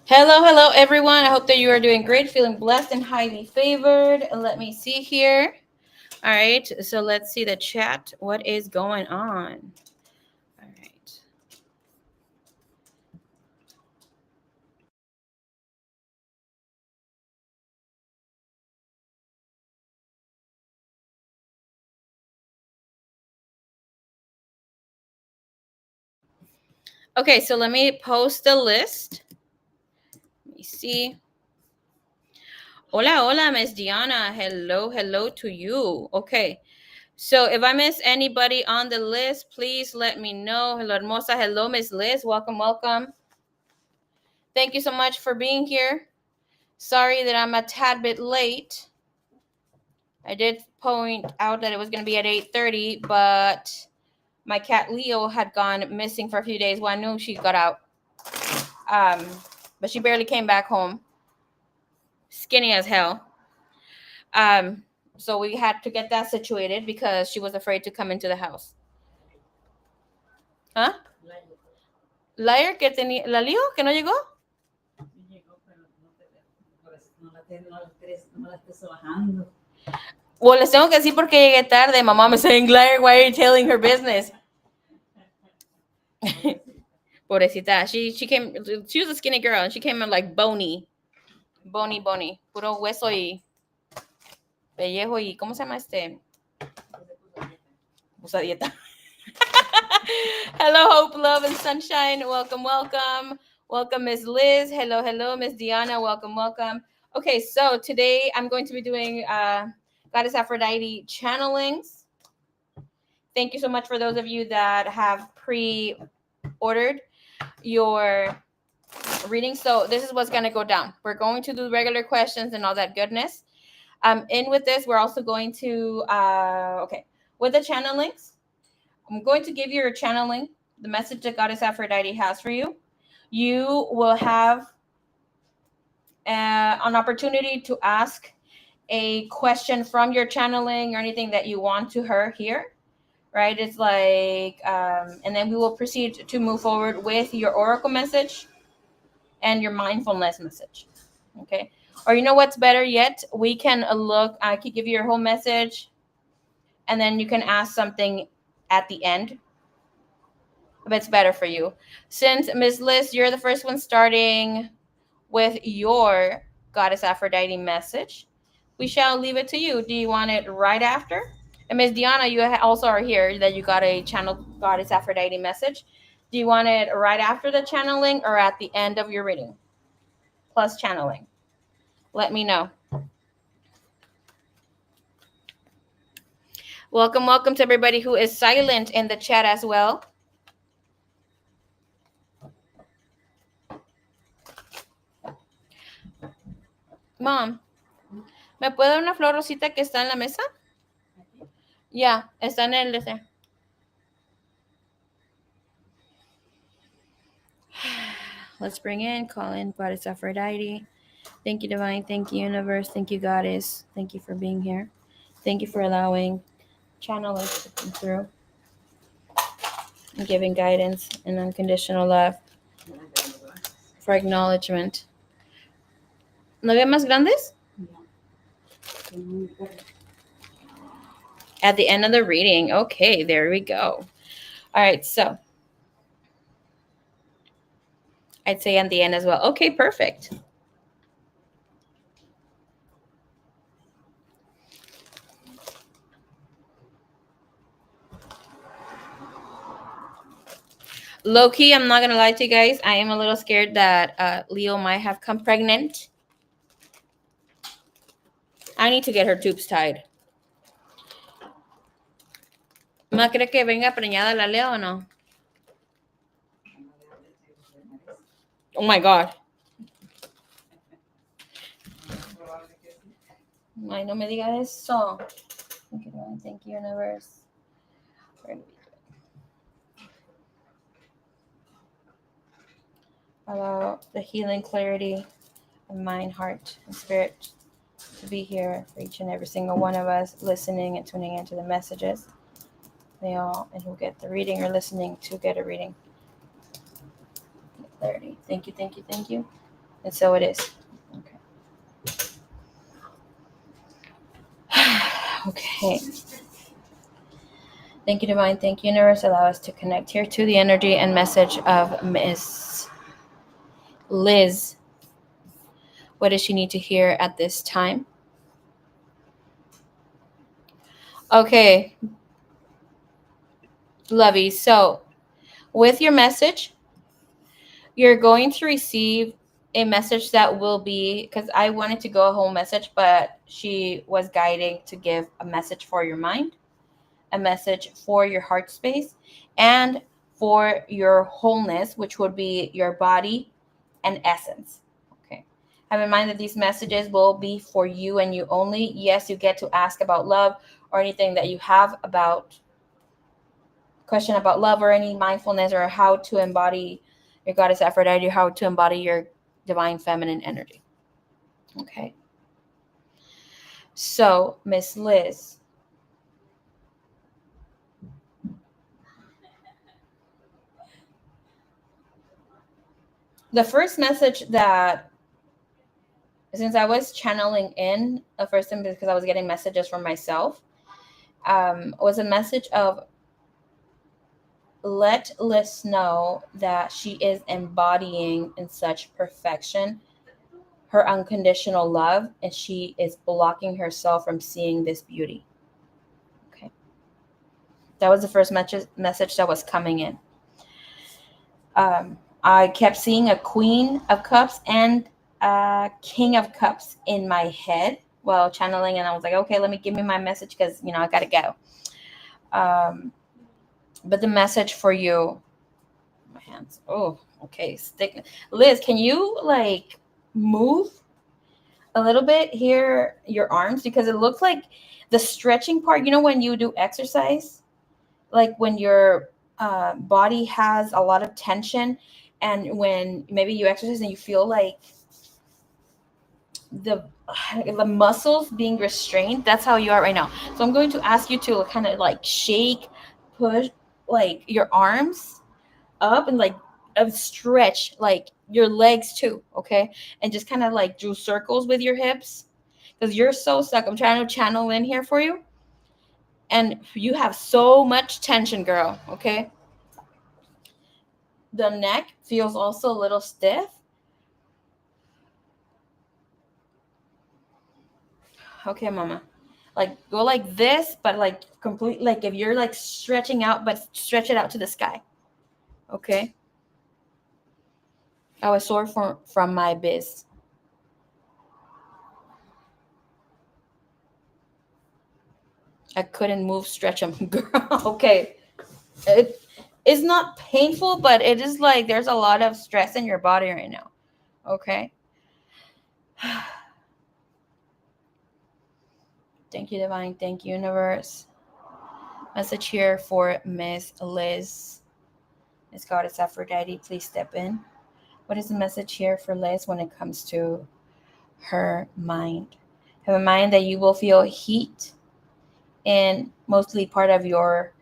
Hello, hello, everyone. I hope that you are doing great, feeling blessed and highly favored. Let me see here. All right, so let's see the chat. What is going on? All right. Okay, so let me post the list. Let me see. Hola, hola, Miss Diana. Hello, hello to you. Okay. So if I miss anybody on the list, please let me know. Hello, hermosa. Hello, Miss Liz. Welcome, welcome. Thank you so much for being here. Sorry that I'm a tad bit late. I did point out that it was going to be at 8:30, but my cat Leo had gone missing for a few days. Well, I knew she got out, but she barely came back home, skinny as hell. Um, so we had to get that situated because she was afraid to come into the house. ¿Ah? Liar que tenía la Leo que no llegó. Well, les tengo que decir porque llegué tarde. My mom is saying, Liar, why are you telling her business? Pobrecita. She was a skinny girl and she came in like bony. Bony. Puro hueso y pellejo y ¿cómo se llama este? Usa dieta. Hello, hope, love, and sunshine. Welcome, welcome. Welcome, Miss Liz. Hello, hello, Miss Diana. Welcome, welcome. Okay, so today I'm going to be doing Goddess Aphrodite channelings. Thank you so much for those of you that have pre-ordered your reading. So this is what's going to go down. We're going to do regular questions and all that goodness. In with this, we're also going to, with the channelings, I'm going to give you a channeling, the message that Goddess Aphrodite has for you. You will have an opportunity to ask a question from your channeling or anything that you want to her here, right? It's like, and then we will proceed to move forward with your oracle message and your mindfulness message, okay? Or you know what's better yet? We can look, I could give you your whole message, and then you can ask something at the end if it's better for you. Since Ms. Liz, you're the first one starting with your Goddess Aphrodite message, we shall leave it to you. Do you want it right after? And Ms. Diana, you also are here that you got a channel Goddess Aphrodite message. Do you want it right after the channeling or at the end of your reading? Plus channeling. Let me know. Welcome to everybody who is silent in the chat as well. Mom, ¿me puede dar una flor rosita que está en la mesa? Ya, está en el deseo. Let's bring in, call in Goddess Aphrodite. Thank you, Divine. Thank you, Universe. Thank you, Goddess. Thank you for being here. Thank you for allowing channeling to come through and giving guidance and unconditional love for acknowledgement. ¿No había más grandes? At the end of the reading. Okay, there we go. All right, so I'd say at the end as well. Okay, perfect. Low-key, I'm not going to lie to you guys. I am a little scared that Leo might have come pregnant. I need to get her tubes tied. ¿Ma cree que venga preñada la Leo o no? Oh my God. Ay, no me diga eso. Thank you, Universe. Allow the healing clarity of mind, heart, and spirit to be here for each and every single one of us, listening and tuning into the messages. They all, and who get the reading or listening to get a reading. Clarity. Thank you. And so it is. Okay. Thank you, Divine. Thank you, Universe. Allow us to connect here to the energy and message of Miss Liz. What does she need to hear at this time? Okay, Lovey. So, with your message, you're going to receive a message that will be, because I wanted to go a whole message, but she was guiding to give a message for your mind, a message for your heart space, and for your wholeness, which would be your body and essence. Okay. Have in mind that these messages will be for you and you only. Yes, you get to ask about love or anything that you have about question about love or any mindfulness or how to embody your goddess Aphrodite, how to embody your divine feminine energy. Okay. So, Miss Liz, the first message that, since I was channeling in the first time because I was getting messages from myself, was a message of let Liz know that she is embodying in such perfection her unconditional love, and she is blocking herself from seeing this beauty. Okay. That was the first message that was coming in. I kept seeing a Queen of Cups and a King of Cups in my head while channeling, and I was like, okay, let me give me my message because I gotta go. But the message for you, my hands. Oh, okay. Stick. Liz, can you like move a little bit here, your arms, because it looks like the stretching part. When you do exercise, like when your body has a lot of tension, and when maybe you exercise and you feel like the muscles being restrained, that's how you are right now. So I'm going to ask you to kind of like shake, push like your arms up and like stretch like your legs too, okay? And just kind of like do circles with your hips because you're so stuck. I'm trying to channel in here for you, and you have so much tension, girl, okay? The neck feels also a little stiff. Okay, mama. Like go like this, but like complete, like if you're like stretching out, but stretch it out to the sky. Okay. I was sore from my biz. I couldn't move, stretch them, girl. Okay. It is not painful, but it is like there's a lot of stress in your body right now. Okay. Thank you, Divine. Thank you, Universe. Message here for Miss Liz. Miss Goddess Aphrodite, please step in. What is the message here for Liz when it comes to her mind? Have in mind that you will feel heat in mostly part of your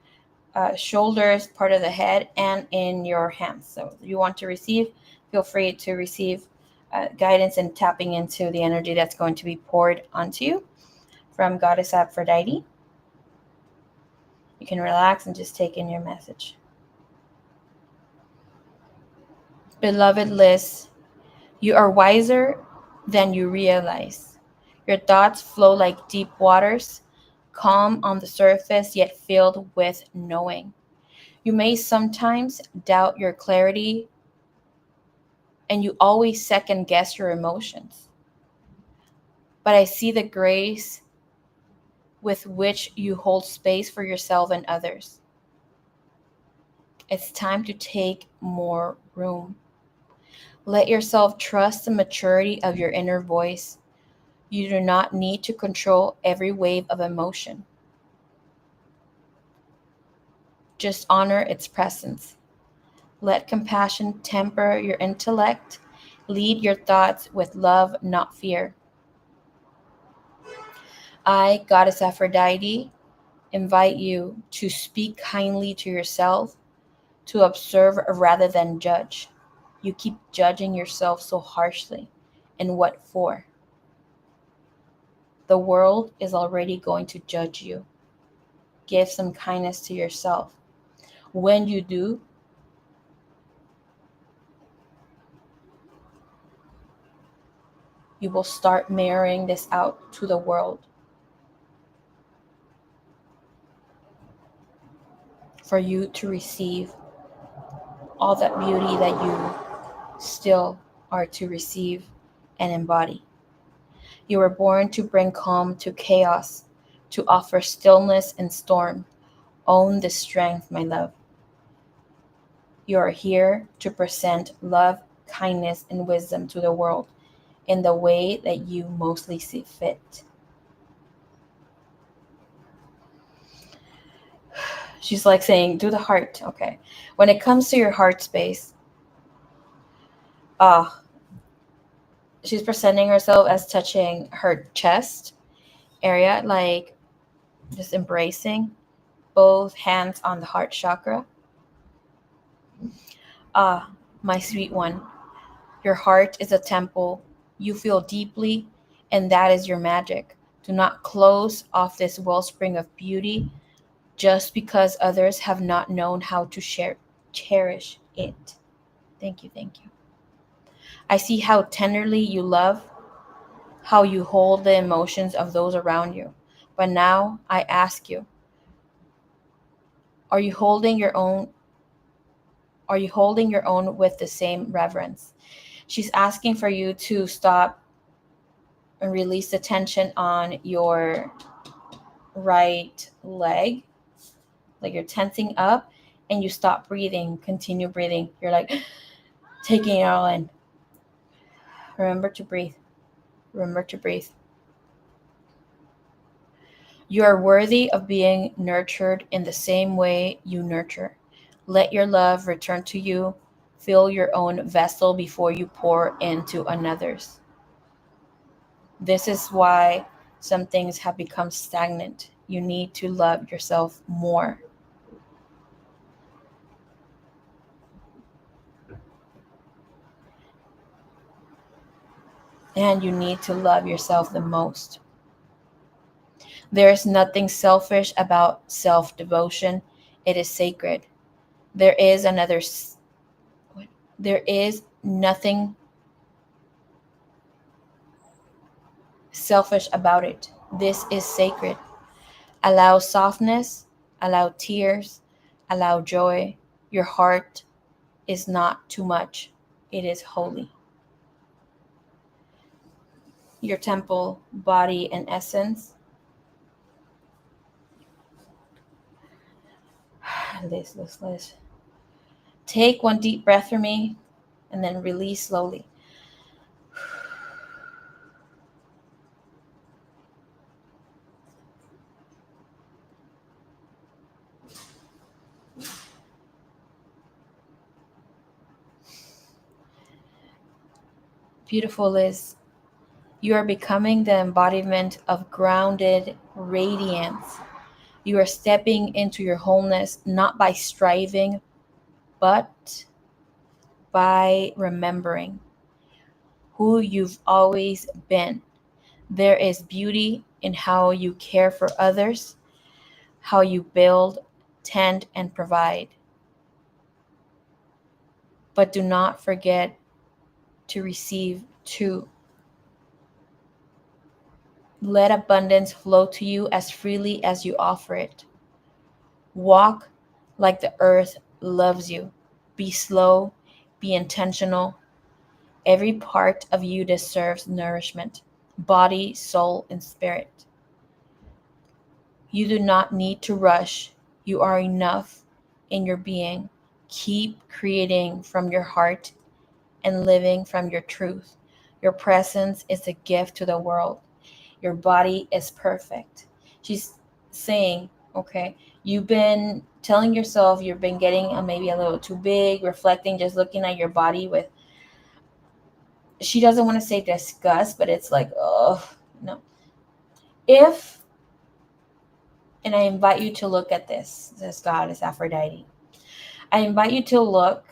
shoulders, part of the head, and in your hands. So you want to receive, feel free to receive guidance and tapping into the energy that's going to be poured onto you from Goddess Aphrodite. You can relax and just take in your message. Beloved Liz, you are wiser than you realize. Your thoughts flow like deep waters, calm on the surface, yet filled with knowing. You may sometimes doubt your clarity, and you always second guess your emotions. But I see the grace with which you hold space for yourself and others. It's time to take more room. Let yourself trust the maturity of your inner voice. You do not need to control every wave of emotion. Just honor its presence. Let compassion temper your intellect. Lead your thoughts with love, not fear. I, Goddess Aphrodite, invite you to speak kindly to yourself, to observe rather than judge. You keep judging yourself so harshly. And what for? The world is already going to judge you. Give some kindness to yourself. When you do, you will start mirroring this out to the world for you to receive all that beauty that you still are to receive and embody. You were born to bring calm to chaos, to offer stillness and storm. Own the strength, my love. You are here to present love, kindness, and wisdom to the world in the way that you mostly see fit. She's like saying, do the heart. Okay. When it comes to your heart space, uh, she's presenting herself as touching her chest area, like just embracing both hands on the heart chakra. Ah, my sweet one, your heart is a temple. You feel deeply, and that is your magic. Do not close off this wellspring of beauty just because others have not known how to cherish it. Thank you, thank you. I see how tenderly you love, how you hold the emotions of those around you. But now I ask you, are you holding your own are you holding your own with the same reverence? She's asking for you to stop and release the tension on your right leg, like you're tensing up and you stop breathing, continue breathing. You're like taking it all in. Remember to breathe. Remember to breathe. You are worthy of being nurtured in the same way you nurture. Let your love return to you. Fill your own vessel before you pour into another's. This is why some things have become stagnant. You need to love yourself more. And you need to love yourself the most. There is nothing selfish about self devotion, it is sacred. There is another, there is nothing selfish about it. This is sacred. Allow softness, allow tears, allow joy. Your heart is not too much, it is holy. Your temple, body, and essence. This. Take one deep breath for me and then release slowly. Beautiful, Liz. You are becoming the embodiment of grounded radiance. You are stepping into your wholeness not by striving, but by remembering who you've always been. There is beauty in how you care for others, how you build, tend, and provide. But do not forget to receive too. Let abundance flow to you as freely as you offer it. Walk like the earth loves you. Be slow, be intentional. Every part of you deserves nourishment, body, soul, and spirit. You do not need to rush. You are enough in your being. Keep creating from your heart and living from your truth. Your presence is a gift to the world. Your body is perfect. She's saying, okay, you've been telling yourself you've been getting maybe a little too big, reflecting, just looking at your body with, she doesn't want to say disgust, but it's like, oh, no. If, and I invite you to look at this goddess Aphrodite. I invite you to look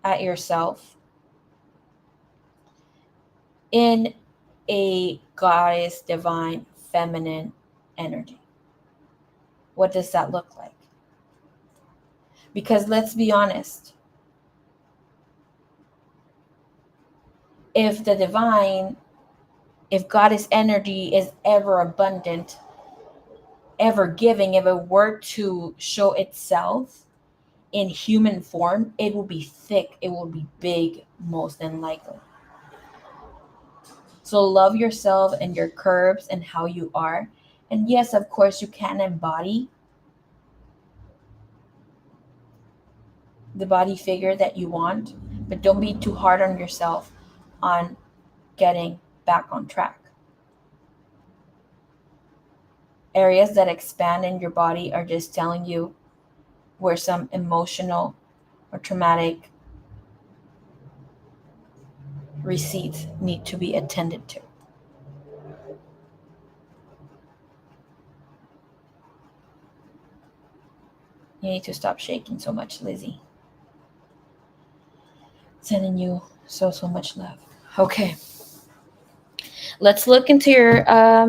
at yourself in a goddess, divine, feminine energy. What does that look like? Because let's be honest, if the divine, if goddess energy is ever abundant, ever giving, if it were to show itself in human form, it will be thick, it will be big, most than likely. So love yourself and your curves and how you are. And yes, of course, you can embody the body figure that you want, but don't be too hard on yourself on getting back on track. Areas that expand in your body are just telling you where some emotional or traumatic receipts need to be attended to. You need to stop shaking so much, Lizzie. Sending you so much love. Okay. Let's look into your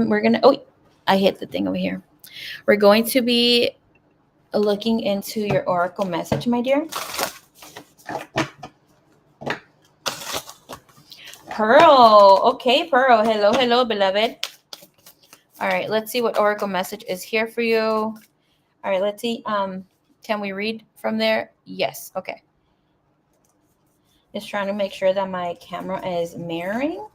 we're gonna, oh, I hit the thing over here. We're going to be looking into your oracle message, my dear. Pearl. Okay, Pearl. Hello, beloved. All right, let's see what oracle message is here for you. All right, let's see. Can we read from there? Yes. Okay. Just trying to make sure that my camera is mirroring.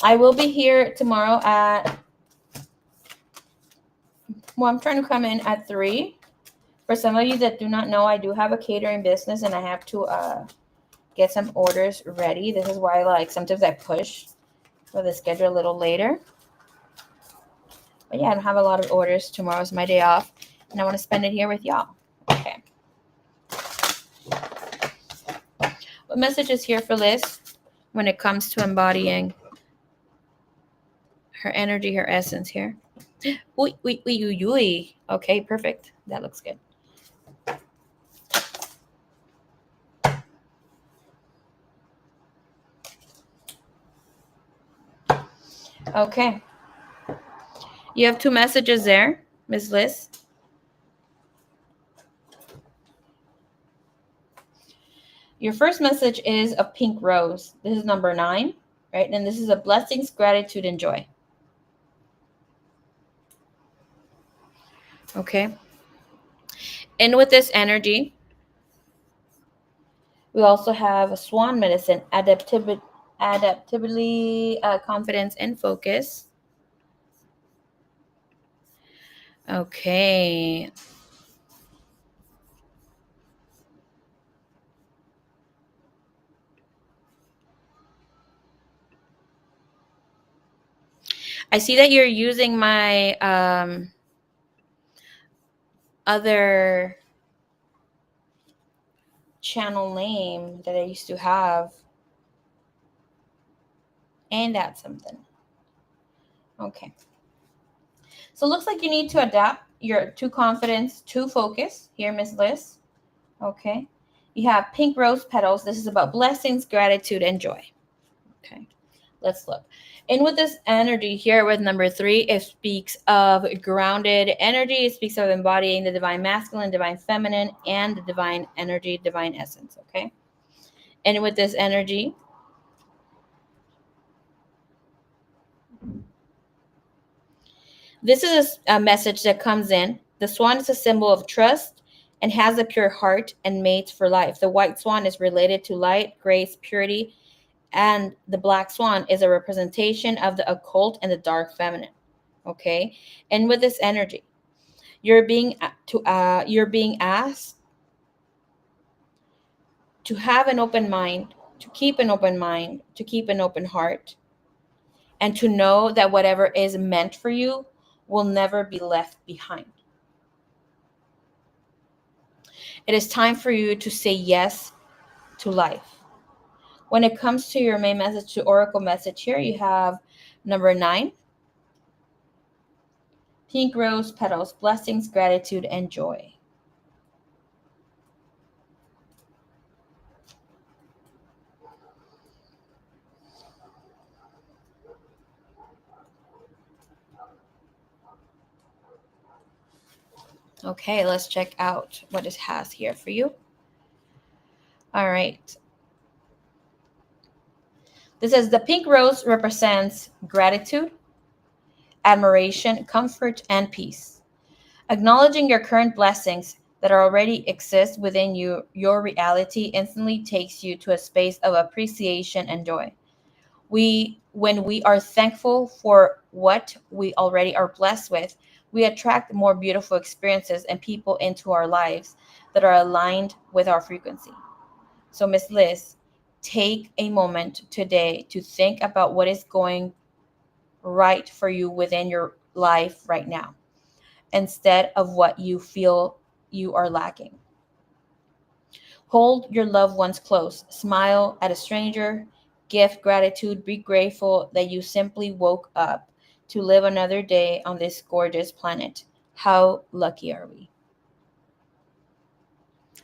I will be here tomorrow at, well, I'm trying to come in at 3. For some of you that do not know, I do have a catering business and I have to get some orders ready. This is why, like, sometimes I push for the schedule a little later. But yeah, I don't have a lot of orders. Tomorrow's my day off and I want to spend it here with y'all. Okay. What message is here for Liz when it comes to embodying her energy, her essence here? Ooh. Okay, perfect. That looks good. Okay. You have 2 messages there, Ms. Liz. Your first message is a pink rose. This is number 9, right? And this is a blessings, gratitude, and joy. Okay. And with this energy, we also have a swan medicine, adaptability, confidence, and focus. Okay. I see that you're using my other channel name that I used to have. And that's something. Okay. So it looks like you need to adapt your to confidence, to focus here, Miss Liz. Okay. You have pink rose petals. This is about blessings, gratitude, and joy. Okay. Let's look. And with this energy here with number 3, it speaks of grounded energy. It speaks of embodying the divine masculine, divine feminine, and the divine energy, divine essence. Okay. And with this energy, this is a message that comes in. The swan is a symbol of trust and has a pure heart and mates for life. The white swan is related to light, grace, purity, and the black swan is a representation of the occult and the dark feminine. Okay, and with this energy, you're being asked to have an open mind, to keep an open mind, to keep an open heart, and to know that whatever is meant for you will never be left behind. It is time for you to say yes to life. When it comes to your main message, to oracle message here, you have number 9, pink rose petals, blessings, gratitude, and joy. Okay, let's check out what it has here for you. All right. This says the pink rose represents gratitude, admiration, comfort, and peace. Acknowledging your current blessings that already exist within you, your reality instantly takes you to a space of appreciation and joy. When we are thankful for what we already are blessed with, we attract more beautiful experiences and people into our lives that are aligned with our frequency. So, Miss Liz, take a moment today to think about what is going right for you within your life right now, instead of what you feel you are lacking. Hold your loved ones close, smile at a stranger, gift gratitude, be grateful that you simply woke up to live another day on this gorgeous planet. How lucky are we?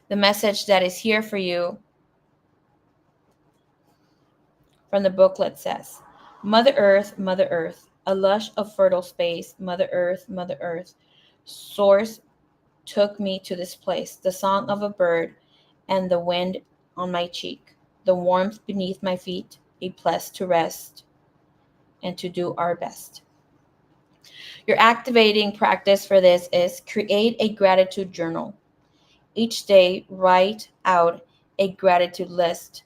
The message that is here for you from the booklet says, Mother Earth, a lush of fertile space, Mother Earth, Source took me to this place, the song of a bird and the wind on my cheek, the warmth beneath my feet, a place to rest and to do our best. Your activating practice for this is create a gratitude journal. Each day, write out a gratitude list.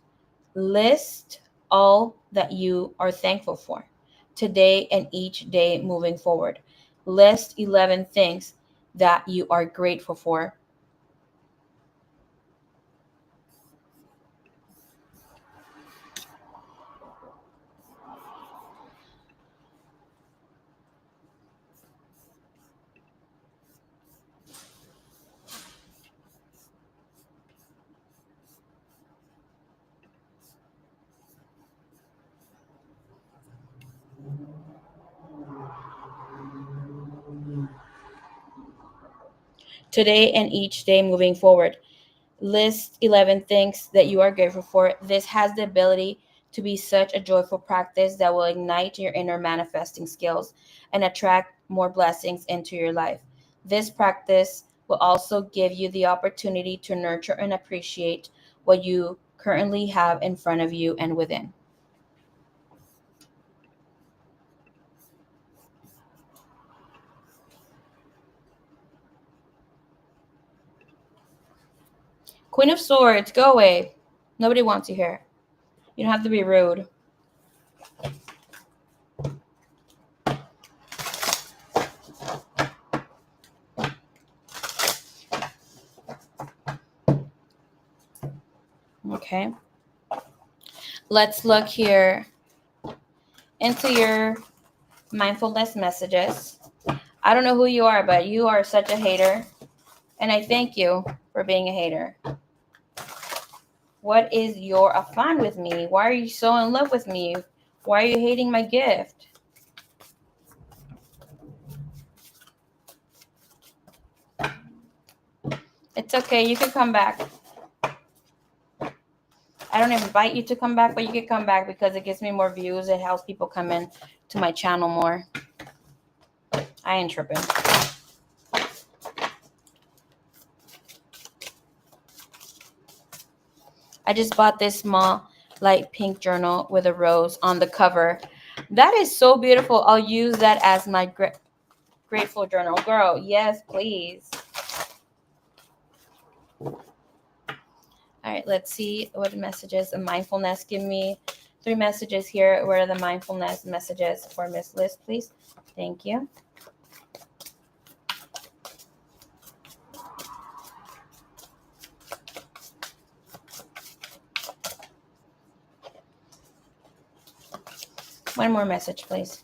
List all that you are thankful for today and each day moving forward. List 11 things that you are grateful for. Today and each day moving forward. List 11 things that you are grateful for. This has the ability to be such a joyful practice that will ignite your inner manifesting skills and attract more blessings into your life. This practice will also give you the opportunity to nurture and appreciate what you currently have in front of you and within. Queen of Swords, go away. Nobody wants you here. You don't have to be rude. Okay. Let's look here into your mindfulness messages. I don't know who you are, but you are such a hater. And I thank you for being a hater. What is your affair with me? Why are you so in love with me? Why are you hating my gift? It's okay. You can come back. I don't invite you to come back, but you can come back because it gives me more views. It helps people come in to my channel more. I ain't tripping. I just bought this small light pink journal with a rose on the cover. That is so beautiful. I'll use that as my grateful journal. Girl, yes, please. All right, let's see what messages of mindfulness. Give me 3 messages here. Where are the mindfulness messages for Miss Liz, please? Thank you. One more message, please.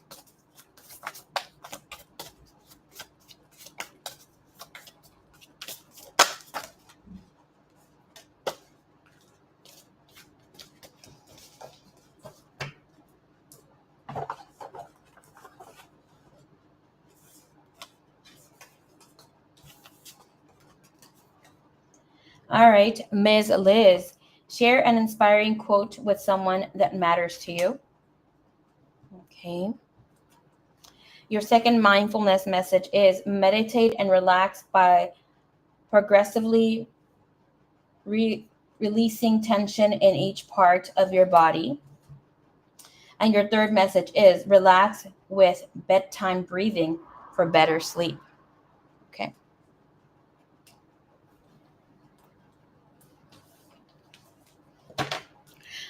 All right, Ms. Liz, share an inspiring quote with someone that matters to you. Okay. Your second mindfulness message is meditate and relax by progressively releasing tension in each part of your body. And your third message is relax with bedtime breathing for better sleep. Okay.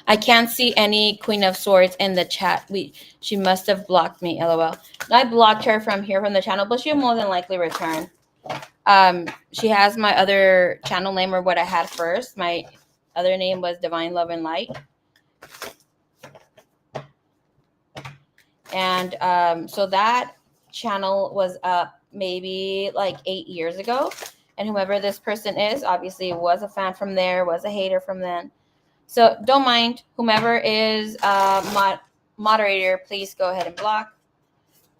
I can't see any Queen of Swords in the chat. She must have blocked me, LOL. I blocked her from here from the channel, but she'll more than likely return. She has my other channel name, or what I had first. My other name was Divine Love and Light. And so that channel was up maybe like 8 years ago. And whoever this person is, obviously was a fan from there, was a hater from then. So don't mind whomever is moderator, please go ahead and block.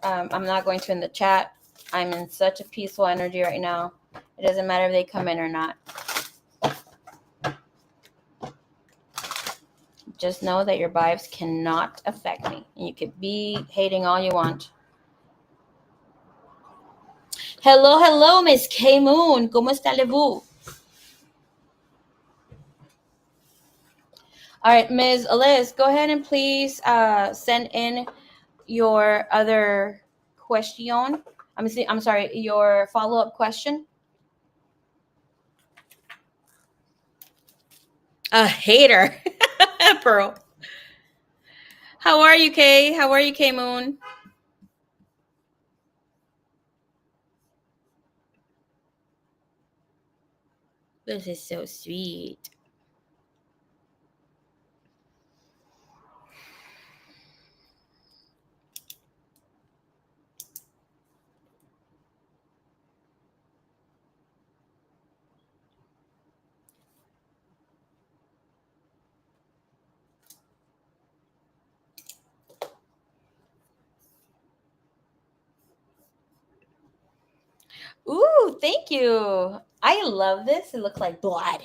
I'm not going to in the chat. I'm in such a peaceful energy right now. It doesn't matter if they come in or not. Just know that your vibes cannot affect me. You could be hating all you want. Hello, Miss K Moon. ¿Cómo está vous? All right, Ms. Liz, go ahead and please send in your other question. I'm sorry, your follow-up question. A hater. Pearl. How are you, Kay? How are you, K Moon? This is so sweet. Ooh, thank you. I love this. It looks like blood.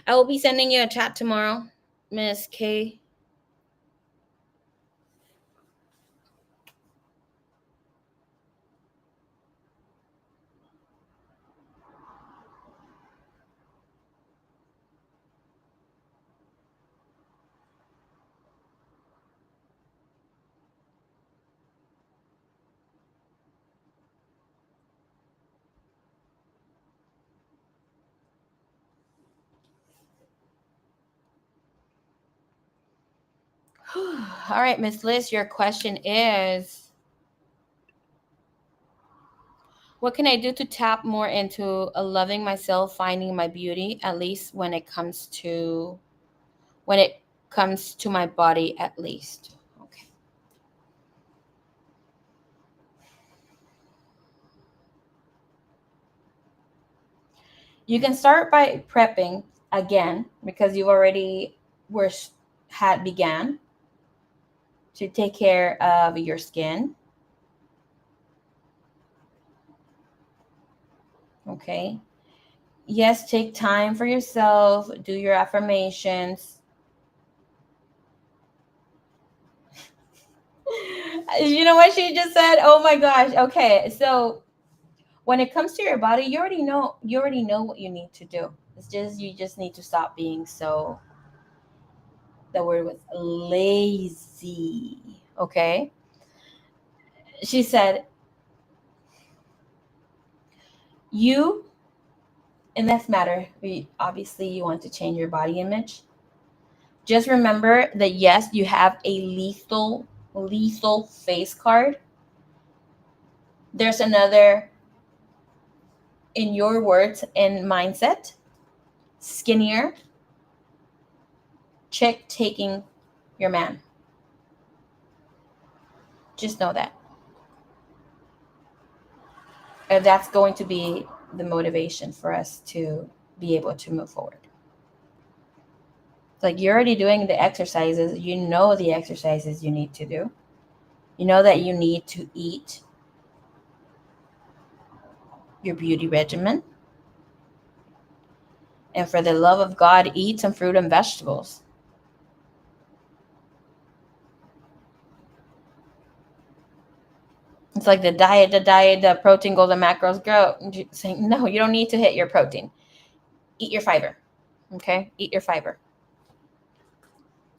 I will be sending you a chat tomorrow, Miss K. All right, Miss Liz, your question is, what can I do to tap more into loving myself, finding my beauty, at least when it comes to my body, at least? Okay. You can start by prepping again, because you already began to take care of your skin. Okay. Yes, take time for yourself, do your affirmations. You know what she just said? Oh my gosh. Okay. So when it comes to your body, you already know what you need to do. It's just you just need to stop being so, the word was lazy. Okay. She said, in this matter, obviously you want to change your body image. Just remember that yes, you have a lethal face card. There's another, in your words and mindset, skinnier chick taking your man. Just know that. And that's going to be the motivation for us to be able to move forward. It's like you're already doing the exercises. You know the exercises you need to do. You know that you need to eat your beauty regimen. And for the love of God, eat some fruit and vegetables. It's like the diet, the protein goal, the macros grow. Saying, no, you don't need to hit your protein. Eat your fiber. Okay? Eat your fiber.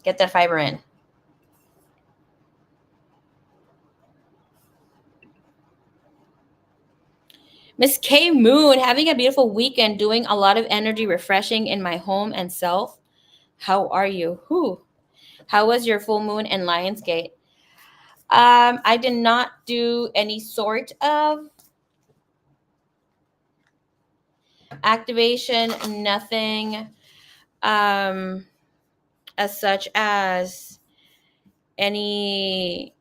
Get that fiber in. Miss K Moon, having a beautiful weekend, doing a lot of energy refreshing in my home and self. How are you? Whew. How was your full moon and Lionsgate? I did not do any sort of activation, nothing as such as any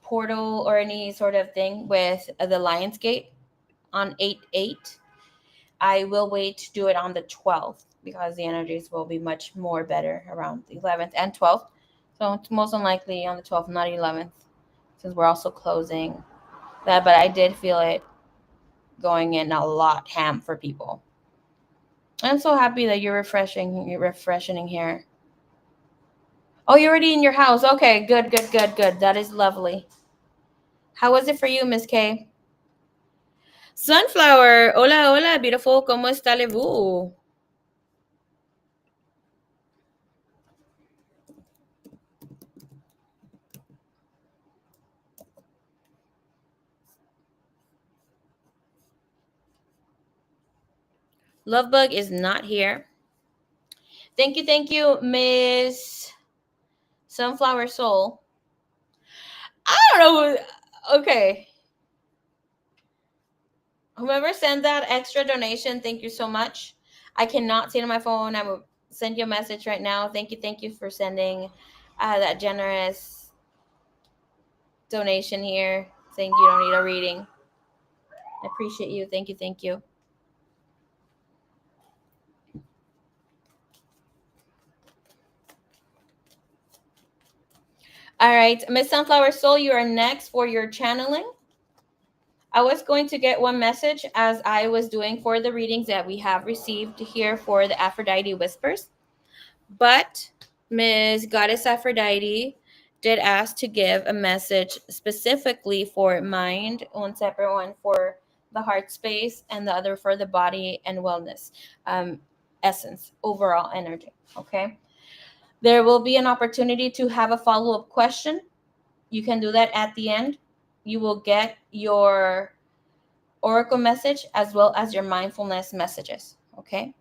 portal or any sort of thing with the Lionsgate on 8/8. I will wait to do it on the 12th because the energies will be much more better around the 11th and 12th. So it's most unlikely on the 12th, not 11th, since we're also closing that. But I did feel it going in a lot ham for people. I'm so happy that you're refreshing here. Oh, you're already in your house. Okay, good, good, good, good. That is lovely. How was it for you, Miss K? Sunflower, hola, hola, beautiful. ¿Cómo está vous? Lovebug is not here. Thank you, Miss Sunflower Soul. I don't know. Okay. Whoever sent that extra donation, thank you so much. I cannot see it on my phone. I will send you a message right now. Thank you for sending that generous donation here, saying you don't need a reading. I appreciate you. Thank you. All right, Miss Sunflower Soul, you are next for your channeling. I was going to get one message as I was doing for the readings that we have received here for the Aphrodite Whispers. But Ms. Goddess Aphrodite did ask to give a message specifically for mind, one separate one for the heart space, and the other for the body and wellness, essence, overall energy. Okay. There will be an opportunity to have a follow-up question. You can do that at the end. You will get your oracle message as well as your mindfulness messages. Okay.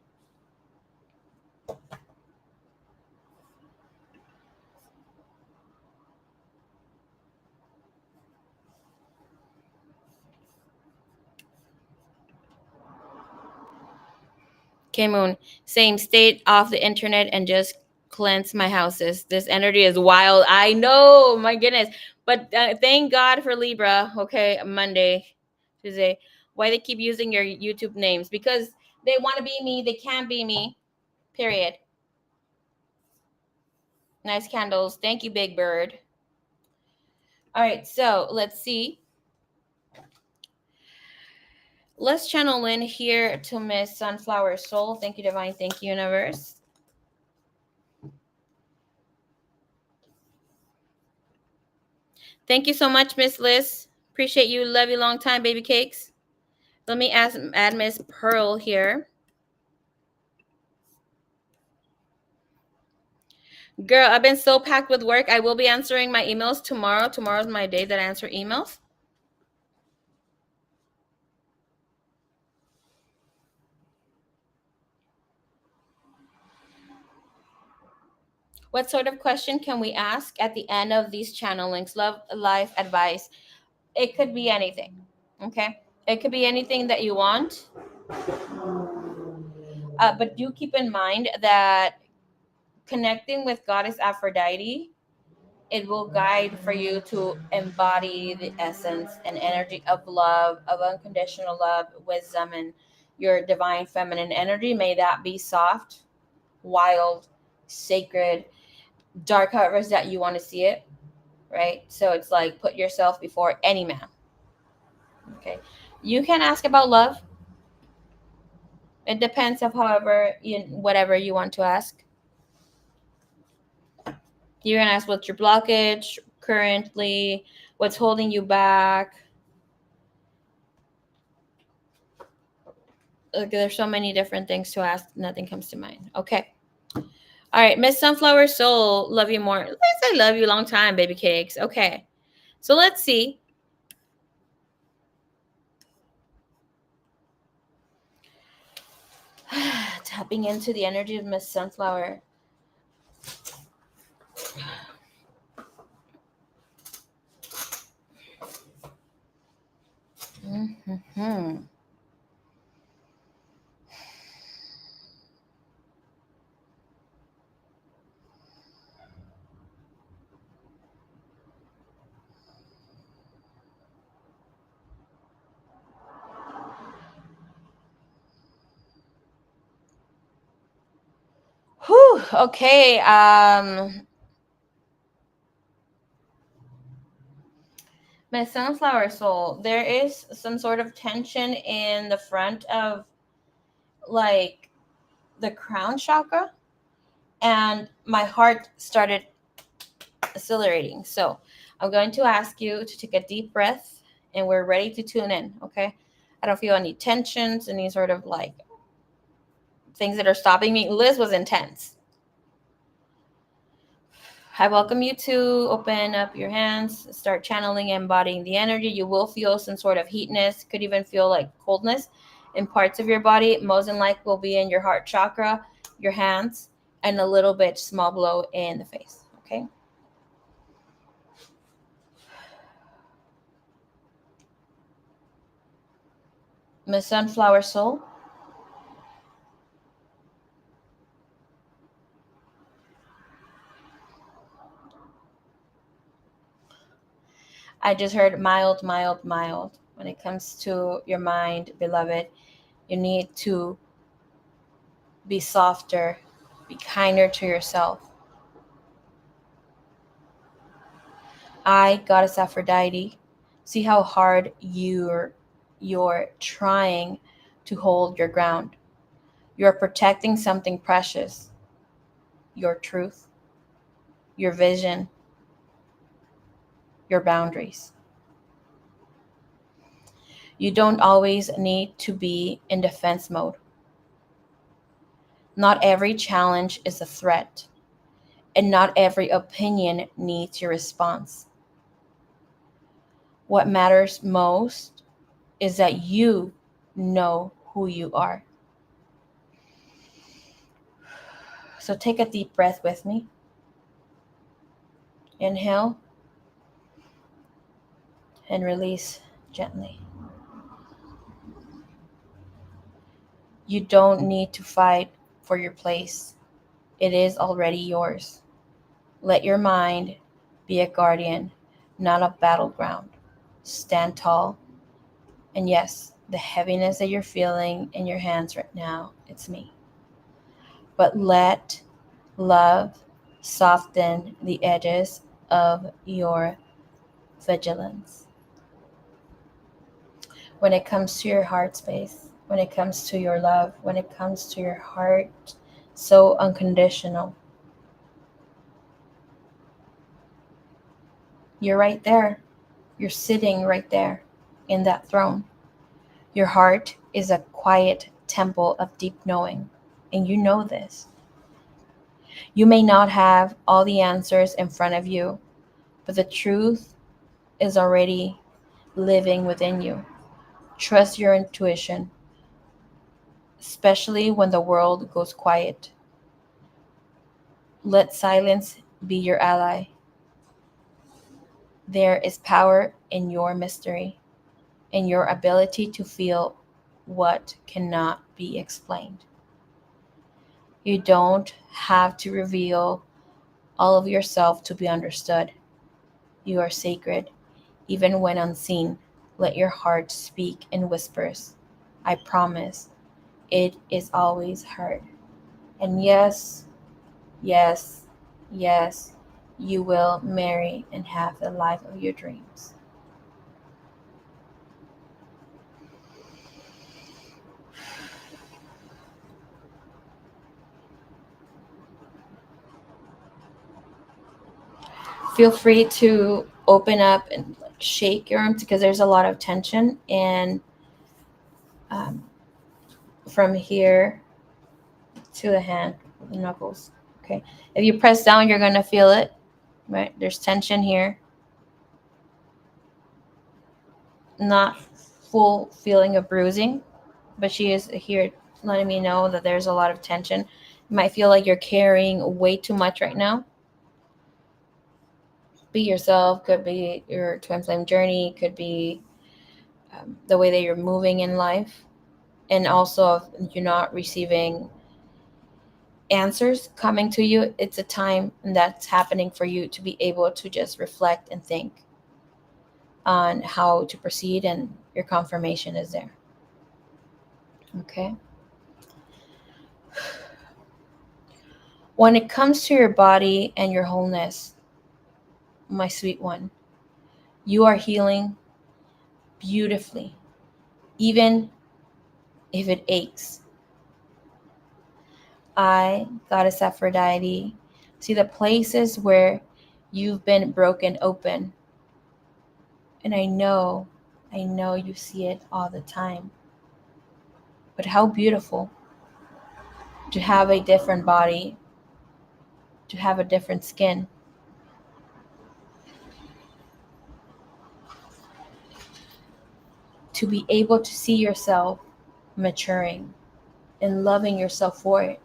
K-Moon, same, state off the internet and just cleanse my houses. This energy is wild. I know, my goodness. But thank God for Libra. Okay, Monday, Tuesday. Why they keep using your YouTube names? Because they want to be me. They can't be me. Period. Nice candles. Thank you, Big Bird. All right, so let's see. Let's channel in here to Miss Sunflower Soul. Thank you, Divine. Thank you, Universe. Thank you so much, Miss Liz. Appreciate you. Love you long time, baby cakes. Let me add Miss Pearl here. Girl, I've been so packed with work. I will be answering my emails tomorrow. Tomorrow's my day that I answer emails. What sort of question can we ask at the end of these channel links? Love, life, advice. It could be anything. Okay? It could be anything that you want. But do keep in mind that connecting with Goddess Aphrodite, it will guide for you to embody the essence and energy of love, of unconditional love, wisdom, and your divine feminine energy. May that be soft, wild, sacred, dark, however is that you want to see it, right? So it's like put yourself before any man. Okay. You can ask about love. It depends of whatever you want to ask. You're gonna ask what's your blockage currently, what's holding you back. Look, there's so many different things to ask. Nothing comes to mind. Okay. All right, Miss Sunflower Soul, love you more. Let's say love you long time, baby cakes. Okay. So let's see. Tapping into the energy of Miss Sunflower. Mm-hmm. Whew, okay. My Sunflower Soul, there is some sort of tension in the front of like the crown chakra, and my heart started accelerating. So I'm going to ask you to take a deep breath, and we're ready to tune in. Okay. I don't feel any tensions, any sort of like things that are stopping me. Liz was intense. I welcome you to open up your hands, start channeling and embodying the energy. You will feel some sort of heatness, could even feel like coldness in parts of your body. Most in like will be in your heart chakra, your hands, and a little bit small blow in the face. Okay. Miss Sunflower Soul. I just heard mild, mild, mild. When it comes to your mind, beloved, you need to be softer, be kinder to yourself. I, Goddess Aphrodite, see how hard you're trying to hold your ground. You're protecting something precious, your truth, your vision, your boundaries. You don't always need to be in defense mode. Not every challenge is a threat, and not every opinion needs your response. What matters most is that you know who you are. So take a deep breath with me. Inhale and release gently. You don't need to fight for your place. It is already yours. Let your mind be a guardian, not a battleground. Stand tall. And yes, the heaviness that you're feeling in your hands right now, it's me. But let love soften the edges of your vigilance. When it comes to your heart space, when it comes to your love, when it comes to your heart, so unconditional, you're right there. You're sitting right there in that throne. Your heart is a quiet temple of deep knowing, and you know this. You may not have all the answers in front of you, but the truth is already living within you. Trust your intuition, especially when the world goes quiet. Let silence be your ally. There is power in your mystery, in your ability to feel what cannot be explained. You don't have to reveal all of yourself to be understood. You are sacred, even when unseen. Let your heart speak in whispers. I promise it is always heard. And yes, yes, yes, you will marry and have the life of your dreams. Feel free to open up and like shake your arms because there's a lot of tension. And from here to the hand, the knuckles. Okay. If you press down, you're going to feel it, right? There's tension here. Not full feeling of bruising, but she is here letting me know that there's a lot of tension. You might feel like you're carrying way too much right now. Be yourself, could be your twin flame journey, could be the way that you're moving in life. And also, if you're not receiving answers coming to you, it's a time that's happening for you to be able to just reflect and think on how to proceed, and your confirmation is there. Okay. When it comes to your body and your wholeness, my sweet one, you are healing beautifully, even if it aches. I, Goddess Aphrodite, see the places where you've been broken open. And I know you see it all the time. But how beautiful to have a different body, to have a different skin. To be able to see yourself maturing and loving yourself for it.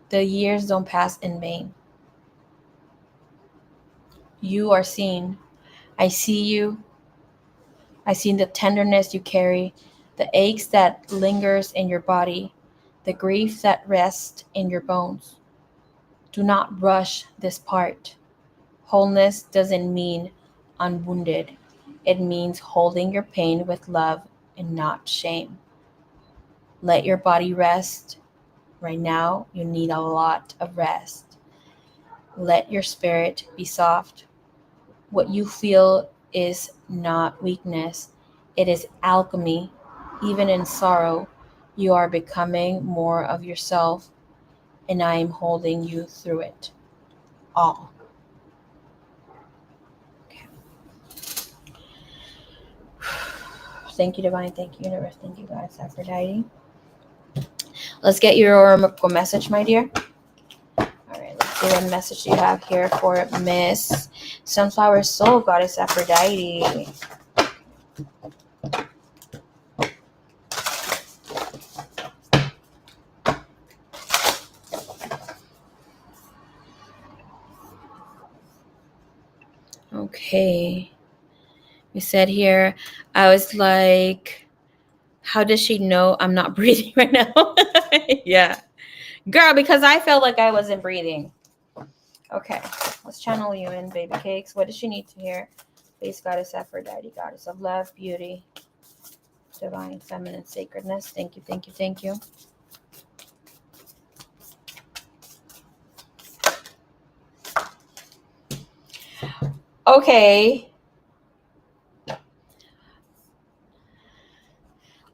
The years don't pass in vain. You are seen. I see you. I see the tenderness you carry, the aches that lingers in your body, the grief that rests in your bones. Do not rush this part. Wholeness doesn't mean unwounded. It means holding your pain with love and not shame. Let your body rest. Right now, you need a lot of rest. Let your spirit be soft. What you feel is not weakness, it is alchemy. Even in sorrow, you are becoming more of yourself, and I am holding you through it all. Okay. Thank you, Divine. Thank you, Universe. Thank you, Goddess Aphrodite. Let's get your oracle message, my dear. All right, let's see what message you have here for Miss Sunflower Soul, Goddess Aphrodite. Okay. You said here, I was like, how does she know I'm not breathing right now? Yeah. Girl, because I felt like I wasn't breathing. Okay. Let's channel you in, baby cakes. What does she need to hear? Please, Goddess Aphrodite, Goddess of love, beauty, divine, feminine, sacredness. Thank you, thank you, thank you. Okay.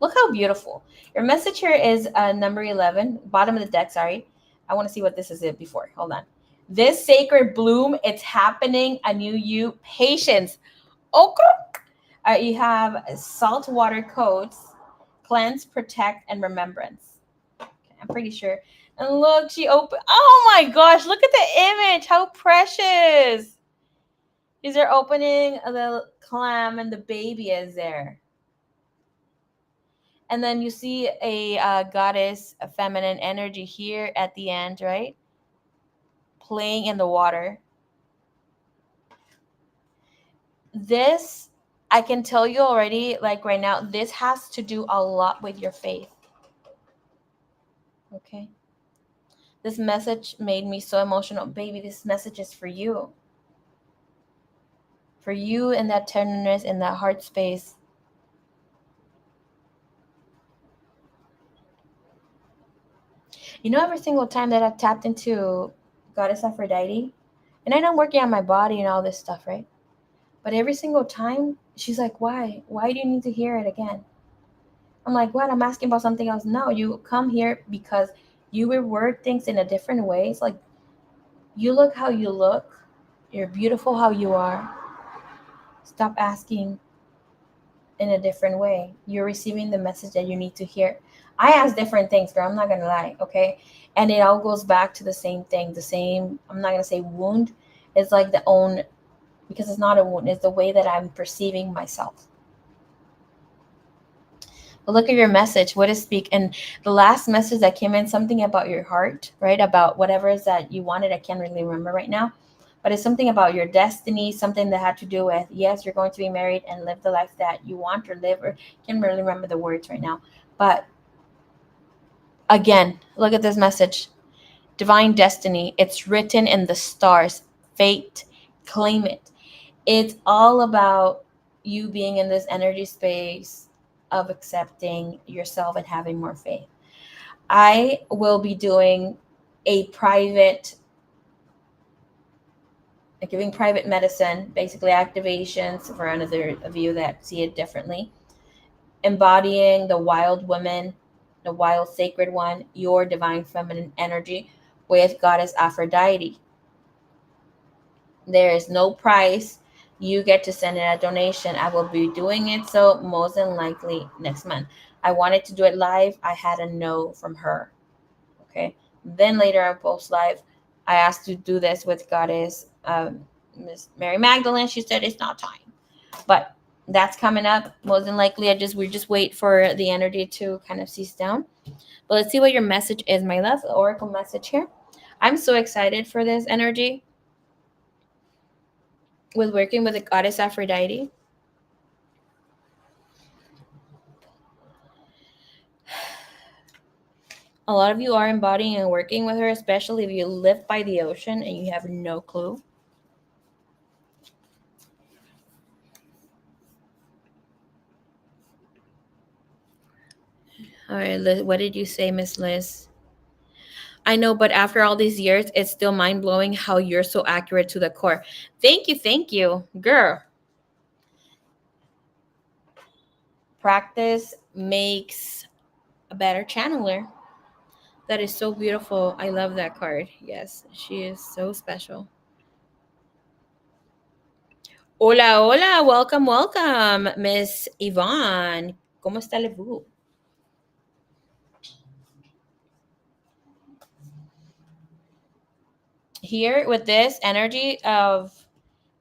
Look how beautiful. Your message here is number 11, bottom of the deck, sorry. I want to see what this is it before. Hold on. This sacred bloom, it's happening, a new you, patience. Okay. You have saltwater coats, cleanse, protect, and remembrance. Okay, I'm pretty sure. And look, she opened. Oh my gosh, look at the image. How precious. These are opening the clam and the baby is there. And then you see a goddess, a feminine energy here at the end, right? Playing in the water. This, I can tell you already, like right now, this has to do a lot with your faith. Okay? This message made me so emotional. Baby, this message is for you. For you in that tenderness, in that heart space. You know, every single time that I've tapped into Goddess Aphrodite, and I know I'm working on my body and all this stuff, right? But every single time, she's like, why? Why do you need to hear it again? I'm like, what? I'm asking about something else. No, you come here because You reword things in a different way. It's like, you look how you look. You're beautiful how you are. Stop asking in a different way. You're receiving the message that you need to hear. I ask different things, girl. I'm not gonna lie, okay? And it all goes back to the same thing, the same. I'm not gonna say wound. It's like the own, because it's not a wound. It's the way that I'm perceiving myself. But look at your message. What is speak? And the last message that came in, something about your heart, right? About whatever is that you wanted. I can't really remember right now, but it's something about your destiny, something that had to do with, yes, you're going to be married and live the life that you want or live, or can't really remember the words right now. But again, look at this message. Divine destiny. It's written in the stars. Fate. Claim it. It's all about you being in this energy space of accepting yourself and having more faith. I will be doing a private, giving private medicine, basically activations for another of you that see it differently, embodying the wild woman, the wild sacred one, your divine feminine energy with goddess Aphrodite. There is no price. You get to send in a donation. I will be doing it, so most than likely next month. I wanted to do it live. I had a no from her. Okay. Then later on post live, I asked to do this with goddess Miss Mary Magdalene. She said it's not time, but that's coming up. Most than likely, we just wait for the energy to kind of cease down. But let's see what your message is, my love. Oracle message here. I'm so excited for this energy with working with the goddess Aphrodite. A lot of you are embodying and working with her, especially if you live by the ocean and you have no clue. All right, Liz, what did you say, Miss Liz? I know, but after all these years, it's still mind blowing how you're so accurate to the core. Thank you, girl. Practice makes a better channeler. That is so beautiful. I love that card. Yes, she is so special. Hola, hola. Welcome, Miss Yvonne. ¿Cómo está vous? Here with this energy of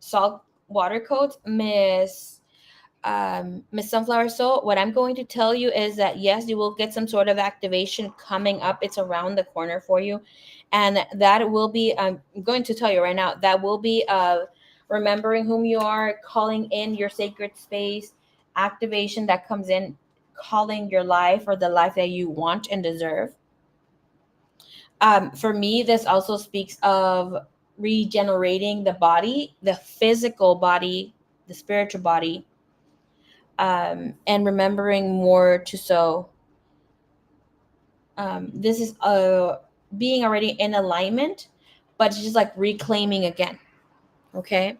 salt water coat, Miss Sunflower Soul, what I'm going to tell you is that yes, you will get some sort of activation coming up. It's around the corner for you. And that will be, I'm going to tell you right now, that will be remembering whom you are, calling in your sacred space, activation that comes in, calling your life or the life that you want and deserve. For me, this also speaks of regenerating the body, the physical body, the spiritual body, and remembering more to so. This is being already in alignment, but it's just like reclaiming again. Okay.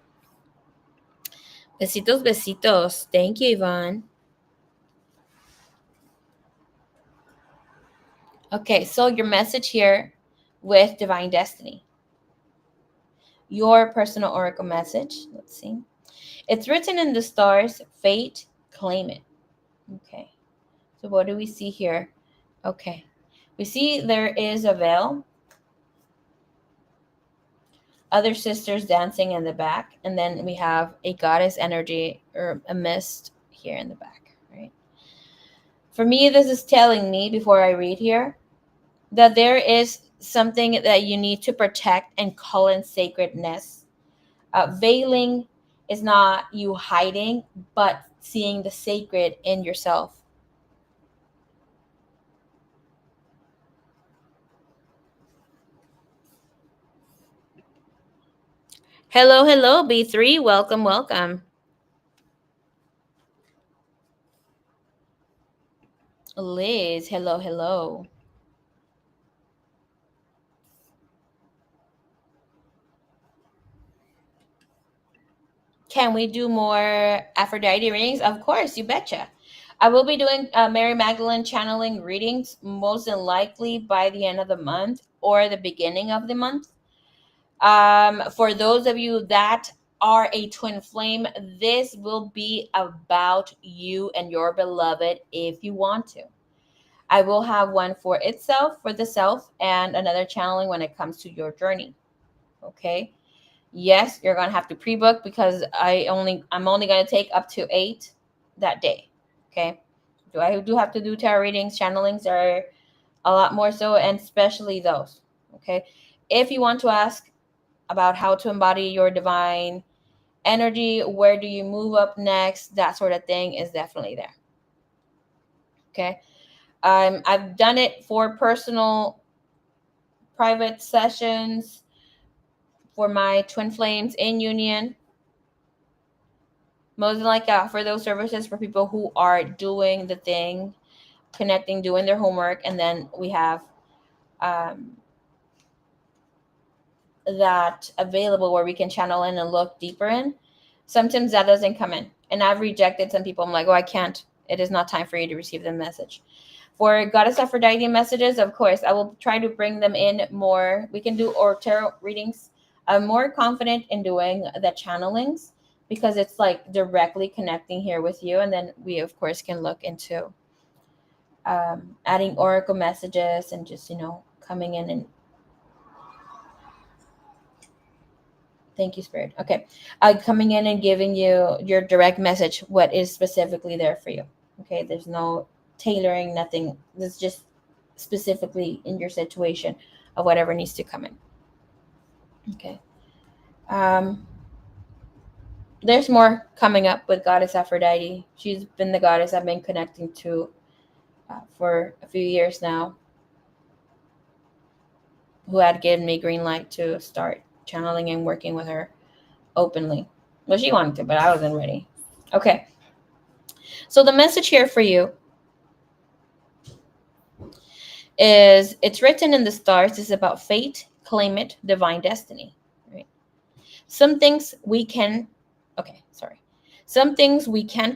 Besitos, besitos. Thank you, Yvonne. Okay, so your message here with Divine Destiny. Your personal oracle message. Let's see. It's written in the stars, fate, claim it. Okay. So what do we see here? Okay. We see there is a veil, other sisters dancing in the back, and then we have a goddess energy or a mist here in the back, right? For me, this is telling me before I read here that there is something that you need to protect and call in sacredness. Veiling is not you hiding, but seeing the sacred in yourself. Hello, hello, B3. Welcome. Liz, hello. Can we do more Aphrodite readings? Of course, you betcha. I will be doing Mary Magdalene channeling readings most than likely by the end of the month or the beginning of the month. For those of you that are a twin flame, this will be about you and your beloved if you want to. I will have one for itself, for the self, and another channeling when it comes to your journey. Okay. Yes, you're gonna have to pre-book because I'm only gonna take up to 8 that day. Okay. I do have to do tarot readings, channelings are a lot more so, and especially those. Okay. If you want to ask about how to embody your divine energy, where do you move up next, that sort of thing is definitely there. Okay. I've done it for personal private sessions for my twin flames in union. Most like for those services for people who are doing the thing, connecting, doing their homework, and then we have that available where we can channel in and look deeper in. Sometimes that doesn't come in, and I've rejected some people. I'm like, oh, I can't. It is not time for you to receive the message. For Goddess Aphrodite messages, of course, I will try to bring them in more. We can do or tarot readings. I'm more confident in doing the channelings because it's like directly connecting here with you. And then we, of course, can look into adding oracle messages and just, coming in and thank you, Spirit. Okay. Coming in and giving you your direct message, what is specifically there for you. Okay. There's no tailoring, nothing. It's just specifically in your situation of whatever needs to come in. Okay. There's more coming up with Goddess Aphrodite. She's been the goddess I've been connecting to for a few years now, who had given me green light to start channeling and working with her openly. Well, she wanted to, but I wasn't ready. Okay. So the message here for you is it's written in the stars. It's about fate, claim it, divine destiny. Right? Some things we can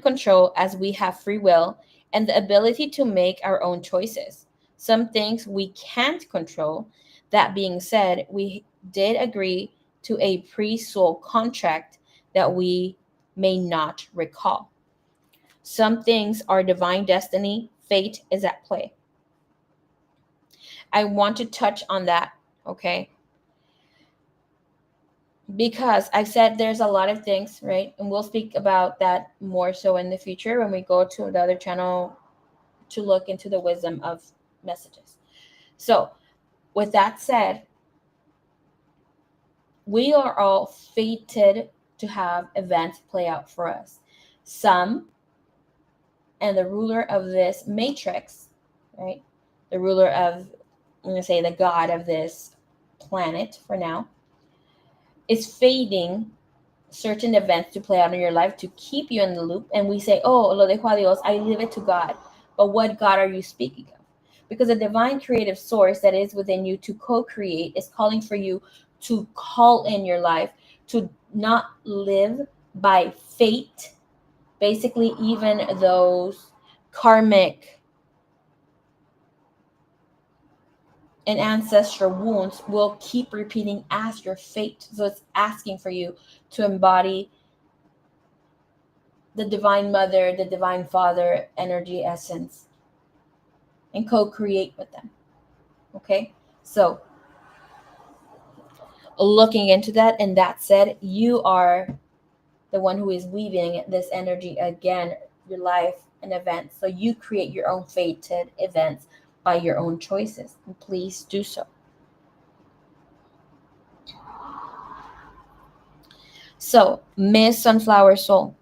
control as we have free will and the ability to make our own choices. Some things we can't control. That being said, we did agree to a pre-soul contract that we may not recall. Some things are divine destiny. Fate is at play. I want to touch on that, okay? Because I've said there's a lot of things, right? And we'll speak about that more so in the future when we go to the other channel to look into the wisdom of messages. So, with that said, we are all fated to have events play out for us. Some, and the ruler of this matrix, right? The ruler of, I'm going to say the god of this planet for now, is fading certain events to play out in your life to keep you in the loop. And we say, oh, lo dejo a Dios, I leave it to God. But what God are you speaking of? Because the divine creative source that is within you to co-create is calling for you to call in your life, to not live by fate. Basically, even those karmic and ancestral wounds will keep repeating as your fate. So it's asking for you to embody the divine mother, the divine father energy essence and co-create with them. Okay? So looking into that, and that said, you are the one who is weaving this energy again, your life and events. So you create your own fated events by your own choices. And please do so. So, Miss Sunflower Soul.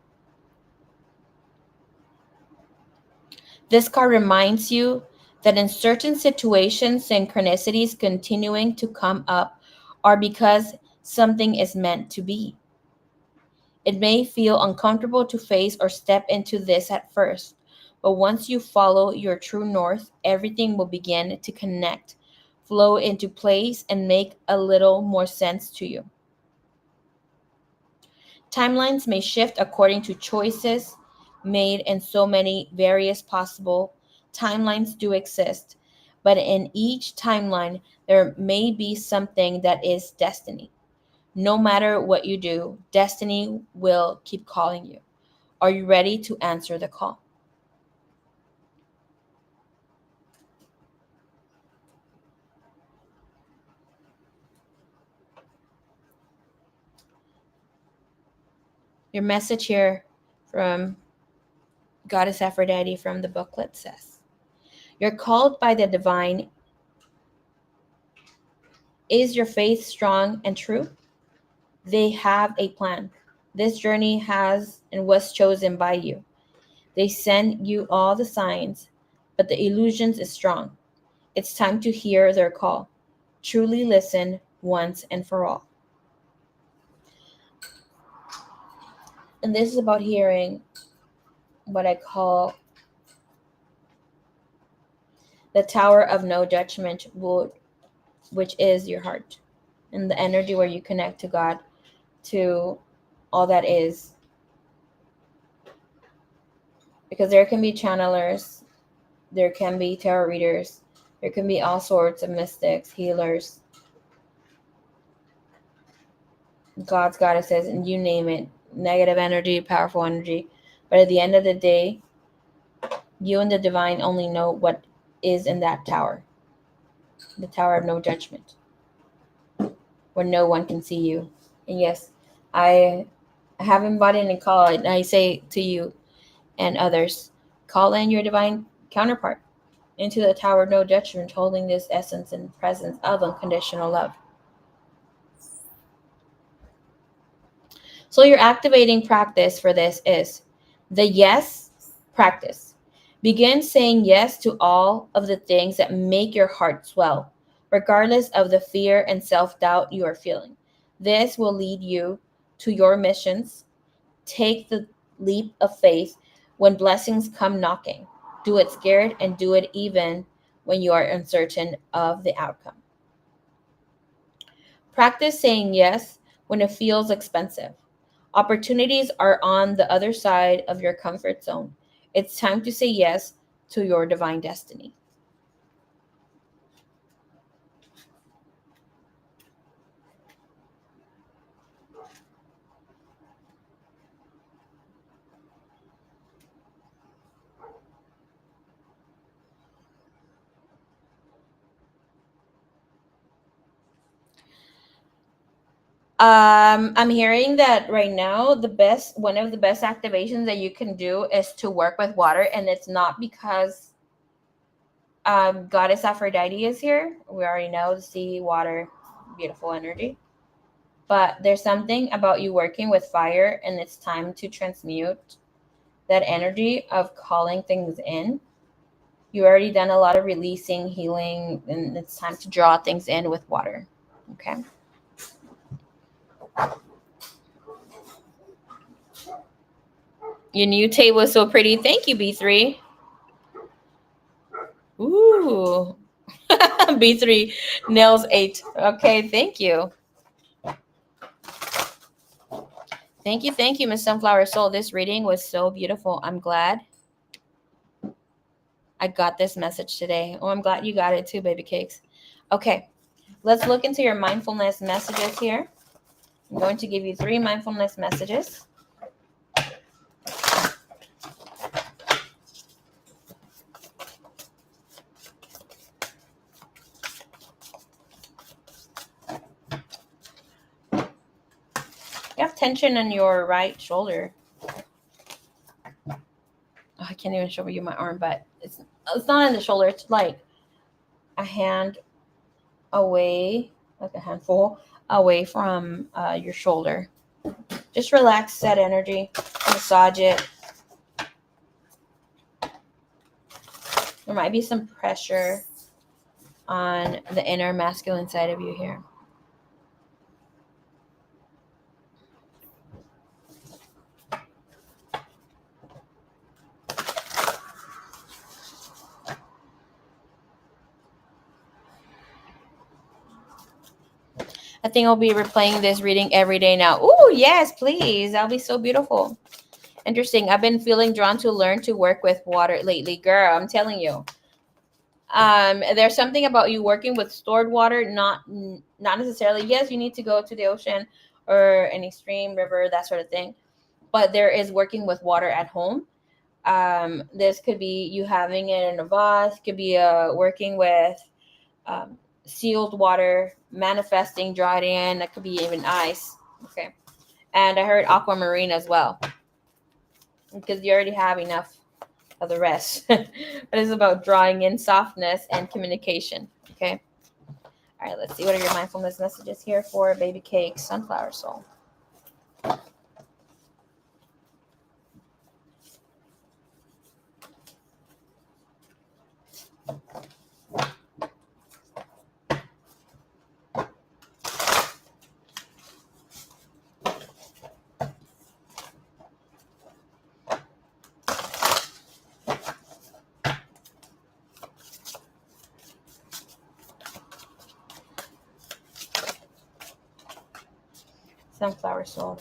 This card reminds you that in certain situations, synchronicities continuing to come up are because something is meant to be. It may feel uncomfortable to face or step into this at first, but once you follow your true north, everything will begin to connect, flow into place, and make a little more sense to you. Timelines may shift according to choices made in so many various possible timelines do exist, but in each timeline, there may be something that is destiny. No matter what you do, destiny will keep calling you. Are you ready to answer the call? Your message here from Goddess Aphrodite from the booklet says, you're called by the divine. Is your faith strong and true? They have a plan. This journey has and was chosen by you. They send you all the signs, but the illusions is strong. It's time to hear their call. Truly listen once and for all. And this is about hearing what I call the tower of no judgment, which is your heart, and the energy where you connect to God, to all that is. Because there can be channelers, there can be tarot readers, there can be all sorts of mystics, healers, gods, goddesses, and you name it, negative energy, powerful energy. But at the end of the day, you and the divine only know what is in that tower, the tower of no judgment, where no one can see you. And yes, I have embodied and call it. I say to you and others, call in your divine counterpart into the tower of no judgment, holding this essence and presence of unconditional love. So your activating practice for this is the yes practice. Begin saying yes to all of the things that make your heart swell, regardless of the fear and self-doubt you are feeling. This will lead you to your missions. Take the leap of faith when blessings come knocking. Do it scared and do it even when you are uncertain of the outcome. Practice saying yes when it feels expensive. Opportunities are on the other side of your comfort zone. It's time to say yes to your divine destiny. I'm hearing that right now one of the best activations that you can do is to work with water, and it's not because Goddess Aphrodite is here. We already know the sea, water, beautiful energy. But there's something about you working with fire, and it's time to transmute that energy of calling things in. You already done a lot of releasing, healing, and it's time to draw things in with water. Okay. Your new table is so pretty. Thank you, B3. Ooh. B3 nails 8. Okay, thank you. Thank you, Miss Sunflower Soul. This reading was so beautiful. I'm glad I got this message today. Oh, I'm glad you got it too, baby cakes. Okay, let's look into your mindfulness messages here. I'm going to give you 3 mindfulness messages. You have tension in your right shoulder. Oh, I can't even show you my arm, but it's not in the shoulder. It's like a hand away, like a handful away from your shoulder. Just relax that energy, massage it. There might be some pressure on the inner masculine side of you here. I think I'll be replaying this reading every day now. Ooh, yes, please. That'll be so beautiful. Interesting. I've been feeling drawn to learn to work with water lately. Girl, I'm telling you. There's something about you working with stored water, not necessarily. Yes, you need to go to the ocean or any stream, river, that sort of thing. But there is working with water at home. This could be you having it in a vase, could be working with sealed water, manifesting dried in, that could be even ice. Okay. And I heard aquamarine as well, because you already have enough of the rest. It is about drawing in softness and communication. Okay. All right, let's see. What are your mindfulness messages here for baby cake, sunflower soul? Sunflower soul.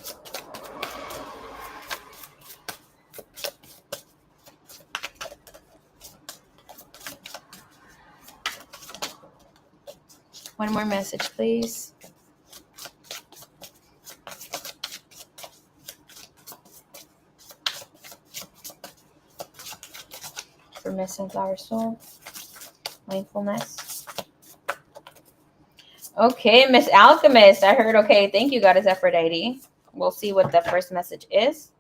One more message, please. For Miss Sunflower Soul. Mindfulness. Okay, Miss Alchemist. I heard, okay, thank you, Goddess Aphrodite. We'll see what the first message is.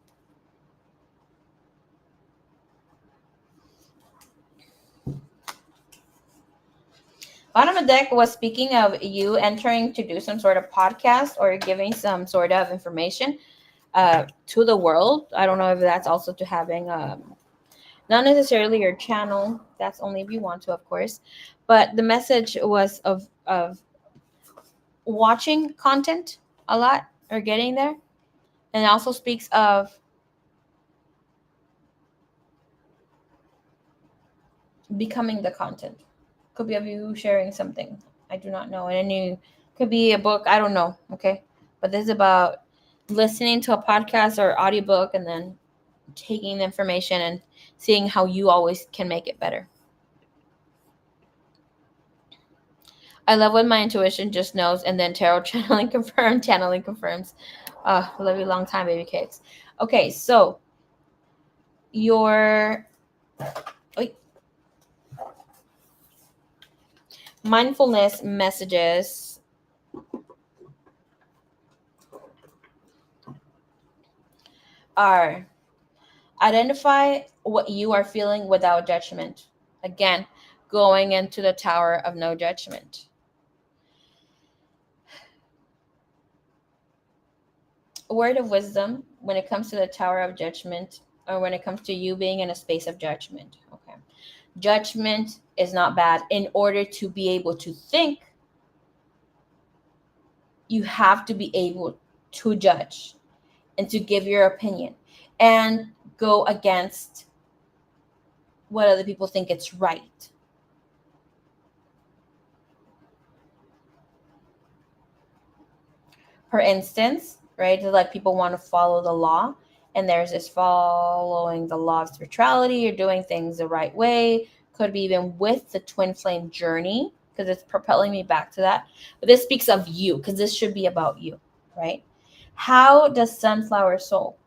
Bottom of deck was speaking of you entering to do some sort of podcast or giving some sort of information to the world. I don't know if that's also to having not necessarily your channel. That's only if you want to, of course. But the message was of watching content a lot or getting there. And it also speaks of becoming the content. Could be of you sharing something. I do not know. And you could be a book. I don't know. Okay. But this is about listening to a podcast or audiobook and then taking the information and seeing how you always can make it better. I love when my intuition just knows, and then tarot channeling confirms. Love you long time, baby cakes. Okay, so your mindfulness messages are identify what you are feeling without judgment. Again, going into the tower of no judgment. A word of wisdom when it comes to the tower of judgment, or when it comes to you being in a space of judgment. Okay. Judgment is not bad. In order to be able to think, you have to be able to judge and to give your opinion and go against what other people think it's right. For instance, right, like people want to follow the law, and there's this following the law of spirituality, you're doing things the right way, could be even with the twin flame journey, because it's propelling me back to that. But this speaks of you, because this should be about you, right? How does Sunflower Soul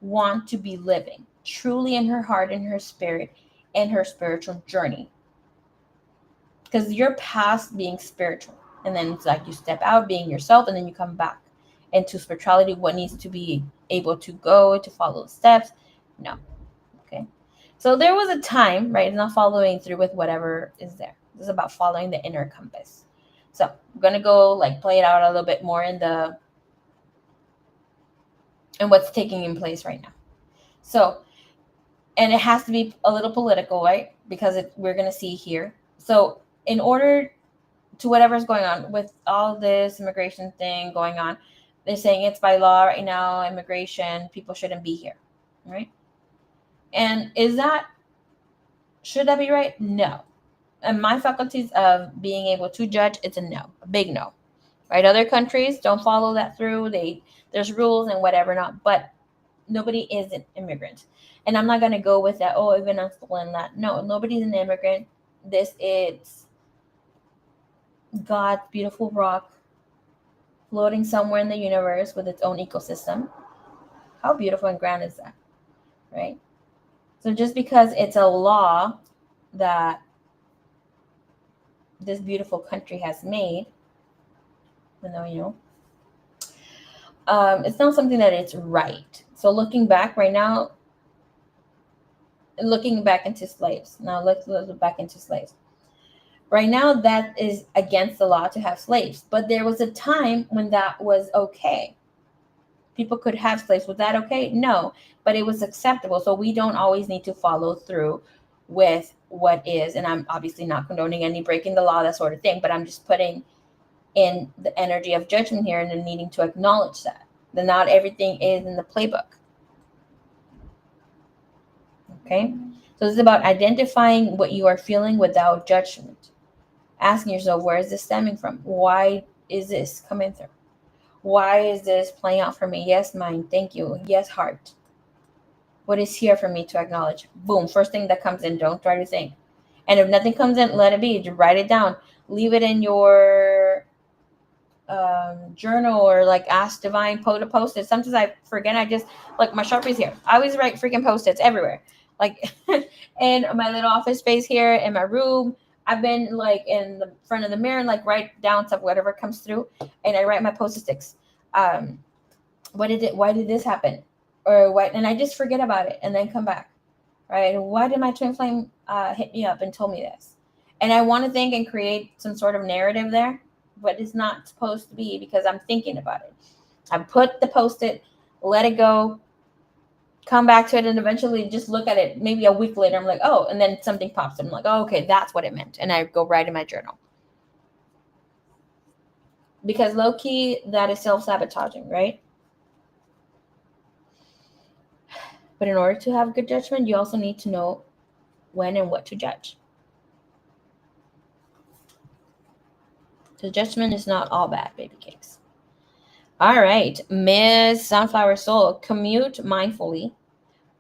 want to be living truly in her heart, in her spirit, in her spiritual journey? Because you're past being spiritual, and then it's like you step out being yourself, and then you come back into spirituality. What needs to be able to go to follow the steps? No. Okay. So there was a time, right? It's not following through with whatever is there. This is about following the inner compass. So I'm gonna go like play it out a little bit more in what's taking in place right now. So, and it has to be a little political, right? Because we're gonna see here. So in order to whatever's going on with all this immigration thing going on, they're saying it's by law right now, immigration, people shouldn't be here, right? And should that be right? No. And my faculties of being able to judge, it's a no, a big no, right? Other countries don't follow that through. There's rules and whatever not, but nobody is an immigrant. And I'm not going to go with that, oh, even I'm still in that. No, nobody's an immigrant. This is God's beautiful rock floating somewhere in the universe with its own ecosystem. How beautiful and grand is that, right? So just because it's a law that this beautiful country has made, even though, it's not something that it's right. So looking back right now, looking back into slaves. Now let's look back into slaves. Right now, that is against the law to have slaves. But there was a time when that was okay. People could have slaves. Was that okay? No, but it was acceptable. So we don't always need to follow through with what is. And I'm obviously not condoning any breaking the law, that sort of thing. But I'm just putting in the energy of judgment here and then needing to acknowledge that not everything is in the playbook. Okay? So this is about identifying what you are feeling without judgment. Asking yourself, where is this stemming from? Why is this coming through? Why is this playing out for me? Yes, mind. Thank you. Yes, heart. What is here for me to acknowledge? Boom. First thing that comes in, don't try to think. And if nothing comes in, let it be. Just write it down. Leave it in your journal, or like ask Divine to post it. Sometimes I forget. I just, like, my Sharpie's here. I always write freaking post-its everywhere. Like in my little office space here in my room. I've been like in the front of the mirror and like write down stuff, whatever comes through, and I write my post-it sticks. Why did this happen? Or what? And I just forget about it and then come back. Right? Why did my twin flame hit me up and told me this? And I want to think and create some sort of narrative there, but it's not supposed to be because I'm thinking about it. I put the post-it, let it go, come back to it, and eventually just look at it. Maybe a week later, I'm like, oh, and then something pops up. I'm like, oh, okay, that's what it meant. And I go write in my journal. Because low-key, that is self-sabotaging, right? But in order to have good judgment, you also need to know when and what to judge. So judgment is not all bad, baby cakes. All right, Miss Sunflower Soul, commute mindfully,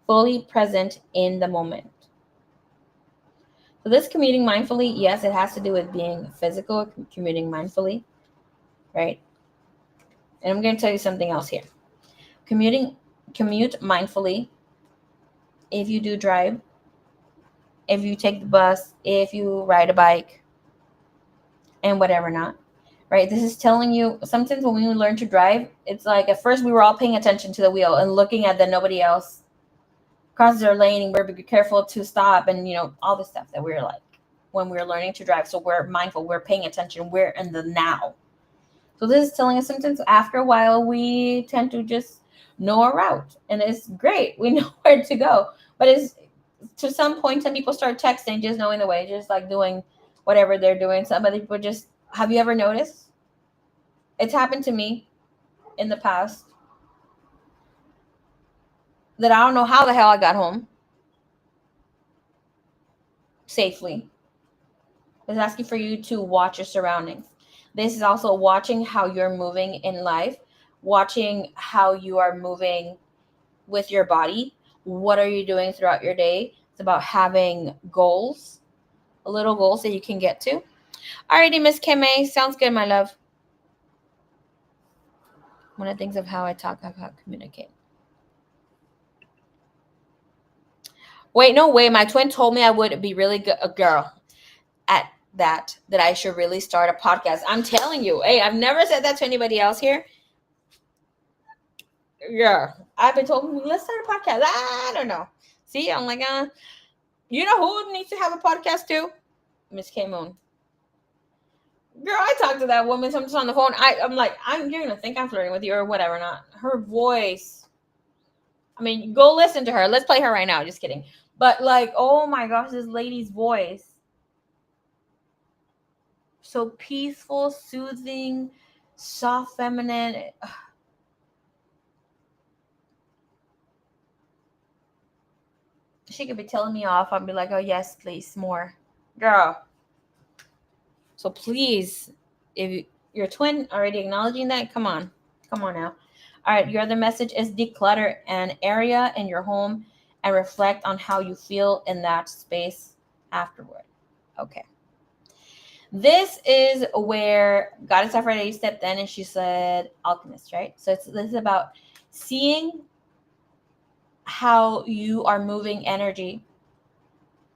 fully present in the moment. So this commuting mindfully, yes, it has to do with being physical, commuting mindfully, right? And I'm going to tell you something else here. Commute mindfully if you do drive, if you take the bus, if you ride a bike, and whatever not, right? This is telling you, sometimes when we learn to drive, it's like at first we were all paying attention to the wheel and looking at that nobody else crosses their lane, and we're careful to stop, and all the stuff that we're like when we're learning to drive. So we're mindful, we're paying attention, we're in the now. So this is telling us sometimes after a while we tend to just know a route, and it's great. We know where to go, but it's to some point, some people start texting, just knowing the way, just like doing whatever they're doing. Some other people just, have you ever noticed? It's happened to me in the past that I don't know how the hell I got home safely. It's asking for you to watch your surroundings. This is also watching how you're moving in life, watching how you are moving with your body. What are you doing throughout your day? It's about having goals, little goals that you can get to. Alrighty, Miss Keme, sounds good, my love. One of the things of how I talk, how I communicate. Wait, no way. My twin told me I would be really good, a girl at that I should really start a podcast. I'm telling you, hey, I've never said that to anybody else here. Yeah, I've been told, let's start a podcast. I don't know. See, I'm like, you know who needs to have a podcast too? Miss K Moon. Girl, I talked to that woman sometimes on the phone. I'm like, you're gonna think I'm flirting with you or whatever. Not her voice. I mean, go listen to her. Let's play her right now. Just kidding. But like, oh my gosh, this lady's voice. So peaceful, soothing, soft, feminine. She could be telling me off. I'd be like, oh yes, please, more. Girl. So please, if your twin already acknowledging that, come on now. All right, your other message is declutter an area in your home and reflect on how you feel in that space afterward. Okay. This is where Goddess Aphrodite stepped in and she said, alchemist, right? So this is about seeing how you are moving energy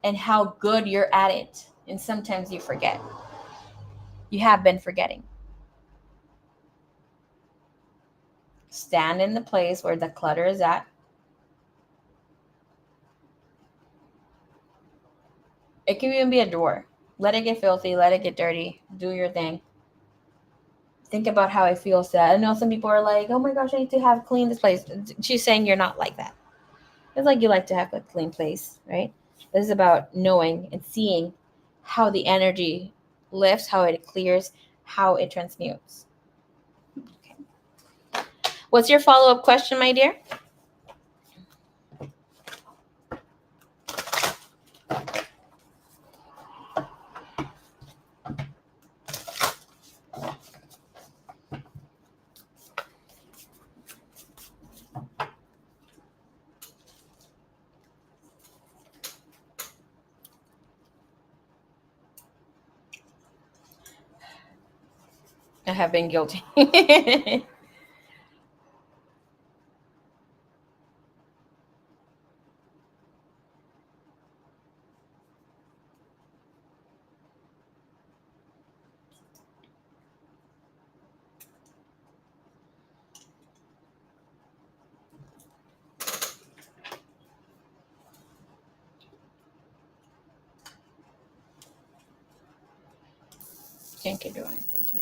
and how good you're at it. And sometimes you forget. You have been forgetting. Stand in the place where the clutter is at. It can even be a door. Let it get filthy. Let it get dirty. Do your thing. Think about how it feels. That I know some people are like, oh my gosh, I need to have clean this place. She's saying you're not like that. It's like you like to have a clean place, right? This is about knowing and seeing how the energy lifts, how it clears, how it transmutes. Okay. What's your follow-up question, my dear? I have been guilty. Thank you, Divine. Thank you.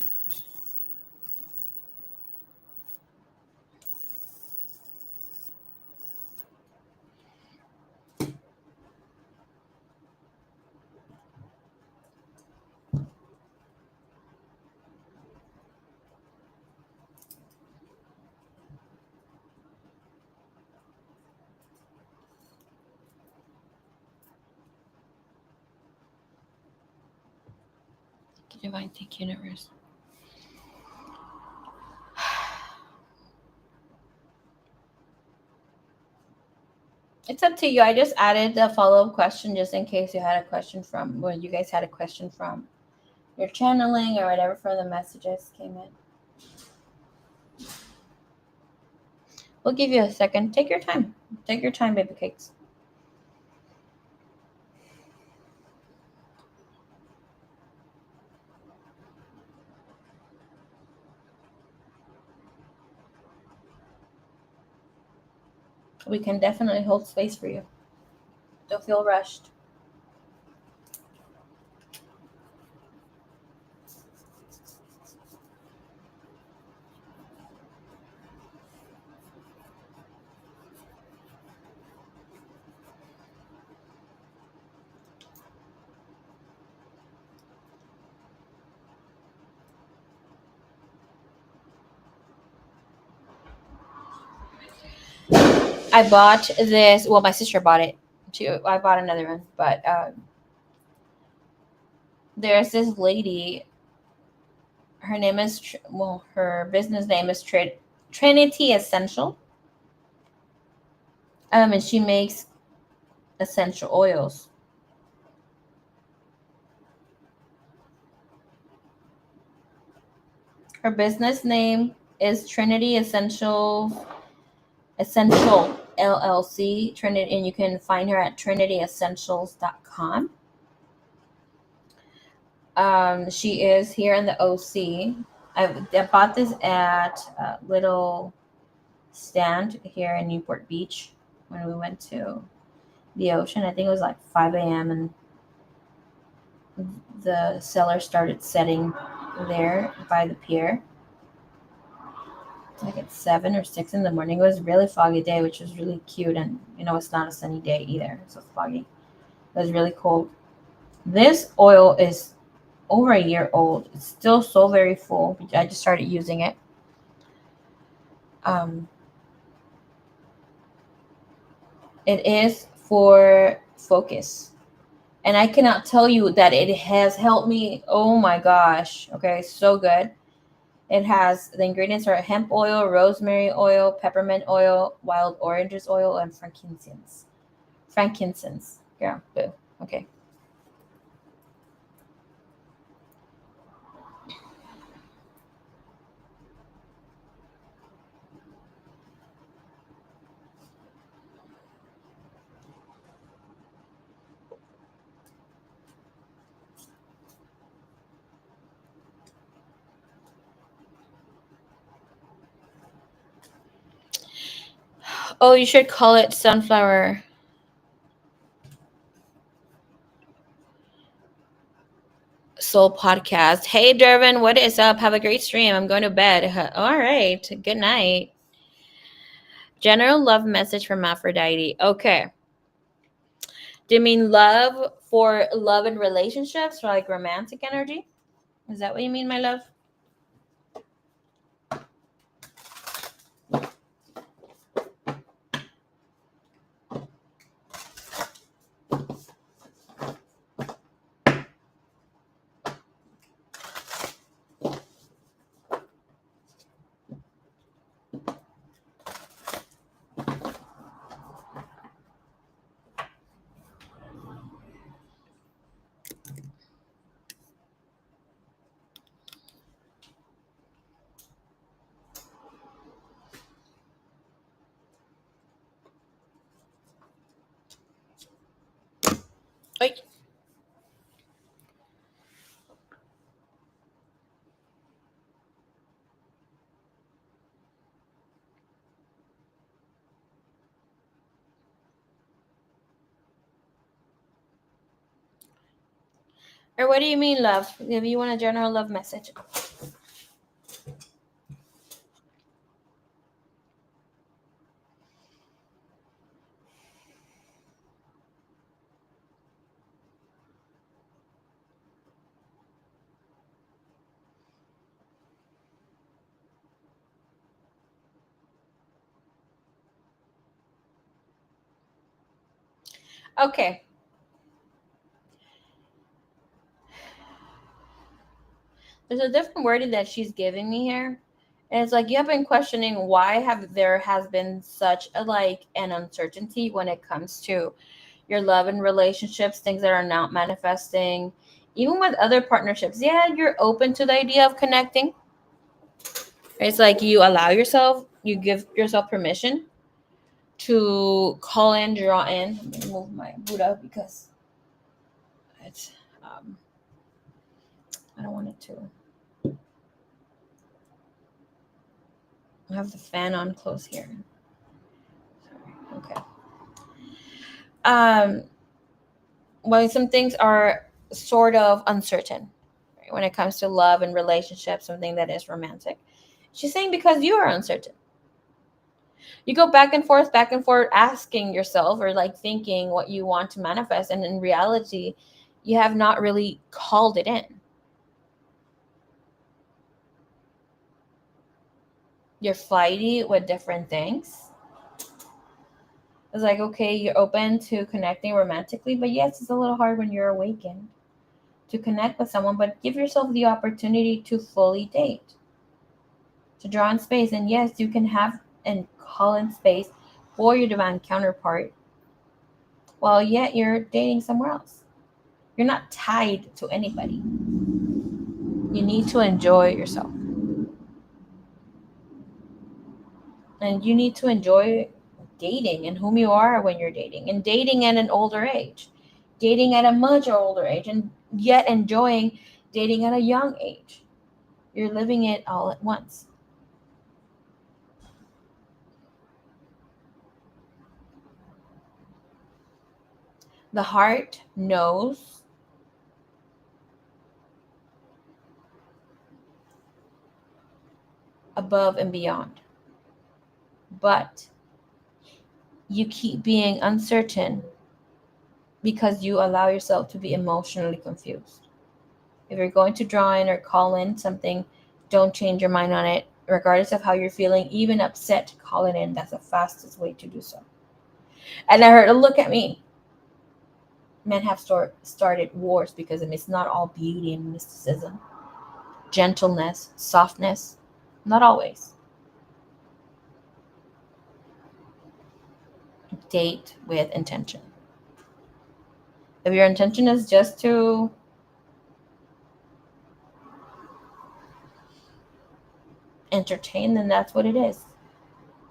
Thank you, Divine. Thank you, Universe. It's up to you. I just added the follow-up question just in case you had a question from, well, you guys had a question from your channeling or whatever from the messages came in. We'll give you a second. Take your time. Take your time, baby cakes. We can definitely hold space for you. Don't feel rushed. I bought this. Well, my sister bought it too. I bought another one, but there's this lady. Her name is her business name is Trinity Essential. And she makes essential oils. Her business name is Trinity Essential LLC. Trinity, and you can find her at trinityessentials.com. She is here in the OC. I bought this at a little stand here in Newport Beach when we went to the ocean. I think it was like 5 a.m. and the seller started setting there by the pier. Like at 7 or 6 in the morning. It was a really foggy day, which was really cute, and it's not a sunny day either, so it's foggy. It was really cold. This oil is over a year old. It's still so very full. I just started using it. It is for focus, and I cannot tell you that it has helped me. Oh my gosh. Okay, so good. It has the ingredients are hemp oil, rosemary oil, peppermint oil, wild oranges oil, and frankincense. Frankincense. Yeah, boo. Okay. Oh, you should call it sunflower soul podcast. Hey, Dervin, what is up? Have a great stream. I'm going to bed. All right. Good night. General love message from Aphrodite. Okay. Do you mean love for love and relationships or like romantic energy? Is that what you mean, my love? Like, or what do you mean, love? If you want a general love message. Okay. There's a different wording that she's giving me here. And it's like you have been questioning why have there has been such a like an uncertainty when it comes to your love and relationships, things that are not manifesting, even with other partnerships. Yeah, you're open to the idea of connecting. It's like you allow yourself, you give yourself permission to call in, draw in. Let me move my Buddha because it's I don't want it to. I have the fan on close here. Sorry. Okay. Um, well, some things are sort of uncertain, right, when it comes to love and relationships, something that is romantic. She's saying because you are uncertain. You go back and forth, asking yourself or like thinking what you want to manifest. And in reality, you have not really called it in. You're flighty with different things. It's like, okay, you're open to connecting romantically, but yes, it's a little hard when you're awakened to connect with someone, but give yourself the opportunity to fully date, to draw in space. And yes, you can have and call in space for your divine counterpart while yet you're dating somewhere else. You're not tied to anybody. You need to enjoy yourself. And you need to enjoy dating and whom you are when you're dating, and dating at an older age, dating at a much older age, and yet enjoying dating at a young age. You're living it all at once. The heart knows above and beyond, but you keep being uncertain because you allow yourself to be emotionally confused. If you're going to draw in or call in something, don't change your mind on it. Regardless of how you're feeling, even upset, call it in. That's the fastest way to do so. And I heard, look at me. Men have started wars because of it. It's not all beauty and mysticism. gentleness, softness. Not always. Date with intention. If your intention is just to entertain, then that's what it is.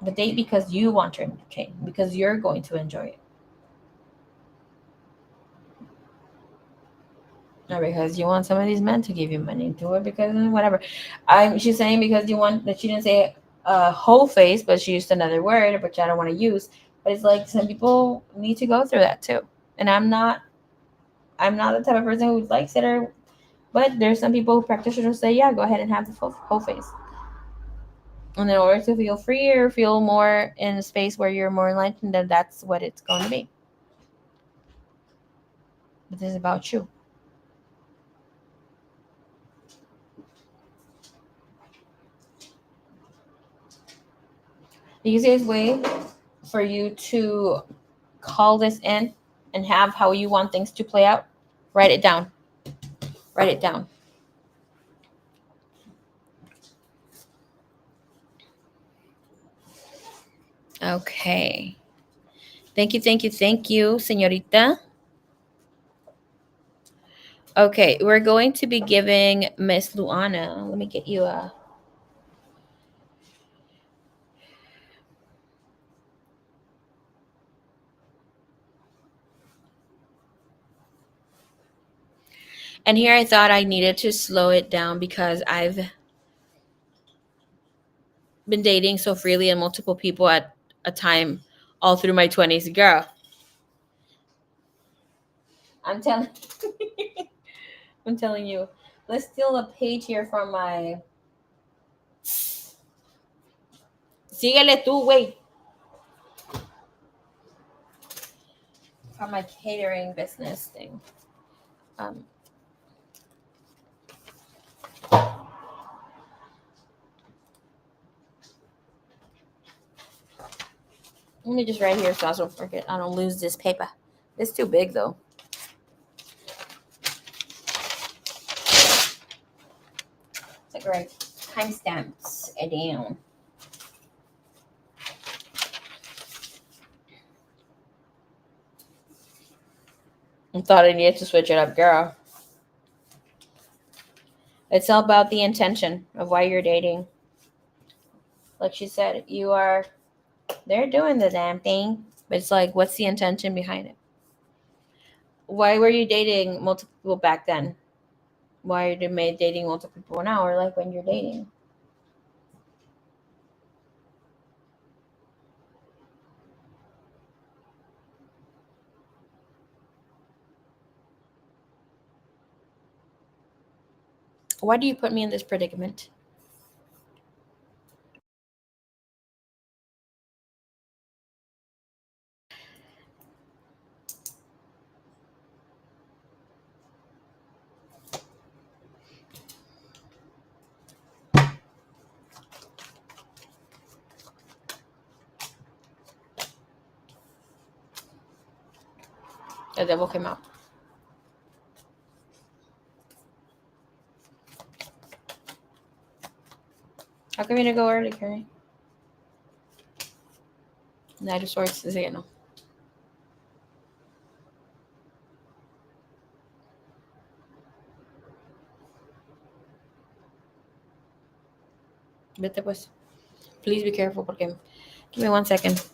But date because you want to entertain, because you're going to enjoy it. Not because you want some of these men to give you money. Do it because whatever. She's saying because you want that. She didn't say a whole face, but she used another word, which I don't want to use. But it's like some people need to go through that too. And I'm not the type of person who likes it, or but there's some people who practitioners say, yeah, go ahead and have the whole face. And in order to feel free or feel more in a space where you're more enlightened, then that's what it's going to be. But this is about you. The easiest way for you to call this in and have how you want things to play out, write it down. Write it down. Okay. Thank you, señorita. Okay, we're going to be giving Miss Luana. Let me get you a. And here I thought I needed to slow it down because I've been dating so freely and multiple people at a time all through my 20s. Girl, I'm telling I'm telling you. Let's steal a page here from my. Síguele tú, wait. From my catering business thing. Let me just write here so I don't forget. I don't lose this paper. It's too big though. It's like right timestamps down. I thought I needed to switch it up, girl. It's all about the intention of why you're dating. Like she said, they're doing the damn thing, but it's like, what's the intention behind it? Why were you dating multiple people back then? Why are you dating multiple people now, or like when you're dating? Why do you put me in this predicament? The devil came out. How come you didn't go early, Carrie? Knight of Swords, sí, no. Vete pues. Please be careful porque. Give me 1 second.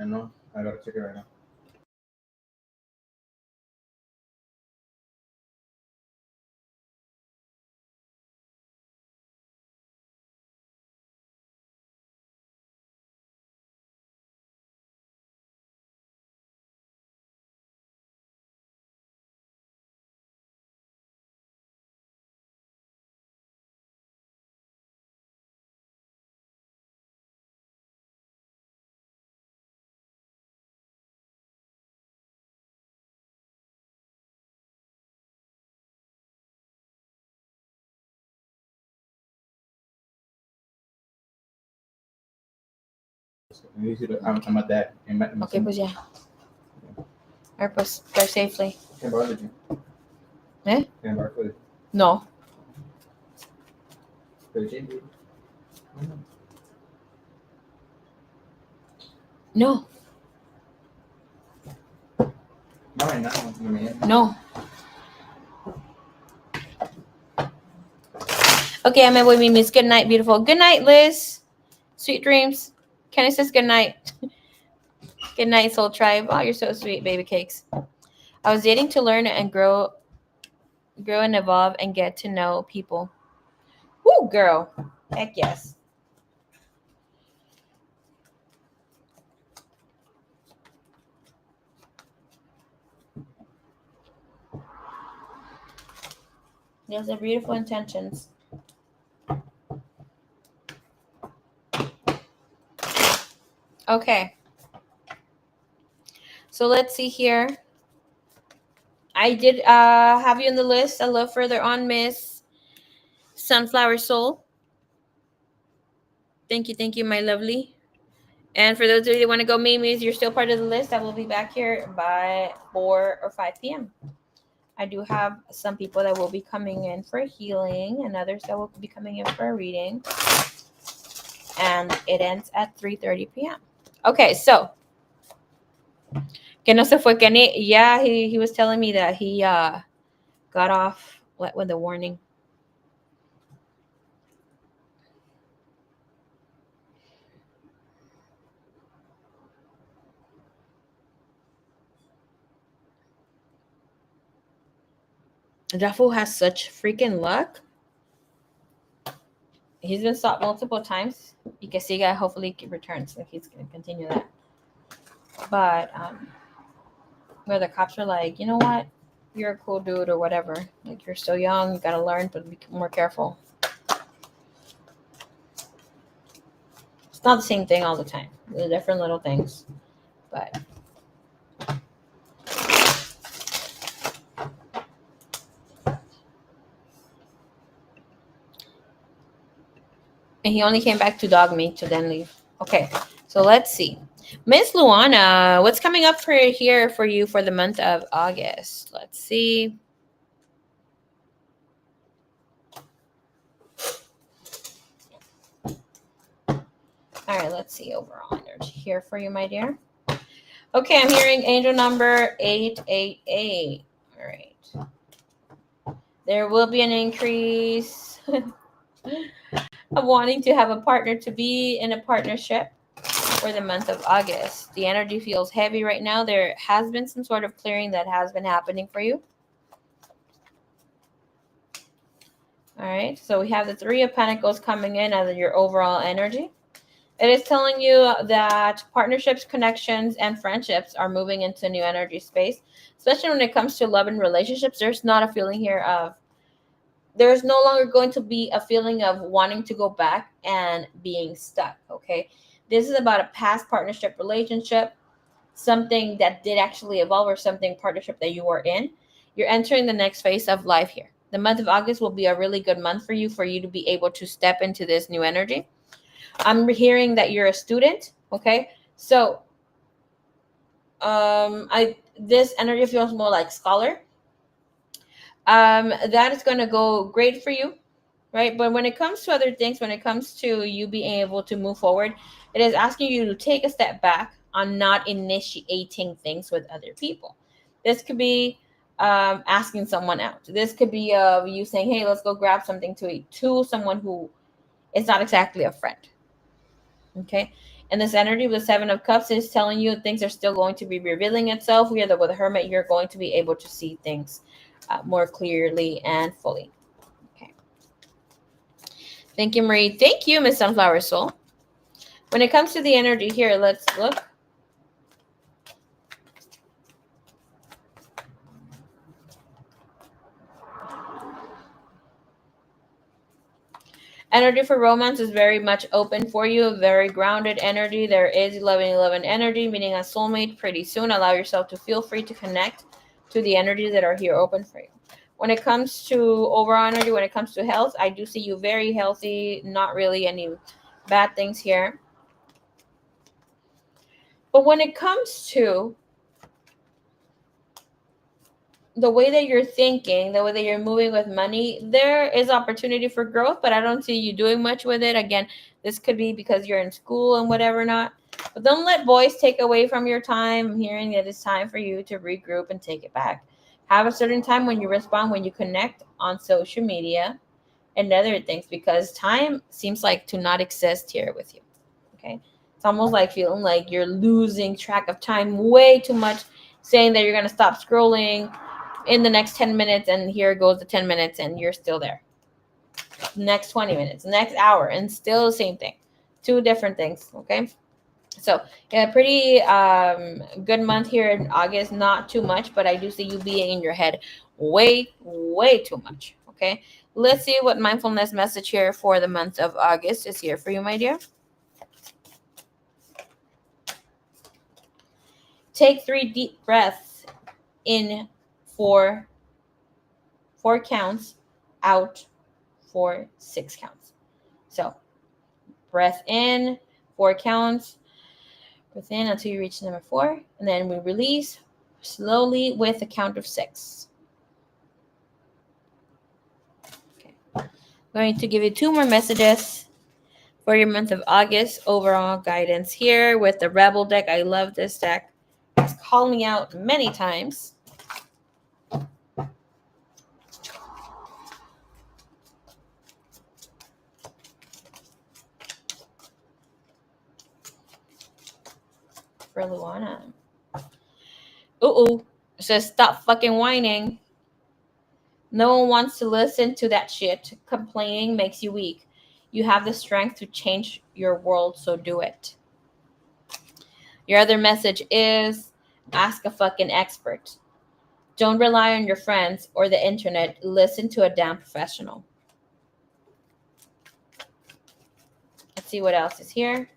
No, agora cheguei, né? I'm at that. Okay, pues ya. A ver, pues, drive safely. ¿Eh? No. No. No. Okay, ya me voy, mi miss. Good night, beautiful. Good night, Liz. Sweet dreams. Kenny says good night. Good night, Soul Tribe. Oh, you're so sweet, baby cakes. I was dating to learn and grow and evolve and get to know people. Woo, girl. Heck yes. Those are beautiful intentions. Okay. So let's see here. I did have you on the list a little further on, Miss Sunflower Soul. Thank you, my lovely. And for those of you that want to go Mimi's, you're still part of the list. I will be back here by 4 or 5 p.m. I do have some people that will be coming in for healing and others that will be coming in for a reading. And it ends at 3:30 p.m. Okay, so que no se fue Kenny. Yeah, he was telling me that he got off with the warning. That fool has such freaking luck. He's been stopped multiple times. You can see guy hopefully he returns. So he's gonna continue that. But where the cops are like, you know what? You're a cool dude or whatever. Like you're still young, you gotta learn, but be more careful. It's not the same thing all the time. They're different little things. But and he only came back to dog me to then leave. Okay, so let's see. Miss Luana, what's coming up for here for you for the month of August? Let's see. All right, let's see overall energy here for you, my dear. Okay, I'm hearing angel number 888. All right. There will be an increase of wanting to have a partner, to be in a partnership for the month of August. The energy feels heavy right now. There has been some sort of clearing that has been happening for you. All right, so we have the Three of Pentacles coming in as your overall energy. It is telling you that partnerships, connections, and friendships are moving into new energy space, especially when it comes to love and relationships. There's not a feeling here of, there's no longer going to be a feeling of wanting to go back and being stuck, okay? This is about a past partnership, relationship, something that did actually evolve or something partnership that you were in. You're entering the next phase of life here. The month of August will be a really good month for you to be able to step into this new energy. I'm hearing that you're a student, okay? So this energy feels more like scholar. That is going to go great for you, right? But when it comes to other things, when it comes to you being able to move forward, it is asking you to take a step back on not initiating things with other people. This could be asking someone out. This could be you saying, hey, let's go grab something to eat, to someone who is not exactly a friend. Okay. And this energy with the Seven of Cups is telling you things are still going to be revealing itself. With the Hermit, you're going to be able to see things more clearly and fully. Okay. Thank you, Marie. Thank you, Miss Sunflower Soul. When it comes to the energy here, let's look. Energy for romance is very much open for you, very grounded energy. There is 11 energy, meaning a soulmate pretty soon. Allow yourself to feel free to connect to the energies that are here open for you. When it comes to overall energy, when it comes to health, I do see you very healthy, not really any bad things here. But when it comes to the way that you're thinking, the way that you're moving with money, there is opportunity for growth, but I don't see you doing much with it. Again, this could be because you're in school and whatever not. But don't let boys take away from your time. I'm hearing that it's time for you to regroup and take it back. Have a certain time when you respond, when you connect on social media and other things, because time seems like to not exist here with you. Okay. It's almost like feeling like you're losing track of time way too much, saying that you're going to stop scrolling in the next 10 minutes, and here goes the 10 minutes and you're still there. Next 20 minutes, next hour, and still the same thing. Two different things. Okay. So yeah, pretty good month here in August. Not too much, but I do see you being in your head way too much. Okay. Let's see what mindfulness message here for the month of August is here for you, my dear. Take 3 deep breaths in for 4 counts, out for 6 counts. So breath in, 4 counts, breath in until you reach number 4, and then we release slowly with a count of 6. Okay. I'm going to give you 2 more messages for your month of August. Overall guidance here with the Rebel deck. I love this deck. It's called me out many times. For Luana. It says stop fucking whining. No one wants to listen to that shit. Complaining makes you weak. You have the strength to change your world, so do it. Your other message is ask a fucking expert. Don't rely on your friends or the internet. Listen to a damn professional. Let's see what else is here.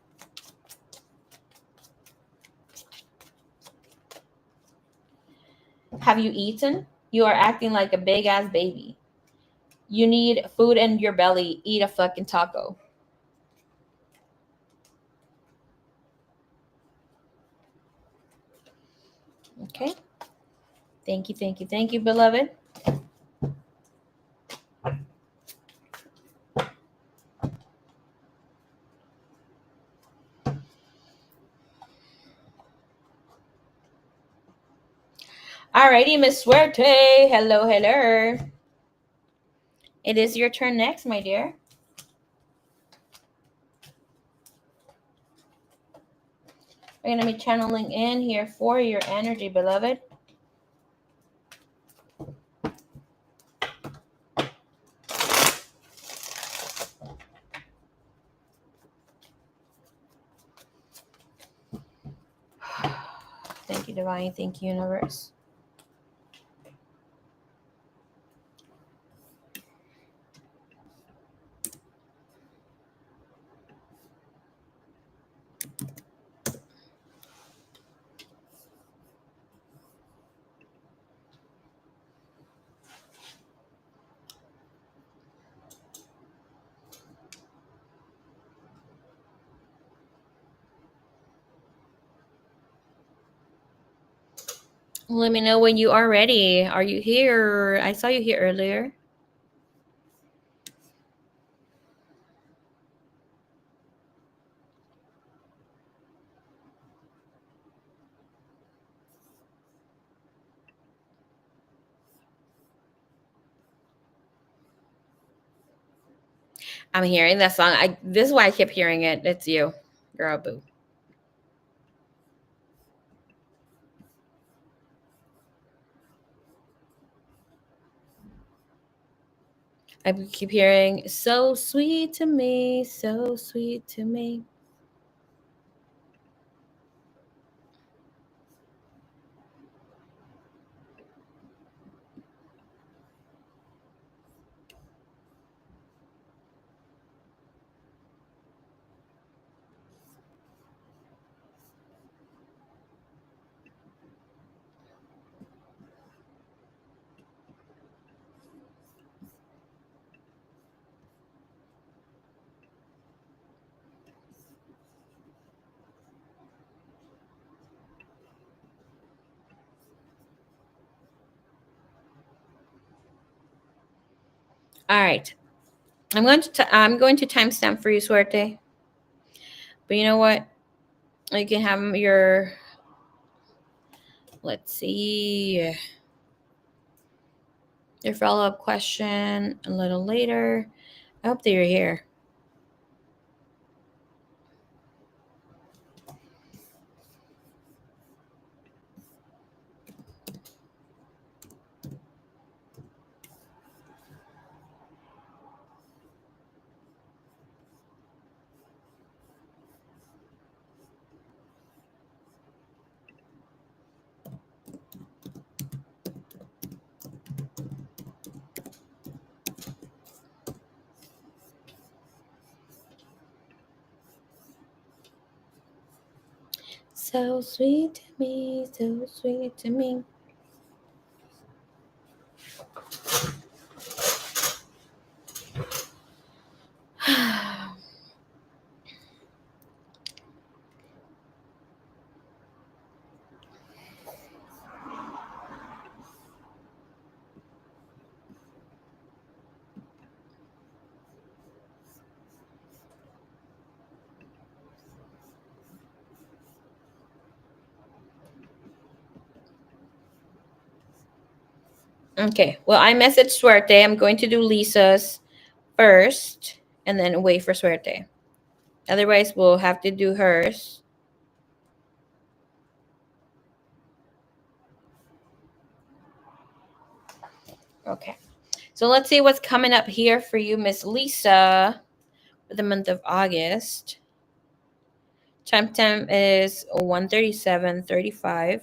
Have you eaten? You are acting like a big ass baby. You need food in your belly. Eat a fucking taco. Okay. Thank you, beloved. Alrighty, Miss Suerte. Hello. It is your turn next, my dear. We're going to be channeling in here for your energy, beloved. Thank you, Divine. Thank you, Universe. Let me know when you are ready. Are you here? I saw you here earlier. I'm hearing that song. This is why I kept hearing it. It's you, girl, boo. I keep hearing so sweet to me, so sweet to me. All right. I'm going to timestamp for you, Suerte. But you know what? You can have your, let's see, your follow-up question a little later. I hope that you're here. So sweet to me, so sweet to me. Okay, well, I messaged Suerte. I'm going to do Lisa's first and then wait for Suerte. Otherwise, we'll have to do hers. Okay, so let's see what's coming up here for you, Miss Lisa, for the month of August. Time is 1:37:35.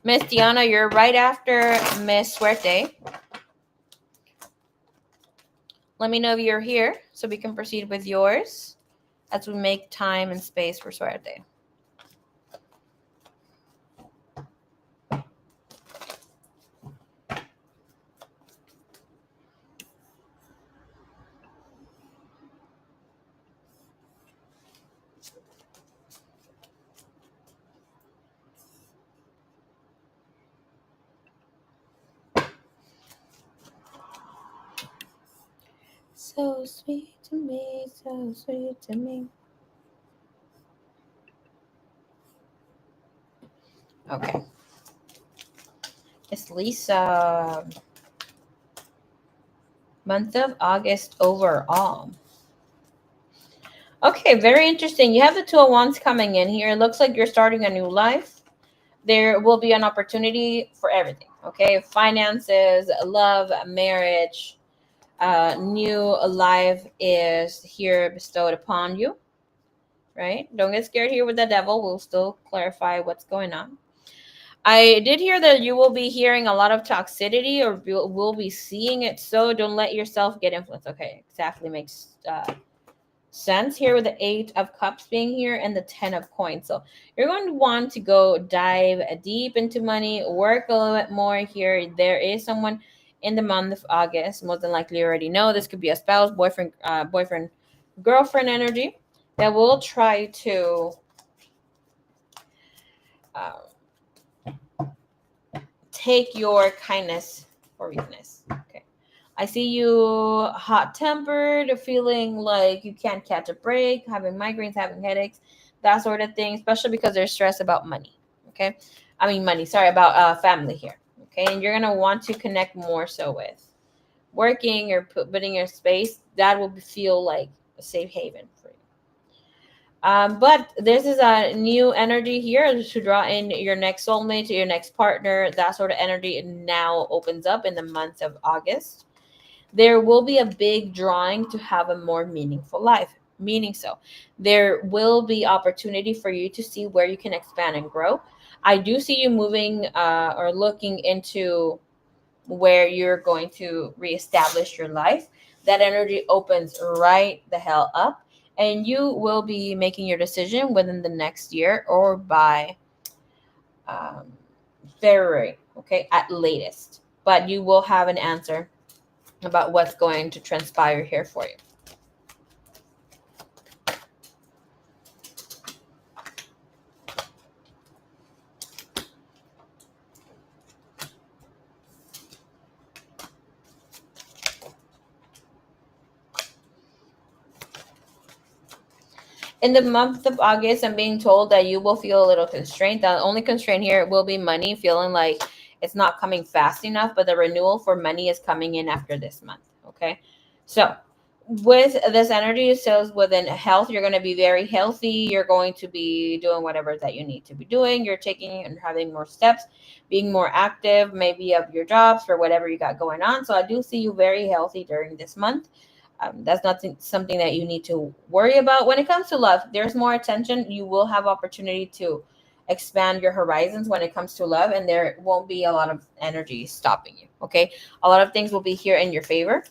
Miss Diana, you're right after Miss Suerte. Let me know if you're here so we can proceed with yours as we make time and space for Suerte. So sweet to me, so sweet to me. Okay. It's Lisa. Month of August overall. Okay, very interesting. You have the Two of Wands coming in here. It looks like you're starting a new life. There will be an opportunity for everything. Okay, finances, love, marriage, new life is here bestowed upon you. Right? Don't get scared here with the devil. We'll still clarify what's going on. I did hear that you will be hearing a lot of toxicity or will be seeing it. So don't let yourself get influenced. Okay, exactly makes sense here with the Eight of Cups being here and the 10 of Coins. So you're going to want to go dive deep into money, work a little bit more here. There is someone in the month of August, more than likely you already know. This could be a spouse, boyfriend, girlfriend energy that will try to uh, take your kindness for weakness. Okay. I see you hot tempered, feeling like you can't catch a break, having migraines, having headaches, that sort of thing, especially because there's stress about money. Okay. I mean, money, sorry, about family here. Okay. And you're going to want to connect more so with working or putting your space. That will feel like a safe haven for you. But this is a new energy here to draw in your next soulmate, your next partner. That sort of energy now opens up in the month of August. There will be a big drawing to have a more meaningful life. Meaning so, there will be opportunity for you to see where you can expand and grow. I do see you moving or looking into where you're going to reestablish your life. That energy opens right the hell up, and you will be making your decision within the next year or by um, February, okay, at latest. But you will have an answer about what's going to transpire here for you. in the month of August, I'm being told that you will feel a little constrained. The only constraint here will be money, feeling like it's not coming fast enough, but the renewal for money is coming in after this month. Okay. So with this energy, it says within health, you're going to be very healthy. You're going to be doing whatever that you need to be doing. You're taking and having more steps, being more active, maybe of your jobs for whatever you got going on. So I do see you very healthy during this month. That's not something that you need to worry about. When it comes to love, there's more attention. You will have opportunity to expand your horizons when it comes to love, and there won't be a lot of energy stopping you. Okay. A lot of things will be here in your favor.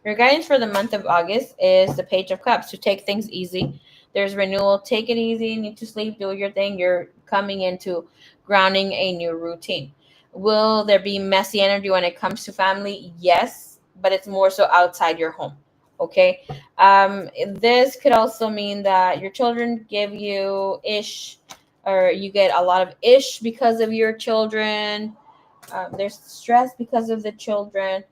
Your guidance for the month of August is the Page of Cups, to take things easy. There's renewal. Take it easy. You need to sleep. Do your thing. You're coming into grounding a new routine. Will there be messy energy when it comes to family? Yes, but it's more so outside your home. Okay. This could also mean that your children give you ish, or you get a lot of ish because of your children. There's stress because of the children,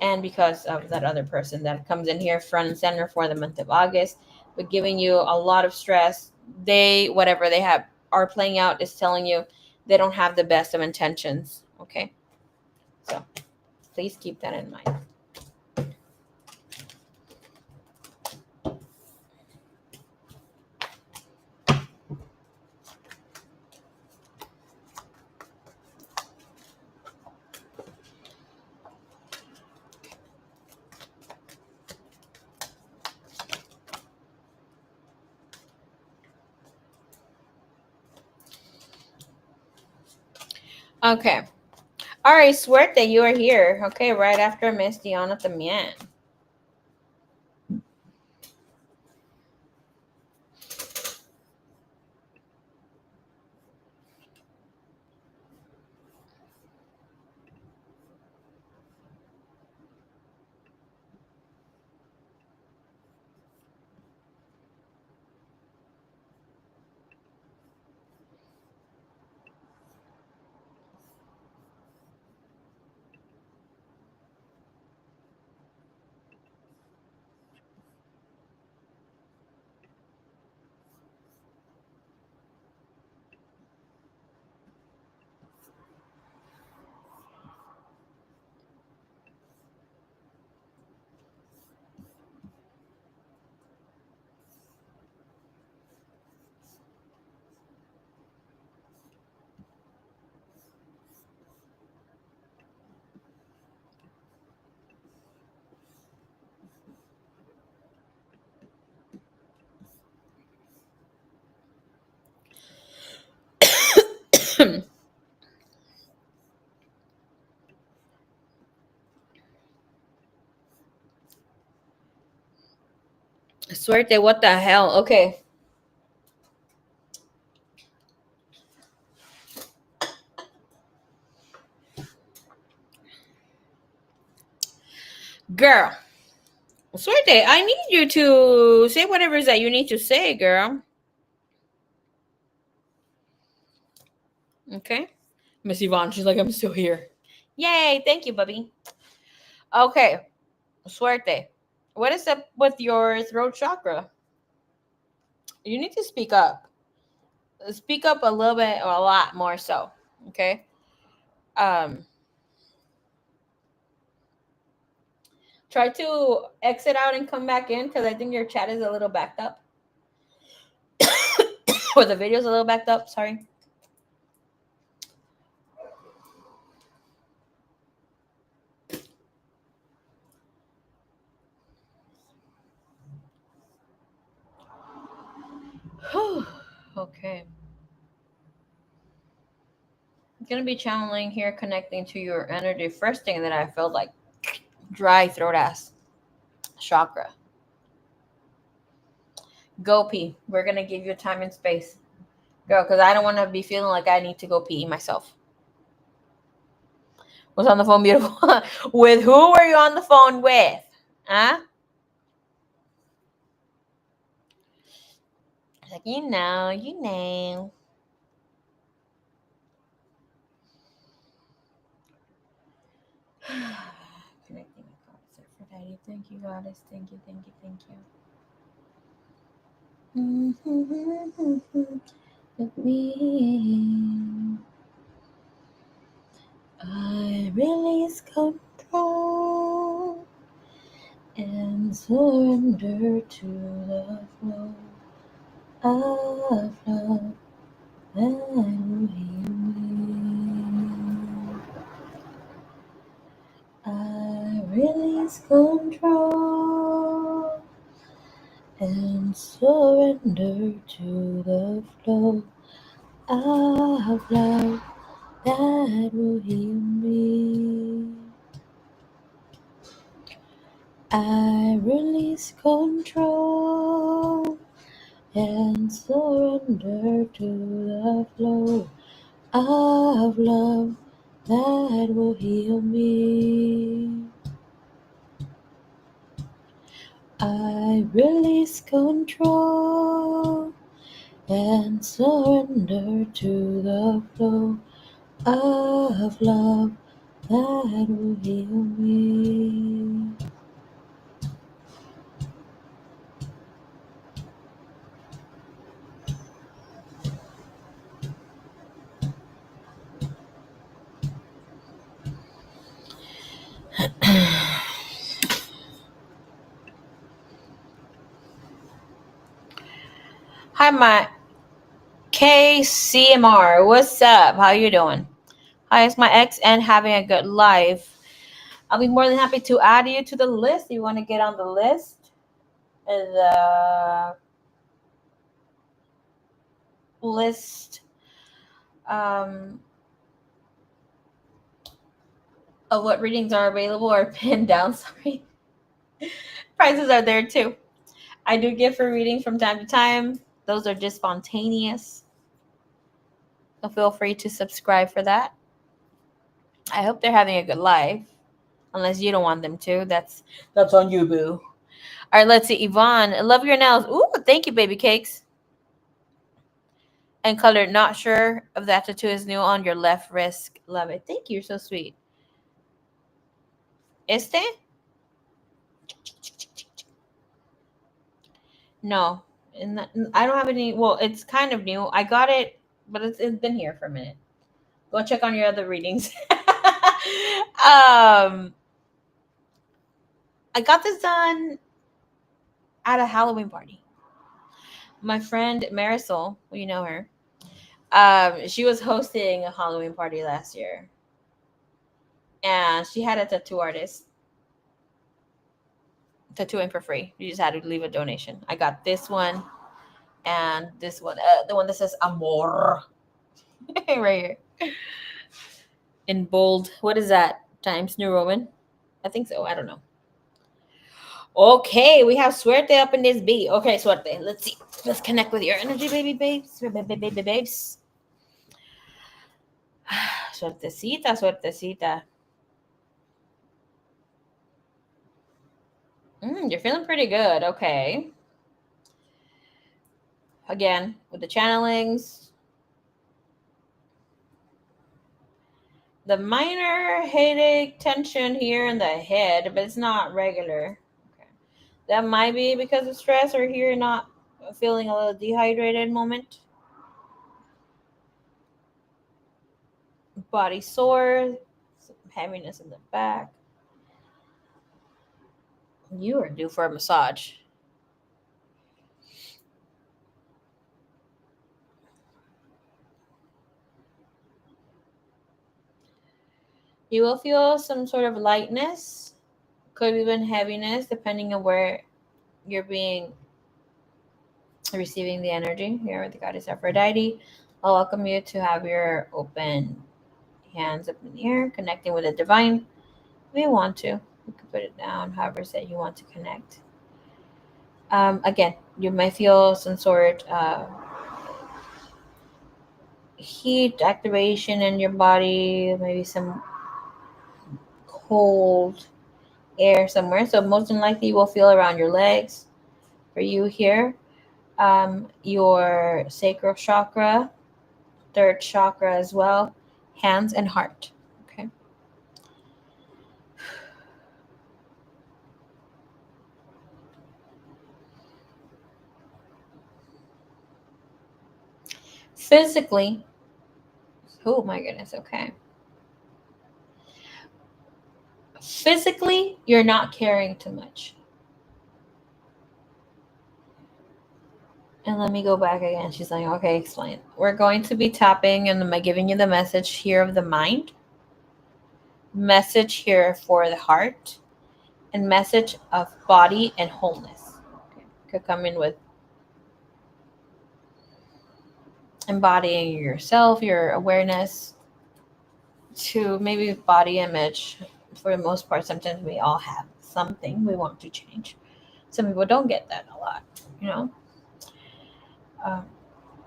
and because of that other person that comes in here front and center for the month of August, but giving you a lot of stress. They, whatever they have are playing out, is telling you they don't have the best of intentions. Okay. So please keep that in mind. Okay. All right, Suerte, you are here. Okay, right after Miss Diana también. Suerte, what the hell? Okay. Girl. Suerte, I need you to say whatever it is that you need to say, girl. Okay. Miss Yvonne, she's like, I'm still here. Yay, thank you, Bubby. Okay. Suerte. What is up with your throat chakra? You need to speak up. Speak up a little bit or a lot more so. Okay. Um Try to exit out and come back in, because I think your chat is a little backed up. Or the video's a little backed up, sorry. Okay. I'm gonna be channeling here, connecting to your energy. First thing that I felt like dry throat ass chakra. Go pee. We're gonna give you time and space. Girl, because I don't want to be feeling like I need to go pee myself. Was on the phone, beautiful? With who were you on the phone with? Huh? Like, you know. Connecting with Aphrodite. Aphrodite. Thank you, Goddess. Thank you, thank you, thank you. With me, I release control and surrender to the flow of love that will heal me. I release control and surrender to the flow of love that will heal me. I release control and surrender to the flow of love that will heal me. I release control and surrender to the flow of love that will heal me. Hi, my KCMR. What's up? How you doing? Hi, it's my ex and having a good life. I'll be more than happy to add you to the list. You want to get on the list? The list um, of what readings are available are pinned down. Sorry. Prices are there too. I do give free readings from time to time. Those are just spontaneous. So feel free to subscribe for that. I hope they're having a good life. Unless you don't want them to. That's on you, boo. All right, let's see. Yvonne, I love your nails. Ooh, thank you, baby cakes. And colored, not sure if that tattoo is new on your left wrist. Love it. Thank you. You're so sweet. Este? No. I don't have any. Well, it's kind of new. I got it, but it's been here for a minute. Go check on your other readings. I got this done at a Halloween party. My friend Marisol, well, you know her. She was hosting a Halloween party last year, and she had a tattoo artist tattooing for free. You just had to leave a donation. I got this one and this one, the one that says "Amor" right here in bold. What is that? Times New Roman? I think so. I don't know. Okay, we have Suerte up in this beat. Okay, Suerte. Let's see. Let's connect with your energy, baby babes. Baby babes. Suertecita, suertecita. You're feeling pretty good. Okay. Again, with the channelings, the minor headache tension here in the head, but it's not regular. Okay. That might be because of stress or here not feeling a little dehydrated moment. Body sore, some heaviness in the back. You are due for a massage. You will feel some sort of lightness, could even heaviness, depending on where you're being receiving the energy. Here with the goddess Aphrodite, I'll welcome you to have your open hands up in the air, connecting with the divine. If you want to, you can put it down, however that you want to connect. Again, you might feel some sort of heat activation in your body, maybe some cold air somewhere. So most than likely, you will feel around your legs. For you here, your sacral chakra, third chakra as well, hands and heart. Okay. Physically, oh my goodness, okay. Physically, you're not carrying too much. And let me go back again. She's like, okay, explain. We're going to be tapping and I'm giving you the message here of the mind, message here for the heart, and message of body and wholeness. Okay. Could come in with embodying yourself, your awareness, to maybe body image. For the most part, sometimes we all have something we want to change. Some people don't get that a lot, you know. Um,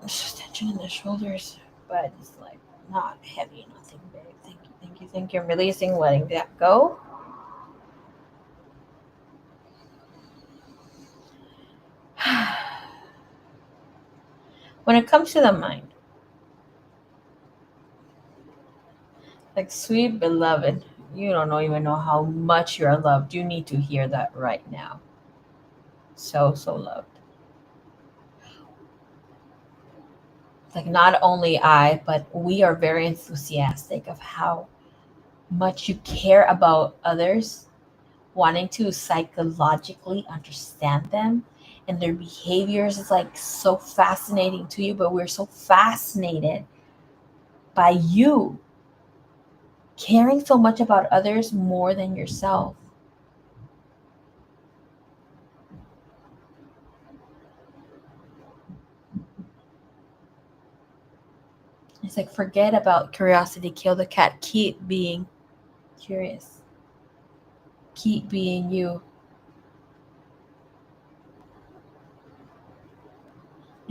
just tension in the shoulders, but it's like not heavy, nothing big. Thank you, thank you, thank you. I'm releasing, letting that go. When it comes to the mind, like sweet beloved, you don't know even know how much you are loved. You need to hear that right now. So so loved. Like not only I, but we are very enthusiastic of how much you care about others, wanting to psychologically understand them and their behaviors is like so fascinating to you, but we're so fascinated by you caring so much about others more than yourself. It's like forget about curiosity, kill the cat. Keep being curious. Keep being you.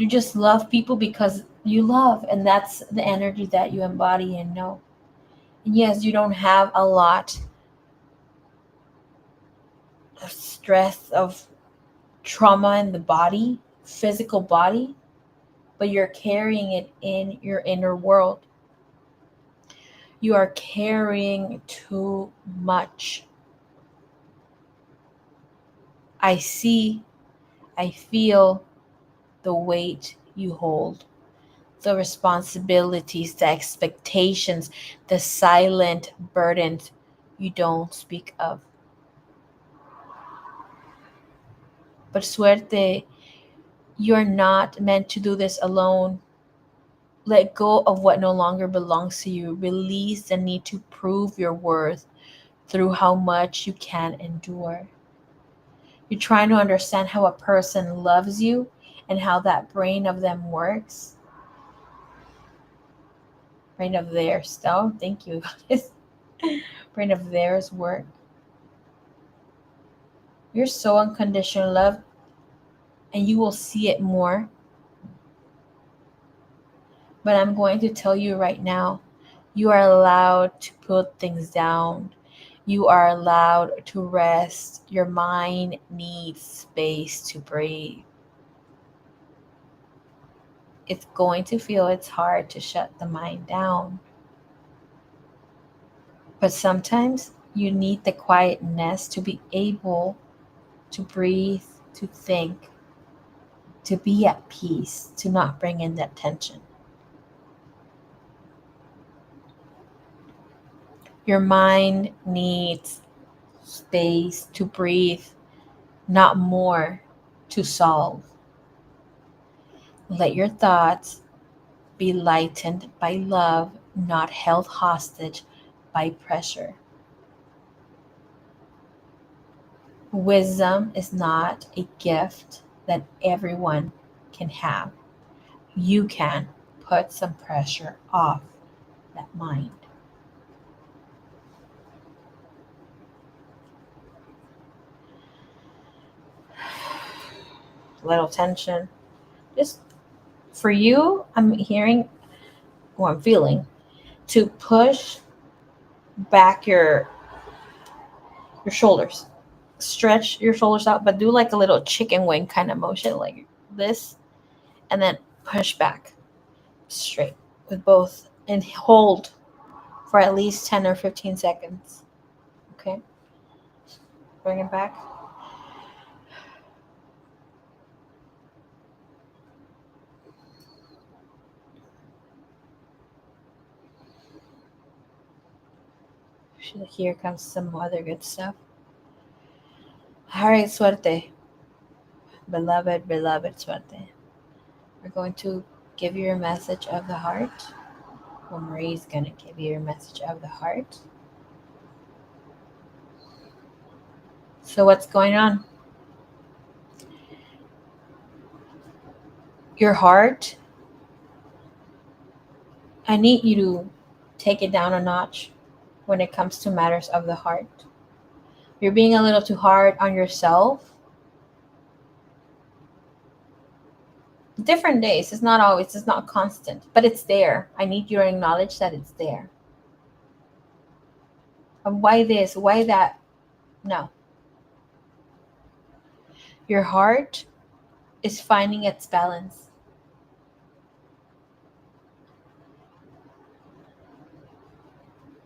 You just love people because you love, and that's the energy that you embody and know. And yes, you don't have a lot of stress, of trauma in the body, physical body, but you're carrying it in your inner world. You are carrying too much. I see, I feel the weight you hold, the responsibilities, the expectations, the silent burdens you don't speak of. But suerte, you're not meant to do this alone. Let go of what no longer belongs to you. Release the need to prove your worth through how much you can endure. You're trying to understand how a person loves you and how that brain of them works. Brain of theirs. Oh, thank you, guys. Brain of theirs work. You're so unconditional love and you will see it more. But I'm going to tell you right now, you are allowed to put things down. You are allowed to rest. Your mind needs space to breathe. It's going to feel it's hard to shut the mind down. But sometimes you need the quietness to be able to breathe, to think, to be at peace, to not bring in that tension. Your mind needs space to breathe, not more to solve. Let your thoughts be lightened by love, not held hostage by pressure. Wisdom is not a gift that everyone can have. You can put some pressure off that mind. Little tension. Just for you, I'm hearing or I'm feeling to push back your shoulders. Stretch your shoulders out, but do like a little chicken wing kind of motion, like this, and then push back straight with both and hold for at least 10 or 15 seconds. Okay, bring it back. Here comes some other good stuff. All right, suerte. Beloved, suerte. We're going to give you your message of the heart. Well, Marie's going to give you your message of the heart. So, what's going on? Your heart, I need you to take it down a notch when it comes to matters of the heart. You're being a little too hard on yourself. Different days. It's not constant, but it's there. I need you to acknowledge that it's there. And why this? Why that? No. Your heart is finding its balance.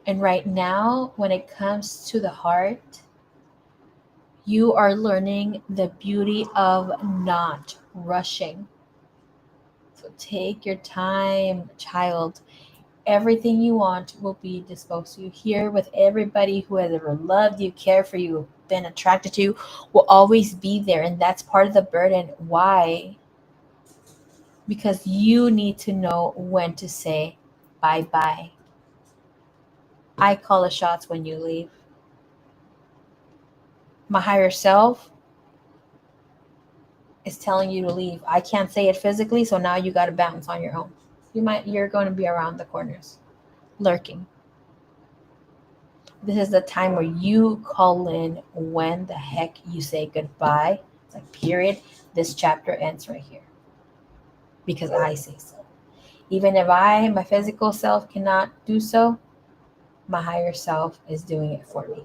And right now, when it comes to the heart, you are learning the beauty of not rushing. So take your time, child. Everything you want will be disposed to you. Here with everybody who has ever loved you, cared for you, been attracted to you, will always be there. And that's part of the burden. Why? Because you need to know when to say bye-bye. I call the shots when you leave. My higher self is telling you to leave. I can't say it physically, so now you got to bounce on your own. You're going to be around the corners, lurking. This is the time where you call in when the heck you say goodbye. It's like, period. This chapter ends right here because I say so. Even if my physical self, cannot do so, my higher self is doing it for me.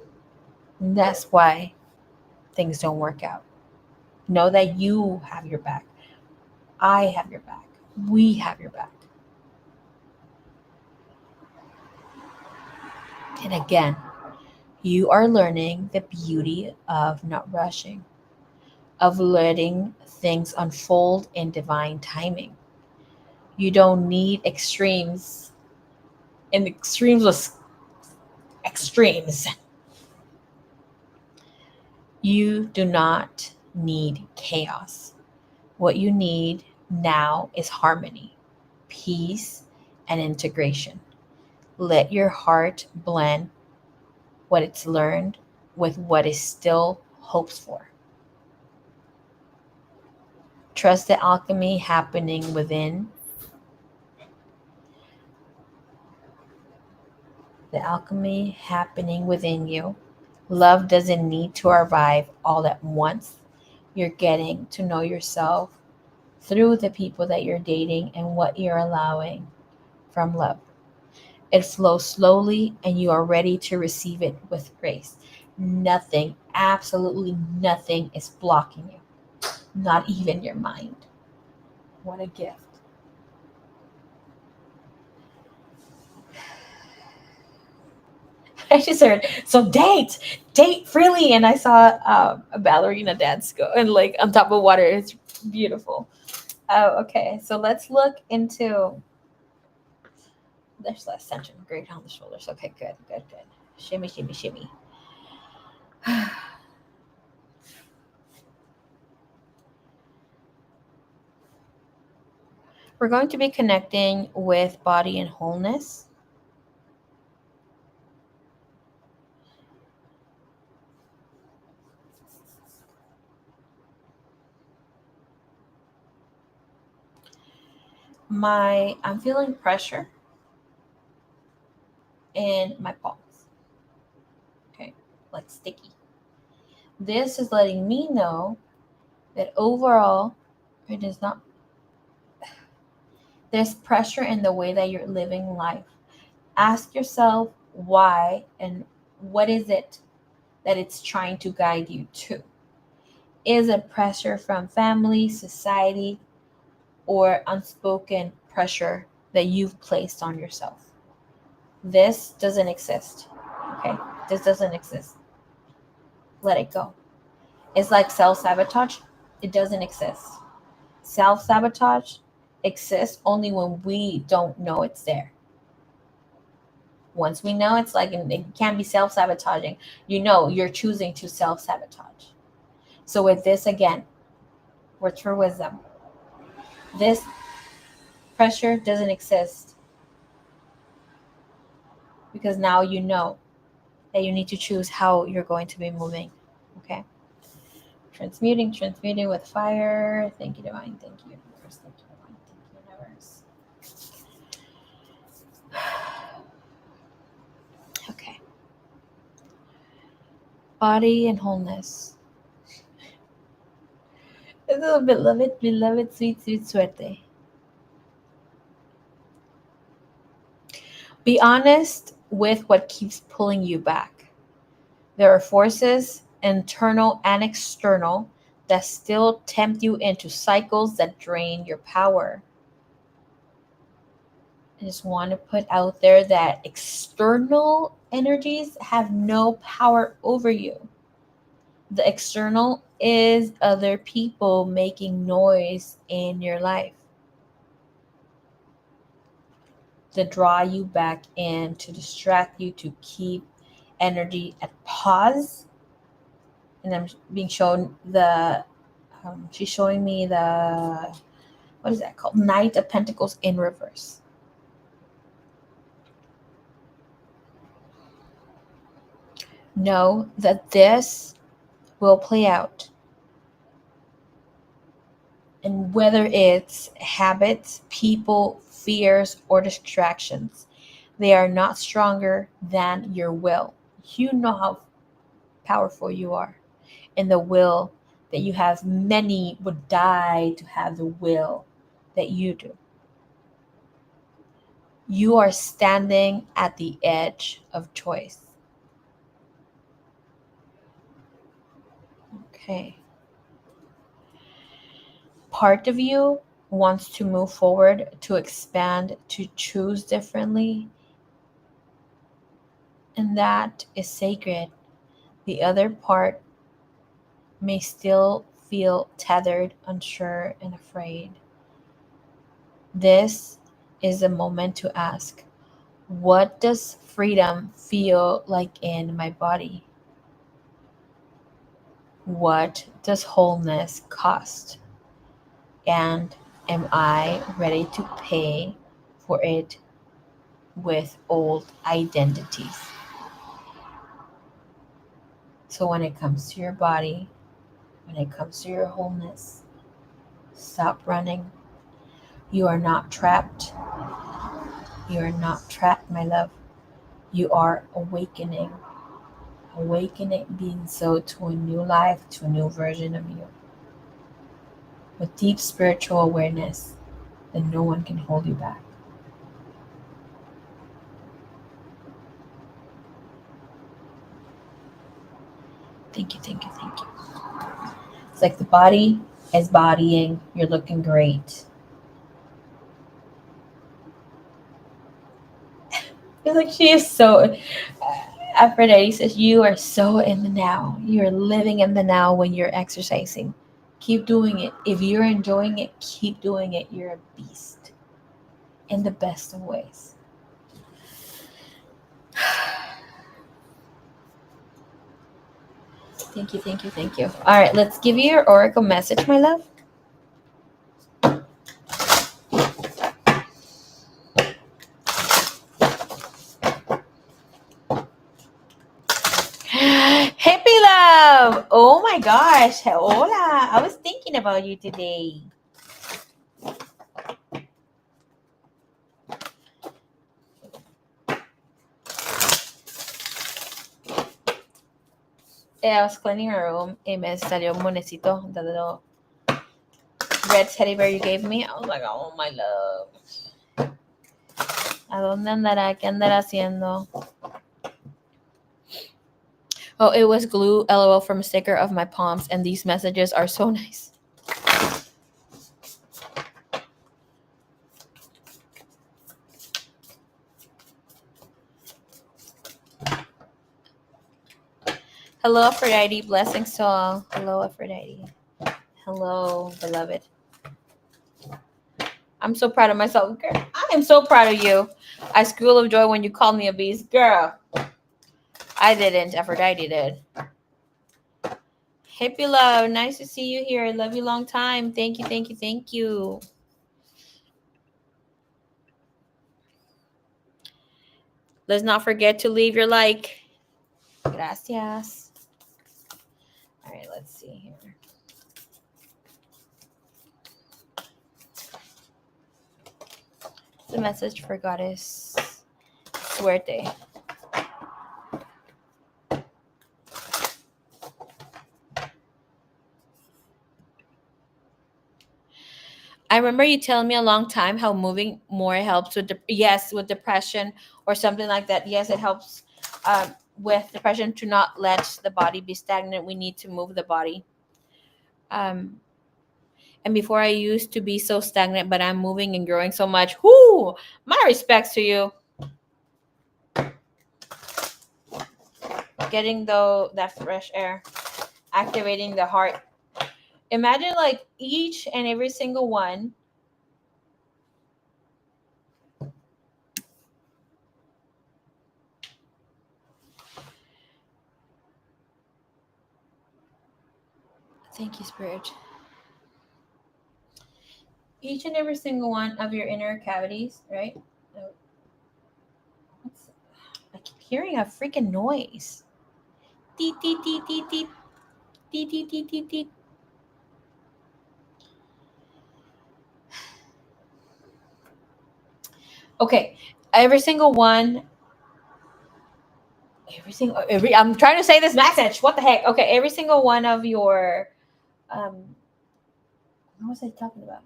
And that's why things don't work out. Know that you have your back. I have your back. We have your back. And again, you are learning the beauty of not rushing, of letting things unfold in divine timing. You don't need extremes. And extremes was extremes. You do not need chaos. What you need now is harmony, peace, and integration. Let your heart blend what it's learned with what is still hopes for. Trust the alchemy happening within. The alchemy happening within you. Love doesn't need to arrive all at once. You're getting to know yourself through the people that you're dating and what you're allowing from love. It flows slowly and you are ready to receive it with grace. Nothing, absolutely nothing is blocking you, not even your mind. What a gift. I just heard, so date freely. And I saw a ballerina dance go and like on top of water. It's beautiful. Oh, okay. So let's look into. There's less tension. Great on the shoulders. Okay, good, good, good. Shimmy, shimmy, shimmy. We're going to be connecting with body and wholeness. I'm feeling pressure in my palms. Okay, like sticky. This is letting me know that overall it is not, there's pressure in the way that you're living life. Ask yourself why and what is it that it's trying to guide you to. Is it pressure from family, society, or unspoken pressure that you've placed on yourself? This doesn't exist. Okay? This doesn't exist. Let it go. It's like self sabotage. It doesn't exist. Self sabotage exists only when we don't know it's there. Once we know, it's like, it can be self-sabotaging. You know, you're choosing to self-sabotage. So with this, again, words for wisdom. This pressure doesn't exist because now you know that you need to choose how you're going to be moving. Okay. Transmuting with fire. Thank you, divine. Thank you, universe. Thank you, divine. Thank you, universe. Okay. Body and wholeness. This is beloved, sweet suerte. Be honest with what keeps pulling you back. There are forces, internal and external, that still tempt you into cycles that drain your power. I just want to put out there that external energies have no power over you. The external is other people making noise in your life to draw you back in, to distract you, to keep energy at pause. And I'm being shown she's showing me the, what is that called? Knight of Pentacles in reverse. Know that this will play out. And whether it's habits, people, fears, or distractions, they are not stronger than your will. You know how powerful you are. And the will that you have, many would die to have the will that you do. You are standing at the edge of choice. Okay. Part of you wants to move forward, to expand, to choose differently. And that is sacred. The other part may still feel tethered, unsure, and afraid. This is a moment to ask, what does freedom feel like in my body? What does wholeness cost? And am I ready to pay for it with old identities? So when it comes to your body, when it comes to your wholeness, stop running. You are not trapped. You are not trapped, my love. You are awakening. Awakening, being so to a new life, to a new version of you. With deep spiritual awareness that no one can hold you back. Thank you, thank you, thank you. It's like the body is bodying. You're looking great. It's like she is so. Aphrodite says you are so in the now. You're living in the now when you're exercising. Keep doing it. If you're enjoying it, keep doing it. You're a beast in the best of ways. Thank you, thank you, thank you. All right, let's give you your oracle message, my love. Hippie love! Oh my gosh. Hola. I was thinking about you today. I was cleaning my room and me salió un monecito, the little red teddy bear you gave me. I was like, oh my love. ¿A dónde andará? ¿Qué andará haciendo? Oh, it was glue, LOL, from a sticker of my palms, and these messages are so nice. Hello, Aphrodite. Blessings to all. Hello, Aphrodite. Hello, beloved. I'm so proud of myself, girl. I am so proud of you. I squeal of joy when you called me a beast. Girl, I didn't. Aphrodite did. Hippie love, nice to see you here. Love you long time. Thank you, thank you, thank you. Let's not forget to leave your like. Gracias. All right, let's see here. The message for Goddess Suerte. I remember you telling me a long time how moving more helps with with depression or something like that. Yes, it helps with depression to not let the body be stagnant. We need to move the body. And before I used to be so stagnant, but I'm moving and growing so much. Whoo! My respects to you. Getting that fresh air, activating the heart. Imagine like each and every single one. Thank you, Spirit. Each and every single one of your inner cavities, right? I keep hearing a freaking noise. Teet, teet, teet, teet, teet. Teet, teet, teet, teet, teet. Okay, every single one. I'm trying to say this message. What the heck? Okay, every single one of your what was I talking about?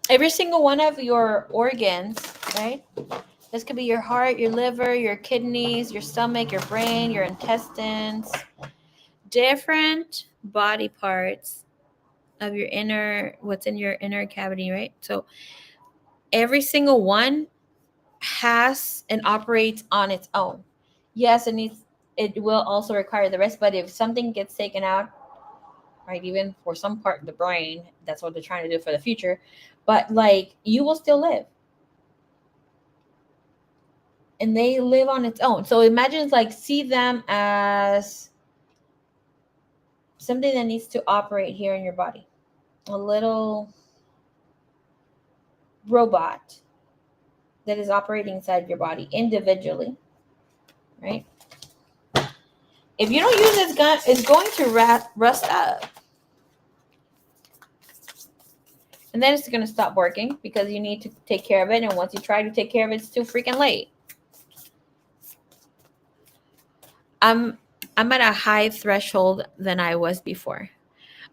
Every single one of your organs, right? This could be your heart, your liver, your kidneys, your stomach, your brain, your intestines, different body parts of your what's in your inner cavity, right? So every single one has and operates on its own. Yes, it will also require the rest, but if something gets taken out, right, even for some part of the brain, that's what they're trying to do for the future, but like you will still live. And they live on its own. So imagine like see them as something that needs to operate here in your body. A little robot that is operating inside your body individually, right? If you don't use this gun, it's going to rust up. And then it's going to stop working because you need to take care of it. And once you try to take care of it, it's too freaking late. I'm at a high threshold than I was before.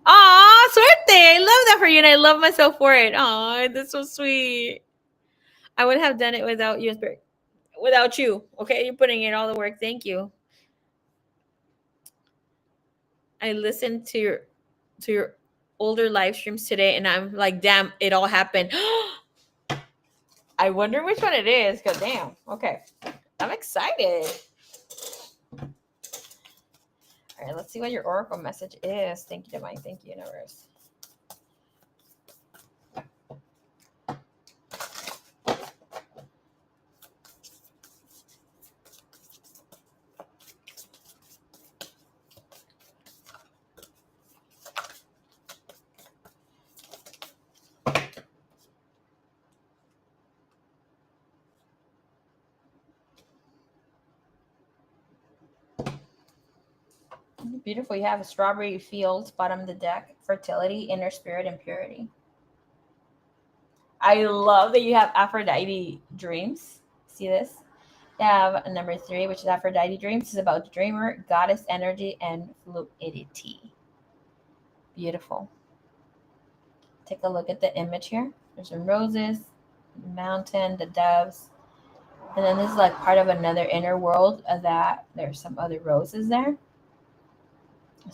Aw, suerte. I love that for you. And I love myself for it. Aw, that's so sweet. I would have done it without you, Spirit. Without you. Okay, you're putting in all the work. Thank you. I listened to your older live streams today, and I'm like, damn, it all happened. I wonder which one it is. Cause damn. Okay, I'm excited. All right, let's see what your oracle message is. Thank you, Divine. Thank you, Universe. Beautiful. You have a strawberry fields, bottom of the deck, fertility, inner spirit, and purity. I love that you have Aphrodite dreams. See this? You have number 3, which is Aphrodite dreams. This is about the dreamer, goddess energy, and fluidity. Beautiful. Take a look at the image here. There's some roses, mountain, the doves. And then this is like part of another inner world that there's some other roses there.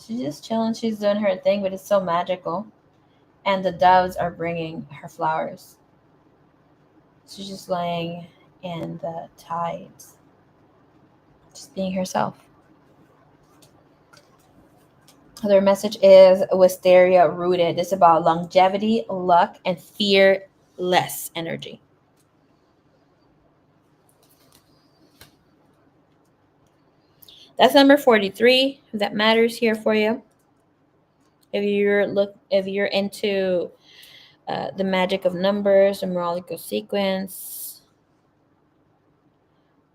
She's just chilling. She's doing her thing, but it's so magical. And the doves are bringing her flowers. She's just laying in the tides, just being herself. Their message is wisteria rooted. It's about longevity, luck, and fearless energy. That's number 43. If that matters here for you. If you're into the magic of numbers, numerological sequence,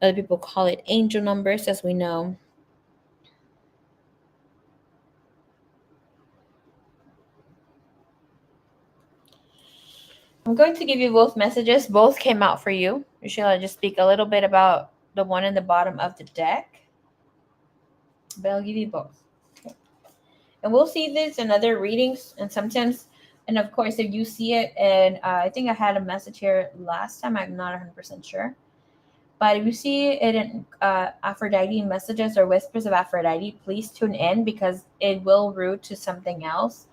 other people call it angel numbers, as we know. I'm going to give you both messages. Both came out for you. Usually I just speak a little bit about the one in the bottom of the deck, but I'll give you both. Okay. And we'll see this in other readings. And sometimes, and of course, if you see it, and I think I had a message here last time, I'm not 100% sure. But if you see it in Aphrodite messages or whispers of Aphrodite, please tune in because it will root to something else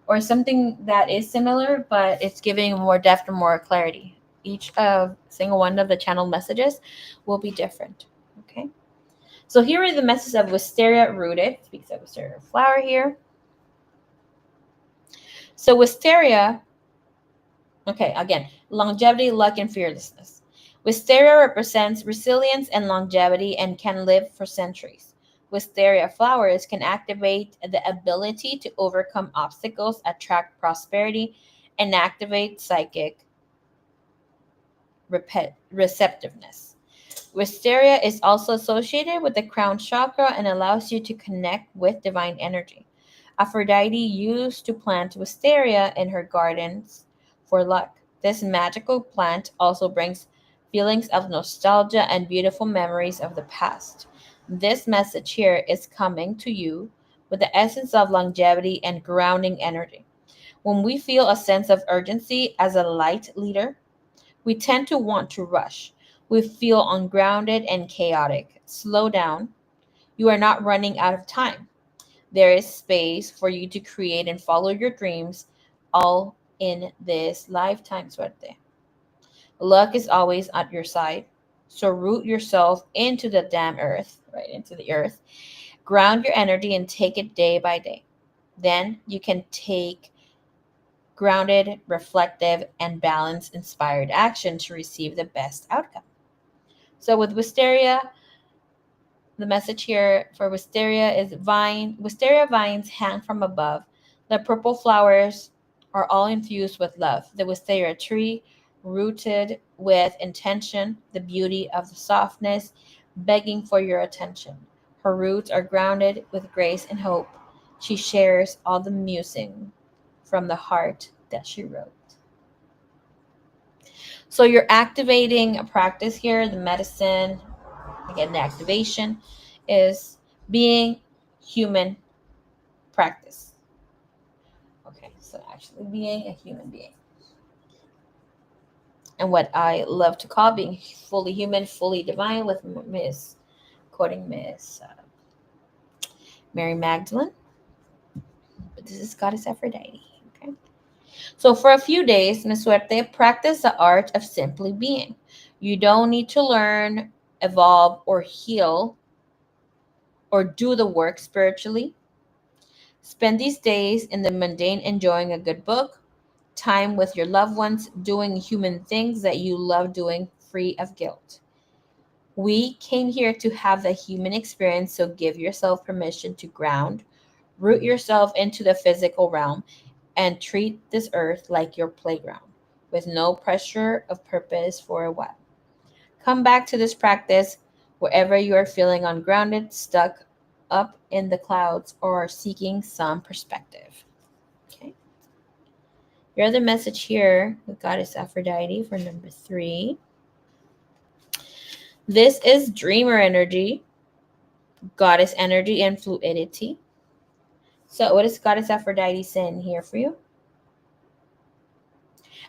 or something that is similar, but it's giving more depth and more clarity. Each single one of the channel messages will be different. Okay. So here are the messages of wisteria rooted. Speaks of wisteria flower here. So wisteria, okay, again, longevity, luck, and fearlessness. Wisteria represents resilience and longevity and can live for centuries. Wisteria flowers can activate the ability to overcome obstacles, attract prosperity, and activate psychic receptiveness. Wisteria is also associated with the crown chakra and allows you to connect with divine energy. Aphrodite used to plant wisteria in her gardens for luck. This magical plant also brings feelings of nostalgia and beautiful memories of the past. This message here is coming to you with the essence of longevity and grounding energy. When we feel a sense of urgency as a light leader, we tend to want to rush. We feel ungrounded and chaotic. Slow down. You are not running out of time. There is space for you to create and follow your dreams all in this lifetime, suerte. Luck is always at your side. So root yourself into the damn earth, right? Into the earth. Ground your energy and take it day by day. Then you can take grounded, reflective, and balanced inspired action to receive the best outcome. So with wisteria, the message here for wisteria is wisteria vines hang from above. The purple flowers are all infused with love. The wisteria tree, rooted with intention, the beauty of the softness, begging for your attention. Her roots are grounded with grace and hope. She shares all the musing from the heart that she wrote. So you're activating a practice here, the medicine, again, the activation is being human practice. Okay, so actually being a human being. And what I love to call being fully human, fully divine with quoting Miss Mary Magdalene. But this is Goddess Aphrodite. Okay. So for a few days, Miss Suerte, practice the art of simply being. You don't need to learn, evolve, or heal or do the work spiritually. Spend these days in the mundane enjoying a good book, time with your loved ones, doing human things that you love doing free of guilt. We came here to have the human experience, so give yourself permission to ground, root yourself into the physical realm, and treat this earth like your playground with no pressure of purpose for a while. Come back to this practice wherever you are feeling ungrounded, stuck up in the clouds, or seeking some perspective. Okay. Your other message here with Goddess Aphrodite for number 3. This is dreamer energy, goddess energy, and fluidity. So, what is Goddess Aphrodite saying here for you?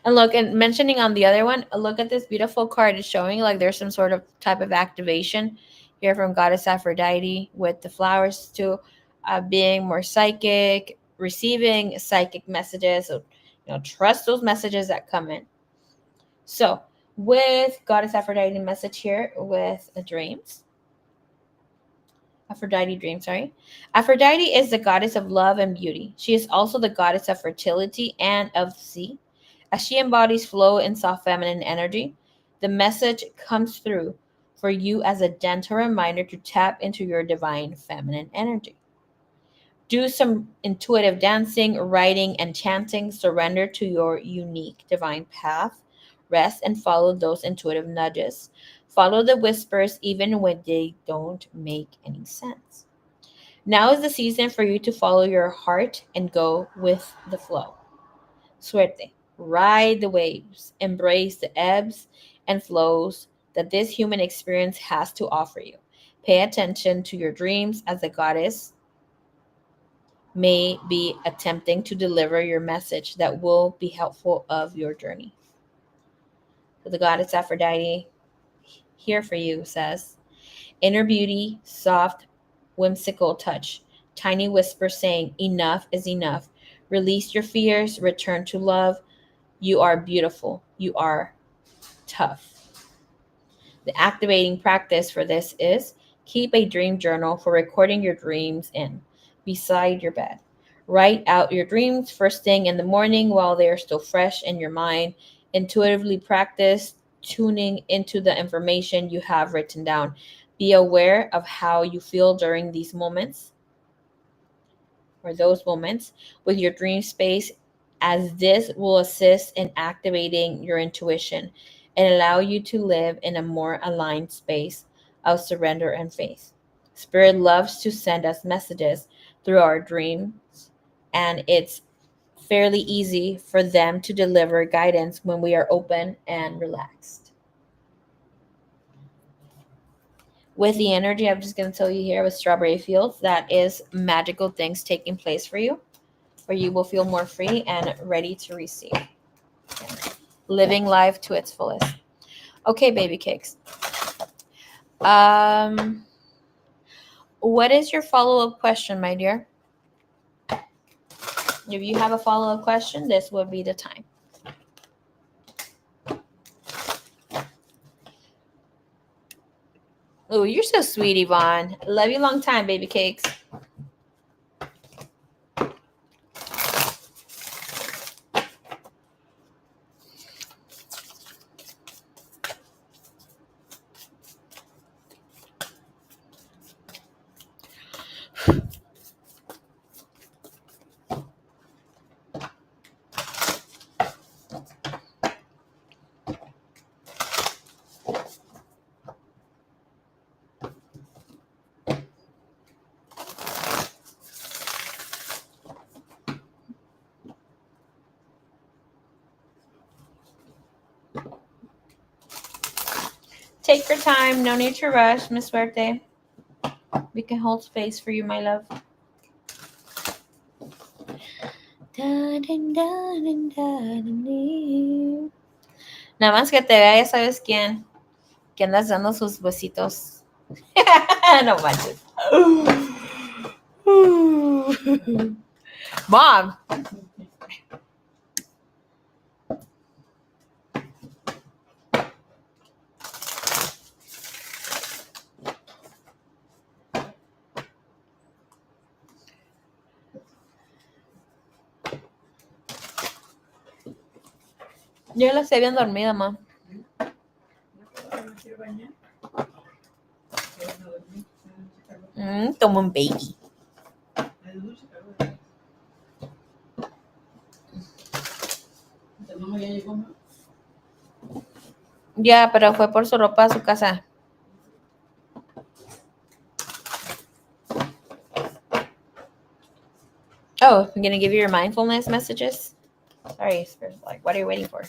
And look, and mentioning on the other one, look at this beautiful card. It's showing like there's some sort of type of activation here from Goddess Aphrodite with the flowers to being more psychic, receiving psychic messages. So, trust those messages that come in. So, with Goddess Aphrodite message here with dreams, Aphrodite dream, sorry. Aphrodite is the goddess of love and beauty. She is also the goddess of fertility and of the sea. As she embodies flow and soft feminine energy, the message comes through for you as a gentle reminder to tap into your divine feminine energy. Do some intuitive dancing, writing, and chanting. Surrender to your unique divine path. Rest and follow those intuitive nudges. Follow the whispers even when they don't make any sense. Now is the season for you to follow your heart and go with the flow. Suerte. Ride the waves. Embrace the ebbs and flows that this human experience has to offer you. Pay attention to your dreams as the goddess may be attempting to deliver your message that will be helpful of your journey. So the goddess Aphrodite here for you says, inner beauty, soft, whimsical touch, tiny whisper saying, enough is enough. Release your fears, return to love. You are beautiful. You are tough. The activating practice for this is keep a dream journal for recording your dreams in beside your bed. Write out your dreams first thing in the morning while they are still fresh in your mind. Intuitively practice tuning into the information you have written down. Be aware of how you feel during these moments or those moments with your dream space, as this will assist in activating your intuition and allow you to live in a more aligned space of surrender and faith. Spirit loves to send us messages through our dreams, and it's fairly easy for them to deliver guidance when we are open and relaxed. With the energy, I'm just going to tell you here with Strawberry Fields, that is magical things taking place for you, where you will feel more free and ready to receive. Living life to its fullest. Okay, baby cakes. What is your follow-up question, my dear? If you have a follow-up question, this would be the time. Oh, you're so sweet, Yvonne. Love you long time, baby cakes. Take your time. No need to rush, Miss Verte. We can hold space for you, my love. Nada más que te vea, ya sabes quién. Que andas dando sus besitos. No manches. Mom. Yo la estoy bien dormida, ma. Como un baby. Ya, pero fue por su ropa a su casa. Oh, I'm gonna give you your mindfulness messages. Sorry, like, what are you waiting for?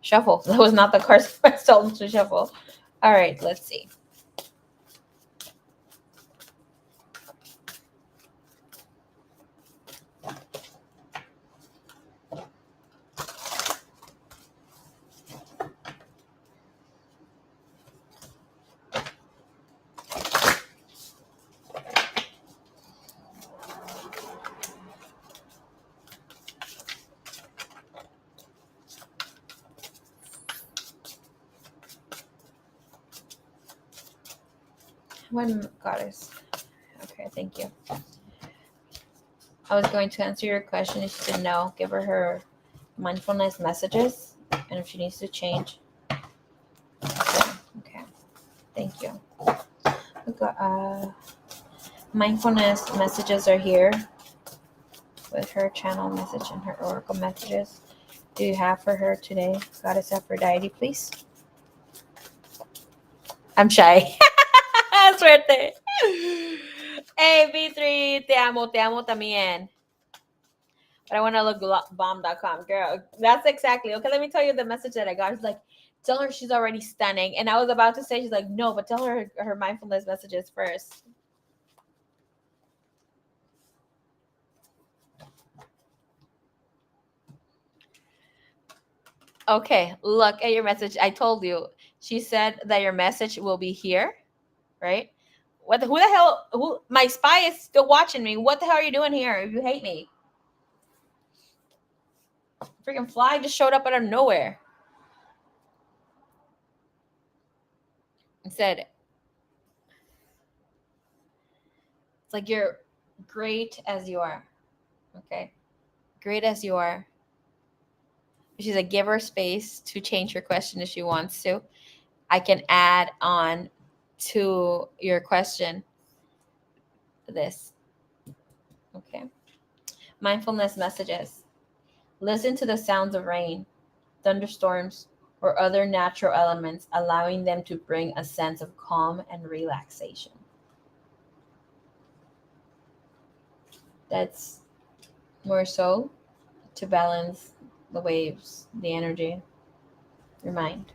Shuffle. That was not the cards I told to shuffle. All right, let's see. One goddess. Okay, thank you. I was going to answer your question. She said no. Give her mindfulness messages, and if she needs to change. Okay, thank you. Mindfulness messages are here with her channel message and her oracle messages. Do you have for her today, Goddess Aphrodite, please? I'm shy. Suerte. Hey, B3, te amo también. But I want to look bomb.com. Girl, that's exactly. Okay, let me tell you the message that I got. It's like, tell her she's already stunning. And I was about to say, she's like, no, but tell her her mindfulness messages first. Okay, look at your message. I told you. She said that your message will be here, right? Who the hell, my spy is still watching me. What the hell are you doing here if you hate me? Freaking fly just showed up out of nowhere. And said, it's like you're great as you are. Okay. Great as you are. She's like, give her space to change her question if she wants to. I can add on to your question this. Okay. Mindfulness messages. Listen to the sounds of rain, thunderstorms, or other natural elements, allowing them to bring a sense of calm and relaxation. That's more so to balance the waves, the energy, your mind.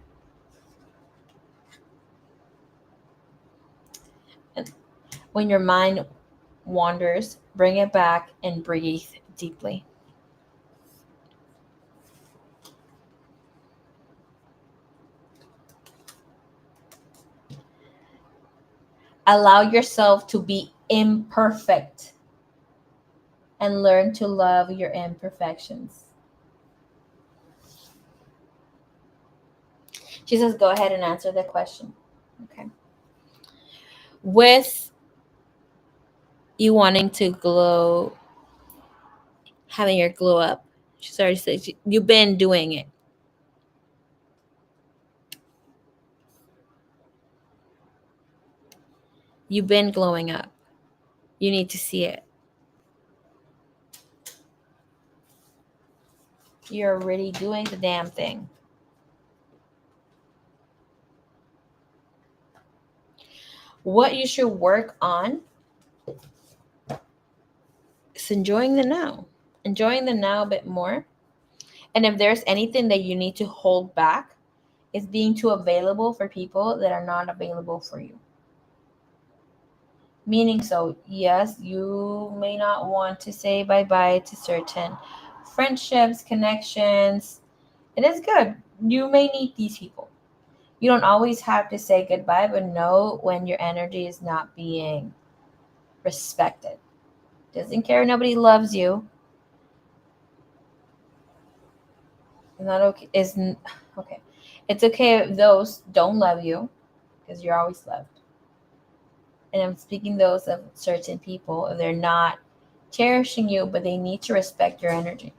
And when your mind wanders, bring it back and breathe deeply. Allow yourself to be imperfect and learn to love your imperfections. She says, go ahead and answer the question. Okay. With you wanting to glow, having your glow up, she already said you've been doing it. You've been glowing up. You need to see it. You're already doing the damn thing. What you should work on is enjoying the now. Enjoying the now a bit more. And if there's anything that you need to hold back, it's being too available for people that are not available for you. Meaning, so yes, you may not want to say bye-bye to certain friendships, connections. It is good. You may need these people. You don't always have to say goodbye, but know when your energy is not being respected. Doesn't care, nobody loves you. It's not okay. Okay. It's okay if those don't love you, because you're always loved. And I'm speaking those of certain people, if they're not cherishing you, but they need to respect your energy.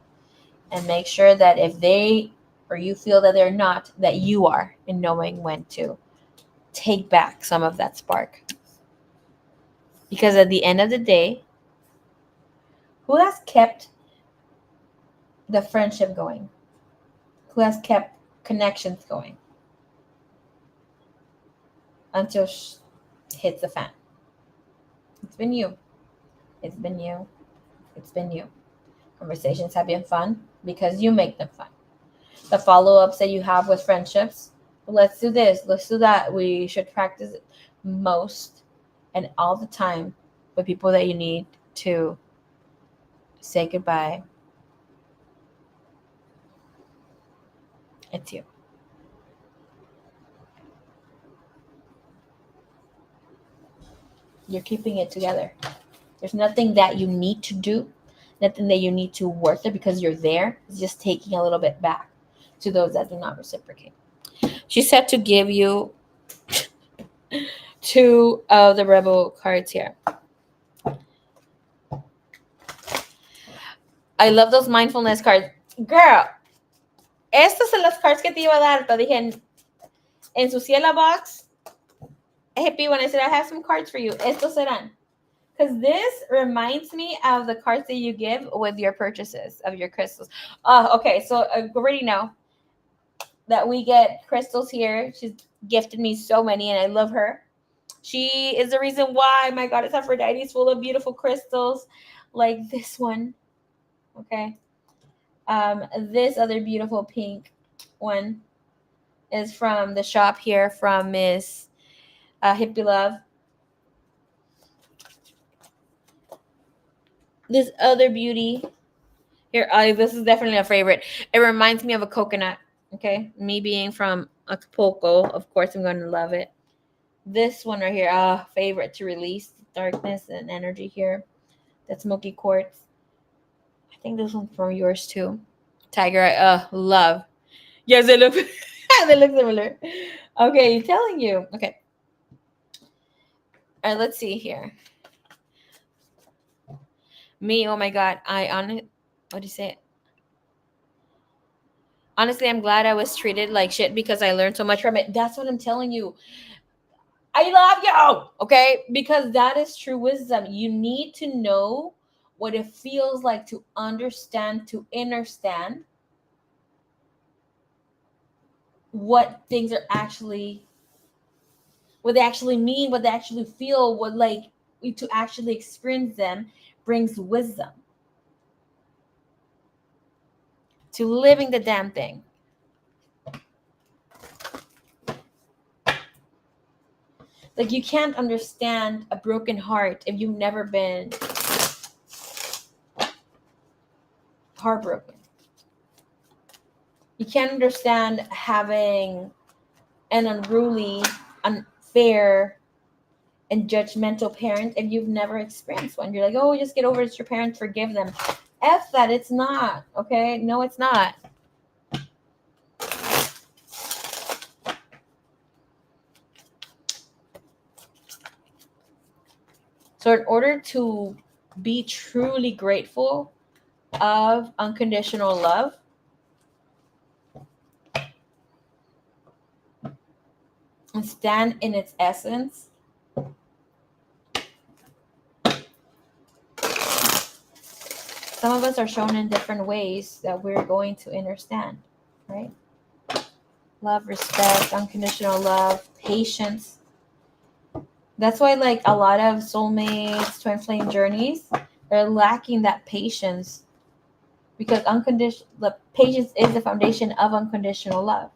And make sure that if they or you feel that they're not, that you are in knowing when to take back some of that spark. Because at the end of the day, who has kept the friendship going? Who has kept connections going? Until hits the fan. It's been you. It's been you. It's been you. Conversations have been fun because you make them fun. The follow-ups that you have with friendships, let's do this, let's do that. We should practice it most and all the time with people that you need to say goodbye. It's you. You're keeping it together. There's nothing that you need to do, nothing that you need to work there because you're there. It's just taking a little bit back to those that do not reciprocate. She said to give you Two of the rebel cards here. I love those mindfulness cards. Girl, estos son los cards que te iba a dar. Te dije en su ciela box. Hippie, when I said I have some cards for you, estos serán. Because this reminds me of the cards that you give with your purchases of your crystals. Okay, so I already know that we get crystals here. She's gifted me so many, and I love her. She is the reason why my goddess Aphrodite is full of beautiful crystals, like this one. Okay. This other beautiful pink one is from the shop here from Miss Hippie Love. This other beauty here, this is definitely a favorite. It reminds me of a coconut. Okay, me being from Acapulco, of course I'm going to love it. This one right here, favorite to release darkness and energy here. That smoky quartz. I think this one's from yours too. Tiger eye, love. Yes, they look they look similar. Okay, telling you. Okay. All right, let's see here. Me, oh my god, what do you say? Honestly, I'm glad I was treated like shit because I learned so much from it. That's what I'm telling you. I love you, okay? Because that is true wisdom. You need to know what it feels like to understand, to understand what things are actually, what they actually mean, what they actually feel, what like to actually experience them brings wisdom to living the damn thing. Like you can't understand a broken heart if you've never been heartbroken. You can't understand having an unruly, unfair, and judgmental parent if you've never experienced one. You're like, oh, just get over it. It's your parents, forgive them. F that, it's not. Okay? No, it's not. So in order to be truly grateful of unconditional love, and stand in its essence, some of us are shown in different ways that we're going to understand, right? Love, respect, unconditional love, patience. That's why, like, a lot of soulmates, twin flame journeys, they're lacking that patience because the patience is the foundation of unconditional love.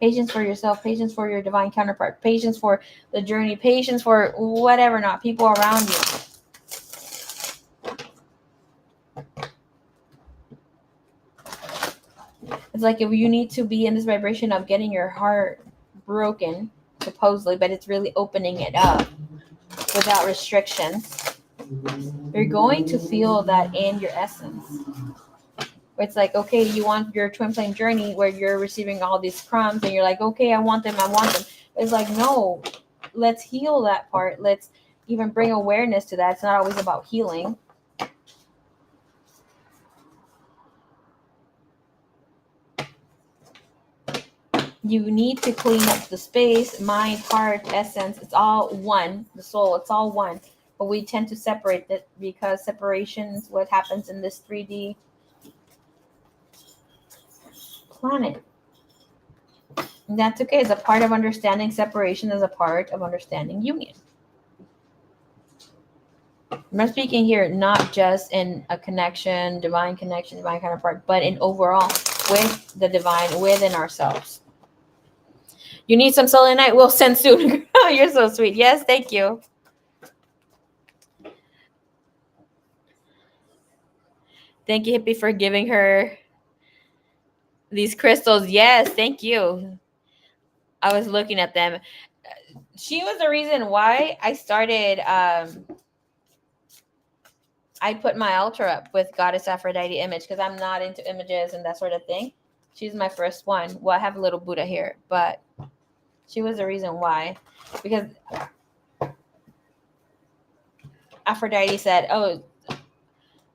Patience for yourself, patience for your divine counterpart, patience for the journey, patience for whatever, not people around you. It's like if you need to be in this vibration of getting your heart broken, supposedly, but it's really opening it up without restrictions, you're going to feel that in your essence. It's like, okay, you want your twin flame journey where you're receiving all these crumbs and you're like, okay, I want them. It's like, no, let's heal that part. Let's even bring awareness to that. It's not always about healing. You need to clean up the space, mind, heart, essence. It's all one. The soul, it's all one. But we tend to separate it because separation is what happens in this 3D planet. And that's okay. It's a part of understanding separation, is a part of understanding union. I'm speaking here not just in a connection, divine counterpart, but in overall with the divine within ourselves. You need some selenite? We'll send soon. You're so sweet. Yes, thank you. Thank you, Hippie, for giving her these crystals. Yes, thank you. I was looking at them. She was the reason why I started. I put my altar up with Goddess Aphrodite image because I'm not into images and that sort of thing. She's my first one. Well, I have a little Buddha here, but She was the reason why. Because Aphrodite said, oh,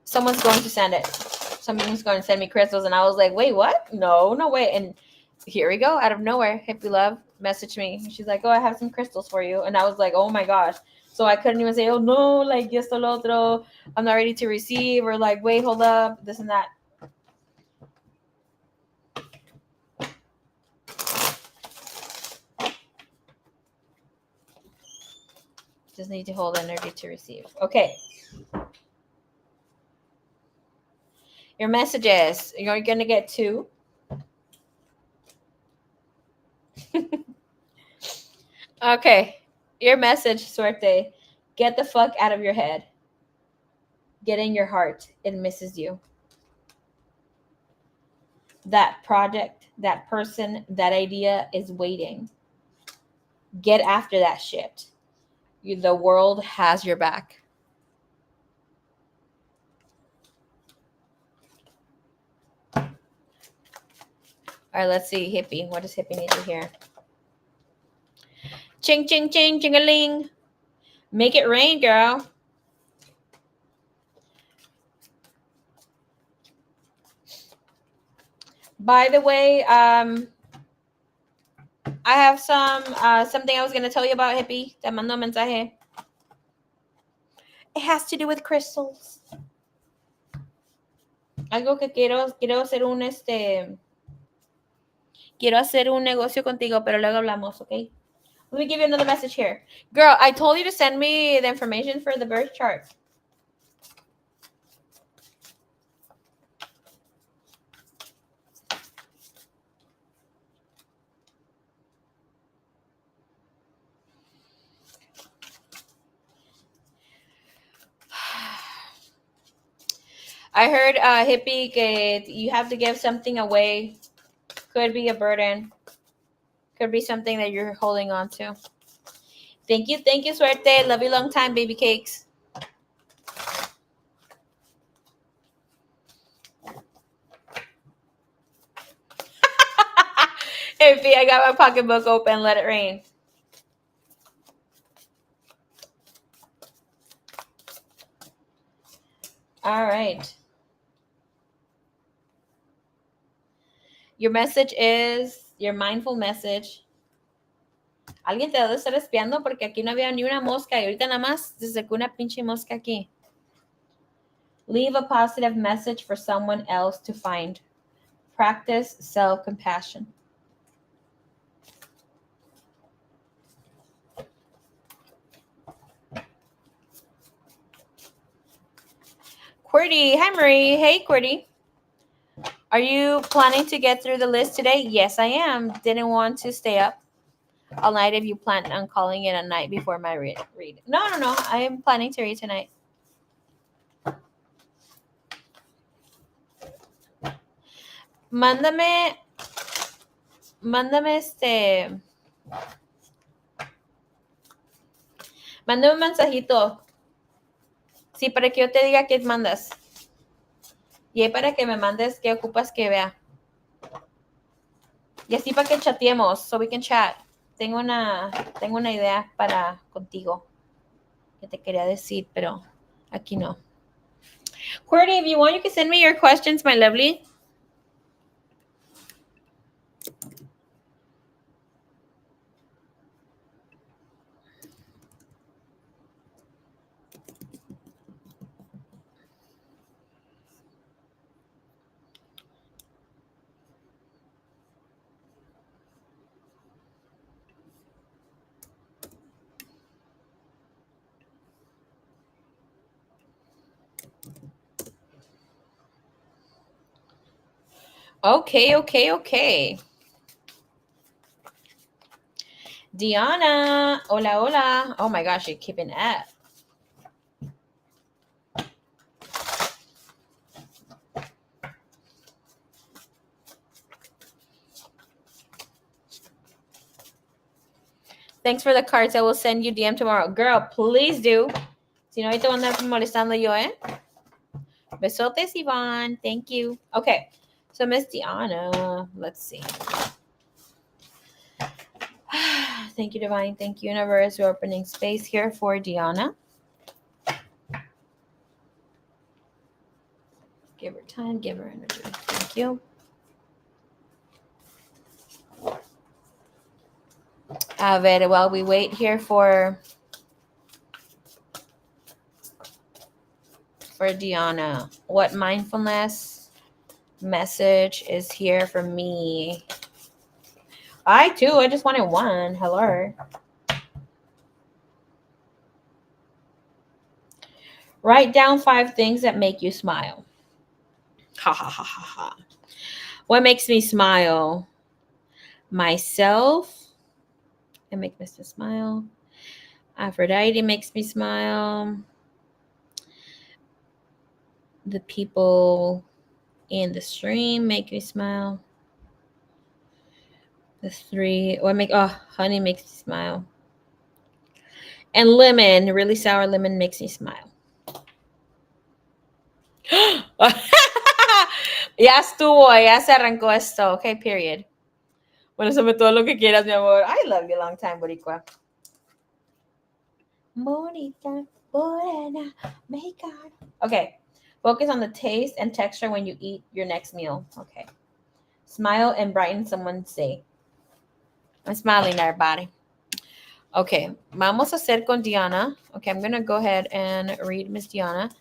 someone's going to send it. Someone's going to send me crystals. And I was like, wait, what? No way. And here we go. Out of nowhere, Hippie Love messaged me. She's like, oh, I have some crystals for you. And I was like, oh my gosh. So I couldn't even say, oh no, like, esto lo otro, I'm not ready to receive, or like, wait, hold up, this and that. Just need to hold energy to receive. Okay. Your messages. You're going to get 2. Okay. Your message, Suerte. Get the fuck out of your head. Get in your heart. It misses you. That project, that person, that idea is waiting. Get after that shit. The world has your back. All right, let's see. Hippie. What does Hippie need to hear? Ching, ching, ching, ching-a-ling. Make it rain, girl. By the way, I have something I was going to tell you about, Hippie. Te mando mensaje. It has to do with crystals. Algo que quiero hacer quiero hacer un negocio contigo, pero luego hablamos, okay? Let me give you another message here. Girl, I told you to send me the information for the birth chart. I heard, Hippie, que you have to give something away. Could be a burden. Could be something that you're holding on to. Thank you, Suerte. Love you long time, baby cakes. Hippie, I got my pocketbook open. Let it rain. All right. Your message is, your mindful message. Alguien te debe estar espiando porque aquí no había ni una mosca y ahorita nada más se sacó una pinche mosca aquí. Leave a positive message for someone else to find. Practice self-compassion. Qwerty. Hi, Marie. Hey, Qwerty. Are you planning to get through the list today? Yes, I am. Didn't want to stay up all night if you plan on calling it a night before my read. No. I am planning to read tonight. Mándame Mándame un mensajito. Sí, para que yo te diga qué mandas. Y para que me mandes qué ocupas que vea. Y así para que chateemos, so we can chat. Tengo una idea para contigo que te quería decir, pero aquí no. Qwerty, if you want, you can send me your questions, my lovely. Okay. Diana, hola. Oh my gosh, you're keeping up. Thanks for the cards. I will send you DM tomorrow. Girl, please do. Si no, ahorita voy a andar molestando yo, eh? Besotes, Yvonne. Thank you. Okay. So, Miss Diana, let's see. Thank you, Divine. Thank you, Universe. We're opening space here for Diana. Give her time, give her energy. Thank you. A ver, while we wait here for Diana, what mindfulness message is here for me? I too. I just wanted one. Hello. Write down 5 things that make you smile. Ha ha ha ha ha. What makes me smile? Myself. It makes me smile. Aphrodite makes me smile. The people in the stream make me smile. The 3. Honey makes me smile. And lemon, really sour lemon makes me smile. Ya estuvo, ya se arrancó esto. Okay, period. Bueno, sobre todo lo que quieras, mi amor. I love you long time, Boricua. Bonita, morena, make on. Okay. Focus on the taste and texture when you eat your next meal. Okay. Smile and brighten someone's day. I'm smiling, everybody. Okay. Vamos a hacer con Diana. Okay, I'm going to go ahead and read Miss Diana.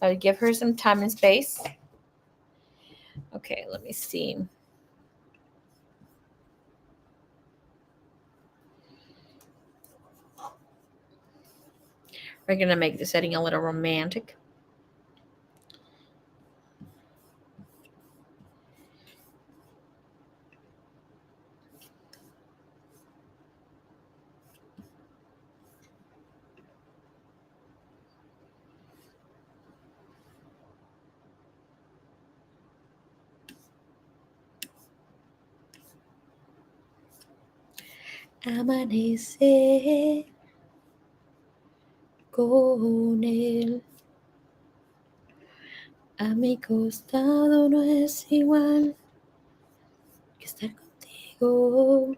I'll give her some time and space. Okay, let me see. We're going to make the setting a little romantic. Amanecer con él. A mi costado no es igual que estar contigo.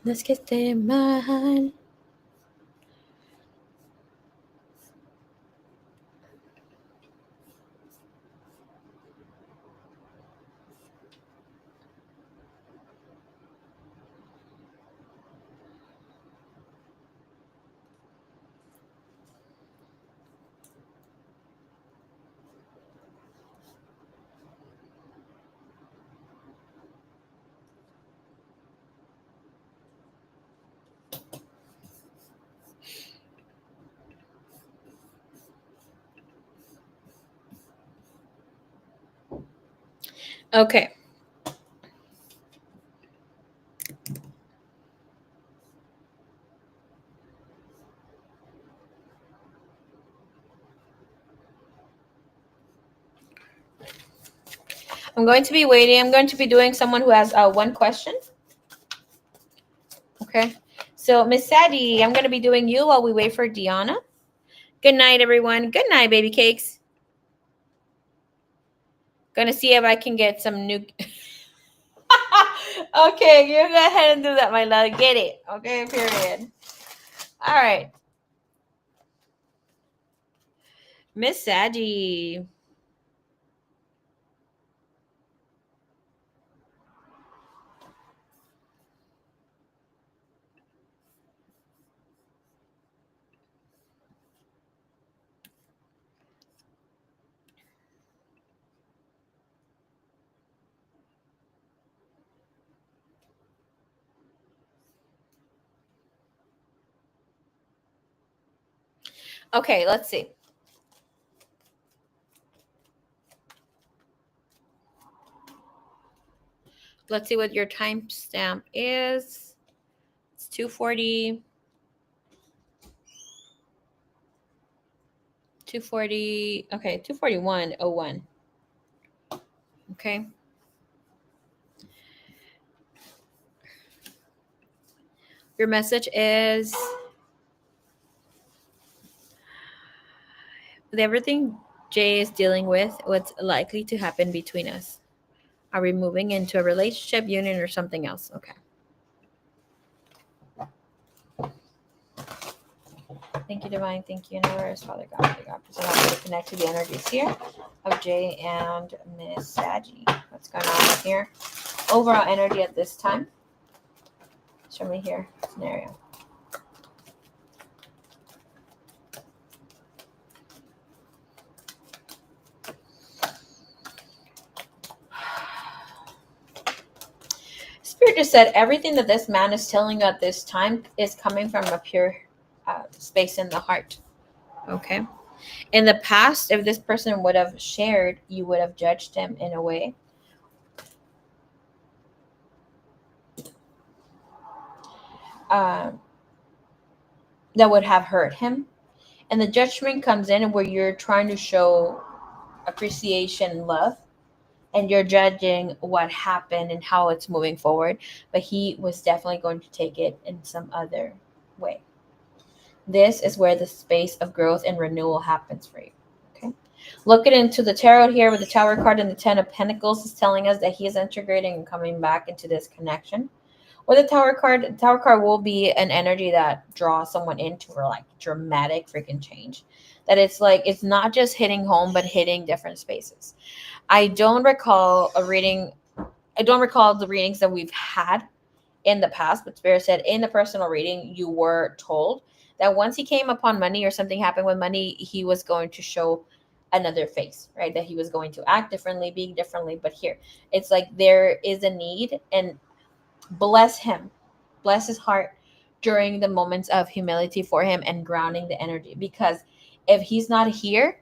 No es que esté mal. Okay. I'm going to be waiting. I'm going to be doing someone who has one question. Okay. So, Miss Sadie, I'm going to be doing you while we wait for Diana. Good night, everyone. Good night, baby cakes. Gonna see if I can get some new... Okay, you go ahead and do that, my love. Get it. Okay, period. All right. Miss Sadie. Okay, let's see. Let's see what your timestamp is. It's 2:40. 2:40. Okay, 2:41:01. Okay. Your message is With everything Jay is dealing with, what's likely to happen between us? Are we moving into a relationship, union, or something else? Okay. Thank you, Divine. Thank you, Universe, Father God, Father God. Please allow me to connect to the energies here of Jay and Miss Saggy. What's going on here? Overall energy at this time. Show me here. Scenario. Spirit just said everything that this man is telling you at this time is coming from a pure space in the heart. Okay. In the past, if this person would have shared, you would have judged him in a way. That would have hurt him. And the judgment comes in where you're trying to show appreciation and love, and you're judging what happened and how it's moving forward. But he was definitely going to take it in some other way. This is where the space of growth and renewal happens for you. Okay. Looking into the tarot here with the Tower card and the Ten of Pentacles is telling us that he is integrating and coming back into this connection. With the Tower card will be an energy that draws someone into a like dramatic freaking change. That it's like it's not just hitting home, but hitting different spaces. I don't recall a reading. I don't recall the readings that we've had in the past, but Spirit said in the personal reading, you were told that once he came upon money or something happened with money, he was going to show another face, right? That he was going to act differently, be differently. But here, it's like there is a need, and bless him, bless his heart during the moments of humility for him and grounding the energy. Because if he's not here,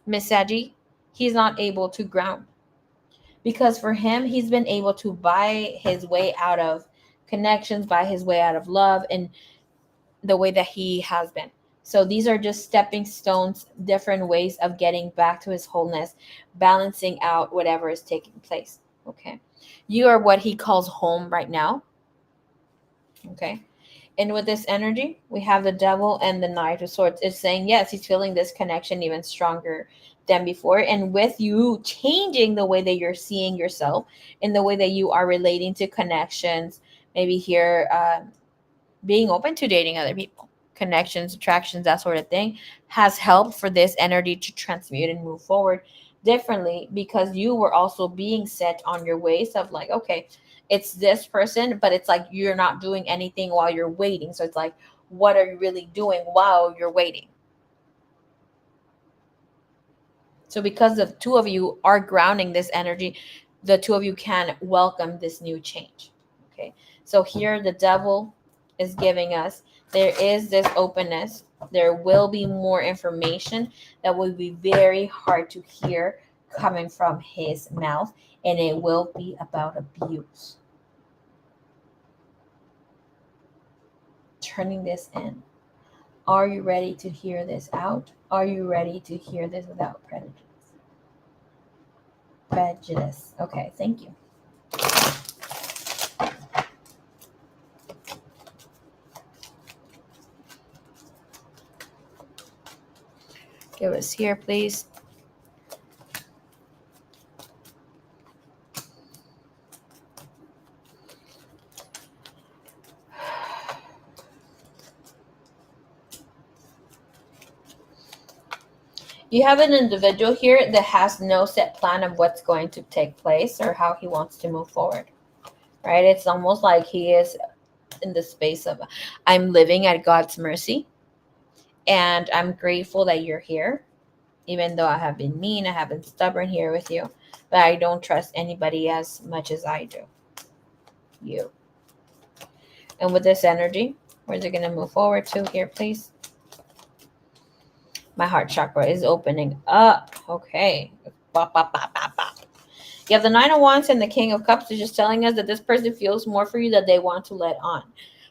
Miss Saji, he's not able to ground. Because for him, he's been able to buy his way out of connections, buy his way out of love, and the way that he has been. So these are just stepping stones, different ways of getting back to his wholeness, balancing out whatever is taking place. Okay. You are what he calls home right now. Okay. And with this energy, we have the Devil and the Knight of Swords. It's saying, yes, he's feeling this connection even stronger than before. And with you changing the way that you're seeing yourself and the way that you are relating to connections, maybe here, being open to dating other people, connections, attractions, that sort of thing, has helped for this energy to transmute and move forward differently, because you were also being set on your ways of like, okay, it's this person, but it's like you're not doing anything while you're waiting. So it's like, what are you really doing while you're waiting? So because the two of you are grounding this energy, the two of you can welcome this new change. Okay. So here the Devil is giving us, there is this openness. There will be more information that will be very hard to hear coming from his mouth, and it will be about abuse. Turning this in. Are you ready to hear this out? Are you ready to hear this without prejudice? Prejudice. Okay, thank you. Give us here, please. You have an individual here that has no set plan of what's going to take place or how he wants to move forward, right? It's almost like he is in the space of, I'm living at God's mercy, and I'm grateful that you're here, even though I have been mean, I have been stubborn here with you, but I don't trust anybody as much as I do you. And with this energy, where's it going to move forward to here, please? My heart chakra is opening up. Okay. Bop, bop, bop, bop, bop. You have the Nine of Wands and the King of Cups. They're just telling us that this person feels more for you that they want to let on.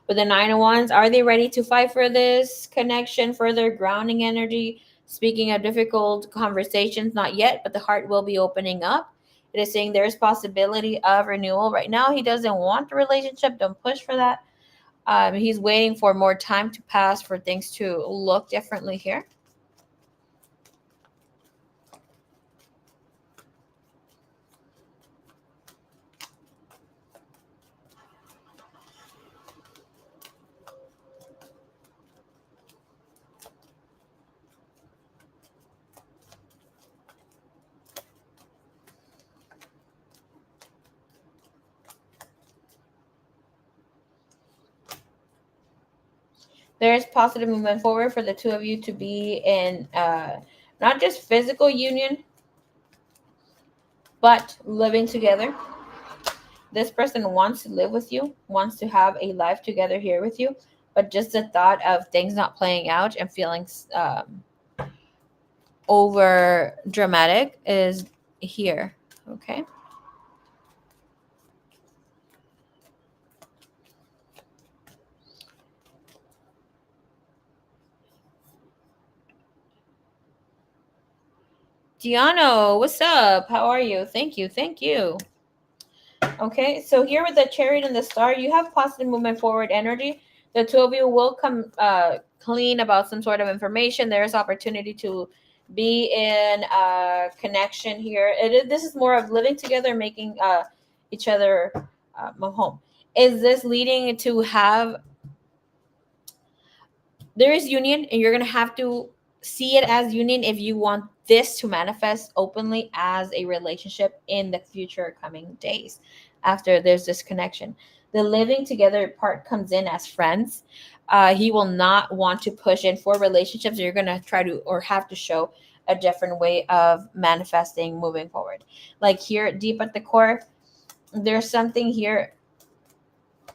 With the Nine of Wands, are they ready to fight for this connection, further grounding energy? Speaking of difficult conversations, not yet, but the heart will be opening up. It is saying there's possibility of renewal. Right now, he doesn't want the relationship. Don't push for that. He's waiting for more time to pass for things to look differently here. There's positive movement forward for the two of you to be in not just physical union, but living together. This person wants to live with you, wants to have a life together here with you, but just the thought of things not playing out and feeling over dramatic is here. Okay. Diano, what's up? How are you? Thank you. Thank you. Okay, so here with the chariot and the star, you have positive movement forward energy. The two of you will come clean about some sort of information. There's opportunity to be in connection here. This is more of living together, making each other a home. Is this leading to have, there is union, and you're going to have to see it as union if you want this to manifest openly as a relationship in the future coming days after there's this connection. The living together part comes in as friends. He will not want to push in for relationships. You're going to try to or have to show a different way of manifesting moving forward. Like here, deep at the core, there's something here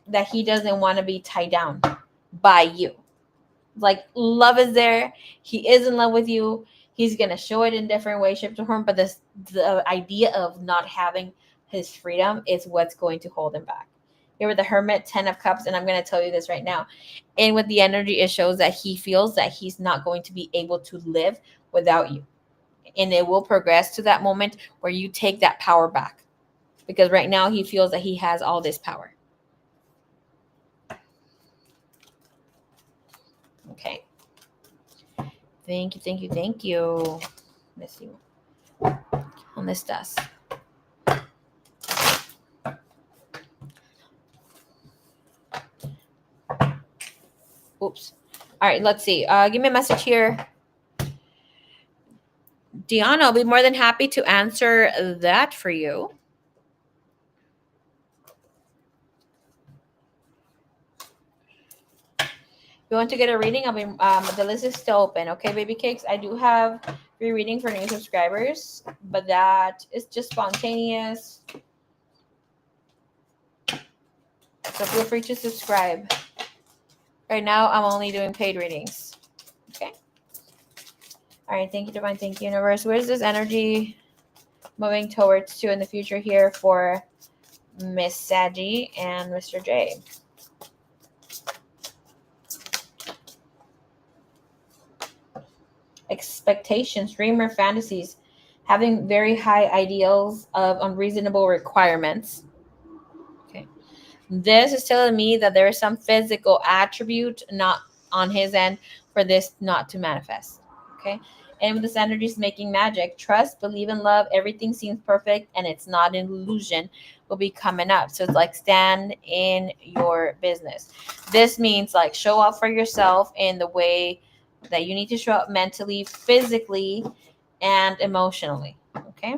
that he doesn't want to be tied down by you. Like, love is there, he is in love with you, he's gonna show it in different ways, shape or form, but the idea of not having his freedom is what's going to hold him back. Here with the Hermit, 10 of Cups, and I'm going to tell you this right now, and with the energy, it shows that he feels that he's not going to be able to live without you, and it will progress to that moment where you take that power back, because right now he feels that he has all this power. Okay. Thank you, thank you, thank you. Let's see. ¿Dónde estás? Oops. All right, let's see. Give me a message here. Deanna, I'll be more than happy to answer that for you. If you want to get a reading, I'll be the list is still open. Okay, baby cakes. I do have free reading for new subscribers, but that is just spontaneous. So feel free to subscribe. Right now, I'm only doing paid readings. Okay. All right. Thank you, Divine. Thank you, Universe. Where's this energy moving towards to in the future here for Miss Sadie and Mr. J? Expectations, dreamer fantasies, having very high ideals of unreasonable requirements. Okay. This is telling me that there is some physical attribute not on his end for this not to manifest. Okay. And with this energy is making magic. Trust, believe in love. Everything seems perfect and it's not an illusion will be coming up. So it's like stand in your business. This means like show up for yourself in the way that you need to show up mentally, physically, and emotionally. Okay.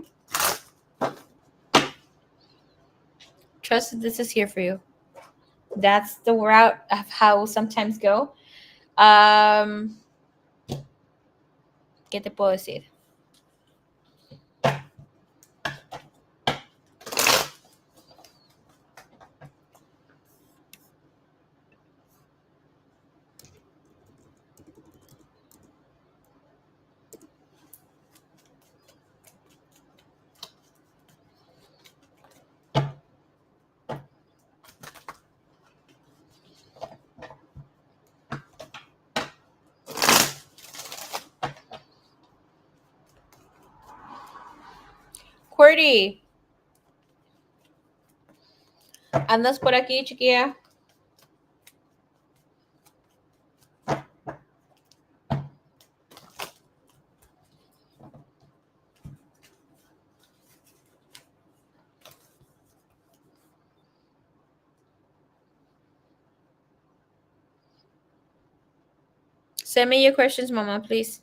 Trust that this is here for you. That's the route of how sometimes go. ¿Qué te puedo decir? Qwerty, ¿andas por aquí, chiquilla? Send me your questions, Mama, please.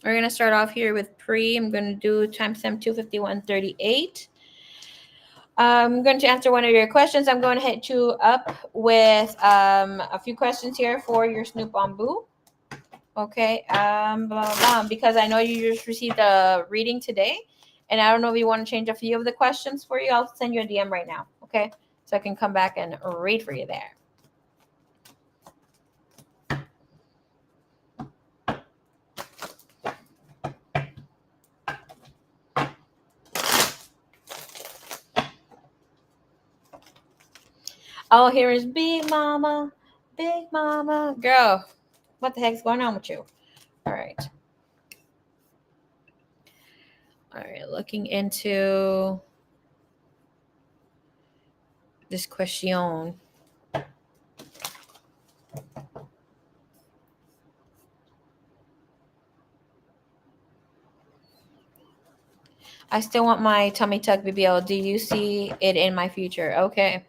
We're going to start off here with pre. I'm going to do timestamp 251:38. I'm going to answer one of your questions. I'm going to hit you up with a few questions here for your Snoop on Boo. Okay, blah, blah, blah, because I know you just received a reading today, and I don't know if you want to change a few of the questions for you. I'll send you a DM right now, okay? So I can come back and read for you there. All here is Big Mama, Big Mama. Girl, what the heck's going on with you? All right. All right, looking into this question. I still want my tummy tuck BBL. Do you see it in my future? Okay.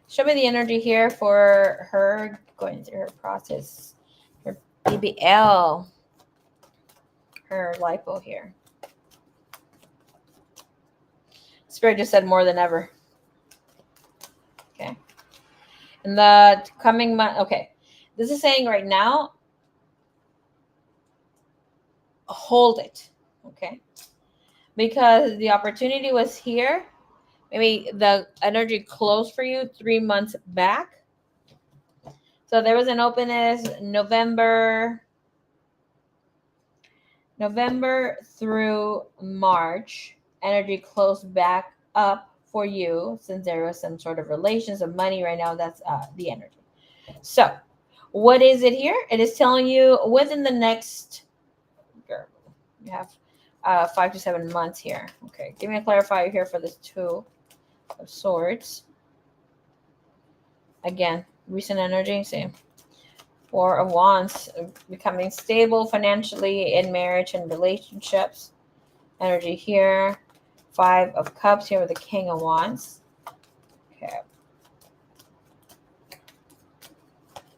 Show me the energy here for her going through her process, her BBL, her lipo here. Spirit just said more than ever. Okay. And the coming month, okay. This is saying right now, hold it, okay? Because the opportunity was here. Maybe the energy closed for you 3 months back. So there was an openness November through March. Energy closed back up for you since there was some sort of relations of money right now. That's the energy. So what is it here? It is telling you within the next, you have 5 to 7 months here. Okay, give me a clarifier here for this Two of Swords. Again, recent energy, same. Four of Wands, becoming stable financially in marriage and relationships. Energy here. 5 of Cups here with the King of Wands. Okay.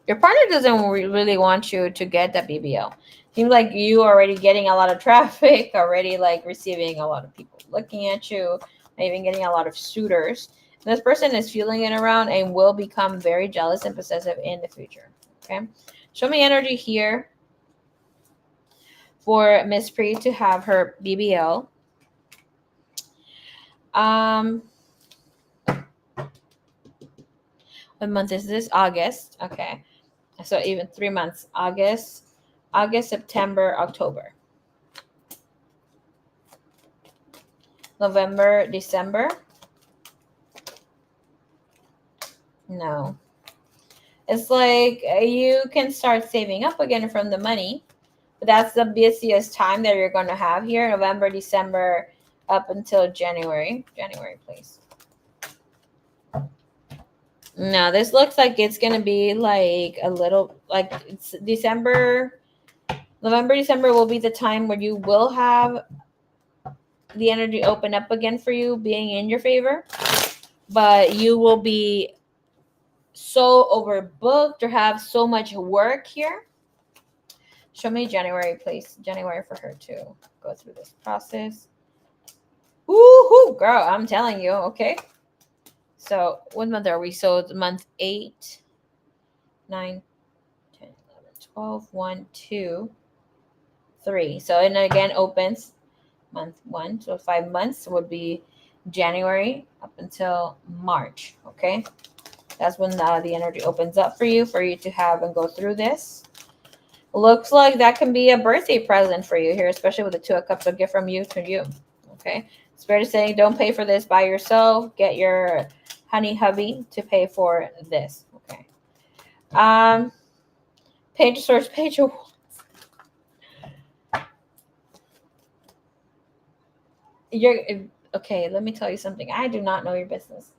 Your partner doesn't really want you to get that BBL. Seems like you already getting a lot of traffic, already like receiving a lot of people looking at you, even getting a lot of suitors. And this person is feeling it around and will become very jealous and possessive in the future. Okay. Show me energy here for Miss Pre to have her BBL. What month is this? August. Okay. So even 3 months. August, September, October. November, December. No. It's like you can start saving up again from the money. But that's the busiest time that you're going to have here. November, December, up until January. January, please. No, this looks like it's going to be like a little, like it's December. November, December will be the time where you will have the energy open up again for you, being in your favor. But you will be so overbooked or have so much work here. Show me January, please. January for her to go through this process. Woohoo, girl, I'm telling you, okay? So what month are we? So it's month 8, 9, 10, 11, 12, 1, 2, 3. So and again opens month 1. So 5 months would be January up until March, okay? That's when the energy opens up for you to have and go through this. Looks like that can be a birthday present for you here, especially with the 2 of Cups, a gift from you to you, okay? Spirit is saying don't pay for this by yourself. Get your honey hubby to pay for this, okay? Page of Swords, Page of Wands. You're okay. Let me tell you something. I do not know your business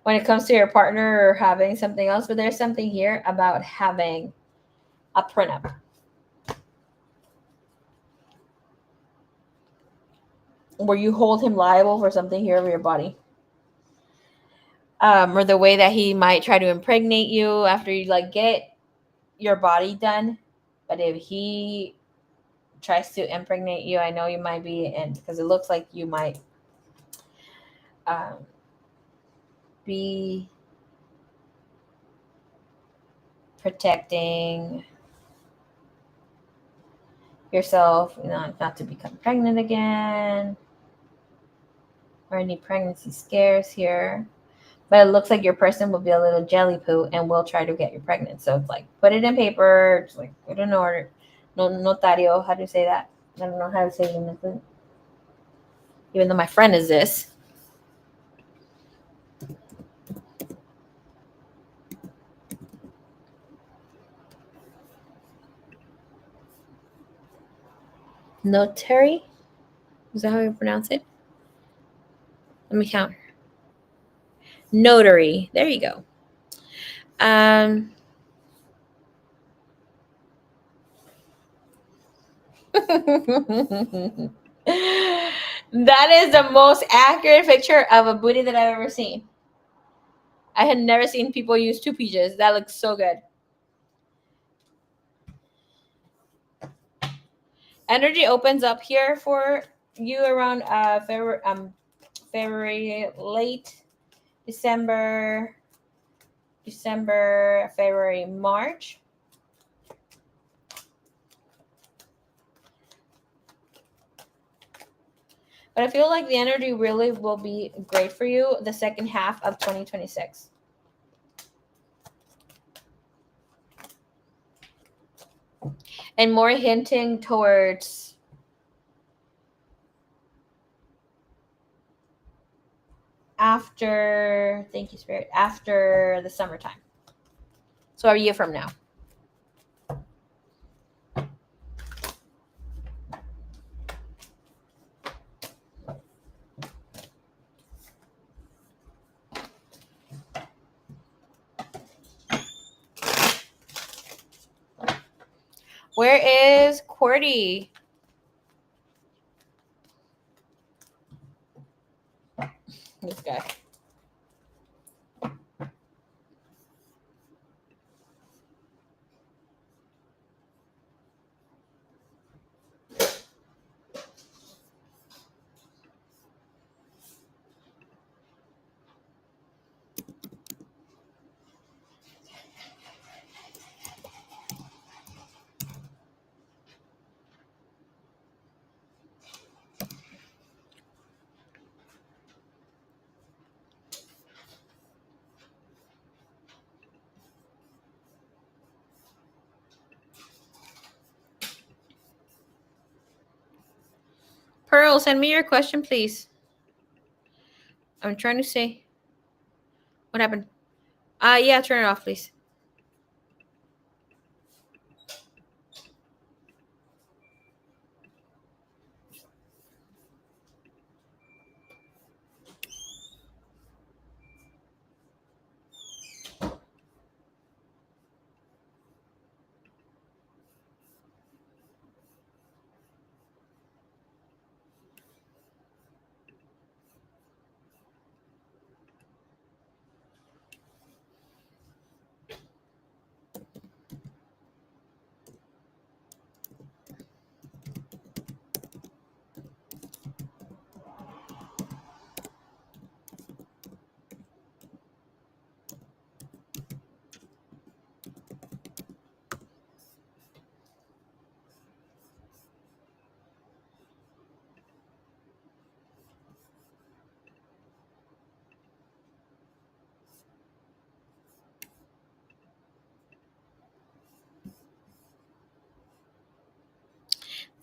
when it comes to your partner or having something else, but there's something here about having a prenup. Where you hold him liable for something here over your body. Or the way that he might try to impregnate you after you like get your body done. But if he tries to impregnate you, I know you might be in, because it looks like you might be protecting yourself, not to become pregnant again, or any pregnancy scares here. But it looks like your person will be a little jelly poo and will try to get you pregnant. So it's like, put it in paper, just like put an order. No, notario, how do you say that? I don't know how to say it in English. Even though my friend is this. Notary? Is that how you pronounce it? Let me count. Notary. There you go. That is the most accurate picture of a booty that I've ever seen. I had never seen people use two pages. That looks so good. Energy opens up here for you around February, late December, February, March. But I feel like the energy really will be great for you the second half of 2026. And more hinting towards after, thank you, Spirit, after the summertime. So a year from now. Where is Qwerty? This guy. Pearl, send me your question, please. I'm trying to say. What happened? Yeah, turn it off, please.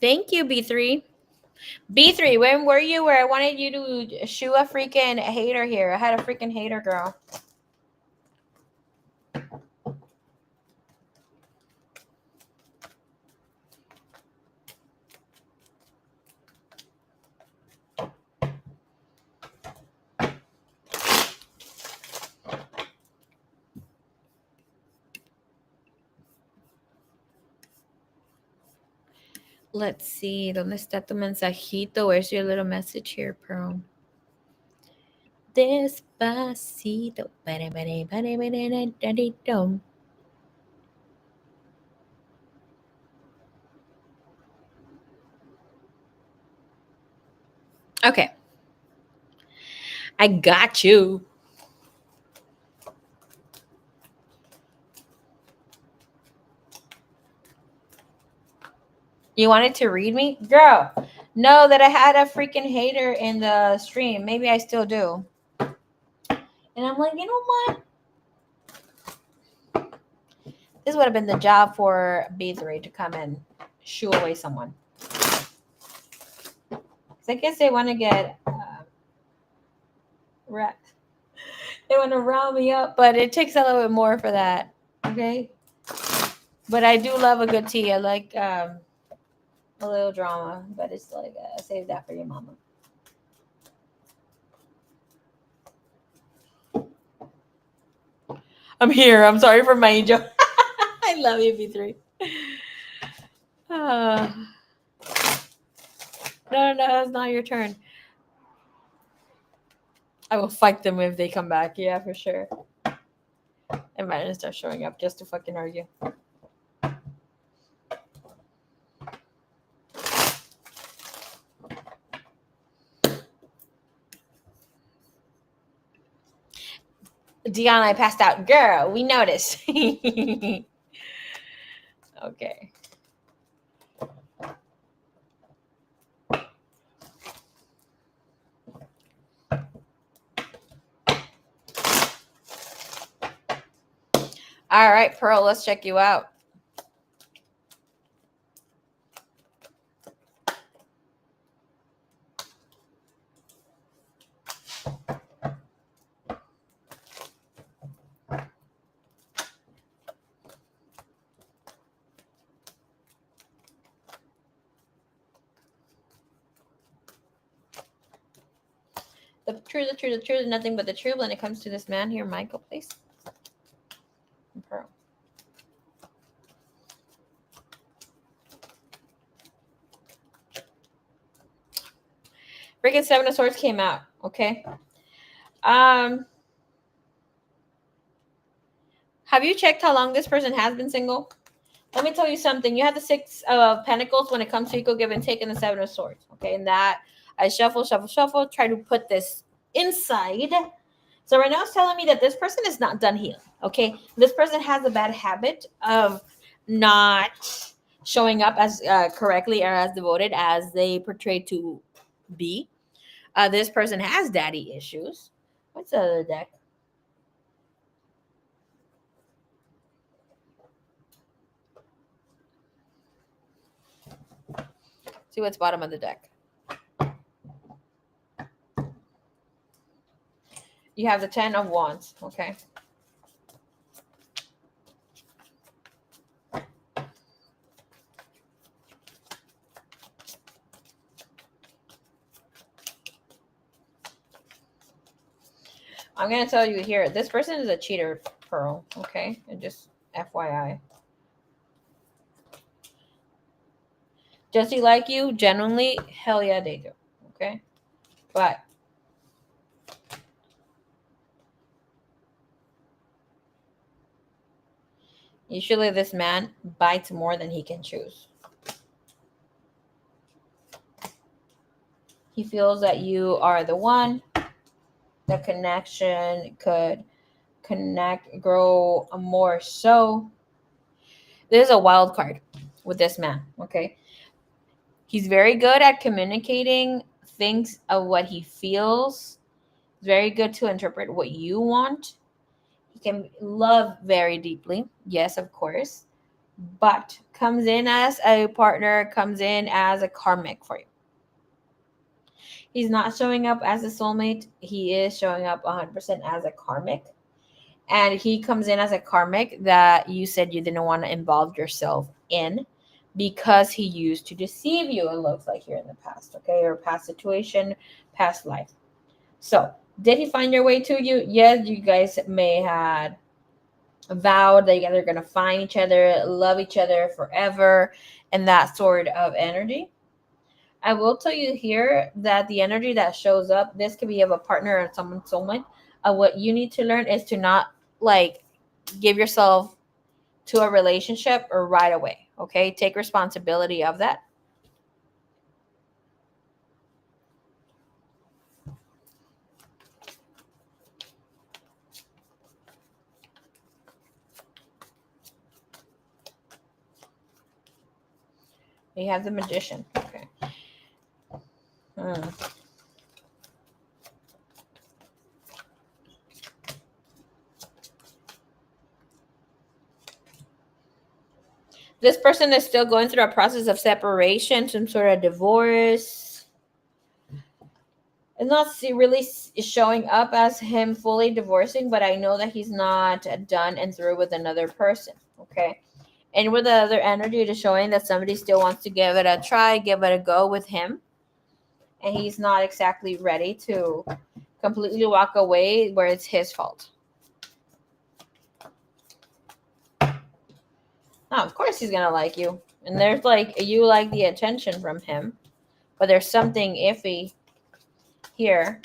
Thank you, B3. B3, when were you where I wanted you to shoo a freaking hater here? I had a freaking hater, girl. Let's see. ¿Dónde está tu mensajito? Where's your little message here, Pearl? Despacito. Okay. I got you. You wanted to read me? Girl, know that I had a freaking hater in the stream. Maybe I still do. And I'm like, you know what? This would have been the job for B3 to come and shoo away someone. I guess they want to get wrecked. They want to round me up, but it takes a little bit more for that. Okay? But I do love a good tea. I like a little drama, but it's like, save that for your mama. I'm here. I'm sorry for my angel. I love you, B3. No, it's not your turn. I will fight them if they come back. Yeah, for sure. I might just start showing up just to fucking argue. Dion, I passed out. Girl, we noticed. Okay. All right, Pearl, let's check you out. The truth, nothing but the truth when it comes to this man here, Michael, please. And Pearl. Freaking Seven of Swords came out, okay? Have you checked how long this person has been single? Let me tell you something. You have the Six of Pentacles when it comes to equal give and take, and the Seven of Swords, okay? And that I shuffle, try to put this inside. So right now it's telling me that this person is not done healing, okay? This person has a bad habit of not showing up as correctly or as devoted as they portray to be. This person has daddy issues. What's the other deck? See what's bottom of the deck. You have the 10 of Wands, okay? I'm going to tell you here, this person is a cheater, Pearl, okay? And just FYI. Does he like you? Genuinely? Hell yeah, they do, okay? But usually this man bites more than he can chews. He feels that you are the one. The connection could grow more so. There's a wild card with this man, okay? He's very good at communicating things of what he feels. He's very good to interpret what you want. He can love very deeply. Yes, of course. But comes in as a partner, comes in as a karmic for you. He's not showing up as a soulmate. He is showing up 100% as a karmic. And he comes in as a karmic that you said you didn't want to involve yourself in because he used to deceive you, it looks like here in the past, okay? Or past situation, past life. So, did he find your way to you? Yes, you guys may had vowed that they're going to find each other, love each other forever, and that sort of energy. I will tell you here that the energy that shows up, this could be of a partner or someone's soulmate. What you need to learn is to not like give yourself to a relationship or right away. Okay, take responsibility of that. You have the Magician. Okay. This person is still going through a process of separation, some sort of divorce. It's not really showing up as him fully divorcing, but I know that he's not done and through with another person. Okay. And with the other energy, it is showing that somebody still wants to give it a try, give it a go with him. And he's not exactly ready to completely walk away where it's his fault. Now, of course he's going to like you. And there's like, you like the attention from him. But there's something iffy here.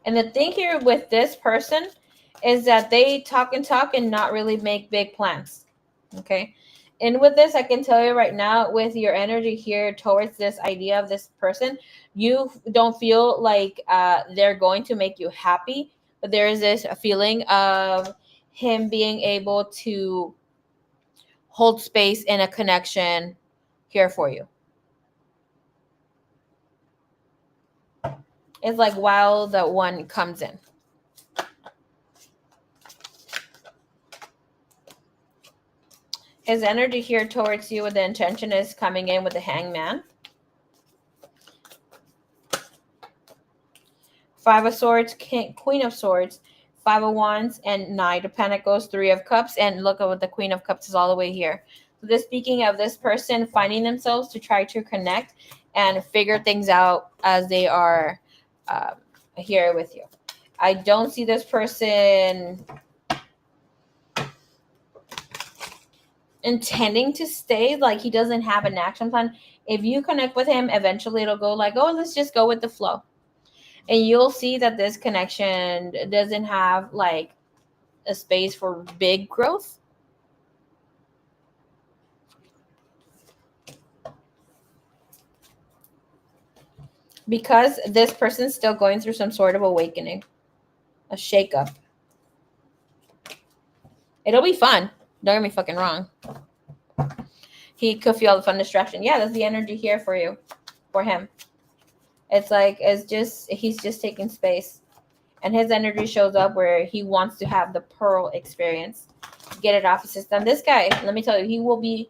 And the thing here with this person is that they talk and not really make big plans. Okay. And with this, I can tell you right now, with your energy here towards this idea of this person, you don't feel like they're going to make you happy. But there is this feeling of him being able to hold space in a connection here for you. It's like while the one comes in. His energy here towards you with the intention is coming in with the Hangman. Five of Swords, Queen of Swords, Five of Wands, and Knight of Pentacles, Three of Cups, and look at what the Queen of Cups is all the way here. So this speaking of this person finding themselves to try to connect and figure things out as they are here with you. I don't see this person intending to stay. Like, he doesn't have an action plan. If you connect with him, eventually it'll go like, oh, let's just go with the flow. And you'll see that this connection doesn't have like a space for big growth. Because this person's still going through some sort of awakening, a shakeup. It'll be fun. Don't get me fucking wrong. He could feel the fun distraction. Yeah, that's the energy here for you, for him. It's like, he's just taking space. And his energy shows up where he wants to have the pearl experience. Get it off his system. This guy, let me tell you, he will be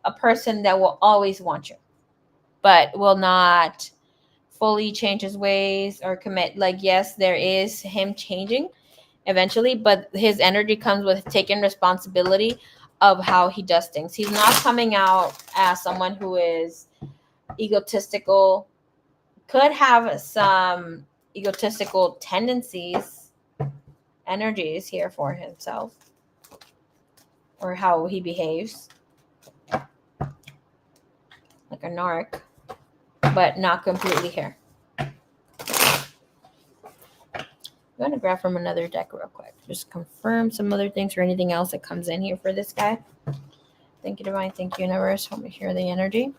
a person that will always want you, but will not fully change his ways or commit. Like, yes, there is him changing eventually, but his energy comes with taking responsibility of how he does things. He's not coming out as someone who is egotistical, could have some egotistical tendencies, energies here for himself, or how he behaves like a narc, but not completely here. I'm going to grab from another deck real quick. Just confirm some other things or anything else that comes in here for this guy. Thank you, Divine. Thank you, Universe. Help me hear the energy.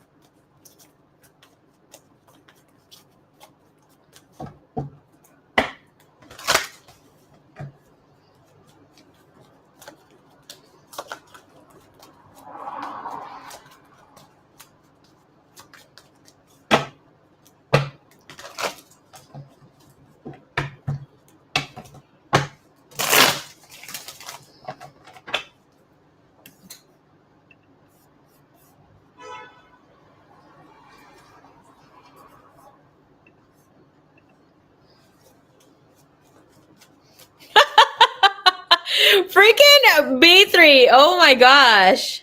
Freaking B3. Oh my gosh.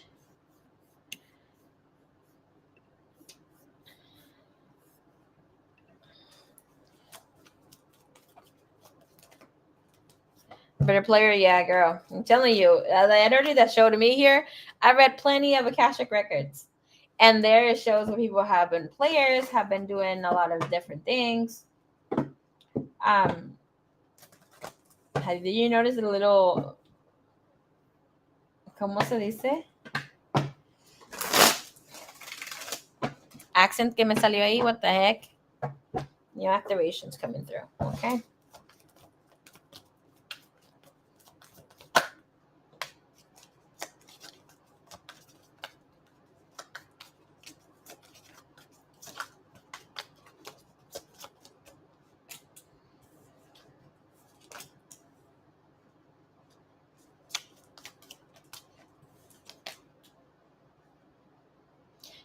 Better player, yeah, girl. I'm telling you, the energy that showed to me here, I read plenty of Akashic records. And there it shows where people have been players, have been doing a lot of different things. Did you notice a little, ¿cómo se dice? Accent que me salió ahí, what the heck? New activations coming through, okay?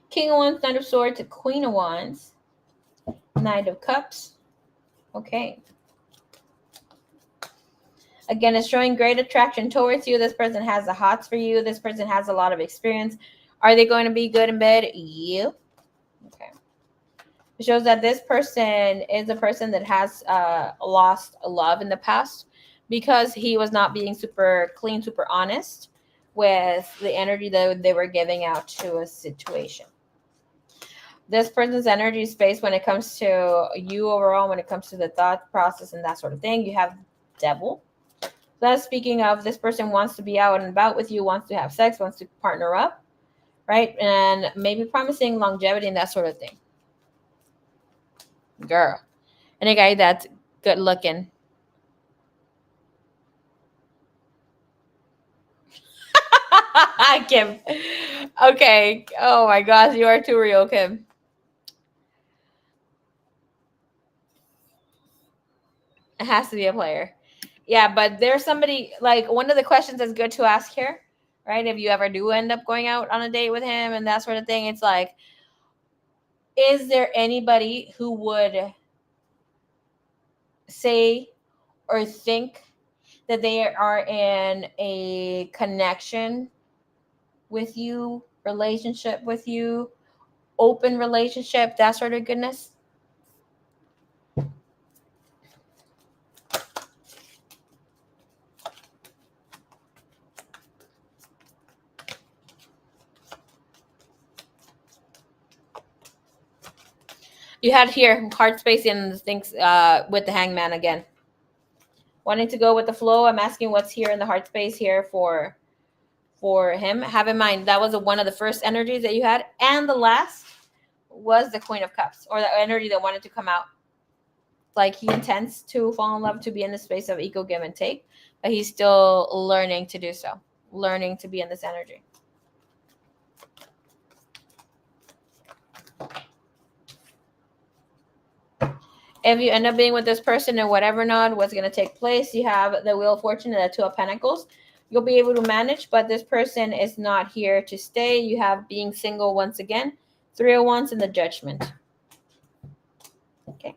King of Wands, Knight of Swords, Queen of Wands, Knight of Cups. Okay. Again, it's showing great attraction towards you. This person has the hots for you. This person has a lot of experience. Are they going to be good in bed? You. Okay. It shows that this person is a person that has lost love in the past because he was not being super clean, super honest with the energy that they were giving out to a situation. This person's energy space when it comes to you overall, when it comes to the thought process and that sort of thing, you have Devil. That's speaking of this person wants to be out and about with you, wants to have sex, wants to partner up, right? And maybe promising longevity and that sort of thing. Girl. And a guy that's good looking. Kim. Okay. Oh my gosh, you are too real, Kim. It has to be a player. Yeah, but there's somebody, like, one of the questions that's good to ask here, right? If you ever do end up going out on a date with him and that sort of thing, it's like, is there anybody who would say or think that they are in a connection with you, relationship with you, open relationship, that sort of goodness? You had here heart space and things with the hangman again. Wanting to go with the flow. I'm asking what's here in the heart space here for him. Have in mind that was one of the first energies that you had, and the last was the Queen of Cups, or the energy that wanted to come out. Like, he intends to fall in love, to be in the space of equal give and take, but he's still learning to do so, learning to be in this energy. If you end up being with this person and whatever not, what's going to take place, you have the Wheel of Fortune and the Two of Pentacles. You'll be able to manage, but this person is not here to stay. You have being single once again, Three of Wands, and the Judgment. Okay.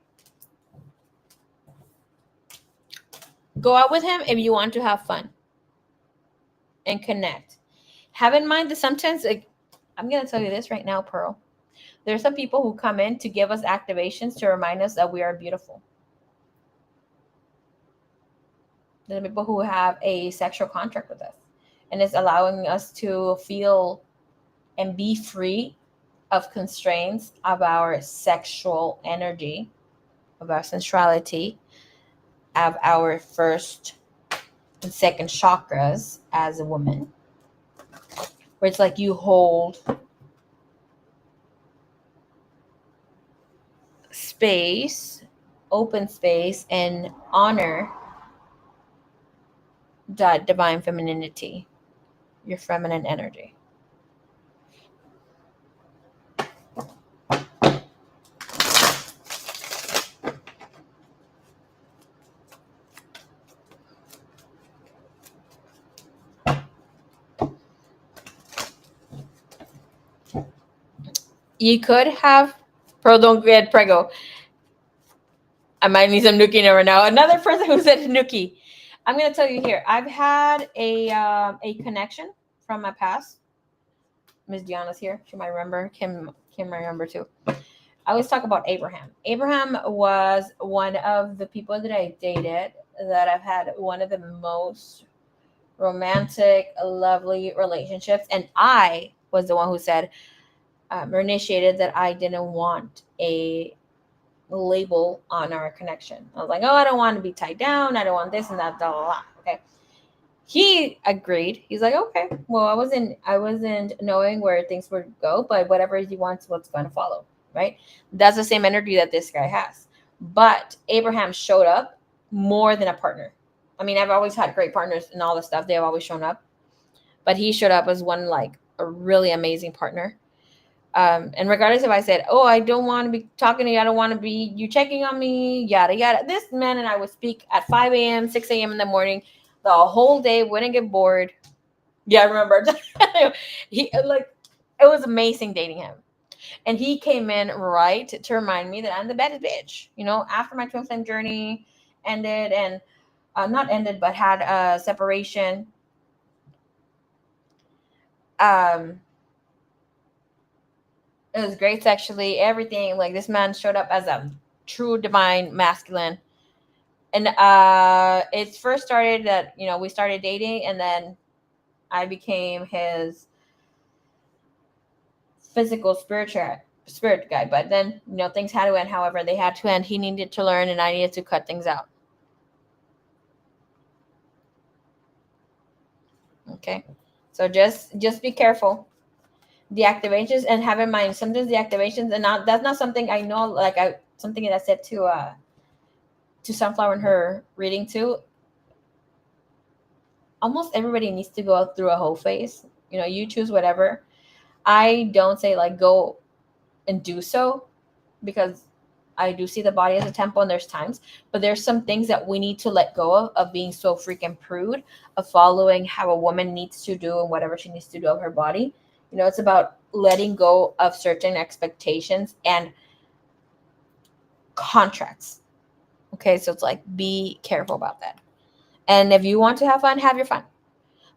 Go out with him if you want to have fun and connect. Have in mind that sometimes, I'm going to tell you this right now, Pearl. There's some people who come in to give us activations to remind us that we are beautiful. There's people who have a sexual contract with us, and it's allowing us to feel and be free of constraints of our sexual energy, of our sensuality, of our first and second chakras as a woman, where it's like you hold space, open space, and honor that divine femininity, your feminine energy. You could have, Pearl, don't get prego. I might need some Nuki number now. Another person who said Nuki. I'm going to tell you here. I've had a connection from my past. Miss Diana's here. She might remember. Kim might remember too. I always talk about Abraham. Abraham was one of the people that I dated that I've had one of the most romantic, lovely relationships. And I was the one who said, or initiated that I didn't want a label on our connection. I was like, oh, I don't want to be tied down. I don't want this and that, blah, blah, blah. Okay. He agreed. He's like, okay, well, I wasn't knowing where things would go, but whatever he wants, what's going to follow, right? That's the same energy that this guy has. But Abraham showed up more than a partner. I mean, I've always had great partners and all this stuff. They've always shown up, but he showed up as one like a really amazing partner. And regardless if I said, oh, I don't want to be talking to you, I don't want to be you checking on me, yada yada. This man and I would speak at 5 a.m., 6 a.m. in the morning, the whole day, wouldn't get bored. Yeah, I remember. He like it was amazing dating him. And he came in right to remind me that I'm the baddest bitch. After my twin flame journey ended and not ended, but had a separation. It was great sexually, everything. Like this man showed up as a true divine masculine. And it first started that, we started dating and then I became his physical spirit guy. But then, things had to end however they had to end. He needed to learn and I needed to cut things out. Okay. So just be careful. The activations, and have in mind sometimes the activations, and that's not something I know, like something that I said to Sunflower in her reading too. Almost everybody needs to go through a whole phase. You choose whatever. I don't say like go and do so, because I do see the body as a temple and there's times, but there's some things that we need to let go of being so freaking prude, of following how a woman needs to do and whatever she needs to do of her body. It's about letting go of certain expectations and contracts. Okay, so it's like be careful about that. And if you want to have fun, have your fun.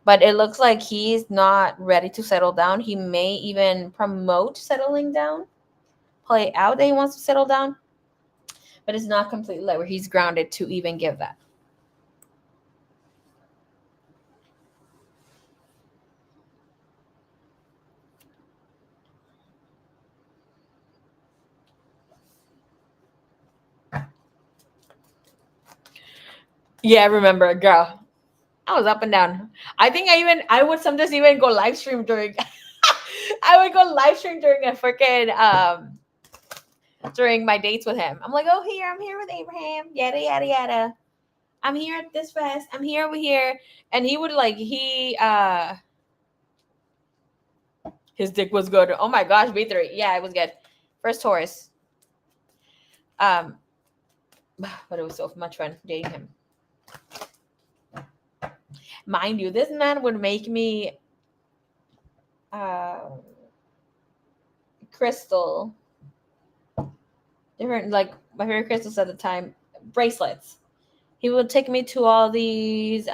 But it looks like he's not ready to settle down. He may even promote settling down, play out that he wants to settle down, but it's not completely like where he's grounded to even give that. Yeah, I remember, girl. I was up and down. I think I would sometimes even go live stream during I would go live stream during a freaking during my dates with him. I'm like, oh, I'm here with Abraham, yada yada yada. I'm here at this fest. I'm here over here, and he would like his dick was good. Oh my gosh, B3, yeah, it was good. First Taurus. But it was so much fun dating him. Mind you, this man would make me crystal, different, like my favorite crystals at the time, bracelets. He would take me to all these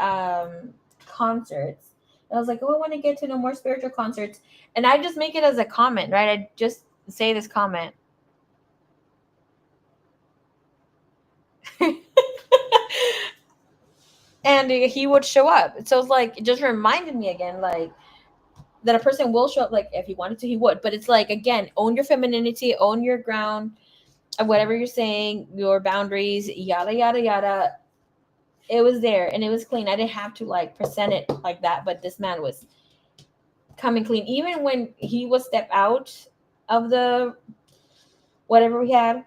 concerts. And I was like, oh, I want to get to know more spiritual concerts. And I just make it as a comment, right? I just say this comment. And he would show up. So it's like, it just reminded me again, like, that a person will show up, like, if he wanted to, he would. But it's like, again, own your femininity, own your ground, and whatever you're saying, your boundaries, yada, yada, yada. It was there and it was clean. I didn't have to like present it like that, but this man was coming clean. Even when he would step out of the whatever we had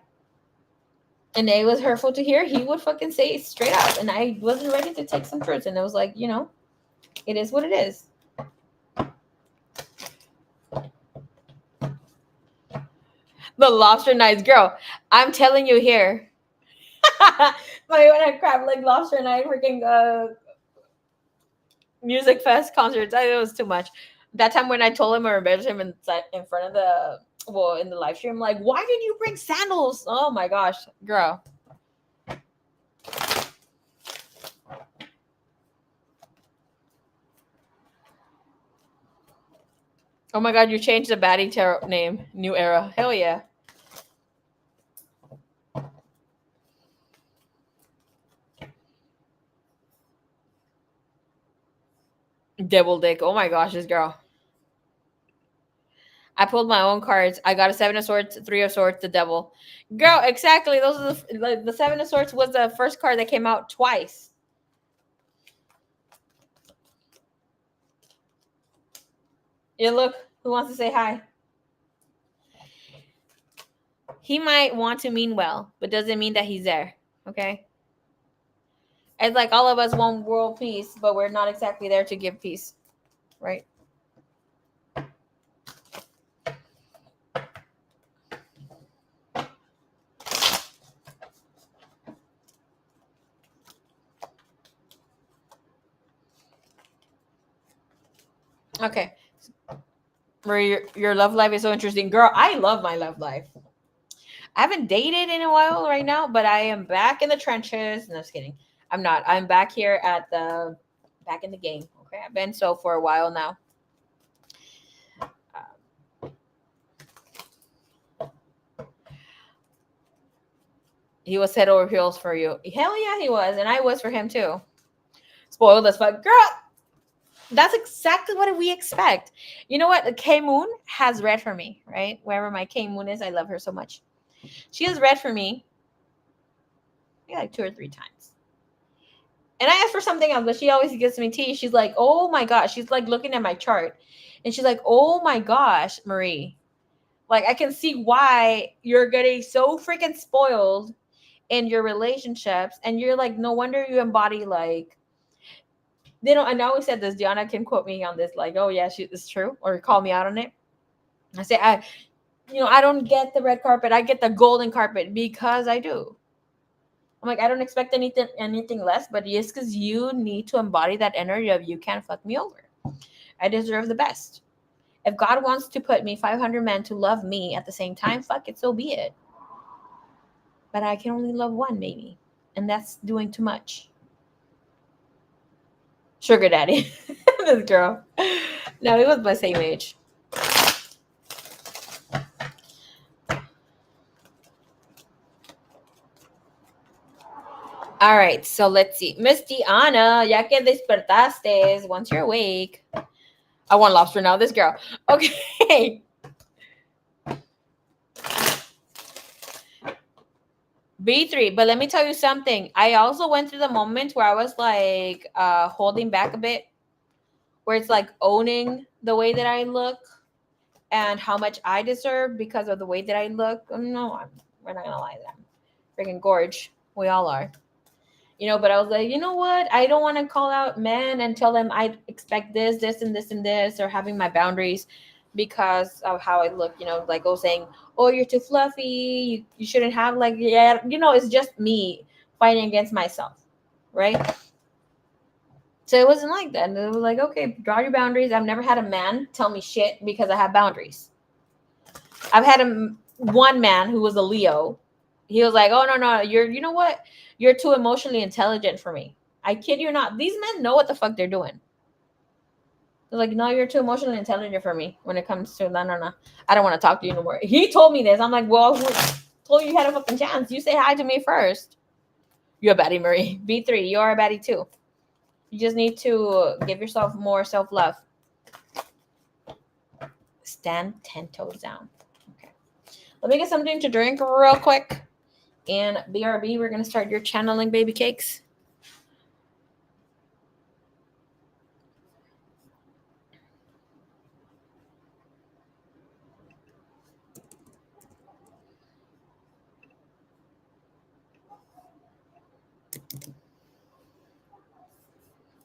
and it was hurtful to hear, he would fucking say it straight up. And I wasn't ready to take some truths. And it was like, it is what it is. The lobster nights, girl. I'm telling you here. My crab leg lobster night freaking music fest concerts. It was too much. That time when I told him or embarrassed him in front of in the live stream, like, why did you bring sandals? Oh my gosh, girl. Oh my god, you changed the baddie tarot name. New era. Hell yeah. Devil dick. Oh my gosh, this girl. I pulled my own cards. I got a 7 of Swords, 3 of Swords, the devil. Girl, exactly. Those are the 7 of Swords was the first card that came out twice. Yeah, look, who wants to say hi? He might want to mean well, but doesn't mean that he's there. Okay? It's like all of us want world peace, but we're not exactly there to give peace. Right? Okay. Marie, your love life is so interesting. Girl, I love my love life. I haven't dated in a while right now, but I am back in the trenches. No, just kidding. I'm not. I'm back here back in the game. Okay. I've been so for a while now. He was head over heels for you. Hell yeah, he was. And I was for him too. Spoiled as fuck. Girl, that's exactly what we expect. You know what? K Moon has read for me, right? Wherever my K Moon is, I love her so much. She has read for me like 2 or 3 times. And I asked for something else, but she always gives me tea. She's like, oh my gosh. She's like looking at my chart. And she's like, oh my gosh, Marie. Like, I can see why you're getting so freaking spoiled in your relationships. And you're like, no wonder you embody like, they don't, and I always said this, Diana can quote me on this, like, oh yeah, it's true, or call me out on it. I say, I don't get the red carpet, I get the golden carpet because I do. I'm like, I don't expect anything less, but yes, because you need to embody that energy of you can't fuck me over. I deserve the best. If God wants to put me 500 men to love me at the same time, fuck it, so be it. But I can only love one, maybe, and that's doing too much. Sugar daddy. This girl. No, he was my same age. All right, so let's see. Miss Diana, ya que despertaste, once you're awake. I want lobster now, this girl. Okay. B3, but let me tell you something. I also went through the moment where I was like holding back a bit, where it's like owning the way that I look and how much I deserve because of the way that I look. No, we're not gonna lie to them. Freaking gorge. We all are. But I was like, you know what? I don't want to call out men and tell them I expect this, and this, and this, or having my boundaries because of how I look, like saying, oh, you're too fluffy. You shouldn't have like, yeah, it's just me fighting against myself. Right. So it wasn't like that. And it was like, okay, draw your boundaries. I've never had a man tell me shit because I have boundaries. I've had one man who was a Leo. He was like, oh, no, you know what? You're too emotionally intelligent for me. I kid you not. These men know what the fuck they're doing. They're like, no, you're too emotionally intelligent for me when it comes to, no. I don't want to talk to you no more. He told me this. I'm like, well, who told you had a fucking chance? You say hi to me first. You're a baddie, Marie. B3, you're a baddie too. You just need to give yourself more self-love. Stand 10 toes down. Okay. Let me get something to drink real quick. And BRB, we're going to start your channeling, baby cakes.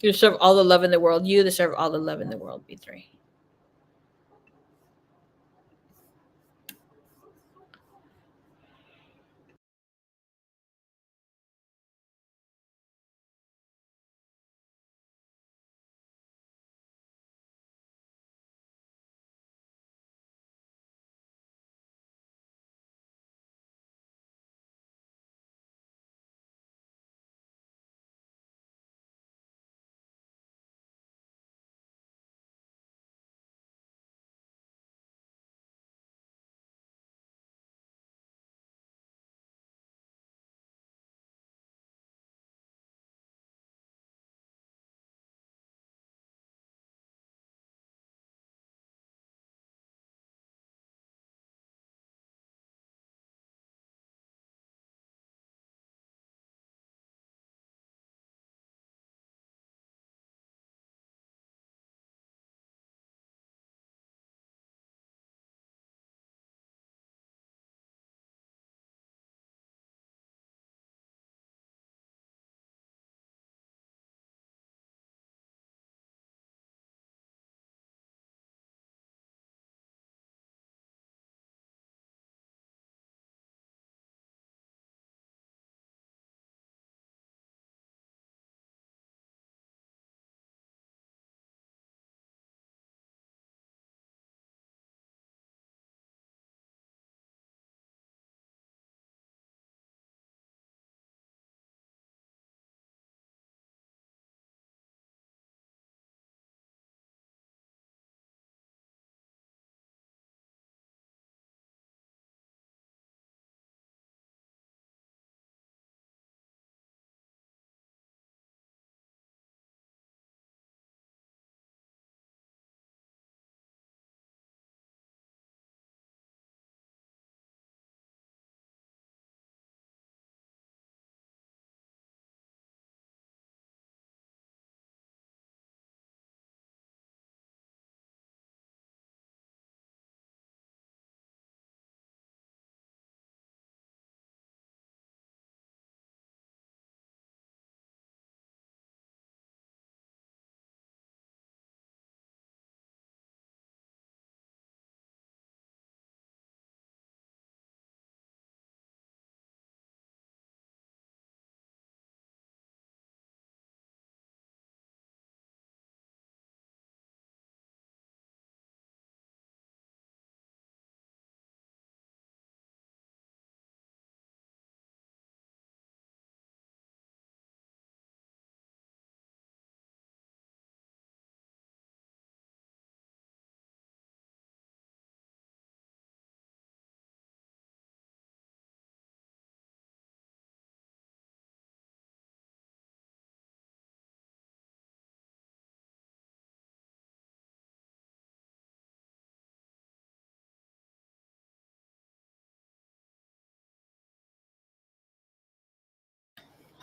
You deserve all the love in the world. You deserve all the love in the world, B3.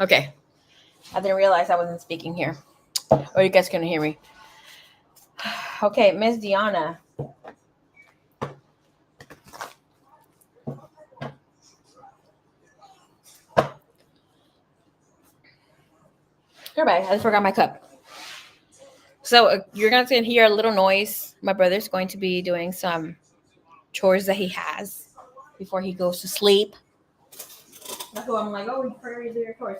Okay. I didn't realize I wasn't speaking here. Or you guys couldn't hear me. Okay, Miss Diana. Everybody, I just forgot my cup. So you're going to hear a little noise. My brother's going to be doing some chores that he has before he goes to sleep. That's why I'm like, oh, you forgot to do your chores.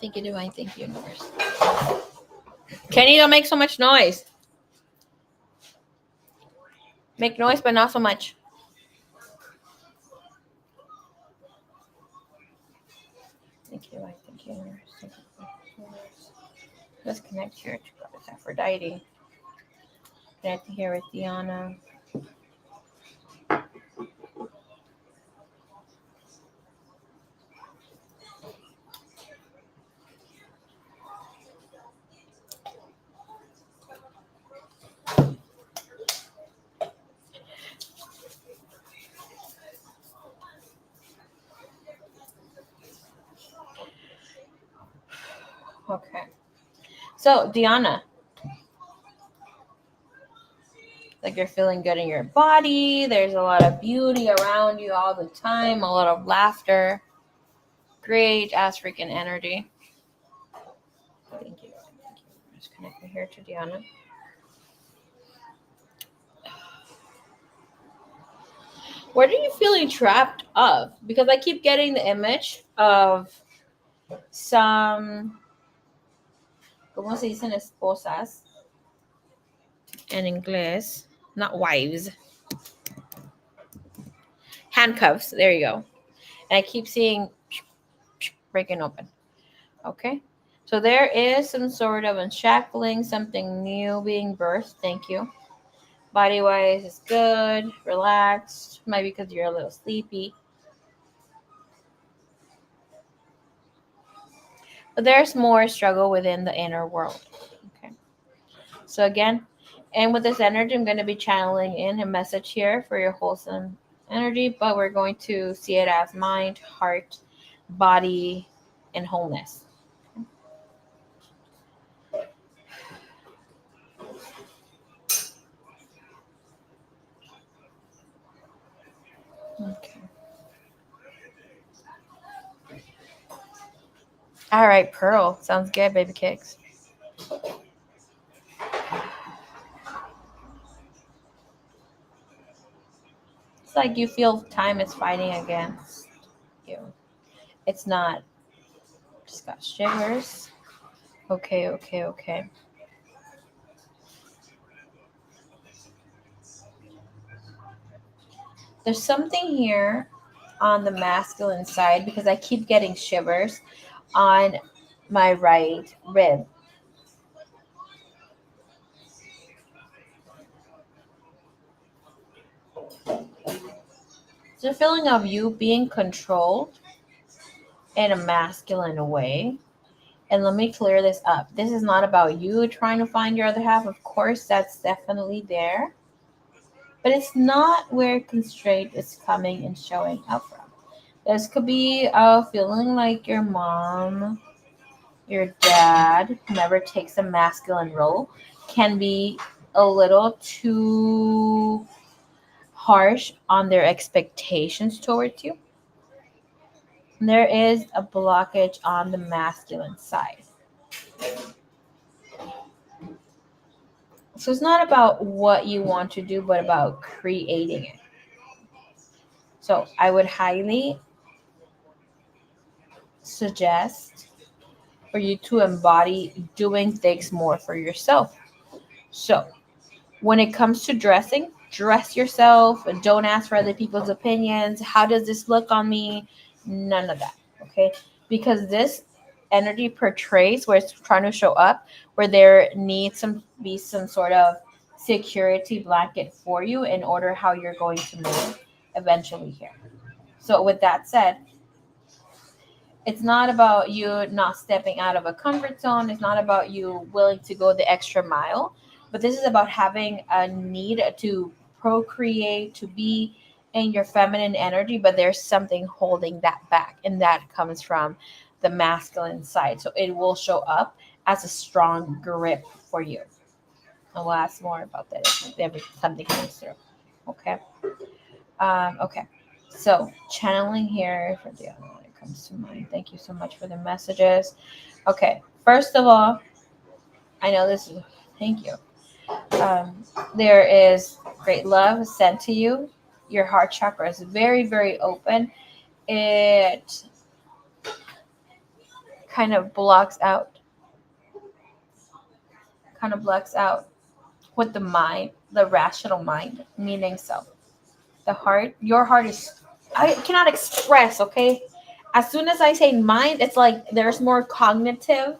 Thank you, Divine. Thank you, Universe. Kenny, don't make so much noise. Make noise, but not so much. Thank you, Divine. Thank you, Universe. Thank you, Universe. Let's connect here to Goddess Aphrodite. Connecting here with Diana. Okay. So, Diana, like you're feeling good in your body. There's a lot of beauty around you all the time, a lot of laughter. Great ass freaking energy. Thank you. Thank you. Just connecting here to Diana. What are you feeling trapped of? Because I keep getting the image of some, ¿cómo se dicen esposas? En inglés, not wives. Handcuffs. There you go. And I keep seeing breaking open. Okay. So there is some sort of unshackling, something new being birthed. Thank you. Body wise is good, relaxed. Might be because you're a little sleepy. But there's more struggle within the inner world. Okay. So again, and with this energy, I'm going to be channeling in a message here for your wholesome energy, but we're going to see it as mind, heart, body, and wholeness. Okay. All right, Pearl. Sounds good, baby cakes. It's like you feel time is fighting against you. It's not. Just got shivers. Okay. There's something here on the masculine side because I keep getting shivers on my right rib. It's a feeling of you being controlled in a masculine way. And let me clear this up. This is not about you trying to find your other half. Of course, that's definitely there. But it's not where constraint is coming and showing up from. This could be a feeling like your mom, your dad, whoever takes a masculine role, can be a little too harsh on their expectations towards you. There is a blockage on the masculine side. So it's not about what you want to do, but about creating it. So I would highly suggest for you to embody doing things more for yourself. So when it comes to dressing, dress yourself. Don't ask for other people's opinions. How does this look on me? None of that. Okay. Because this energy portrays where it's trying to show up, where there needs some be some sort of security blanket for you in order how you're going to move eventually here. So with that said, it's not about you not stepping out of a comfort zone. It's not about you willing to go the extra mile, but this is about having a need to procreate, to be in your feminine energy, but there's something holding that back, and that comes from the masculine side. So it will show up as a strong grip for you. And we'll ask more about that if something comes through. Okay. Okay. So channeling here for the other one, it comes to mind. Thank you so much for the messages. Okay. First of all, I know this is. Thank you. Um, there is great love sent to you. Your heart chakra is very, very open. It kind of blocks out with the mind, the rational mind, meaning self. The heart, your heart is, I cannot express, okay? As soon as I say mind, it's like there's more cognitive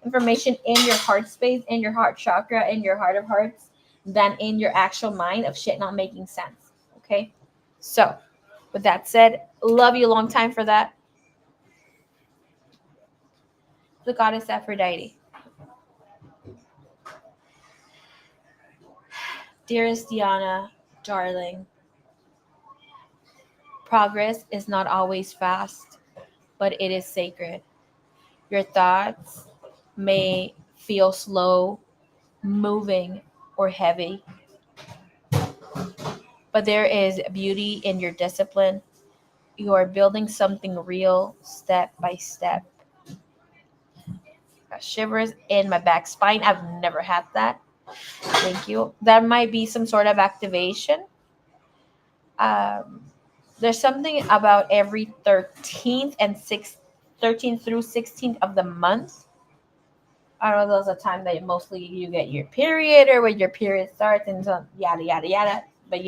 information in your heart space, in your heart chakra, in your heart of hearts, than in your actual mind of shit not making sense. Okay? So, with that said, love you a long time for that. The goddess Aphrodite. Dearest Diana, darling, progress is not always fast, but it is sacred. Your thoughts may feel slow, moving, or heavy, but there is beauty in your discipline. You are building something real step by step. Got shivers in my back spine. I've never had that. Thank you. That might be some sort of activation. Um, there's something about every 13th through 16th of the month. I don't know, there's a time that mostly you get your period or when your period starts and so yada yada yada. But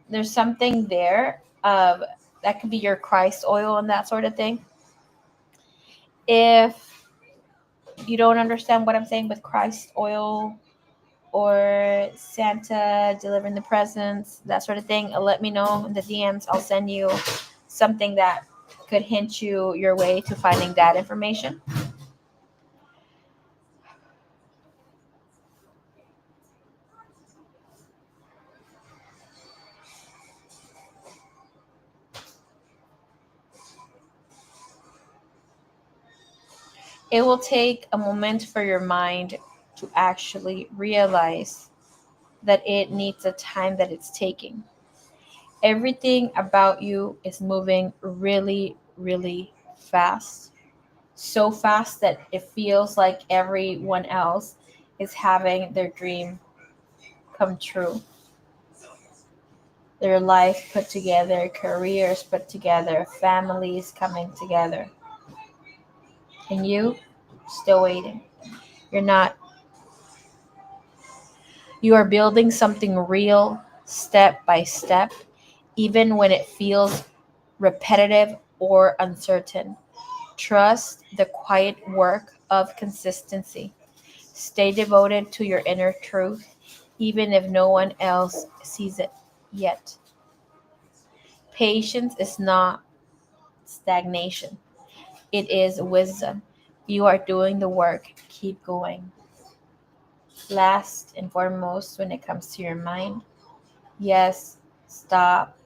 there's something there of that could be your Christ oil and that sort of thing. If you don't understand what I'm saying with Christ oil or Santa delivering the presents, that sort of thing, let me know in the DMs. I'll send you something that could hint you your way to finding that information. It will take a moment for your mind to actually realize that it needs the time that it's taking. Everything about you is moving really, really fast. So fast that it feels like everyone else is having their dream come true. Their life put together, careers put together, families coming together. And you still waiting. You're not. You are building something real step by step, even when it feels repetitive or uncertain. Trust the quiet work of consistency. Stay devoted to your inner truth, even if no one else sees it yet. Patience is not stagnation, it is wisdom. You are doing the work. Keep going. Last and foremost, when it comes to your mind, yes, stop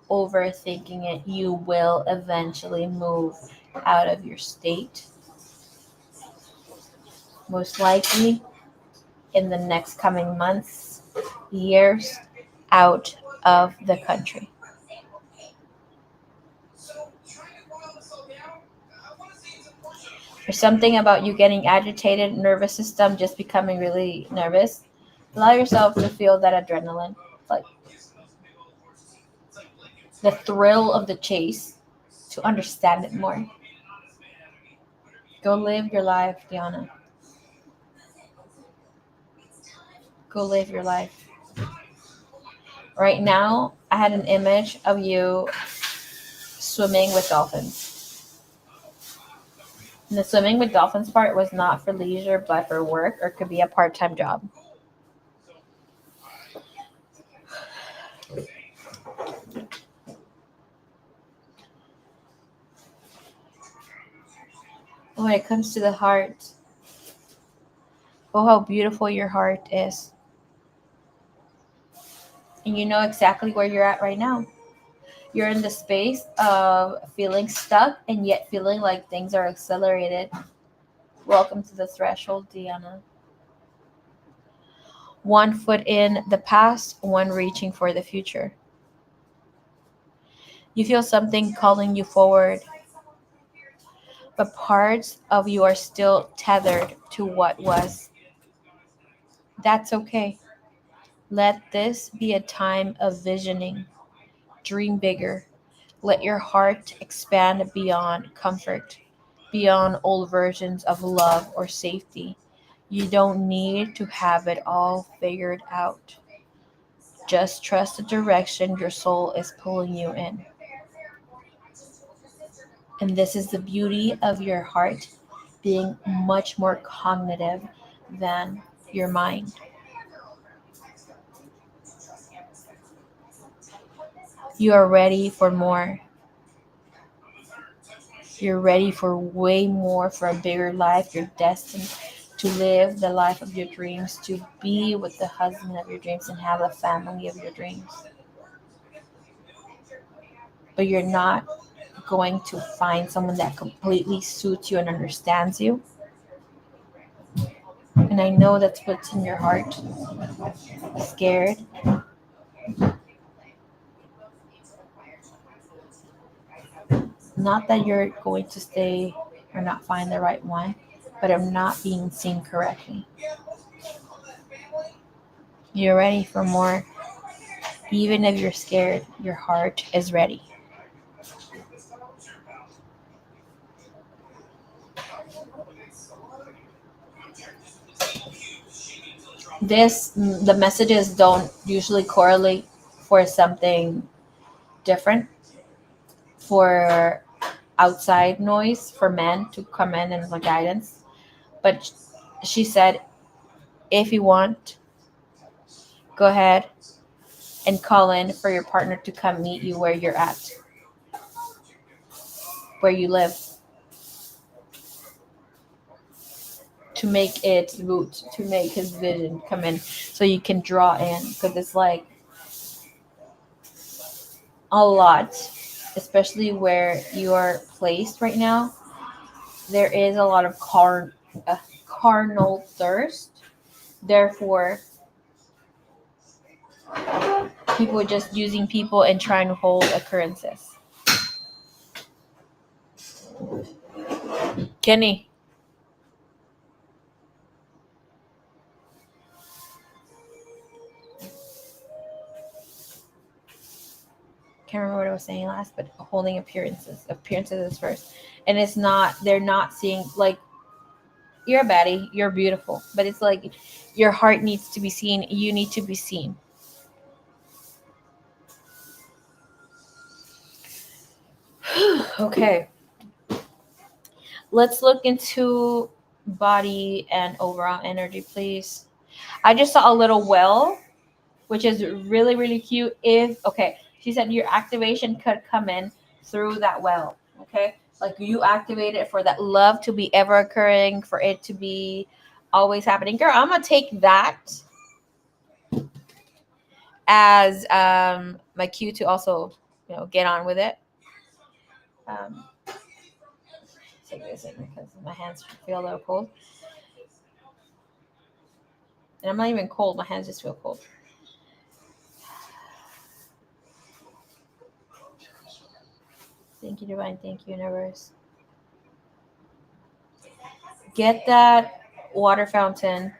overthinking it. You will eventually move out of your state, most likely in the next coming months, years, out of the country. There's something about you getting agitated, nervous system, just becoming really nervous. Allow yourself to feel that adrenaline, like the thrill of the chase, to understand it more. Go live your life, Diana. Go live your life. Right now, I had an image of you swimming with dolphins. And the swimming with dolphins part was not for leisure, but for work, or it could be a part-time job. When it comes to the heart, oh, how beautiful your heart is. And you know exactly where you're at right now. You're in the space of feeling stuck and yet feeling like things are accelerated. Welcome to the threshold, Diana. One foot in the past, one reaching for the future. You feel something calling you forward, but parts of you are still tethered to what was. That's okay. Let this be a time of visioning. Dream bigger. Let your heart expand beyond comfort, beyond old versions of love or safety. You don't need to have it all figured out. Just trust the direction your soul is pulling you in. And this is the beauty of your heart being much more cognitive than your mind. You are ready for more. You're ready for way more, for a bigger life. You're destined to live the life of your dreams, to be with the husband of your dreams, and have a family of your dreams. But you're not going to find someone that completely suits you and understands you. And I know that's what's in your heart. Scared. Not that you're going to stay or not find the right one, but I'm not being seen correctly. You're ready for more. Even if you're scared, your heart is ready. The messages don't usually correlate for something different, for outside noise, for men to come in and for guidance. But she said, if you want, go ahead and call in for your partner to come meet you where you're at, where you live, to make it root, to make his vision come in so you can draw in. Because it's like a lot, especially where you are placed right now. There is a lot of carnal thirst. Therefore, people are just using people and trying to hold occurrences. Kenny. Can't remember what I was saying last, but holding appearances is first. And it's not, they're not seeing, like, you're a baddie, you're beautiful, but it's like your heart needs to be seen, you need to be seen. Okay, let's look into body and overall energy, please. I just saw a little well, which is really, really cute. If, okay, she said your activation could come in through that well. Okay, like you activate it for that love to be ever occurring, for it to be always happening. Girl, I'm gonna take that as my cue to also, get on with it. Um, take this in because my hands feel a little cold, and I'm not even cold. My hands just feel cold. Thank you, divine. Thank you, universe. Get that water fountain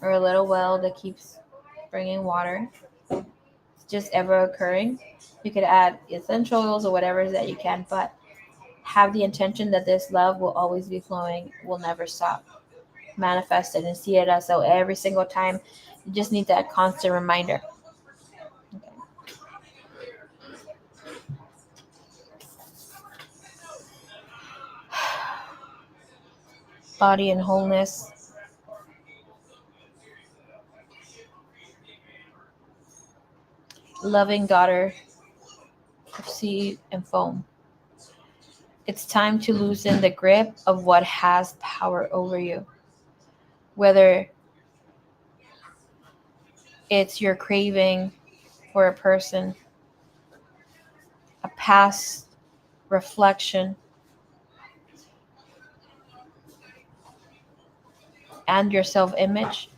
or a little well that keeps bringing water. It's just ever occurring. You could add essential oils or whatever that you can, but have the intention that this love will always be flowing, will never stop. manifest it and see it as so every single time. You just need that constant reminder. Okay. Body and wholeness. Loving daughter of sea and foam. It's time to loosen the grip of what has power over you. Whether it's your craving for a person, a past reflection, and your self image,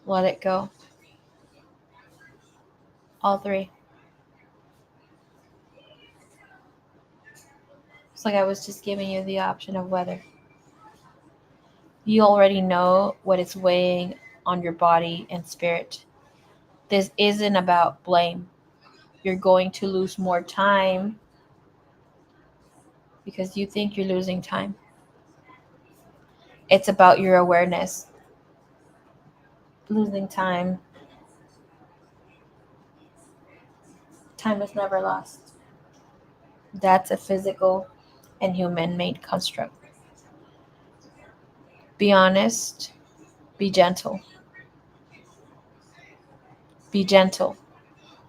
let it go. All three. It's like I was just giving you the option of whether. You already know what is weighing on your body and spirit. This isn't about blame. You're going to lose more time because you think you're losing time. It's about your awareness. Losing time. Time is never lost. That's a physical and human-made construct. Be honest. Be gentle. Be gentle,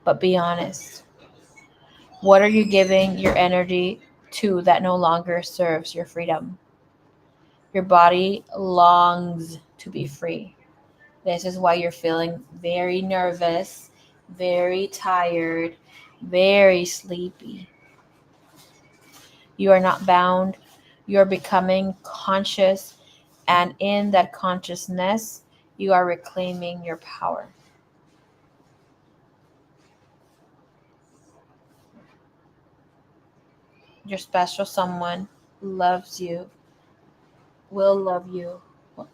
but be honest. What are you giving your energy to that no longer serves your freedom? Your body longs to be free. This is why you're feeling very nervous, very tired, very sleepy. You are not bound. You're becoming conscious, and in that consciousness, you are reclaiming your power. Your special someone loves you, will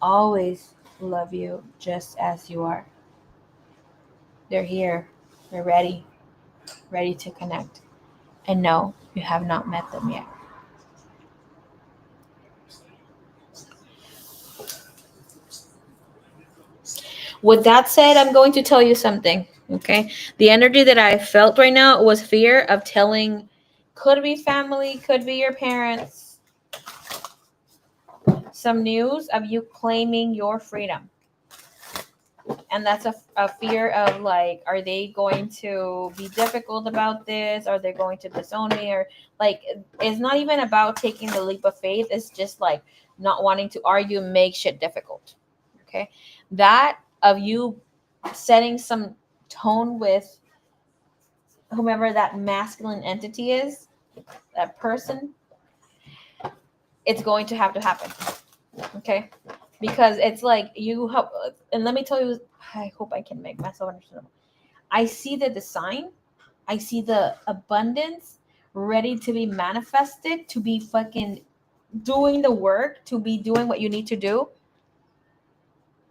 always love you just as you are. They're here. They're ready to connect. And no, you have not met them yet. With that said, I'm going to tell you something, okay? The energy that I felt right now was fear of telling, could be family, could be your parents, some news of you claiming your freedom. And that's a fear of like, are they going to be difficult about this? Are they going to disown me? Or like, it's not even about taking the leap of faith. It's just like not wanting to argue, make shit difficult. Okay. That of you setting some tone with whomever that masculine entity is, that person, it's going to happen. Okay. Because it's like you have, and let me tell you, I hope I can make myself understand. I see the design, I see the abundance ready to be manifested, to be fucking doing the work, to be doing what you need to do.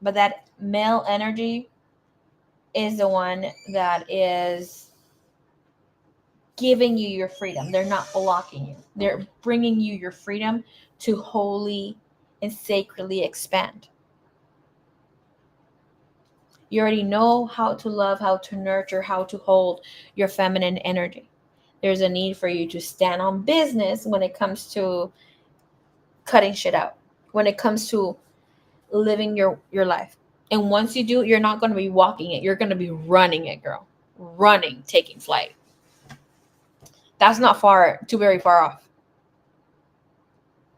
But that male energy is the one that is giving you your freedom. They're not blocking you. They're bringing you your freedom to wholly and sacredly expand. You already know how to love, how to nurture, how to hold your feminine energy. There's a need for you to stand on business when it comes to cutting shit out, when it comes to living your life. And once you do, you're not going to be walking it. You're going to be running it, girl. Running, taking flight. That's not very far off.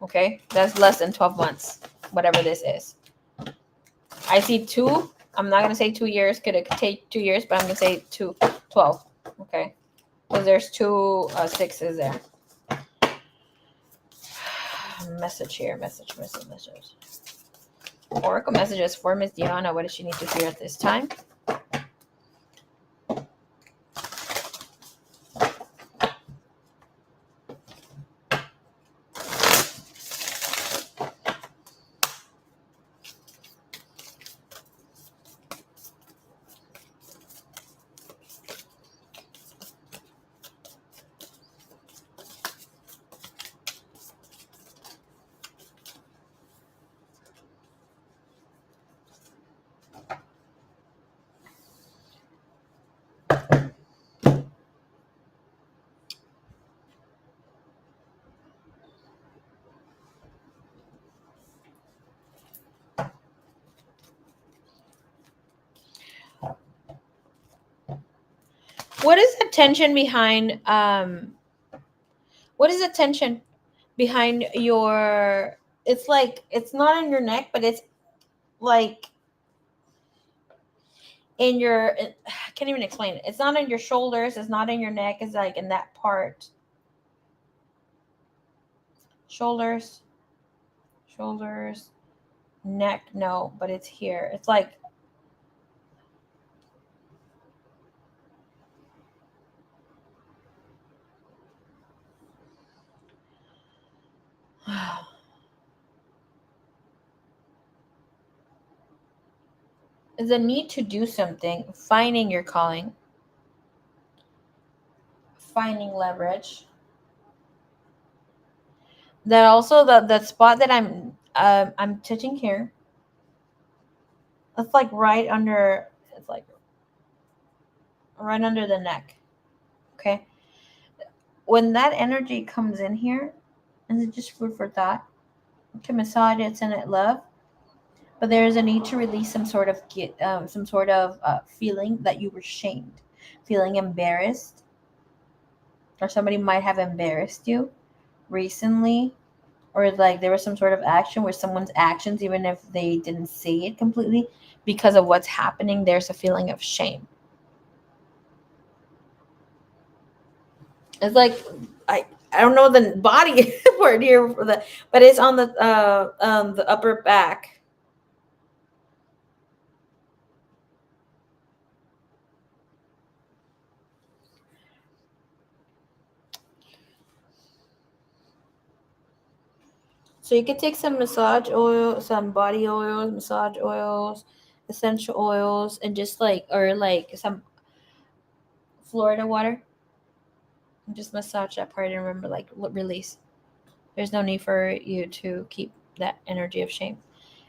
Okay? That's less than 12 months, whatever this is. I see 2. I'm not going to say 2 years. Could take 2 years, but I'm going to say 12. Okay? Because there's 2 6s there. Message here. Message. Oracle messages for Miss Diana. What does she need to hear at this time? What is the tension behind what is the tension behind your, it's like it's not in your neck, but it's like in your, I can't even explain it. It's not in your shoulders, it's not in your neck, it's like in that part. Shoulders, neck, no, but it's here. It's like the need to do something, finding your calling, finding leverage. That also the spot that I'm touching here. It's like right under. It's like right under the neck. Okay, when that energy comes in here, and it's just food for thought. To massage it, send it love, but there is a need to release some sort of feeling that you were shamed, feeling embarrassed, or somebody might have embarrassed you recently, or like there was some sort of action where someone's actions, even if they didn't say it completely, because of what's happening, there's a feeling of shame. It's like I don't know the body word here for the, but it's on the upper back. So you could take some massage oil, some body oils, massage oils, essential oils, and just like, or like some Florida water, and just massage that part and remember, like, release. There's no need for you to keep that energy of shame.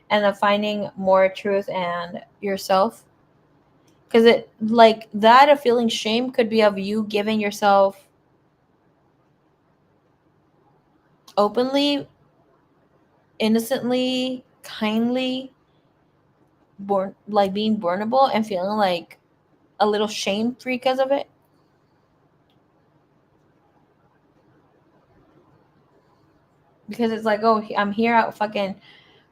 And then finding more truth and yourself. Because it, like, that of feeling shame could be of you giving yourself openly, innocently, kindly, born, like being burnable and feeling like a little shame because of it. Because it's like, oh, I'm here out fucking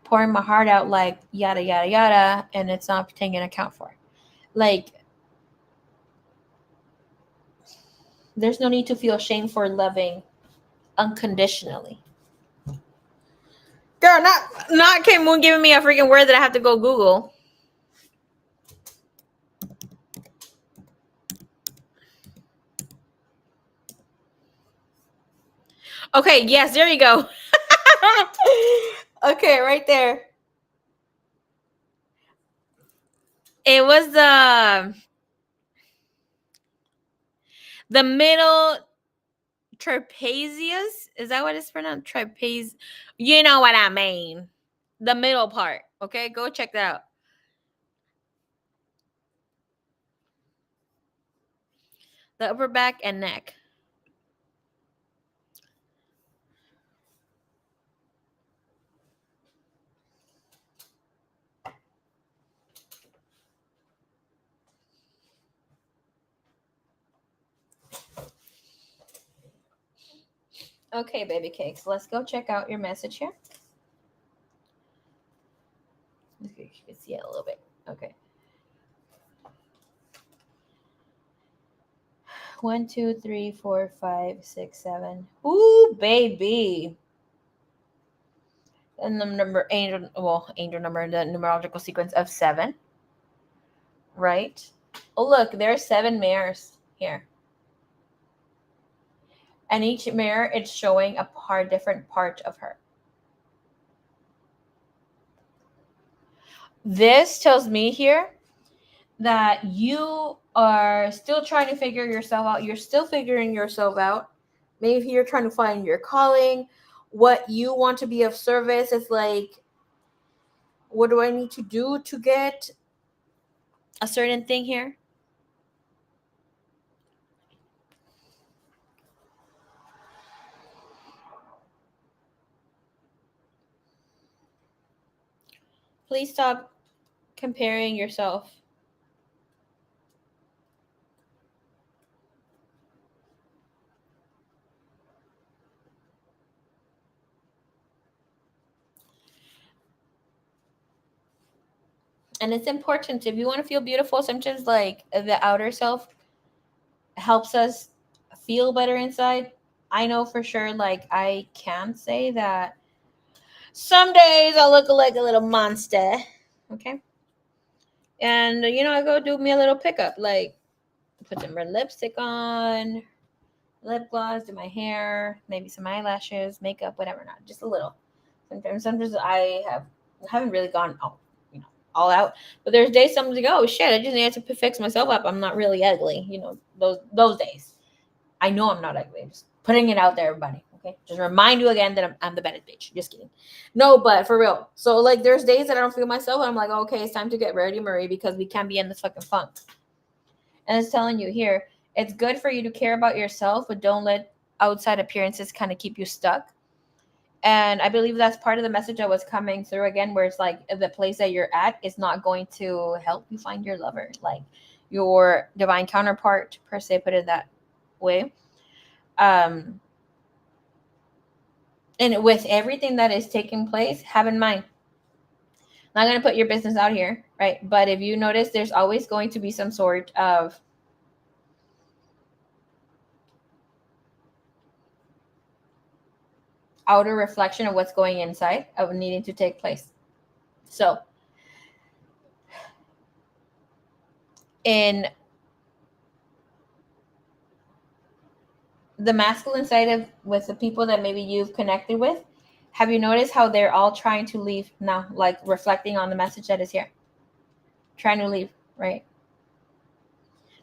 pouring my heart out, like yada yada yada, and it's not taken account for. Like, there's no need to feel shame for loving unconditionally. Girl, not Kim Moon giving me a freaking word that I have to go Google. Okay, yes, there you go. Okay, right there. It was the middle trapezius. Is that what it's pronounced? Trapeze. You know what I mean. The middle part. Okay, go check that out. The upper back and neck. Okay, baby cakes. Let's go check out your message here. Okay, you can see it a little bit. Okay. 1, 2, 3, 4, 5, 6, 7. Ooh, baby. And the number angel, well, angel number, the numerological sequence of 7. Right? Oh, look, there are 7 mirrors here. And each mirror, it's showing a different part of her. This tells me here that you are still trying to figure yourself out. You're still figuring yourself out. Maybe you're trying to find your calling, what you want to be of service. It's like, what do I need to do to get a certain thing here? Please stop comparing yourself And it's important, if you want to feel beautiful, sometimes like the outer self helps us feel better inside. I know for sure, like I can say that some days I look like a little monster. Okay. And I go do me a little pickup, like put some red lipstick on, lip gloss, do my hair, maybe some eyelashes, makeup, whatever, not just a little. Sometimes I haven't really gone all out, but there's days sometimes like, oh shit, I just need to fix myself up. I'm not really ugly, those days. I know I'm not ugly. Just putting it out there, everybody. Okay, just remind you again that I'm the baddest bitch. Just kidding. No, but for real. So like, there's days that I don't feel myself, and I'm like, okay, it's time to get ready, Marie, because we can't be in this fucking funk. And it's telling you here, it's good for you to care about yourself, but don't let outside appearances kind of keep you stuck. And I believe that's part of the message that was coming through again, where it's like the place that you're at is not going to help you find your lover, like your divine counterpart, per se, put it that way. And with everything that is taking place, have in mind, I'm not going to put your business out here, right? But if you notice, there's always going to be some sort of outer reflection of what's going inside of needing to take place. So in the masculine side of with the people that maybe you've connected with, have you noticed how they're all trying to leave now, like reflecting on the message that is here, trying to leave, right?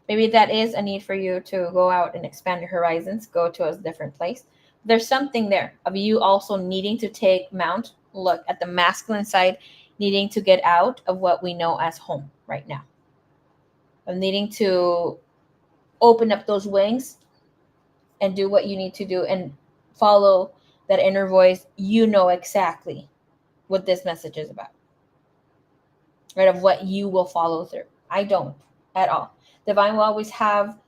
Maybe that is a need for you to go out and expand your horizons, go to a different place. There's something there of you also needing to take mount, look at the masculine side, needing to get out of what we know as home right now, of needing to open up those wings and do what you need to do and follow that inner voice. You know exactly what this message is about, right? Of what you will follow through. I don't at all. Divine will always have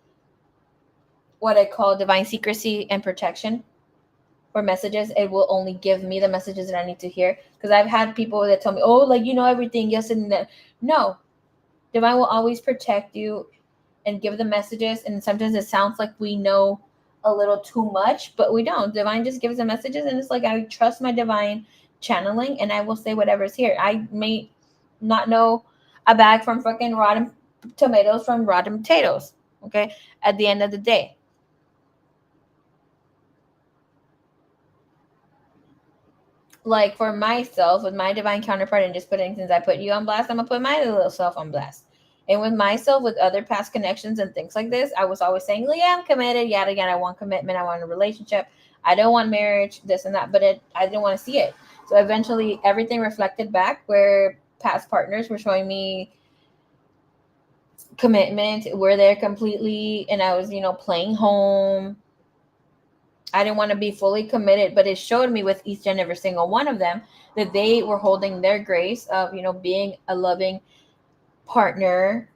what I call divine secrecy and protection for messages. It will only give me the messages that I need to hear. Because I've had people that tell me, oh, like, everything, yes and that. No. Divine will always protect you and give the messages. And sometimes it sounds like we know a little too much, but we don't. Divine just gives the messages, and it's like I trust my divine channeling, and I will say whatever's here. I may not know a bag from fucking rotten tomatoes from rotten potatoes. Okay, at the end of the day. Like for myself, with my divine counterpart, and just putting, since I put you on blast, I'm gonna put my little self on blast. And with myself, with other past connections and things like this, I was always saying, yeah, I'm committed, yada yada. I want commitment, I want a relationship, I don't want marriage, this and that. But I didn't want to see it. So eventually, everything reflected back where past partners were showing me commitment, were there completely, and I was, playing home. I didn't want to be fully committed, but it showed me with each and every single one of them that they were holding their grace of, being a loving partner,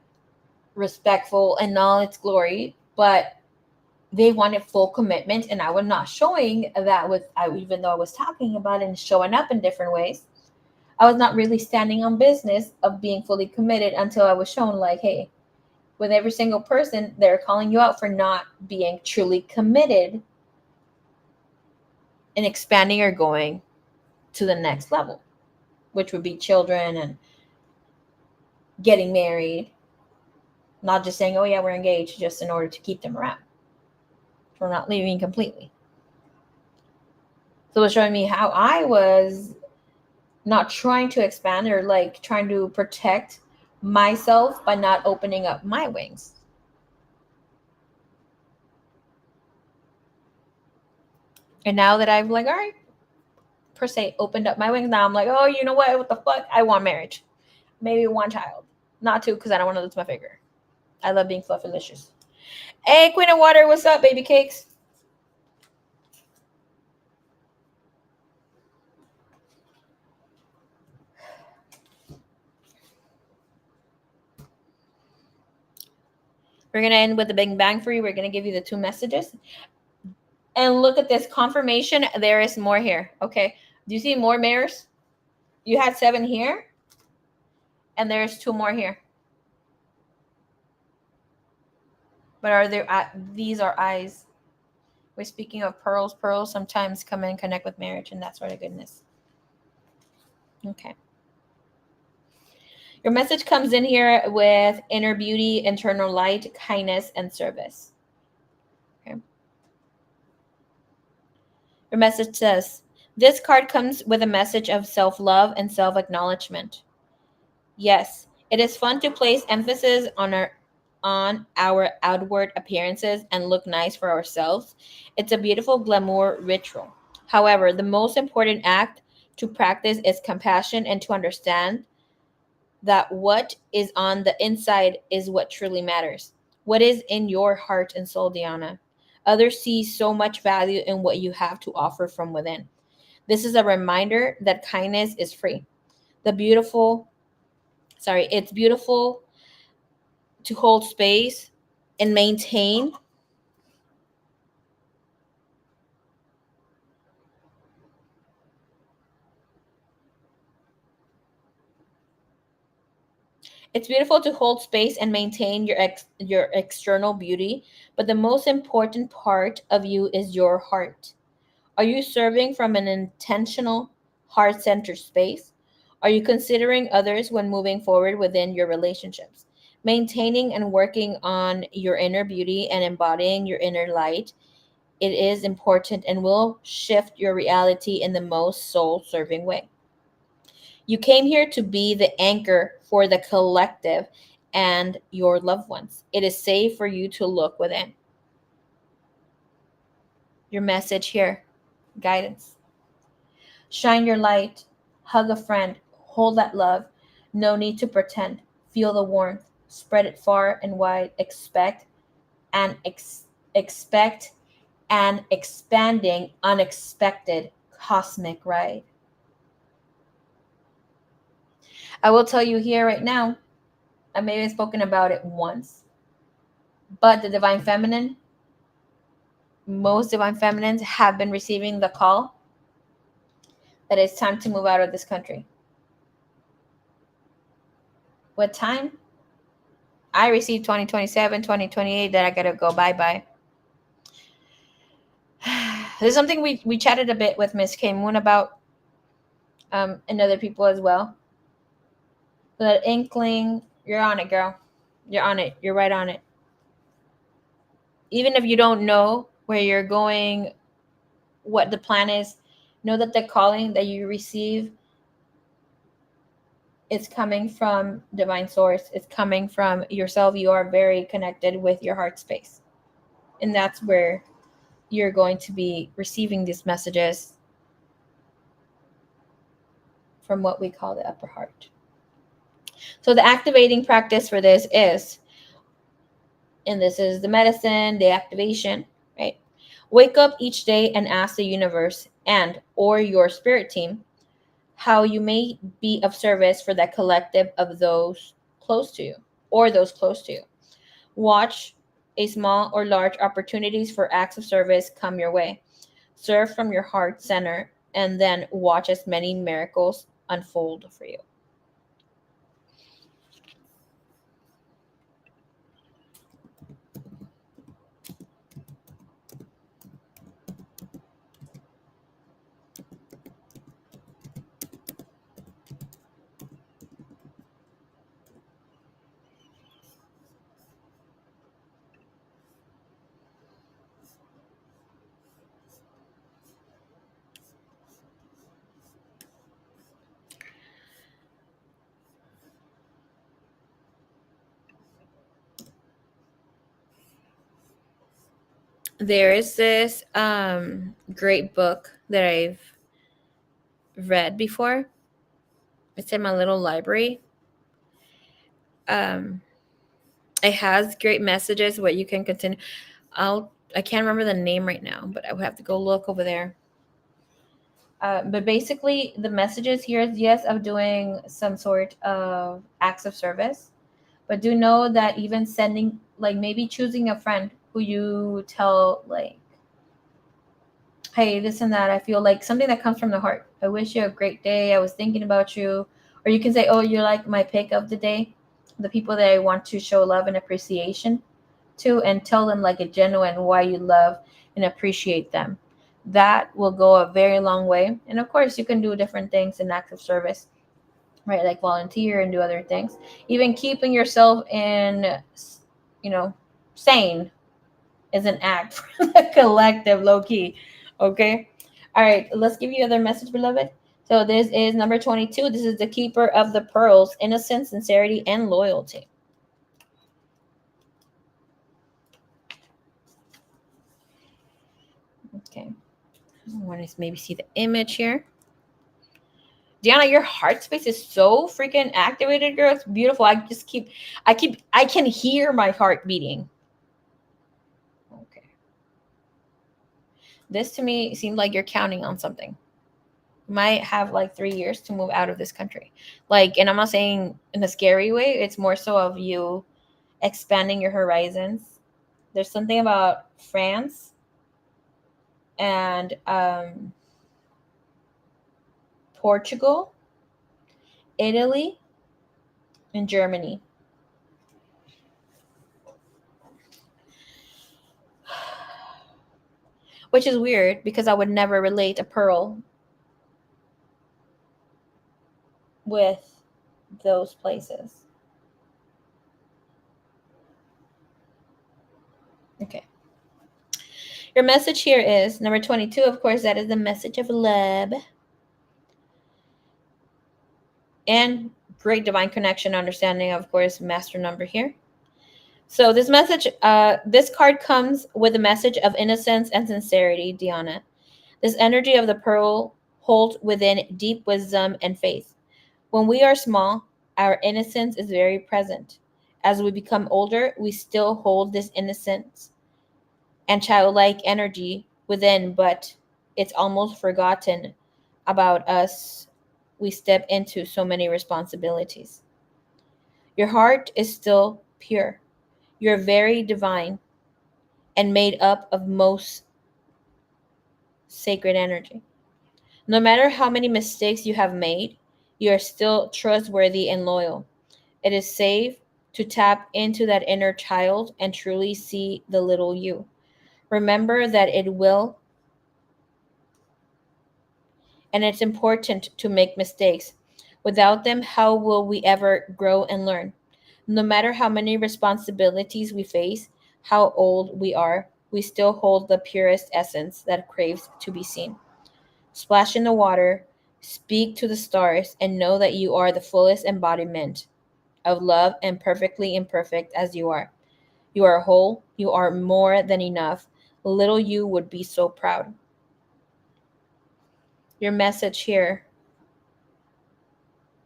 respectful in all its glory, but they wanted full commitment, and I was not showing that even though I was talking about it and showing up in different ways. I was not really standing on business of being fully committed until I was shown, like, hey, with every single person, they're calling you out for not being truly committed and expanding or going to the next level, which would be children and getting married, not just saying, oh yeah, we're engaged just in order to keep them around. We're not leaving completely. So it was showing me how I was not trying to expand, or like trying to protect myself by not opening up my wings. And now that I've, like, all right, per se, opened up my wings, now I'm like, oh, you know what the fuck? I want marriage. Maybe one child. Not two, because I don't want to lose my figure. I love being fluffylicious. Hey, Queen of Water, what's up, baby cakes? We're going to end with the big bang for you. We're going to give you the 2 messages. And look at this confirmation. There is more here. Okay. Do you see more mirrors? You had 7 here. And there's two more here. But are there these are eyes. We're speaking of pearls. Pearls sometimes come and connect with marriage and that sort of goodness. Okay. Your message comes in here with inner beauty, internal light, kindness, and service. Okay. Your message says, this card comes with a message of self-love and self-acknowledgement. Yes, it is fun to place emphasis on our outward appearances and look nice for ourselves. It's a beautiful glamour ritual. However, the most important act to practice is compassion and to understand that what is on the inside is what truly matters. What is in your heart and soul, Diana? Others see so much value in what you have to offer from within. This is a reminder that kindness is free. The beautiful, it's beautiful to hold space and maintain. It's beautiful to hold space and maintain your external beauty, but the most important part of you is your heart. Are you serving from an intentional, heart-centered space? Are you considering others when moving forward within your relationships? Maintaining and working on your inner beauty and embodying your inner light, it is important and will shift your reality in the most soul-serving way. You came here to be the anchor for the collective and your loved ones. It is safe for you to look within. Your message here, guidance. Shine your light, hug a friend, hold that love. No need to pretend. Feel the warmth, spread it far and wide. Expect an expanding, unexpected cosmic ride. I will tell you here right now, I may have spoken about it once, but the divine feminine, most divine feminines have been receiving the call that it's time to move out of this country. What time? I received 2027, 2028 that I gotta go bye-bye. This is something we chatted a bit with Miss K Moon about, and other people as well. That inkling, you're on it, girl. You're on it. You're right on it. Even if you don't know where you're going, what the plan is, know that the calling that you receive is coming from divine source. It's coming from yourself. You are very connected with your heart space. And that's where you're going to be receiving these messages from what we call the upper heart. So the activating practice for this is, and this is the medicine, the activation, right? Wake up each day and ask the universe and or your spirit team how you may be of service for that collective of those close to you or those close to you. Watch a small or large opportunities for acts of service come your way. Serve from your heart center and then watch as many miracles unfold for you. There is this great book that I've read before. It's in my little library. Um, it has great messages what you can continue. I can't remember the name right now, but I would have to go look over there. But basically, the messages here is yes of doing some sort of acts of service, but do know that even sending, like maybe choosing a friend who you tell like, hey, this and that, I feel like something that comes from the heart. I wish you a great day. I was thinking about you, Or you can say, oh, you're like my pick of the day, the people that I want to show love and appreciation to, and tell them like a genuine why you love and appreciate them. That will go a very long way. And of course, you can do different things in acts of service, right? Like volunteer and do other things. Even keeping yourself in, sane is an act for the collective, low key. Okay. All right. Let's give you other message, beloved. So this is number 22. This is the keeper of the pearls, innocence, sincerity, and loyalty. Okay. I want to maybe see the image here. Deanna, your heart space is so freaking activated, girl. It's beautiful. I can hear my heart beating. Okay. This to me seemed like you're counting on something. You might have like 3 years to move out of this country. Like, and I'm not saying in a scary way, it's more so of you expanding your horizons. There's something about France and Portugal, Italy, and Germany. Which is weird because I would never relate a pearl with those places. Okay. Your message here is number 22. Of course, that is the message of love and great divine connection, understanding, of course, master number here. So this message, this card comes with a message of innocence and sincerity, Diana. This energy of the pearl holds within deep wisdom and faith. When we are small, our innocence is very present. As we become older, we still hold this innocence and childlike energy within, but it's almost forgotten about us. We step into so many responsibilities. Your heart is still pure. You're very divine and made up of most sacred energy. No matter how many mistakes you have made, you are still trustworthy and loyal. It is safe to tap into that inner child and truly see the little you. Remember that it will, and it's important to make mistakes. Without them, how will we ever grow and learn? No matter how many responsibilities we face, how old we are, we still hold the purest essence that craves to be seen. Splash in the water, speak to the stars, and know that you are the fullest embodiment of love and perfectly imperfect as you are. You are whole, you are more than enough. Little you would be so proud. Your message here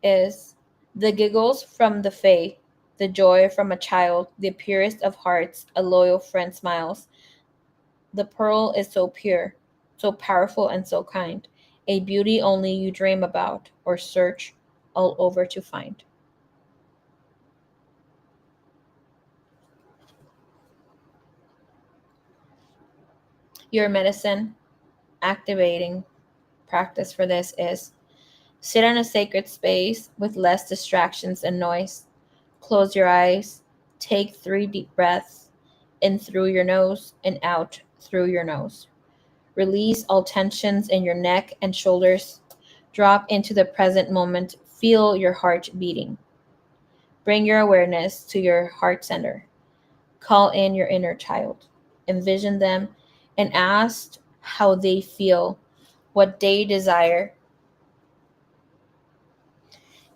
is the giggles from the fae, the joy from a child, the purest of hearts, a loyal friend smiles. The pearl is so pure, so powerful, and so kind, a beauty only you dream about or search all over to find. Your medicine activating practice for this is sit in a sacred space with less distractions and noise. Close your eyes, take 3 deep breaths in through your nose and out through your nose. Release all tensions in your neck and shoulders. Drop into the present moment. Feel your heart beating. Bring your awareness to your heart center. Call in your inner child. Envision them and ask how they feel, what they desire,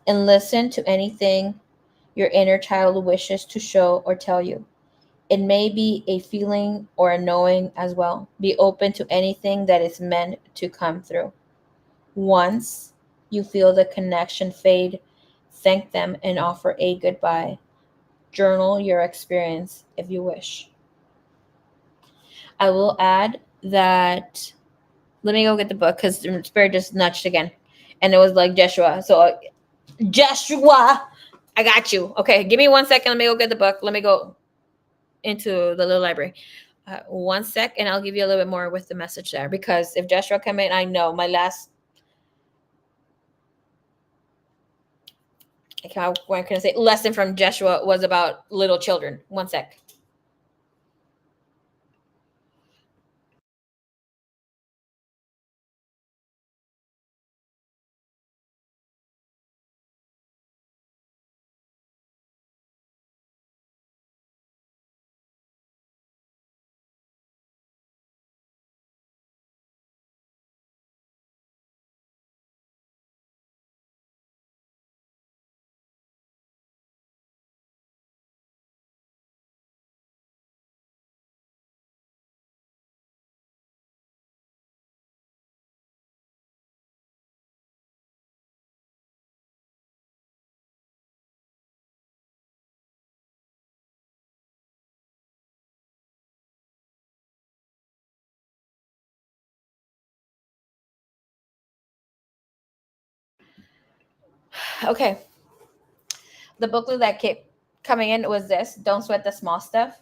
and listen to anything your inner child wishes to show or tell you. It may be a feeling or a knowing as well. Be open to anything that is meant to come through. Once you feel the connection fade, thank them and offer a goodbye. Journal your experience if you wish. I will add that. Let me go get the book because the spirit just nudged again. And it was like Joshua. So, Joshua, I got you. Okay, give me 1 second. Let me go get the book. Let me go into the little library. 1 sec, and I'll give you a little bit more with the message there. Because if Joshua come in, I know my last what can I say? Lesson from Joshua was about little children. One sec. Okay. The booklet that kept coming in was this: Don't Sweat the Small Stuff.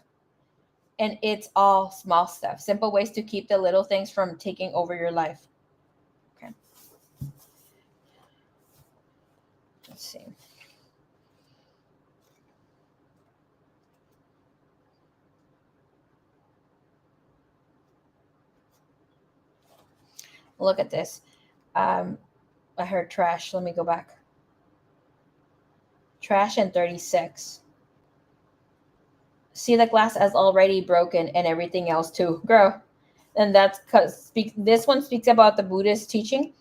And it's all small stuff. Simple ways to keep the little things from taking over your life. Okay. Let's see. Look at this. I heard trash. Let me go back. Trash and 36. See the glass as already broken and everything else too. Girl. And that's because this one speaks about the Buddhist teaching.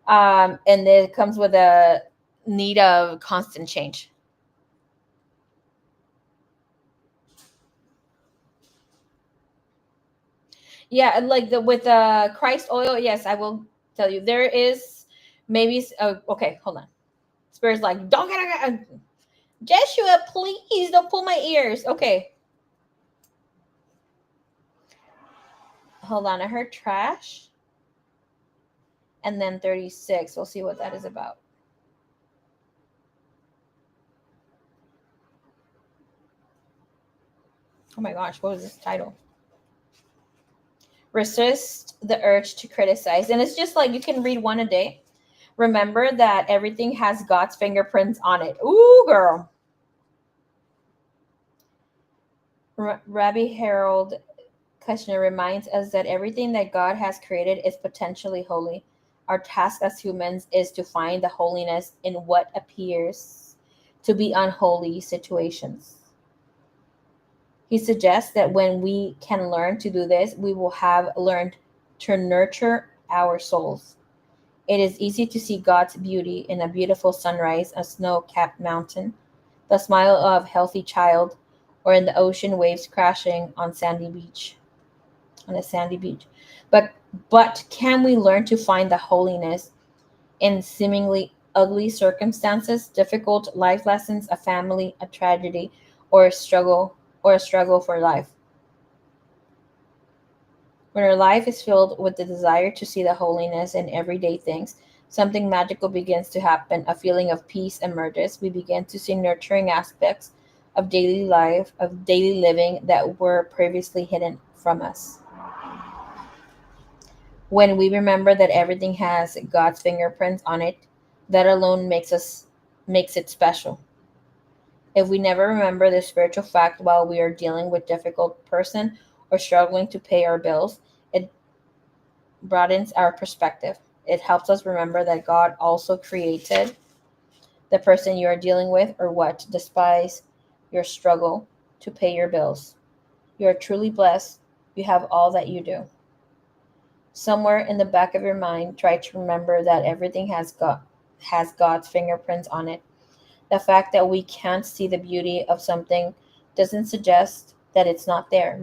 And it comes with a need of constant change. Yeah, like the with the Christ oil, yes, I will tell you. There is maybe okay, hold on. Spirit's like, don't get Jeshua, please don't pull my ears. Okay. Hold on. I heard trash. And then 36. We'll see what that is about. Oh my gosh, what was this title? Resist the urge to criticize. And it's just like you can read one a day. Remember that everything has God's fingerprints on it. Ooh, girl. Rabbi Harold Kushner reminds us that everything that God has created is potentially holy. Our task as humans is to find the holiness in what appears to be unholy situations. He suggests that when we can learn to do this, we will have learned to nurture our souls. It is easy to see God's beauty in a beautiful sunrise, a snow capped mountain, the smile of a healthy child, or in the ocean waves crashing on a sandy beach. But but can we learn to find the holiness in seemingly ugly circumstances, difficult life lessons, a family, a tragedy, or a struggle for life? When our life is filled with the desire to see the holiness in everyday things, something magical begins to happen. A feeling of peace emerges. We begin to see nurturing aspects of daily life, of daily living that were previously hidden from us. When we remember that everything has God's fingerprints on it, that alone makes it special. If we never remember this spiritual fact while we are dealing with difficult person or struggling to pay our bills, it broadens our perspective. It helps us remember that God also created the person you are dealing with or what, despise your struggle to pay your bills. You are truly blessed. You have all that you do. Somewhere in the back of your mind, try to remember that everything has God's fingerprints on it. The fact that we can't see the beauty of something doesn't suggest that it's not there.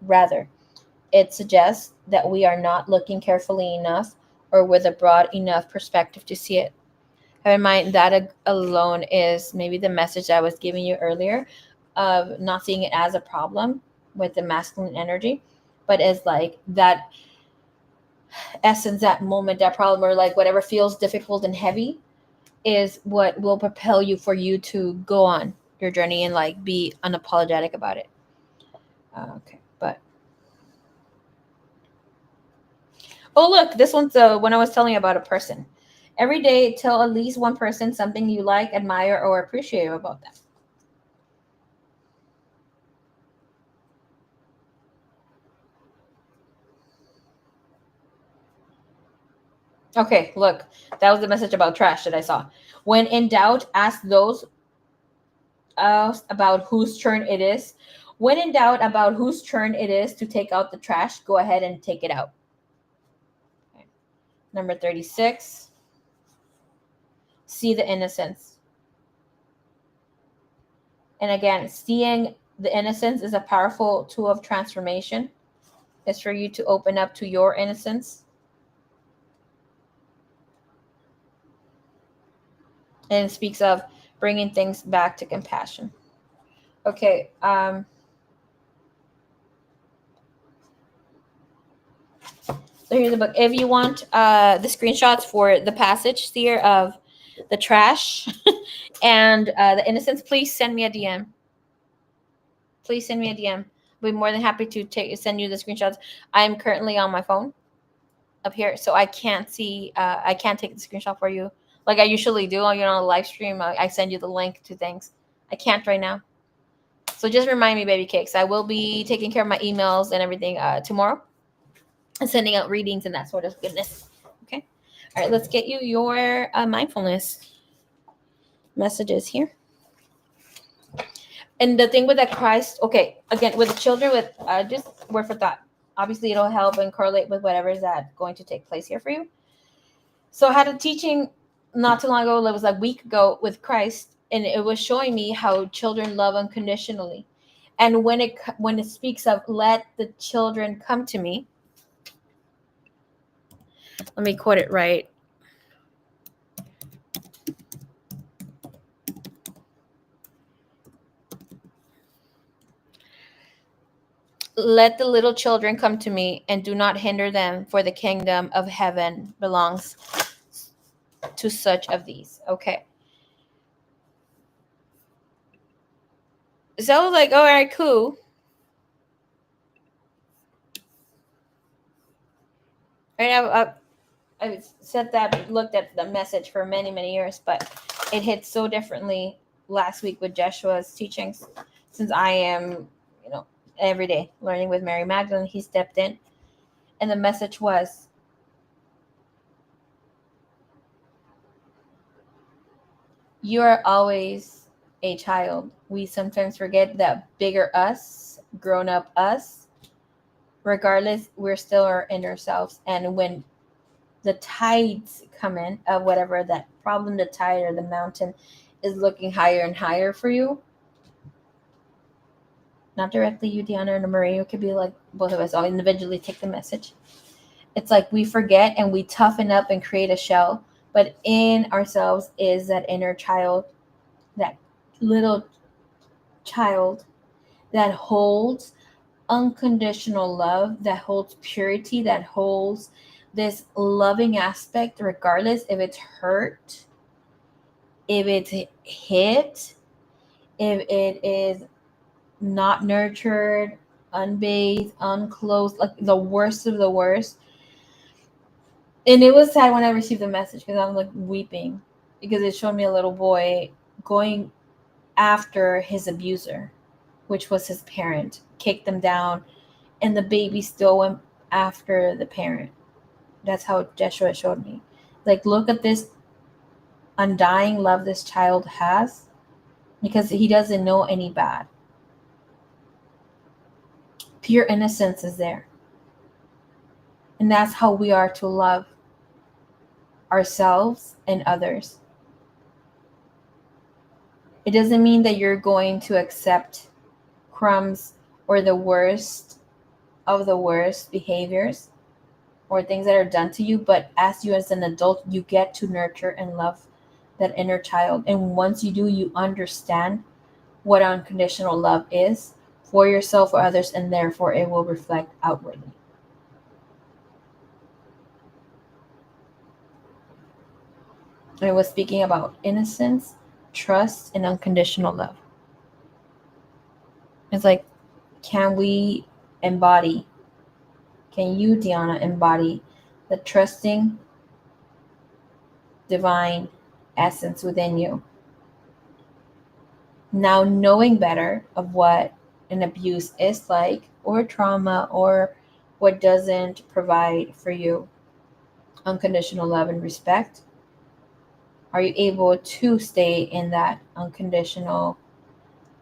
Rather, it suggests that we are not looking carefully enough or with a broad enough perspective to see it. Have in mind that alone is maybe the message I was giving you earlier of not seeing it as a problem with the masculine energy, but as like that essence, that moment, that problem, or like whatever feels difficult and heavy is what will propel you for you to go on your journey and like be unapologetic about it. Okay, but oh look, this one's when I was telling you about a person, Every day, tell at least one person something you like, admire, or appreciate about them. Okay, look, that was the message about trash that I saw. When in doubt, ask those about whose turn it is. When in doubt about whose turn it is to take out the trash, go ahead and take it out. Okay. Number 36. See the innocence. And again, seeing the innocence is a powerful tool of transformation. It's for you to open up to your innocence. And it speaks of bringing things back to compassion. Okay. So here's the book. If you want the screenshots for the passage here of the trash and the innocence, please send me a DM. Please send me a DM. I'll be more than happy to send you the screenshots. I am currently on my phone up here, so I can't see. I can't take the screenshot for you like I usually do. On a live stream, I send you the link to things. I can't right now. So just remind me, baby cakes. I will be taking care of my emails and everything tomorrow. And sending out readings and that sort of goodness. Okay. All right, let's get you your mindfulness messages here. And the thing with that Christ, okay, again, with the children, with just word for thought. Obviously, it'll help and correlate with whatever is that going to take place here for you. So I had a teaching not too long ago, it was like a week ago with Christ, and it was showing me how children love unconditionally. And when it speaks of let the children come to me, let me quote it right. Let the little children come to me, and do not hinder them, for the kingdom of heaven belongs to such of these. Okay. So I was like, all right, cool. Right, I've said that, looked at the message for many, many years, but it hit so differently last week with Jeshua's teachings. Since I am, every day learning with Mary Magdalene, he stepped in, and the message was, you are always a child. We sometimes forget that bigger us, grown up us, regardless, we're still our inner selves. And when the tides come in of whatever that problem, the tide or the mountain is looking higher and higher for you, not directly you, Diana, or Maria, it could be like both of us all individually take the message. It's like we forget and we toughen up and create a shell, but in ourselves is that inner child, that little child that holds unconditional love, that holds purity, that holds this loving aspect, regardless if it's hurt, if it's hit, if it is not nurtured, unbathed, unclothed, like the worst of the worst. And it was sad when I received the message because I was like weeping because it showed me a little boy going after his abuser, which was his parent, kicked them down, and the baby still went after the parent. That's how Jeshua showed me. Like, look at this undying love this child has because he doesn't know any bad. Pure innocence is there. And that's how we are to love ourselves and others. It doesn't mean that you're going to accept crumbs or the worst of the worst behaviors or things that are done to you, but as you as an adult, you get to nurture and love that inner child. And once you do, you understand what unconditional love is for yourself or others, and therefore it will reflect outwardly. I was speaking about innocence, trust, and unconditional love. It's like, can we embody, can you, Diana, embody the trusting, divine essence within you. Now, knowing better of what an abuse is like, or trauma, or what doesn't provide for you unconditional love and respect, are you able to stay in that unconditional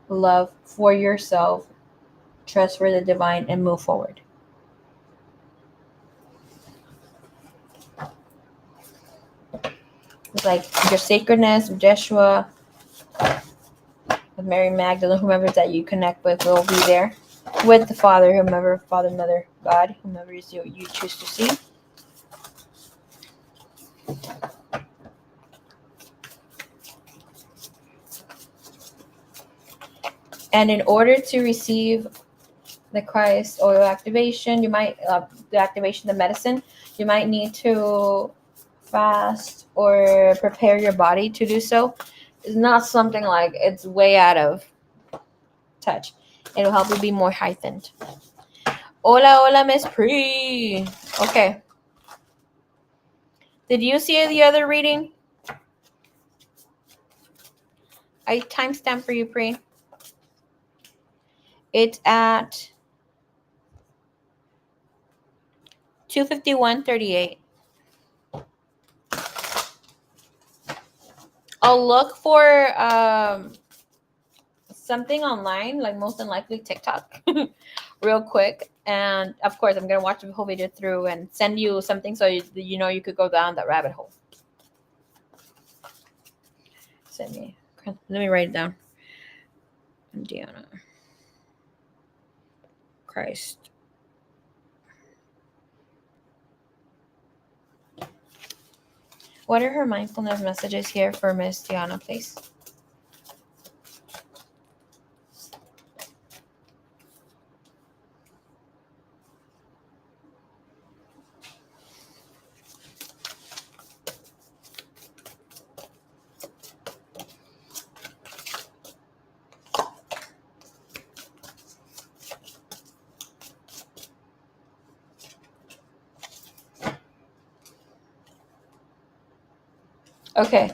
love for yourself, trust for the divine, and move forward? It's like your sacredness of Jeshua, with Mary Magdalene, whomever that you connect with will be there. With the Father, whomever, Father, Mother, God, whomever is you choose to see. And in order to receive the Christ oil activation, you might, the activation of medicine, you might need to fast or prepare your body to do so. It's not something like it's way out of touch. It'll help you be more heightened. Hola, hola, Miss Pre. Okay. Did you see the other reading? I timestamp for you, Pre. It's at 2:51:38. I'll look for something online, like most unlikely TikTok, real quick. And of course, I'm gonna watch the whole video through and send you something so you know you could go down that rabbit hole. Send me. Let me write it down. Indiana. Christ. What are her mindfulness messages here for Miss Diana, please? Okay.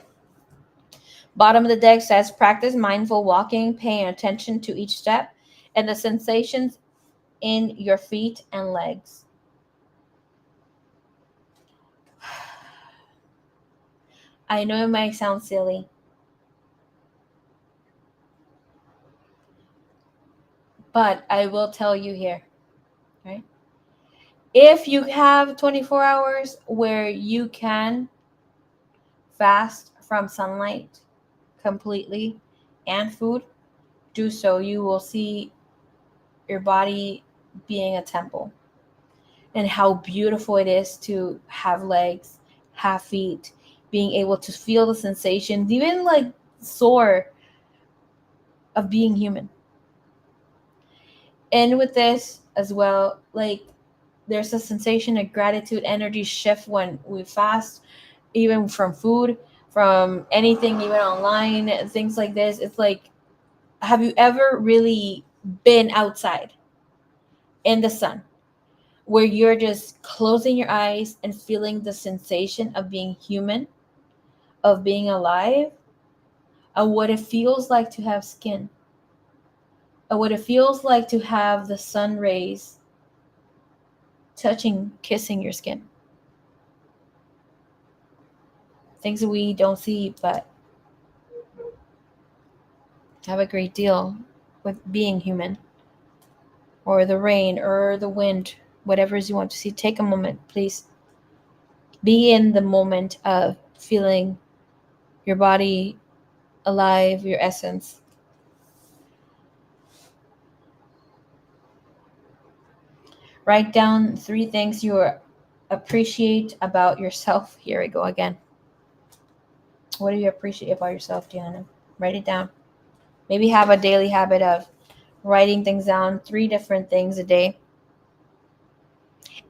Bottom of the deck says practice mindful walking, paying attention to each step and the sensations in your feet and legs. I know it might sound silly, but I will tell you here, right? If you have 24 hours where you can fast from sunlight completely and food, do so. You will see your body being a temple and how beautiful it is to have legs, have feet, being able to feel the sensations, even like sore of being human. And with this as well, like there's a sensation of gratitude, energy shift when we fast, even from food, from anything, even online, things like this. It's like, have you ever really been outside in the sun where you're just closing your eyes and feeling the sensation of being human, of being alive, of what it feels like to have skin, of what it feels like to have the sun rays touching, kissing your skin? Things that we don't see but have a great deal with being human, or the rain or the wind, whatever you want to see. Take a moment, please. Be in the moment of feeling your body alive, your essence. Write down 3 things you appreciate about yourself. Here we go again. What do you appreciate about yourself, Diana? Write it down. Maybe have a daily habit of writing things down, 3 different things a day.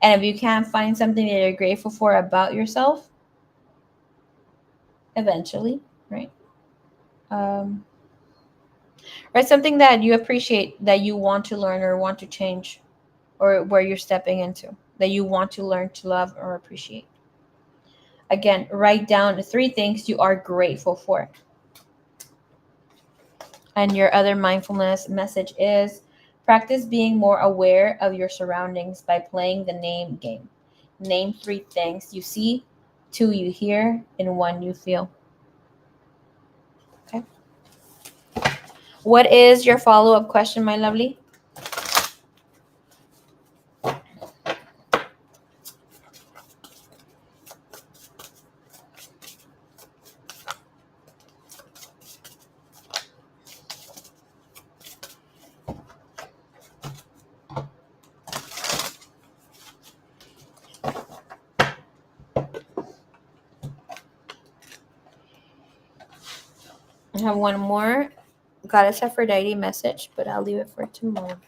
And if you can't find something that you're grateful for about yourself, eventually, right? Write something that you appreciate, that you want to learn or want to change, or where you're stepping into, that you want to learn to love or appreciate. Again, write down 3 things you are grateful for. And your other mindfulness message is practice being more aware of your surroundings by playing the name game. Name 3 things you see, 2 you hear, and 1 you feel. Okay. What is your follow-up question, my lovely? I have one more Goddess Aphrodite message, but I'll leave it for tomorrow.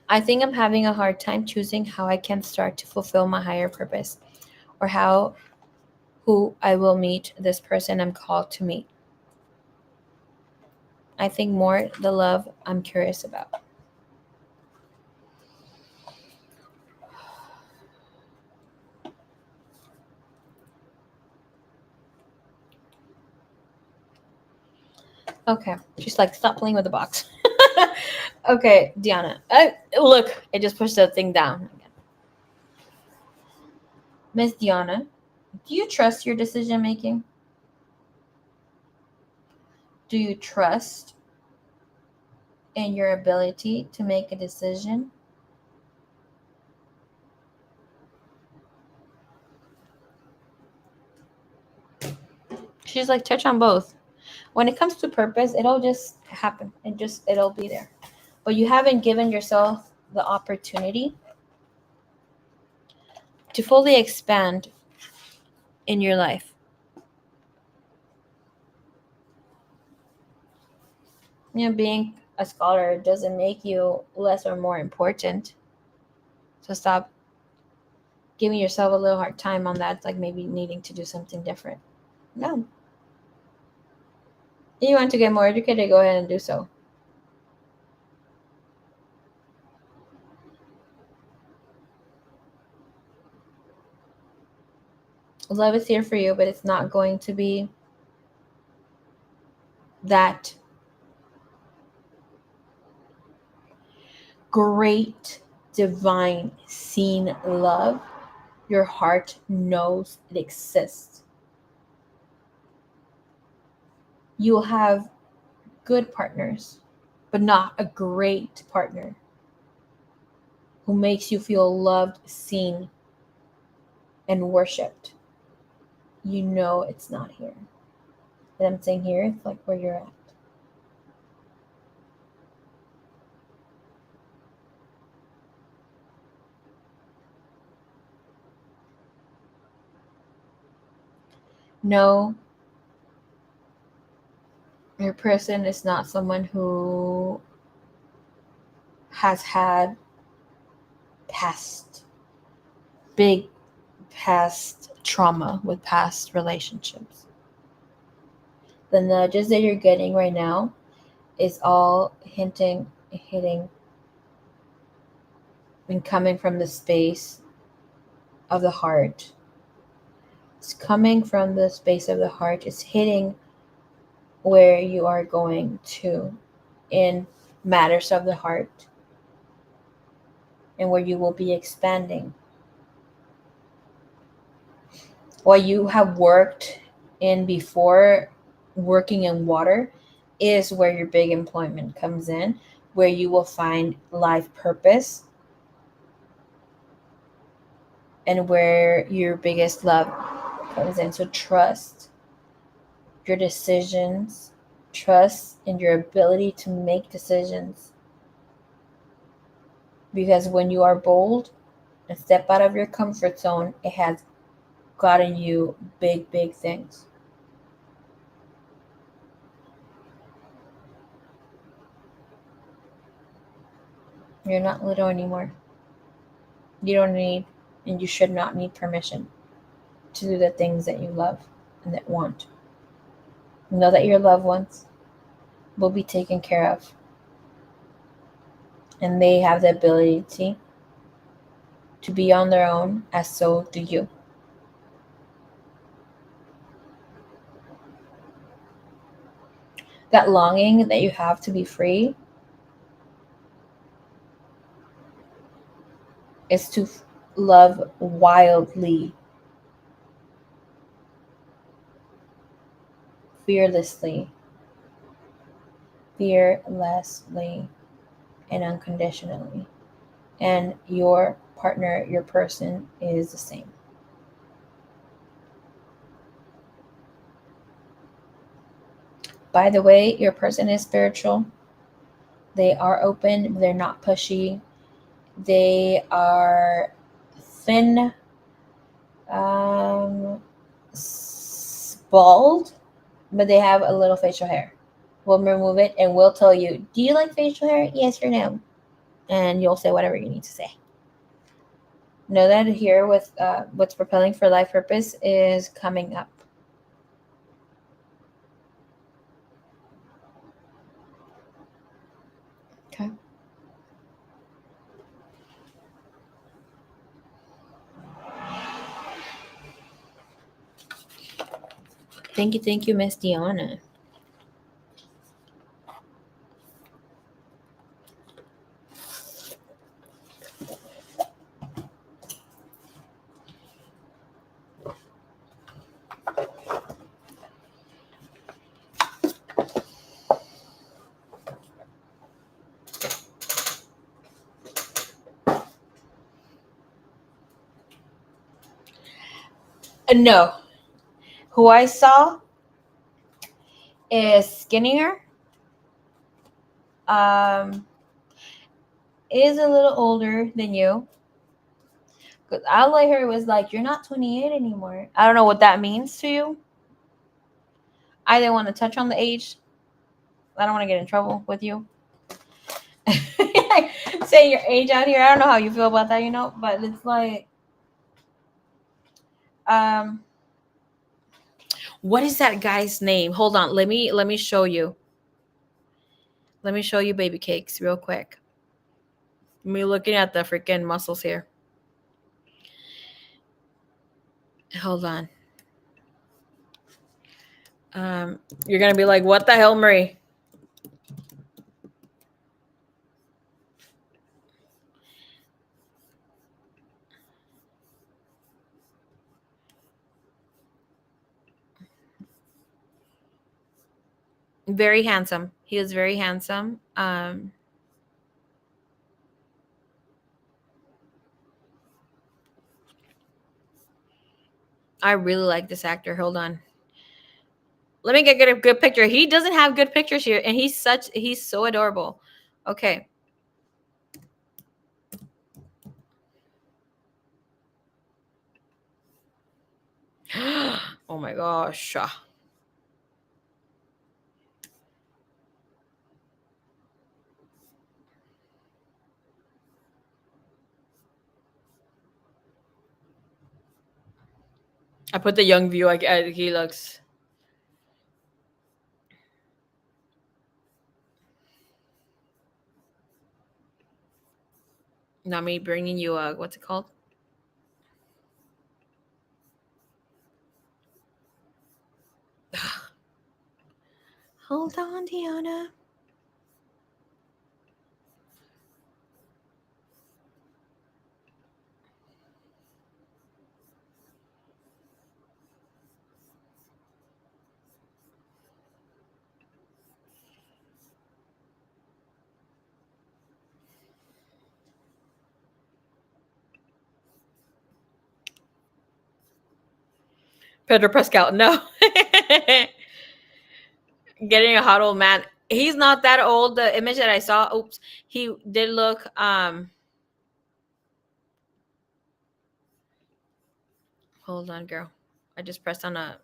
I think I'm having a hard time choosing how I can start to fulfill my higher purpose, or who I will meet this person I'm called to meet. I think more the love I'm curious about. Okay. She's like, stop playing with the box. Okay, Diana. Look, I just pushed that thing down again. Miss Diana, do you trust your decision making? Do you trust in your ability to make a decision? She's like, touch on both. When it comes to purpose, it'll just happen. It'll be there. But you haven't given yourself the opportunity to fully expand in your life. Being a scholar doesn't make you less or more important. So stop giving yourself a little hard time on that, like maybe needing to do something different. No. If you want to get more educated, go ahead and do so. Love is here for you, but it's not going to be that great, divine, seen love. Your heart knows it exists. You will have good partners, but not a great partner who makes you feel loved, seen, and worshipped. You know it's not here. And I'm saying here, it's like where you're at. No, your person is not someone who has had big past trauma with past relationships. The nudges that you're getting right now is all hitting, and coming from the space of the heart. It's coming from the space of the heart. It's hitting where you are going to in matters of the heart, and where you will be expanding. What you have worked in before, working in water, is where your big employment comes in, where you will find life purpose, and where your biggest love comes in. So trust your decisions, trust in your ability to make decisions. Because when you are bold and step out of your comfort zone, it has gotten you big, big things. You're not little anymore. You don't need, and you should not need permission to do the things that you love and that want. Know that your loved ones will be taken care of. And they have the ability to be on their own, as so do you. That longing that you have to be free is to love wildly, fearlessly, and unconditionally. And your partner, your person, is the same. By the way, your person is spiritual. They are open, they're not pushy. They are thin, bald, but they have a little facial hair. We'll remove it and we'll tell you, do you like facial hair? Yes or no? And you'll say whatever you need to say. Know that here with what's propelling for life purpose is coming up. Okay. Thank you, Miss Diana. No. Who I saw is skinnier. Is a little older than you. Because all I heard was like, you're not 28 anymore. I don't know what that means to you. I didn't want to touch on the age. I don't want to get in trouble with you. Saying your age out here. I don't know how you feel about that, but it's like, what is that guy's name? Hold on. Let me show you. Let me show you baby cakes real quick. Me looking at the freaking muscles here. Hold on. You're gonna be like, what the hell, Marie? Very handsome. He is very handsome. I really like this actor. Hold on. Let me get a good picture. He doesn't have good pictures here, and he's so adorable. Okay. Oh my gosh. I put the young view. He looks. Not me bringing you what's it called? Hold on, Diana. Pedro Pascal. No. Getting a hot old man. He's not that old. The image that I saw, oops, he did look hold on, girl. I just pressed on a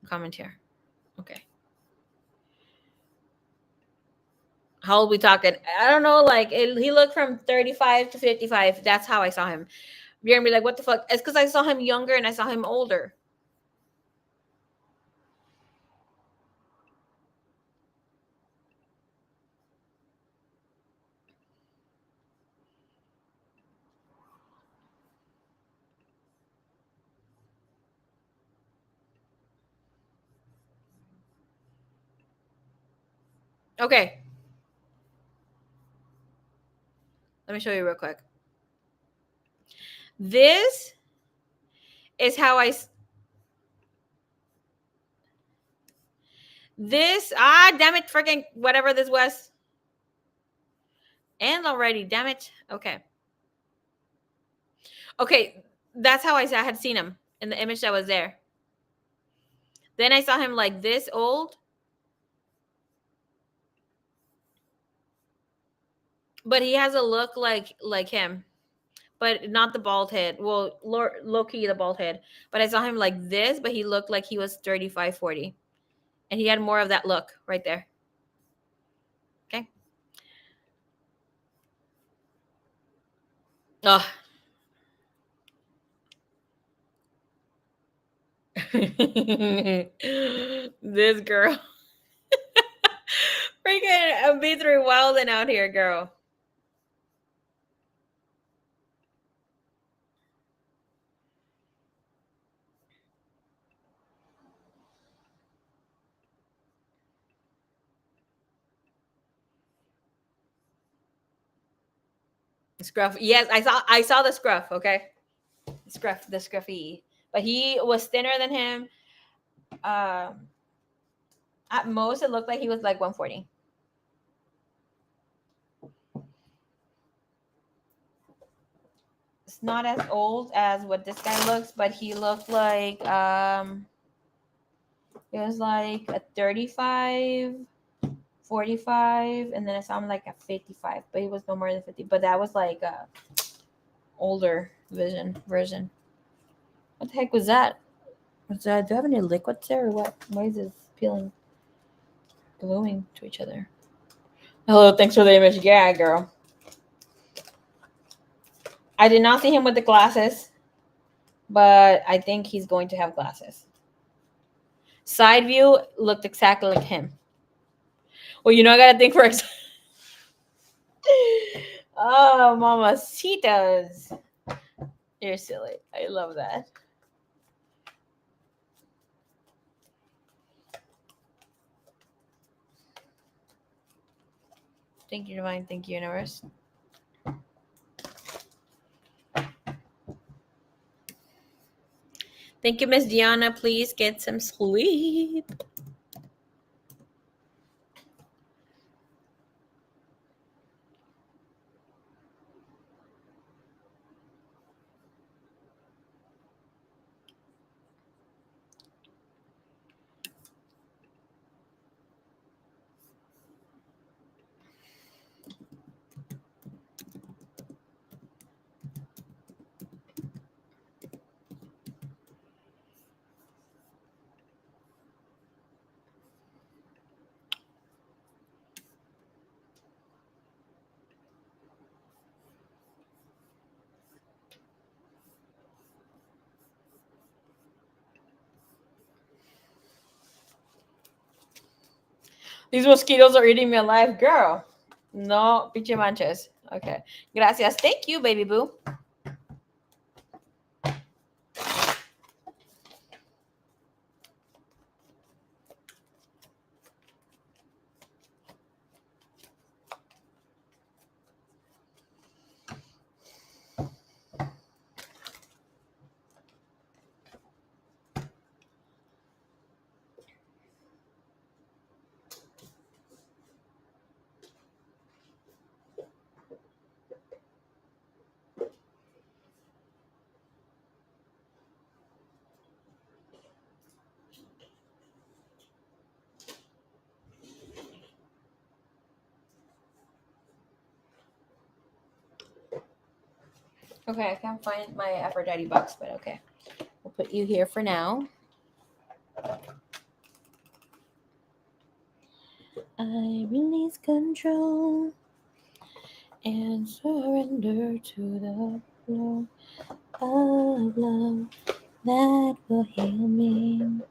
comment here. Okay. How old we talking? I don't know. Like he looked from 35 to 55. That's how I saw him. You're gonna be like, what the fuck? It's because I saw him younger and I saw him older. Okay. Let me show you real quick. This is how damn it, freaking whatever this was. And already, damn it. Okay. Okay, that's how I had seen him in the image that was there. Then I saw him like this old. But he has a look like him. But not the bald head. Well, low key the bald head. But I saw him like this, but he looked like he was 35, 40. And he had more of that look right there. Okay. Oh. This girl. Freaking B3 wilding out here, girl. Scruff. Yes, I saw the scruff, okay? The scruffy. But he was thinner than him. At most it looked like he was like 140. It's not as old as what this guy looks, but he looked like it was like a 35, 45, and then I saw him like a 55, but he was no more than 50. But that was like a older version. What the heck was that? Do I have any liquids there or what? Why is this peeling, gluing to each other? Hello, thanks for the image. Yeah, girl. I did not see him with the glasses, but I think he's going to have glasses. Side view looked exactly like him. Well, I gotta think for oh, mamacitas. You're silly. I love that. Thank you, Divine. Thank you, Universe. Thank you, Miss Diana. Please get some sleep. These mosquitoes are eating me alive, girl. No, pinche manches. Okay. Gracias. Thank you, baby boo. Okay, I can't find my Aphrodite box, but okay. We'll put you here for now. I release control and surrender to the flow of love that will heal me.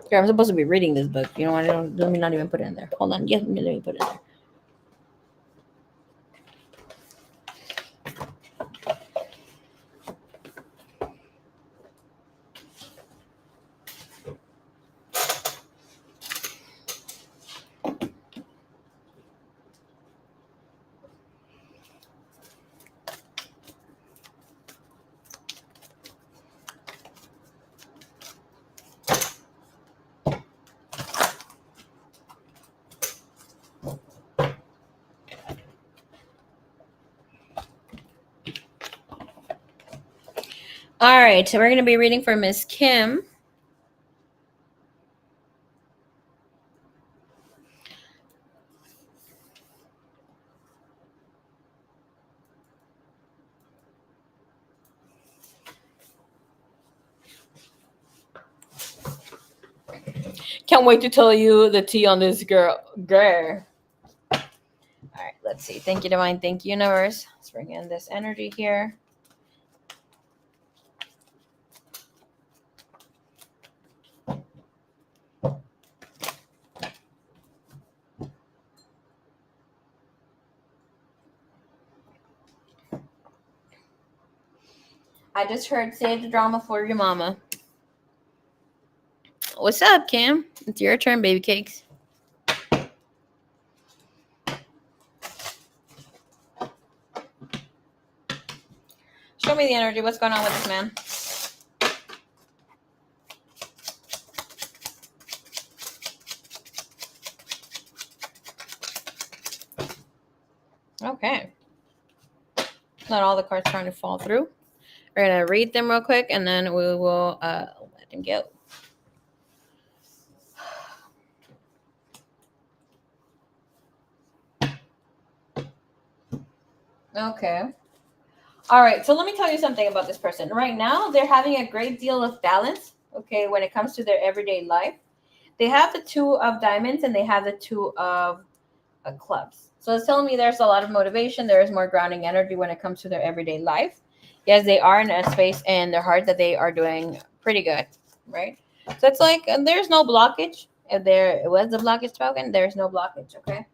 Here, I'm supposed to be reading this book. You know what? Let me not even put it in there. Hold on. Yes, let me put it in there. All right, so we're going to be reading for Miss Kim. Can't wait to tell you the tea on this girl. All right, let's see. Thank you, Divine. Thank you, Universe. Let's bring in this energy here. I just heard save the drama for your mama. What's up, Kim? It's your turn, baby cakes. Show me the energy. What's going on with this man? Okay. Not all the cards trying to fall through. We're going to read them real quick, and then we will let him go. Okay. All right. So let me tell you something about this person. Right now, they're having a great deal of balance, okay, when it comes to their everyday life. They have the 2 of diamonds and they have the 2 of clubs. So it's telling me there's a lot of motivation. There is more grounding energy when it comes to their everyday life. Yes, they are in a space in their heart that they are doing pretty good, right? So it's like there's no blockage. If there was a blockage spoken, there's no blockage, okay?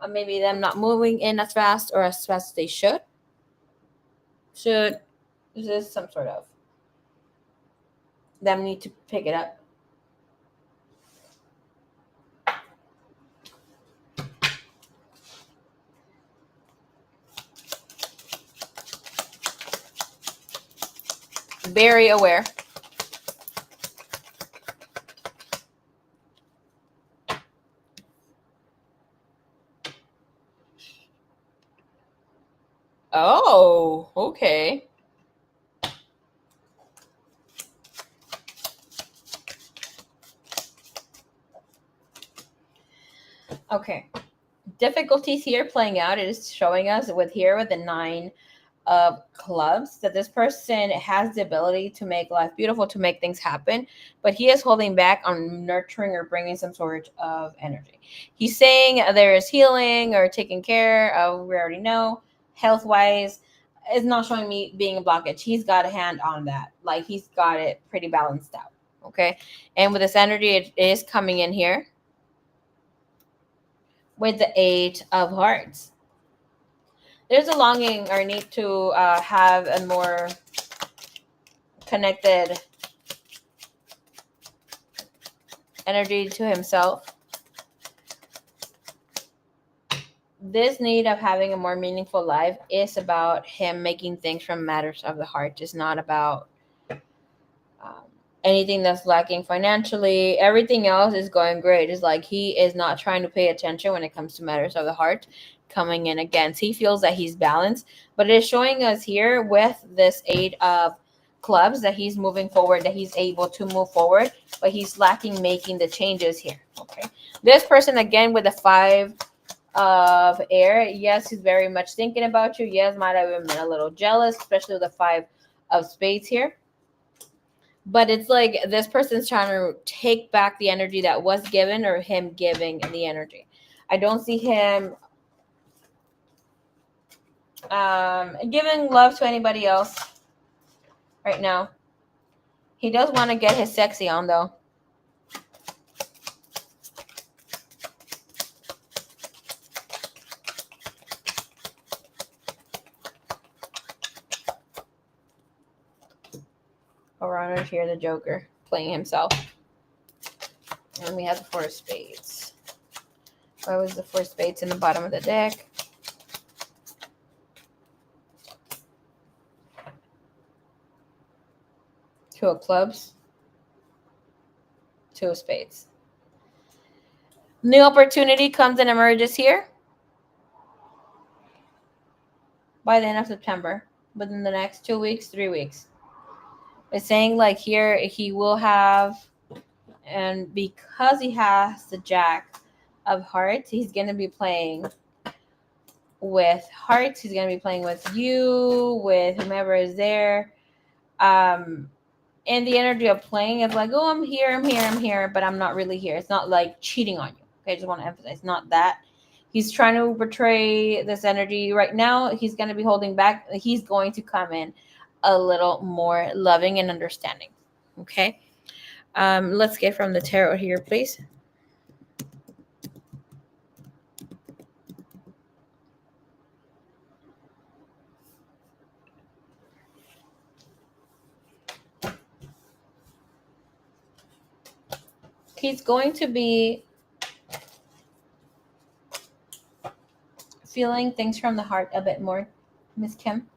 Maybe them not moving in as fast or as fast as they should. Should is this some sort of them need to pick it up? Very aware. Oh, okay. Okay. Difficulties here playing out. It is showing us with the 9 of clubs that this person has the ability to make life beautiful, to make things happen, but he is holding back on nurturing or bringing some sort of energy. He's saying there is healing or taking care of, we already know, health wise. It's not showing me being a blockage. He's got a hand on that. Like he's got it pretty balanced out. Okay. And with this energy, it is coming in here with the 8 of hearts. There's a longing or need to have a more connected energy to himself. This need of having a more meaningful life is about him making things from matters of the heart. It's not about anything that's lacking financially. Everything else is going great. It's like he is not trying to pay attention when it comes to matters of the heart coming in against. He feels that he's balanced, but it is showing us here with this 8 of clubs that he's moving forward, that he's able to move forward, but he's lacking making the changes here. Okay. This person, again, with the 5 of air, yes, he's very much thinking about you. Yes, might have even been a little jealous, especially with the 5 of spades here. But it's like this person's trying to take back the energy that was given, or him giving the energy. I don't see him giving love to anybody else right now. He does want to get his sexy on, though. Around here, the Joker playing himself. And we have the 4 of spades. Why was the 4 of spades in the bottom of the deck? Two of clubs. 2 of spades. New opportunity comes and emerges here by the end of September, within the next 2 weeks, 3 weeks. It's saying like here he will have, and because he has the Jack of Hearts, he's going to be playing with hearts. He's going to be playing with you, with whomever is there. And the energy of playing is like, oh, I'm here, but I'm not really here. It's not like cheating on you. Okay, I just want to emphasize, not that. He's trying to portray this energy right now. He's going to be holding back. He's going to come in a little more loving and understanding. Okay. Let's get from the tarot here, please. He's going to be feeling things from the heart a bit more, Miss Kim.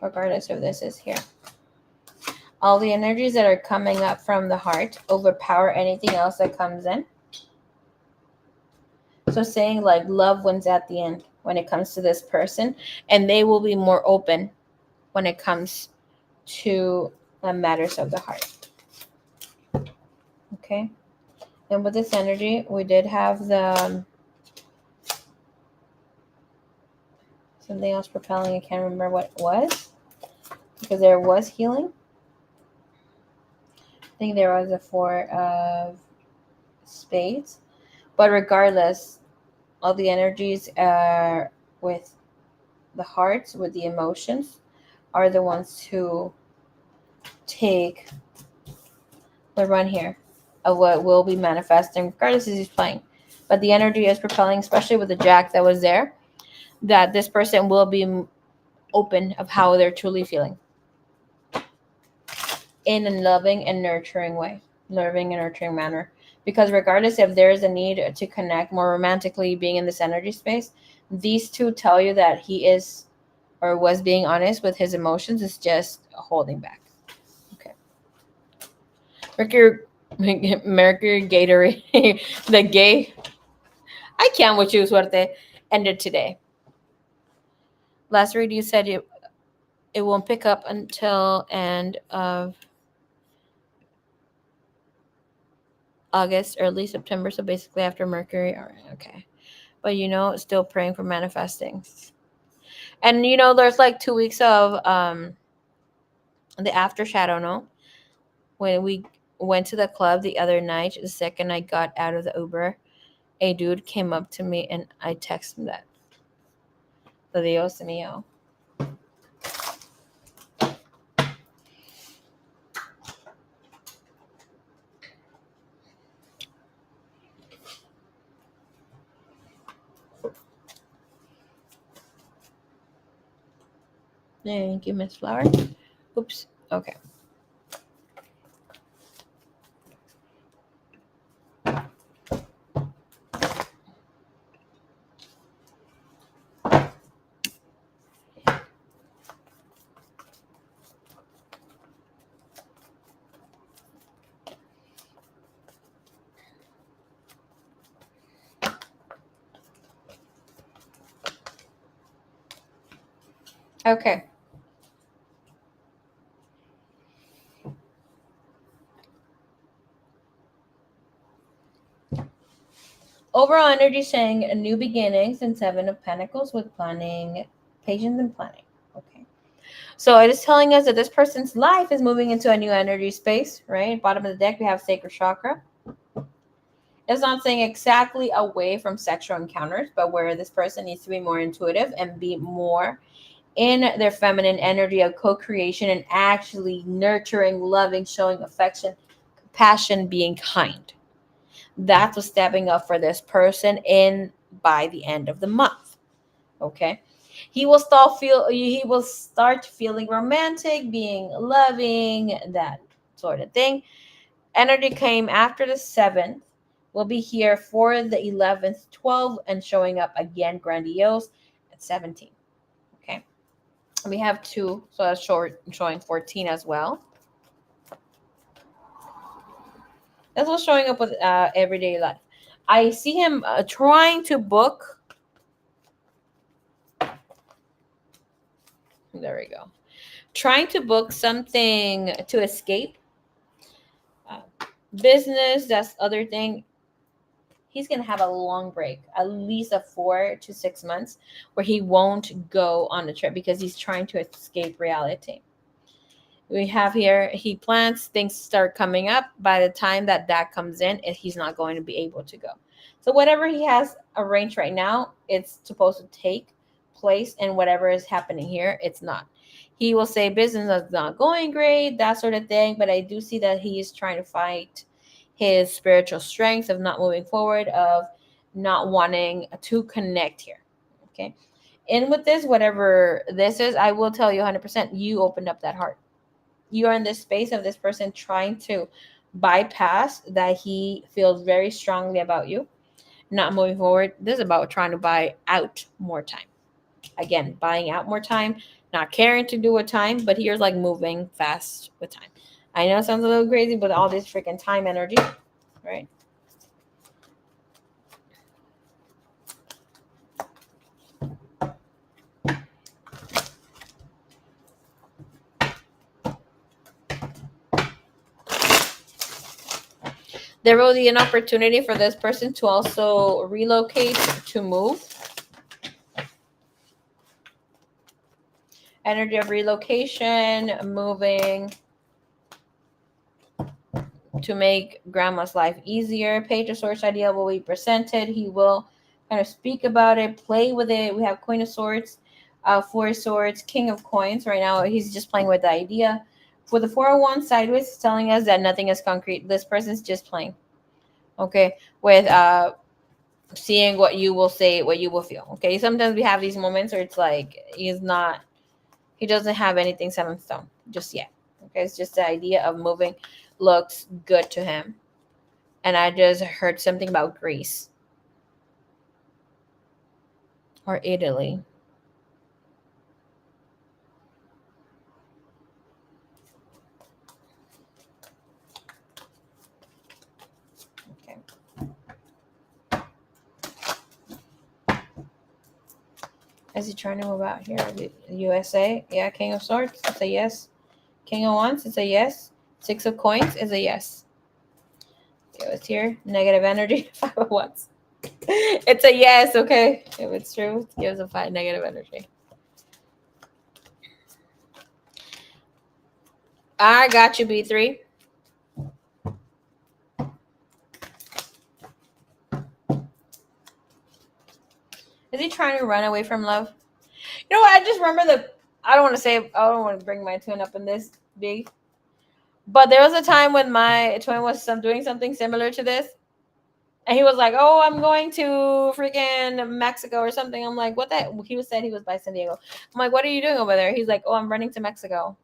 Regardless of this is here. All the energies that are coming up from the heart overpower anything else that comes in. So saying like love wins at the end when it comes to this person, and they will be more open when it comes to the matters of the heart. Okay. And with this energy, we did have the something else propelling. I can't remember what it was because there was healing. I think there was a Four of Spades. But regardless, all the energies are with the hearts, with the emotions, are the ones who take the run here of what will be manifesting, regardless as he's playing. But the energy is propelling, especially with the Jack that was there, that this person will be open of how they're truly feeling in a loving and nurturing way, loving and nurturing manner. Because regardless if there is a need to connect more romantically, being in this energy space, these two tell you that he is or was being honest with his emotions, is just holding back. Okay. Mercury Gatorade, the gay. I can't with you, suerte, ended today. Last read you said it won't pick up until end of August, early September. So basically after Mercury. All right, okay. But still praying for manifesting. And there's like 2 weeks of the after shadow, no? When we went to the club the other night, the second I got out of the Uber, a dude came up to me and I texted him that. So Dios mío. Thank you, Miss Flower. Oops. Okay. Okay. Overall energy saying new beginnings and Seven of Pentacles with planning, patience and planning. Okay. So it is telling us that this person's life is moving into a new energy space, right? Bottom of the deck, we have sacral chakra. It's not saying exactly away from sexual encounters, but where this person needs to be more intuitive and be more in their feminine energy of co-creation and actually nurturing, loving, showing affection, compassion, being kind. That's what's stepping up for this person in by the end of the month. Okay. He will start feeling romantic, being loving, that sort of thing. Energy came after the 7th. Will be here for the 11th, 12th, and showing up again grandiose at 17. Okay. We have 2, so that's showing 14 as well. That's what's showing up with everyday life. I see him trying to book. There we go. Trying to book something to escape. Business, that's other thing. He's going to have a long break, at least a 4 to 6 months, where he won't go on a trip because he's trying to escape reality. We have here, he plans, things start coming up. By the time that comes in, he's not going to be able to go. So whatever he has arranged right now, it's supposed to take place, and whatever is happening here, it's not. He will say business is not going great, that sort of thing, but I do see that he is trying to fight his spiritual strength of not moving forward, of not wanting to connect here. Okay. And with this, whatever this is, I will tell you 100%, you opened up that heart. You are in this space of this person trying to bypass that he feels very strongly about you, not moving forward. This is about trying to buy out more time. Again, buying out more time, not caring to do with time, but here's like moving fast with time. I know it sounds a little crazy, but all this freaking time energy, right? There will be an opportunity for this person to also relocate, to move. Energy of relocation, moving, to make grandma's life easier. Page of Swords idea will be presented. He will kind of speak about it, play with it. We have Queen of Swords, Four of Swords, King of Coins. Right now, he's just playing with the idea. For the 401 sideways, it's telling us that nothing is concrete. This person's just playing. Okay, with seeing what you will say, what you will feel. Okay, sometimes we have these moments where it's like he doesn't have anything set in stone just yet. Okay, it's just the idea of moving looks good to him. And I just heard something about Greece or Italy. Okay. Is he trying to move out here? USA? Yeah, King of Swords, it's a yes. King of Wands, it's a yes. Six of Coins is a yes. Okay, what's here? Negative energy, Five of Wands. It's a yes, okay. If it's true, it gives a 5 negative energy. I got you, B3. Is he trying to run away from love? You know what? I just remember I don't want to bring my twin up in this big. But there was a time when my twin was doing something similar to this. And he was like, oh, I'm going to freaking Mexico or something. I'm like, what the? He said he was by San Diego. I'm like, what are you doing over there? He's like, oh, I'm running to Mexico.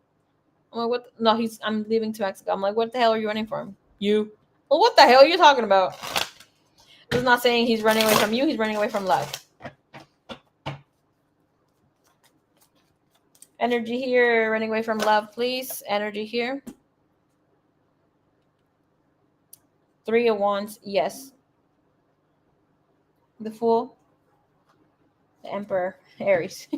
I'm like, what? No, I'm leaving to Mexico. I'm like, what the hell are you running from? You. Well, what the hell are you talking about? He's not saying he's running away from you. He's running away from love. Energy here, running away from love, please. Energy here. 3 of Wands, yes. The Fool. The Emperor, Aries.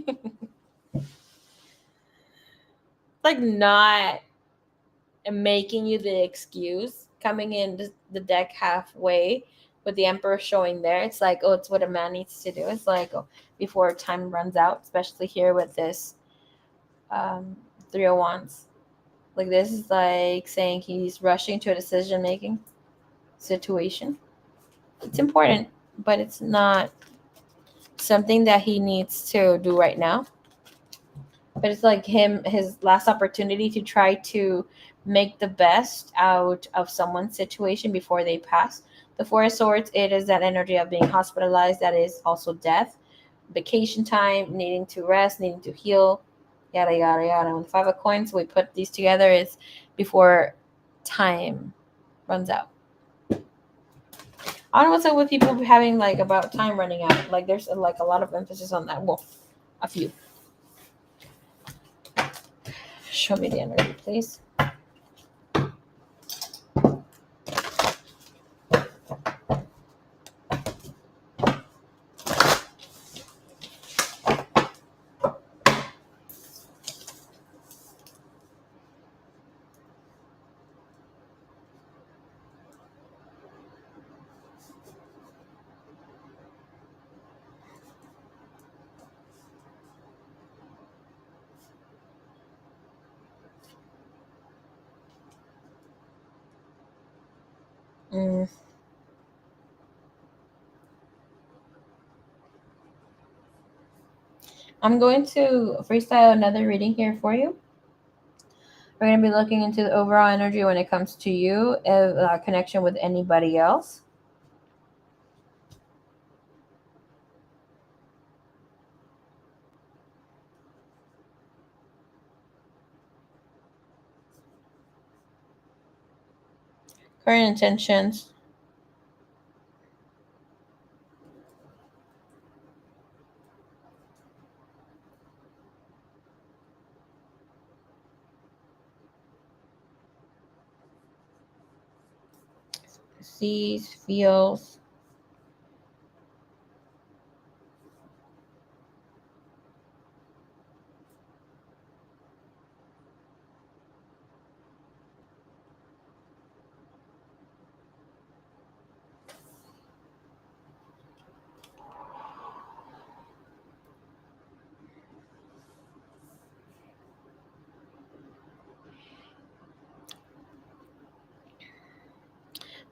Like not making you the excuse, coming in the deck halfway with the Emperor showing there. It's like, oh, it's what a man needs to do. It's like, oh, before time runs out, especially here with this 3 of Wands. Like this is like saying he's rushing to a decision-making situation. It's important, but it's not something that he needs to do right now. But it's like his last opportunity to try to make the best out of someone's situation before they pass. The Four of Swords, it is that energy of being hospitalized. That is also death, vacation time, needing to rest, needing to heal, yada, yada, yada. And the 5 of Coins, we put these together, is before time runs out. I don't know what's up with people having like about time running out. Like there's like a lot of emphasis on that. Well, a few. Show me the energy, please. Mm. I'm going to freestyle another reading here for you. We're going to be looking into the overall energy when it comes to you, connection with anybody else. Current intentions. Sees, feels.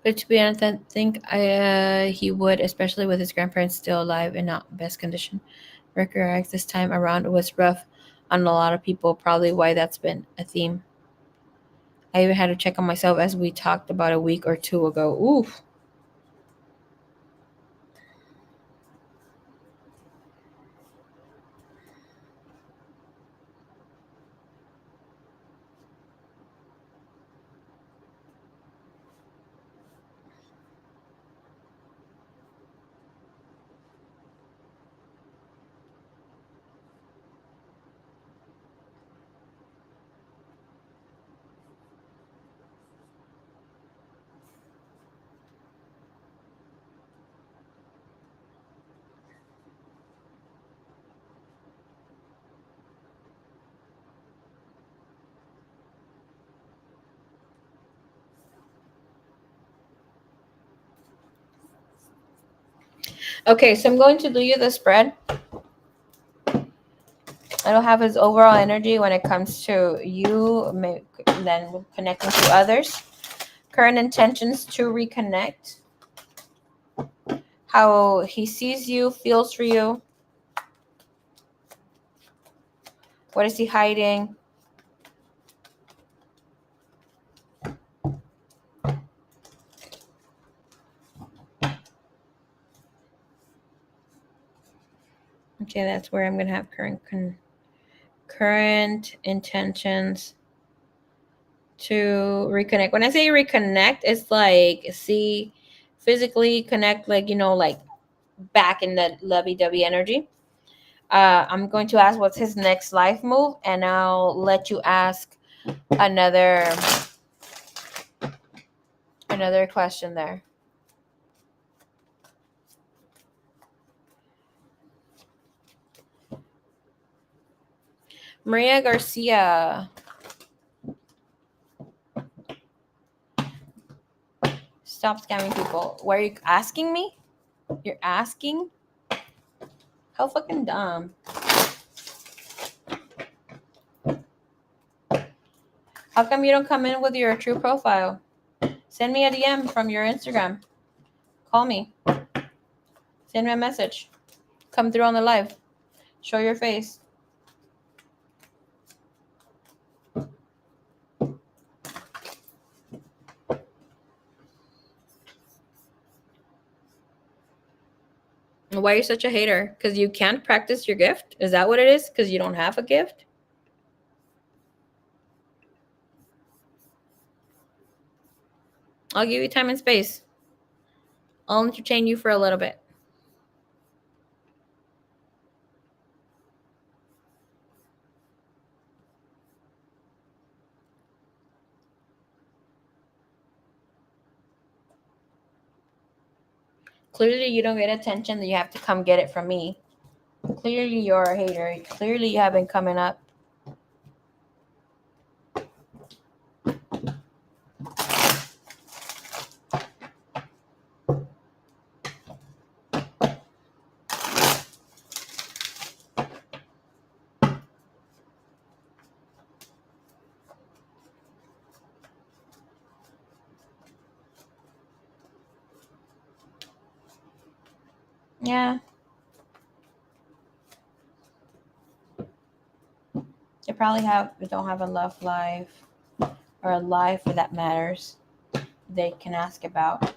But to be honest, I think he would, especially with his grandparents still alive and not best condition. Recorrect this time around was rough on a lot of people, probably why that's been a theme. I even had to check on myself as we talked about a week or two ago. Oof. Okay, so I'm going to do you the spread. It'll have his overall energy when it comes to you, then connecting to others. Current intentions to reconnect. How he sees you, feels for you. What is he hiding? Okay, that's where I'm going to have current intentions to reconnect. When I say reconnect, it's like see physically connect, like like back in the lovey-dovey energy. I'm going to ask what's his next life move, and I'll let you ask another question there. Maria Garcia. Stop scamming people. Why are you asking me? You're asking? How fucking dumb. How come you don't come in with your true profile? Send me a DM from your Instagram. Call me. Send me a message. Come through on the live. Show your face. Why are you such a hater? Because you can't practice your gift? Is that what it is? Because you don't have a gift? I'll give you time and space. I'll entertain you for a little bit. Clearly you don't get attention, that you have to come get it from me. Clearly you're a hater. Clearly you haven't coming up. Yeah. They probably don't have a love life or a life for that matters they can ask about.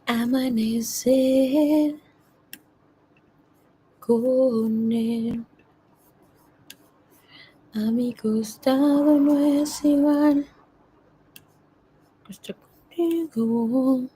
Amanecer con él. A mi costado no es igual. Estoy contigo.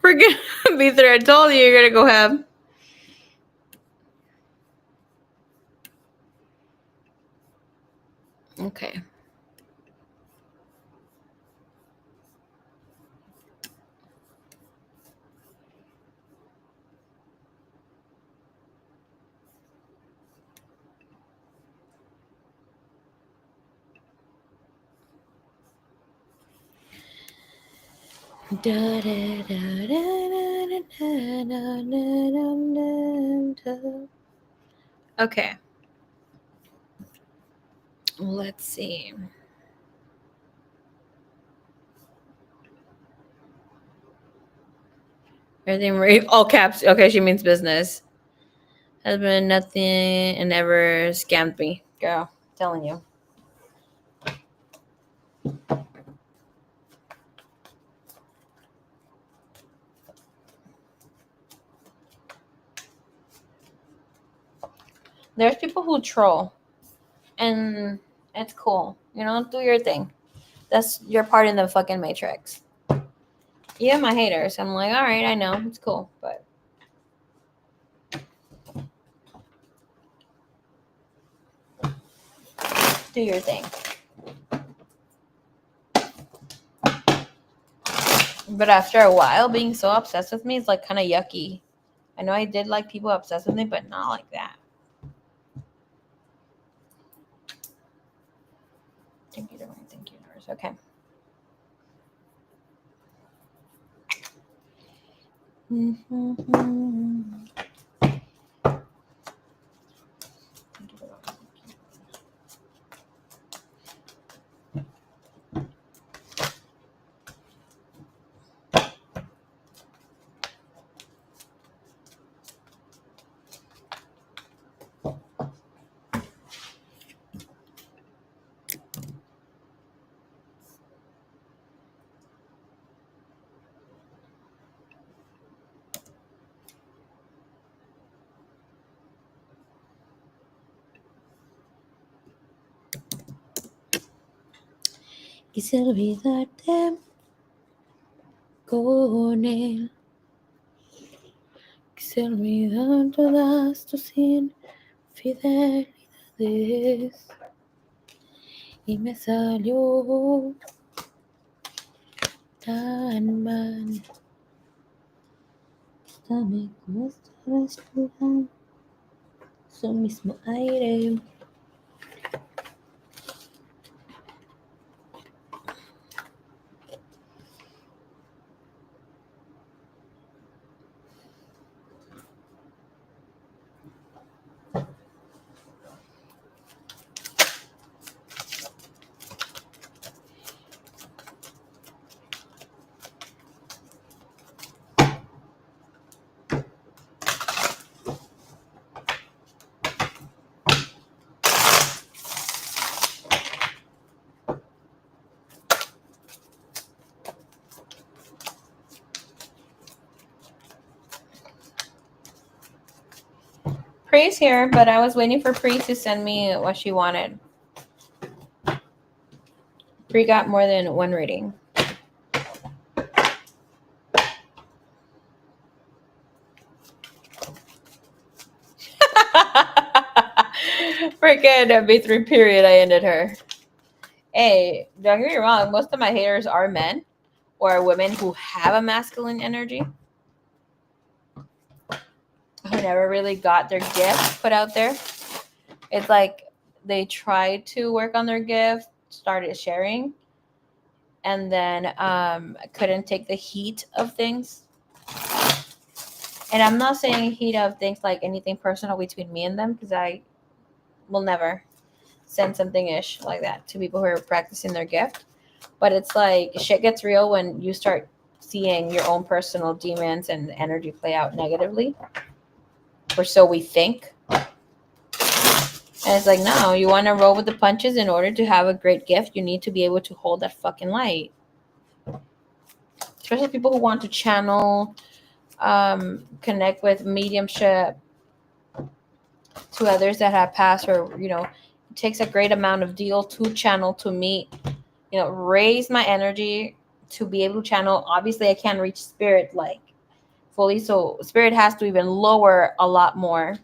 Forget Beather, I told you you're gonna go have. Okay. Okay. Let's see. Everything all caps. Okay, she means business. Has been nothing and never scammed me. Girl, I'm telling you. There's people who troll, and it's cool. You know, do your thing. That's your part in the fucking matrix. Yeah, my haters. I'm like, all right, I know, it's cool, but Do your thing. But after a while, being so obsessed with me is like kind of yucky. I know I did like people obsessed with me, but not like that. Thank you, Divine. Thank you, Nurse. Okay. Thank you, Divine. Quise olvidarte con él. Quise olvidar todas tus infidelidades. Y me salió tan mal. Dame como esta respirar su mismo aire. Pre's here, but I was waiting for Pre to send me what she wanted. Pre got more than one reading. Freaking B3 period, I ended her. Hey, don't get me wrong, most of my haters are men or women who have a masculine energy, who never really got their gift put out there. It's like they tried to work on their gift, started sharing, and then couldn't take the heat of things. And I'm not saying heat of things like anything personal between me and them, because I will never send something ish like that to people who are practicing their gift. But it's like shit gets real when you start seeing your own personal demons and energy play out negatively, or so we think. And it's like, no, you want to roll with the punches. In order to have a great gift, you need to be able to hold that fucking light. Especially people who want to channel, connect with mediumship to others that have passed, or, it takes a great amount of deal to channel, to meet, raise my energy to be able to channel. Obviously, I can't reach spirit like fully, so spirit has to even lower a lot more.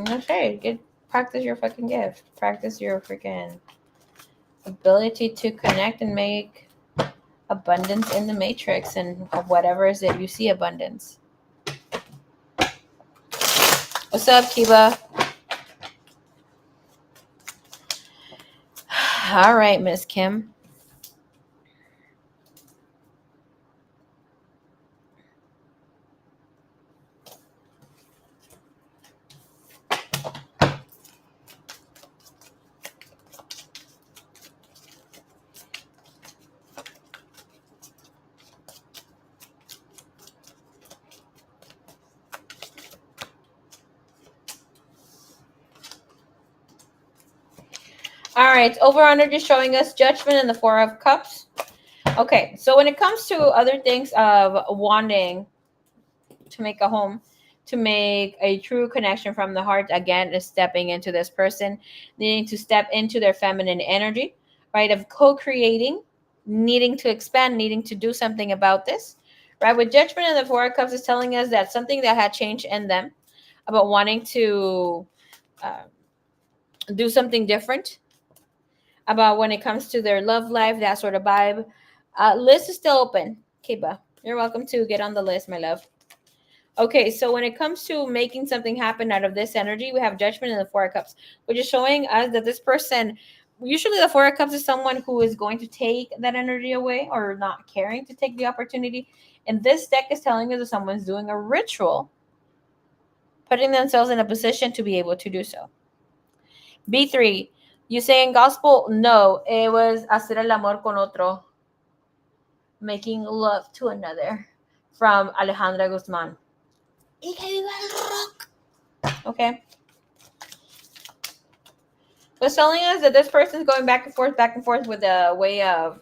Okay, practice your fucking gift. Practice your freaking ability to connect and make abundance in the matrix, and of whatever is it you see abundance. What's up, Kiba? All right, Miss Kim. All right, over energy showing us Judgment and the Four of Cups. Okay, so when it comes to other things of wanting to make a home, to make a true connection from the heart, again, is stepping into this person, needing to step into their feminine energy, right, of co-creating, needing to expand, needing to do something about this, right? With Judgment and the Four of Cups is telling us that something that had changed in them about wanting to do something different about when it comes to their love life, that sort of vibe. List is still open. Kiba, you're welcome to get on the list, my love. Okay, so when it comes to making something happen out of this energy, we have Judgment and the Four of Cups, which is showing us that this person, usually the Four of Cups is someone who is going to take that energy away or not caring to take the opportunity. And this deck is telling us that someone's doing a ritual, putting themselves in a position to be able to do so. B3, you say in gospel, no, it was hacer el amor con otro, making love to another, from Alejandra Guzman. Okay. But telling us that this person's going back and forth with a way of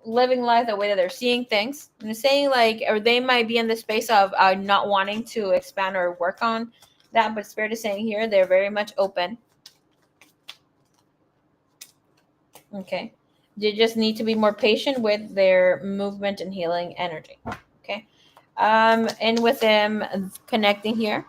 living life, the way that they're seeing things. And it's saying like, or they might be in the space of not wanting to expand or work on that, but Spirit is saying here they're very much open. Okay. They just need to be more patient with their movement and healing energy. Okay. And with them connecting here.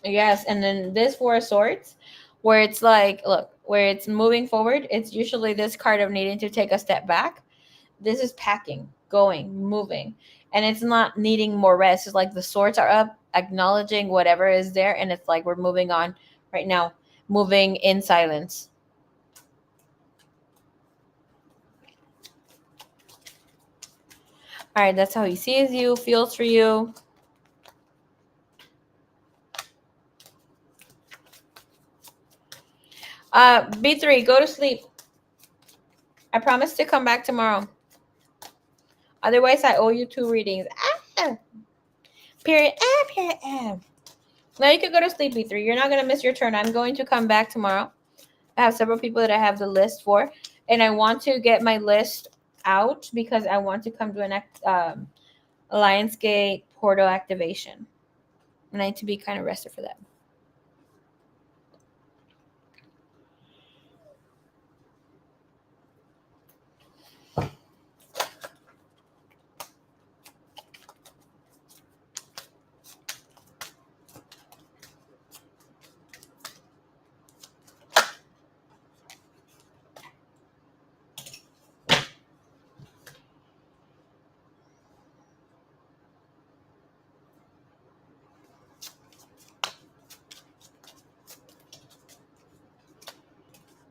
Yes, and then this Four of Swords, where it's like, look, where it's moving forward, it's usually this card of needing to take a step back. This is packing, going, moving, and it's not needing more rest. It's like the swords are up, acknowledging whatever is there, and it's like we're moving on right now, moving in silence. All right, that's how he sees you, feels for you. B3, go to sleep. I promise to come back tomorrow. Otherwise, I owe you 2 readings. Period. Period. Now you can go to sleep, B3. You're not going to miss your turn. I'm going to come back tomorrow. I have several people that I have the list for, and I want to get my list out because I want to come to an Lionsgate portal activation. And I need to be kind of rested for that.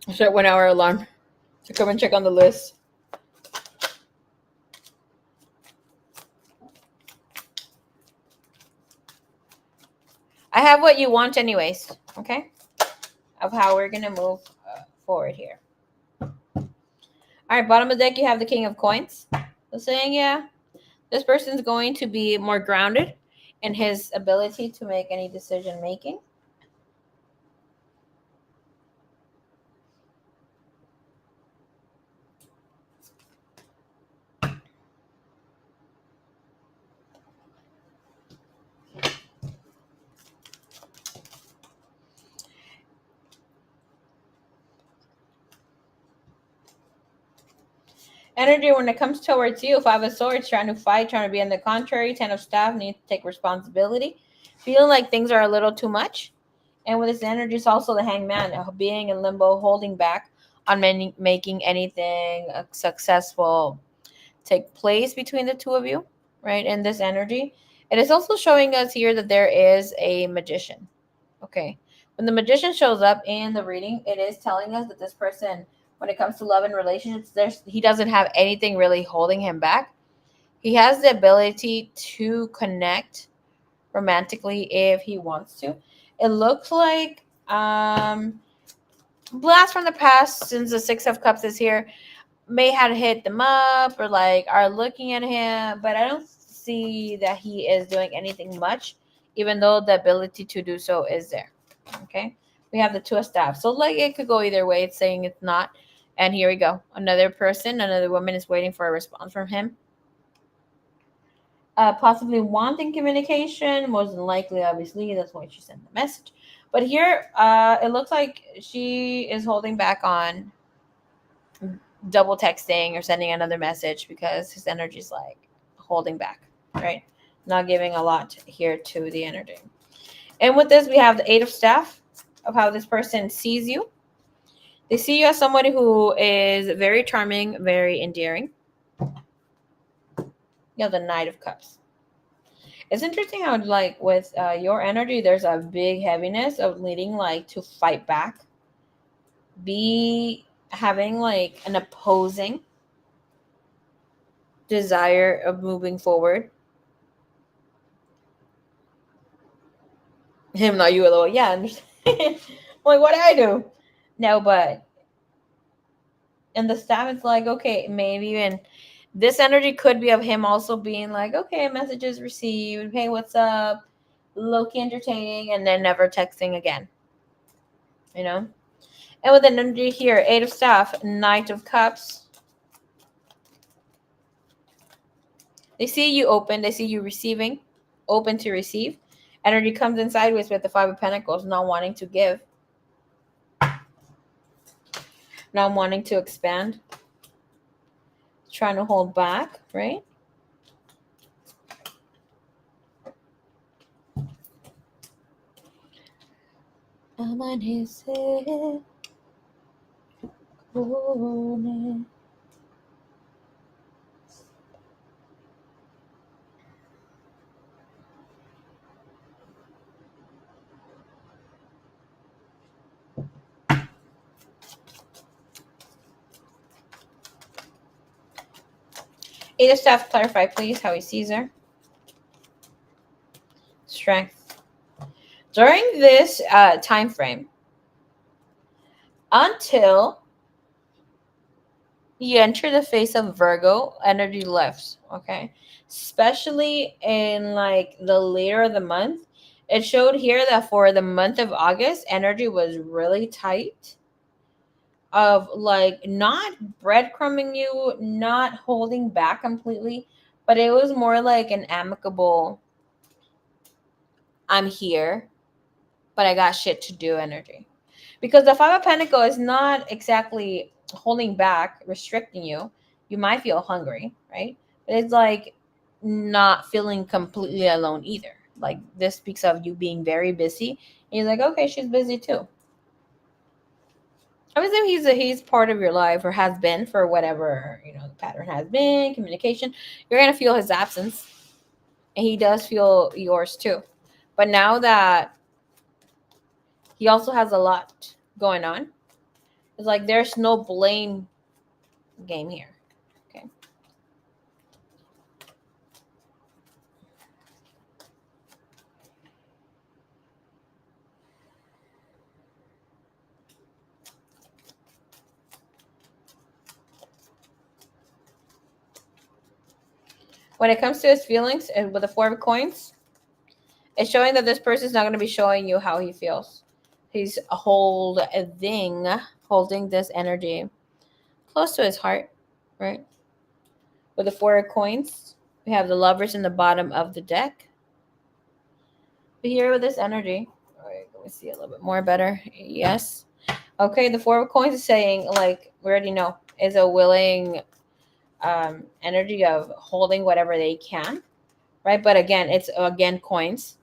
I set 1 hour alarm to come and check on the list. I have what you want anyways, okay? Of how we're going to move forward here. All right, bottom of the deck, you have the King of Coins. So saying, yeah, this person's going to be more grounded in his ability to make any decision making. Energy when it comes towards you, 5 of Swords, trying to fight, trying to be on the contrary. 10 of Staff, need to take responsibility. Feeling like things are a little too much. And with this energy, it's also the Hangman, being in limbo, holding back on making anything successful take place between the two of you, right? In this energy. It is also showing us here that there is a magician. Okay. When the magician shows up in the reading, it is telling us that this person, when it comes to love and relationships, he doesn't have anything really holding him back. He has the ability to connect romantically if he wants to. It looks like blast from the past, since the 6 of Cups is here, may have hit them up or like are looking at him, but I don't see that he is doing anything much, even though the ability to do so is there. Okay. We have the Two of Staffs. So like it could go either way. It's saying it's not. And here we go. Another person, another woman is waiting for a response from him. Possibly wanting communication, more than likely, obviously. That's why she sent the message. But here, it looks like she is holding back on double texting or sending another message because his energy is like holding back, right? Not giving a lot here to the energy. And with this, we have the Eight of Staff of how this person sees you. They see you as somebody who is very charming, very endearing. You have the Knight of Cups. It's interesting how, like, with your energy, there's a big heaviness of needing, like, to fight back. Be having, like, an opposing desire of moving forward. Him, not you, although, yeah, I understand. Like, what do I do? No, but in the staff, it's like, okay, maybe even this energy could be of him also being like, okay, messages received, hey, what's up? Low-key entertaining, and then never texting again. You know? And with the energy here, Eight of Staff, Knight of Cups. They see you open, they see you receiving, open to receive. Energy comes in sideways with the Five of Pentacles, not wanting to give, not wanting to expand, trying to hold back, right? Amanece. Eight of Staff, clarify, please, how he sees her. Strength. During this time frame, until you enter the phase of Virgo, energy lifts, okay? Especially in like the later of the month. It showed here that for the month of August, energy was really tight. Of like not breadcrumbing you, not holding back completely, but it was more like an amicable, I'm here, but I got shit to do energy. Because the Five of Pentacles is not exactly holding back, restricting you. You might feel hungry, right? But it's like not feeling completely alone either. Like this speaks of you being very busy. And you're like, okay, she's busy too. I would say he's part of your life or has been for whatever, the pattern has been, communication. You're gonna feel his absence. And he does feel yours too. But now that he also has a lot going on, it's like there's no blame game here. Okay. When it comes to his feelings and with the Four of Coins, it's showing that this person is not going to be showing you how he feels. He's holding this energy close to his heart, right? With the Four of Coins, we have the Lovers in the bottom of the deck. But here with this energy, all right, let me see a little bit more better. Yes. Okay, the Four of Coins is saying, like, we already know, is a willing energy of holding whatever they can, right? But again, it's coins.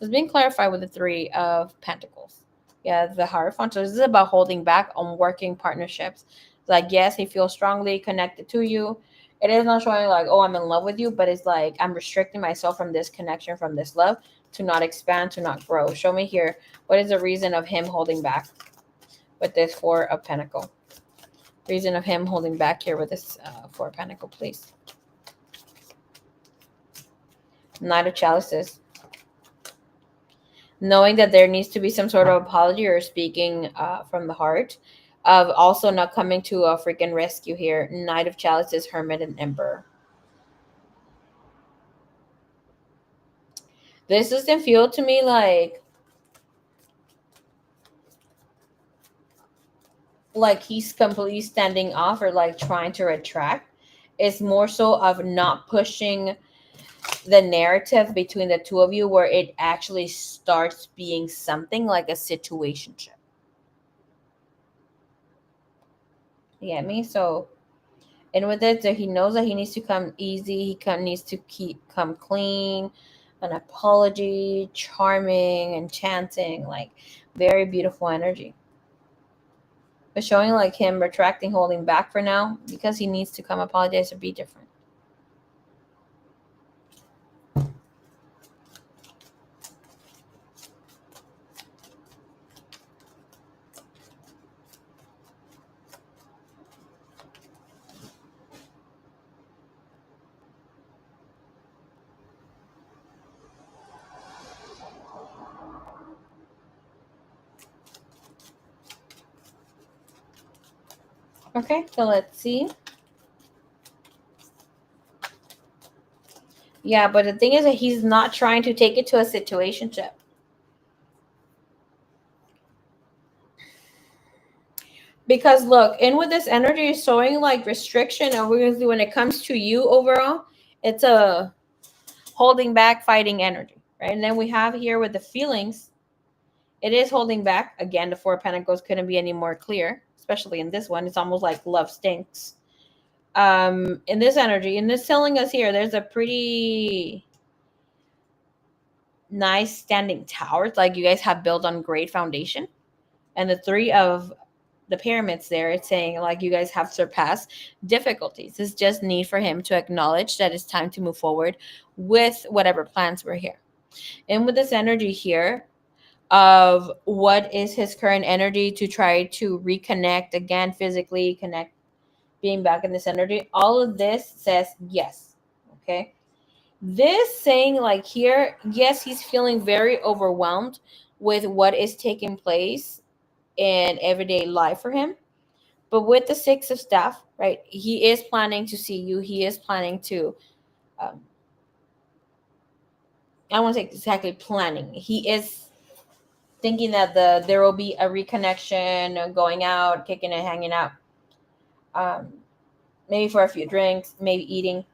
It's being clarified with the Three of Pentacles. Yeah, the Hierophant. So this is about holding back on working partnerships. It's like, yes, he feels strongly connected to you. It is not showing like, oh, I'm in love with you, but it's like I'm restricting myself from this connection, from this love, to not expand, to not grow. Show me here, what is the reason of him holding back with this Four of Pentacles? Reason of him holding back here with this Four of Pentacles, please. Knight of Chalices. Knowing that there needs to be some sort of apology or speaking from the heart, of also not coming to a freaking rescue here. Knight of Chalices, Hermit, and Emperor. This doesn't feel to me like like he's completely standing off or like trying to retract. It's more so of not pushing the narrative between the two of you where it actually starts being something like a situationship. You get me? So, and with it, that he knows that he needs to come easy. Needs to come clean, an apology, charming, enchanting, like very beautiful energy. But showing like him retracting, holding back for now because he needs to come apologize or be different. Okay, so let's see. Yeah, but the thing is that he's not trying to take it to a situationship. Because look, in with this energy is showing like restriction, and we're gonna see when it comes to you overall, it's a holding back, fighting energy, right? And then we have here with the feelings, it is holding back. Again, the Four of Pentacles couldn't be any more clear, especially in this one. It's almost like love stinks. In this energy, and this telling us here, there's a pretty nice standing towers, like you guys have built on great foundation. And the Three of the Pyramids there, it's saying like you guys have surpassed difficulties. It's just need for him to acknowledge that it's time to move forward with whatever plans were here. And with this energy here of what is his current energy to try to reconnect again, physically connect, being back in this energy, all of this says yes. Okay. This saying like here, yes, he's feeling very overwhelmed with what is taking place in everyday life for him. But with the Six of Staff, right, he is planning to see you. He is planning to, I won't say exactly planning. He is thinking that there will be a reconnection, going out, kicking it, hanging out, maybe for a few drinks, maybe eating.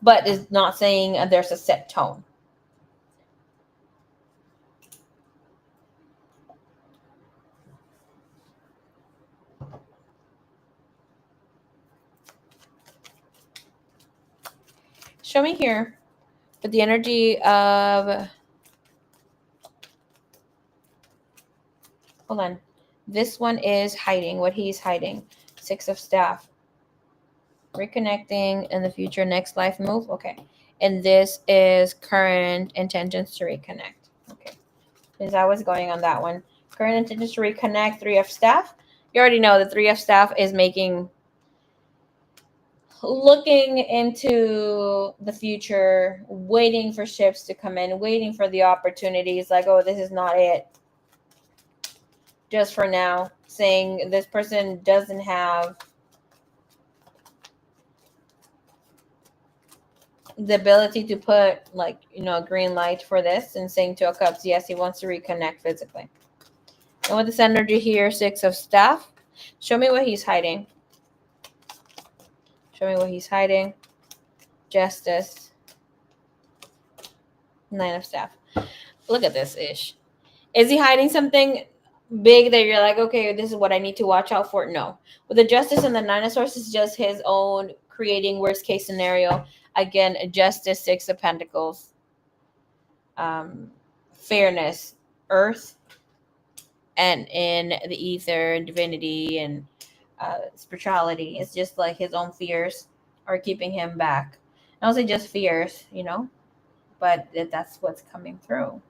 But it's not saying there's a set tone. Show me here with the energy of, hold on, this one is hiding what he's hiding. Six of Staff, reconnecting in the future, next life move. Okay, and this is current intentions to reconnect. Okay, because I was going on that one. Current intentions to reconnect. Three of Staff. You already know the Three of Staff is looking into the future, waiting for ships to come in, waiting for the opportunities. Like, oh, this is not it. Just for now, saying this person doesn't have the ability to put like, a green light for this, and saying Two of Cups, yes, he wants to reconnect physically. And with this energy here, Six of Staff, show me what he's hiding. Show me what he's hiding. Justice. Nine of Staff. Look at this ish. Is he hiding something big that you're like, okay, this is what I need to watch out for? No. With the Justice and the Nine of Swords, is just his own creating worst case scenario. Again, Justice, Six of Pentacles, fairness, Earth, and in the ether and divinity and spirituality. It's just like his own fears are keeping him back. I don't say just fears, but that's what's coming through.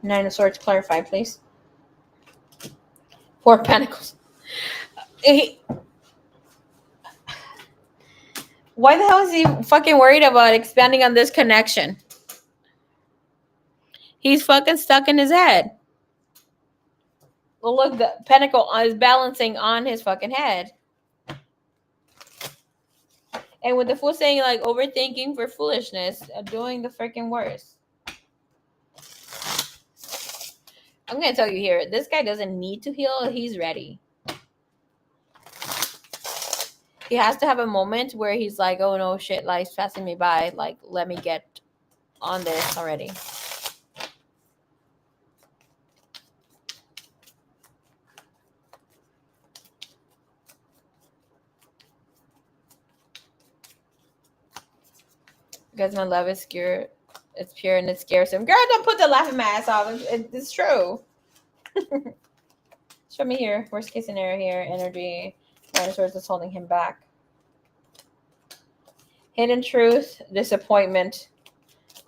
Nine of Swords, clarify, please. Four of Pentacles. Why the hell is he fucking worried about expanding on this connection? He's fucking stuck in his head. Well, look, the pentacle is balancing on his fucking head. And with the fool saying like overthinking for foolishness, doing the freaking worst. I'm gonna tell you here, this guy doesn't need to heal. He's ready. He has to have a moment where he's like, oh no, shit, life's passing me by. Like, let me get on this already. Because my love is pure. It's pure and it scares him. Girl, don't put the laughing mask off. It's true. Show me here. Worst case scenario here. Energy. Dinosaurs is holding him back. Hidden truth. Disappointment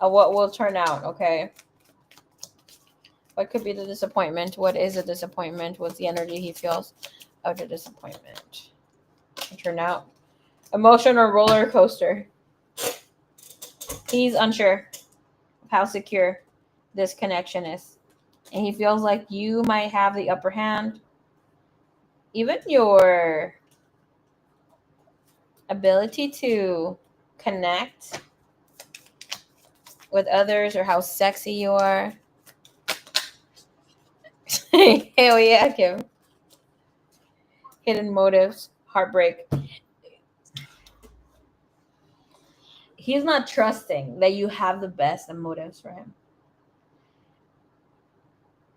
of what will turn out. Okay. What could be the disappointment? What is a disappointment? What's the energy he feels of the disappointment? Turn out. Emotional roller coaster. He's unsure of how secure this connection is. And he feels like you might have the upper hand. Even your ability to connect with others or how sexy you are. Hell yeah, Kim. Hidden motives, heartbreak. He's not trusting that you have the best of motives for him.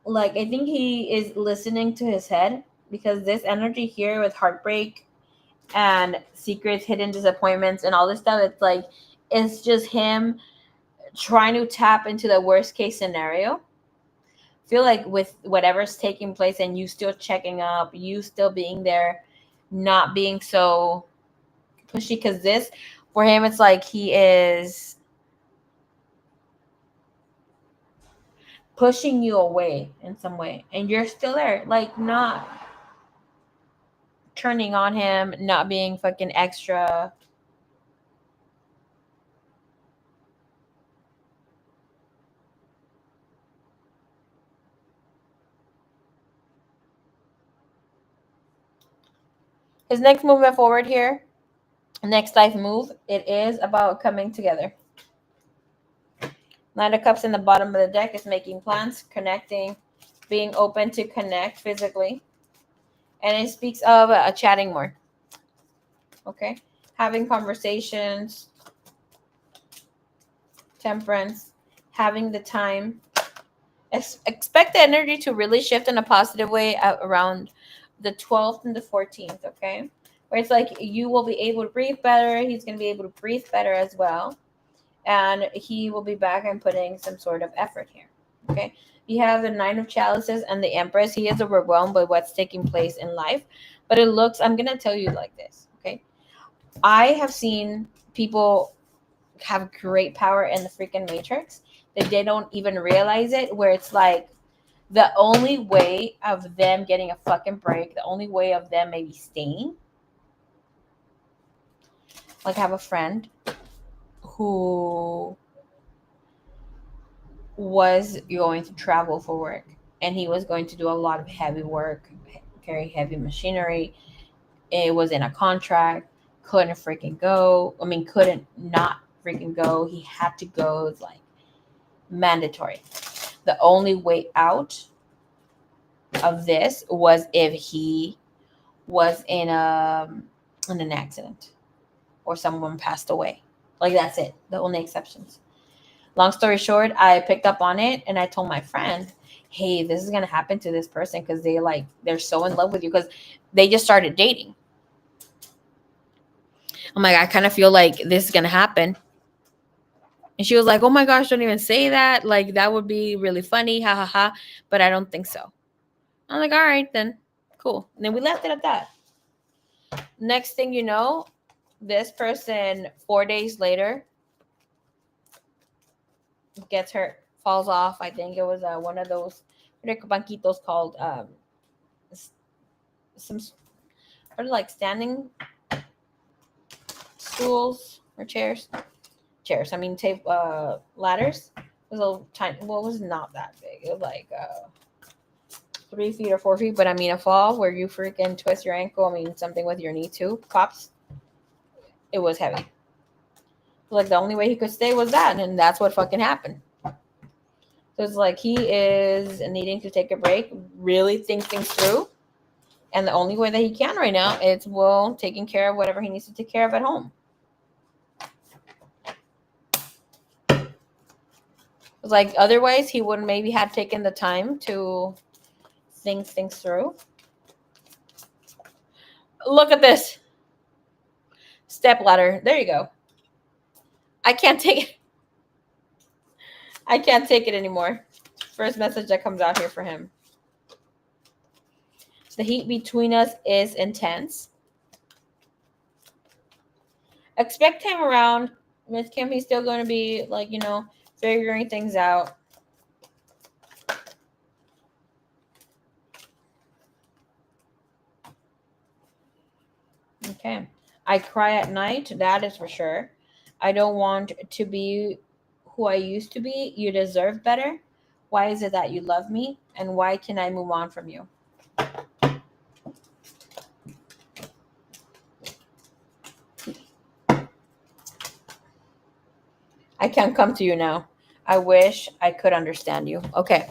Like, I think he is listening to his head because this energy here with heartbreak and secrets, hidden disappointments, and all this stuff, it's like, it's just him trying to tap into the worst case scenario. Feel like with whatever's taking place and you still checking up, you still being there, not being so pushy, because this for him it's like he is pushing you away in some way and you're still there, like not turning on him, not being fucking extra. His next movement forward here, next life move, it is about coming together. Nine of Cups in the bottom of the deck is making plans, connecting, being open to connect physically. And it speaks of chatting more. Okay? Having conversations, temperance, having the time. Expect the energy to really shift in a positive way around the 12th and the 14th, okay? Where it's like you will be able to breathe better. He's going to be able to breathe better as well. And he will be back and putting some sort of effort here, okay? You have the Nine of Chalices and the Empress. He is overwhelmed by what's taking place in life. But it looks, I'm going to tell you like this, okay? I have seen people have great power in the freaking Matrix that they don't even realize it, where it's like the only way of them getting a fucking break, the only way of them maybe staying. Like I have a friend who was going to travel for work and he was going to do a lot of heavy work, carry heavy machinery. It was in a contract, couldn't freaking go. I mean, couldn't not freaking go. He had to go. It's like mandatory. The only way out of this was if he was in an accident or someone passed away. Like that's it. The only exceptions. Long story short, I picked up on it and I told my friend, hey, this is gonna happen to this person because they're so in love with you because they just started dating. I'm like, I kind of feel like this is gonna happen. And she was like, oh my gosh, don't even say that. Like that would be really funny, ha ha ha. But I don't think so. I'm like, all right then, cool. And then we left it at that. Next thing you know, this person 4 days later gets hurt, falls off. I think it was one of those banquitos called some sort of like standing stools or chairs. I mean, tape ladders. It was a little tiny. Well, it was not that big. It was like 3 feet or 4 feet. But I mean, a fall where you freaking twist your ankle. I mean, something with your knee too. Pops. it was heavy. Like the only way he could stay was that, and that's what fucking happened. So it's like he is needing to take a break, really think things through. And the only way that he can right now is, well, taking care of whatever he needs to take care of at home. Like otherwise, he would maybe have taken the time to think things through. Look at this. Step ladder. There you go. I can't take it. I can't take it anymore. First message that comes out here for him. The heat between us is intense. Expect him around. Miss Kim, he's still going to be like, figuring things out. Okay. I cry at night. That is for sure. I don't want to be who I used to be. You deserve better. Why is it that you love me? And why can I move on from you? I can't come to you now. I wish I could understand you. Okay.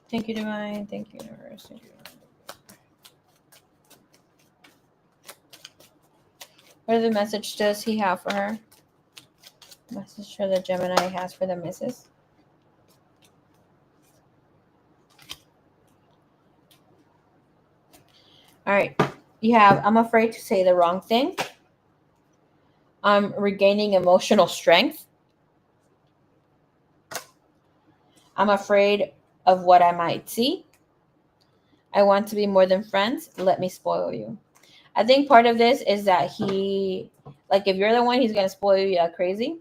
Thank you, Divine. Thank you, Universe. Thank you. What other message does he have for her? Message for the Gemini has for the missus. All right. You have, I'm afraid to say the wrong thing. I'm regaining emotional strength. I'm afraid of what I might see. I want to be more than friends. Let me spoil you. I think part of this is that he, like, if you're the one, he's going to spoil you like crazy.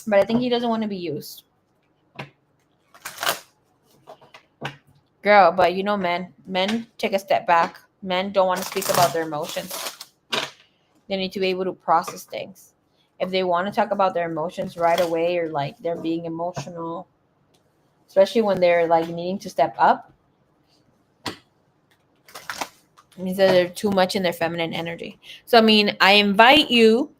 But I think he doesn't want to be used. Girl, but men take a step back. Men don't want to speak about their emotions. They need to be able to process things. If they want to talk about their emotions right away, or like they're being emotional, especially when they're like needing to step up, it means that they're too much in their feminine energy. So, I mean, I invite you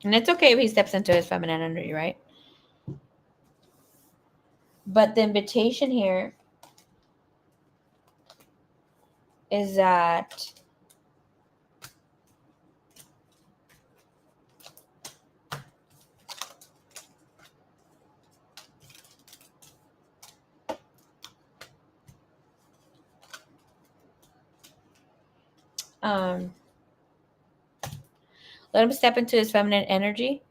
and it's okay if he steps into his feminine energy, right? But the invitation here is that let him step into his feminine energy,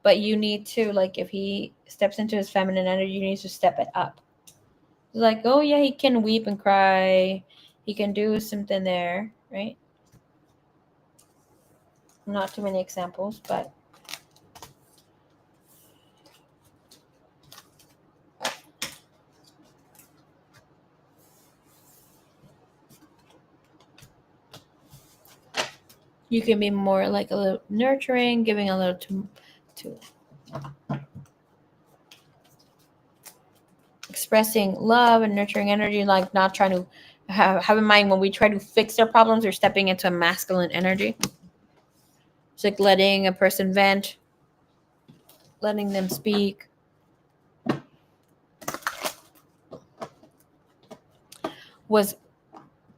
but you need to, like, if he steps into his feminine energy, you need to step it up. It's like, oh yeah, he can weep and cry, he can do something there, right? Not too many examples, but you can be more like a little nurturing, giving a little to expressing love and nurturing energy, like not trying to have in mind when we try to fix their problems, we're stepping into a masculine energy. It's like letting a person vent, letting them speak. Was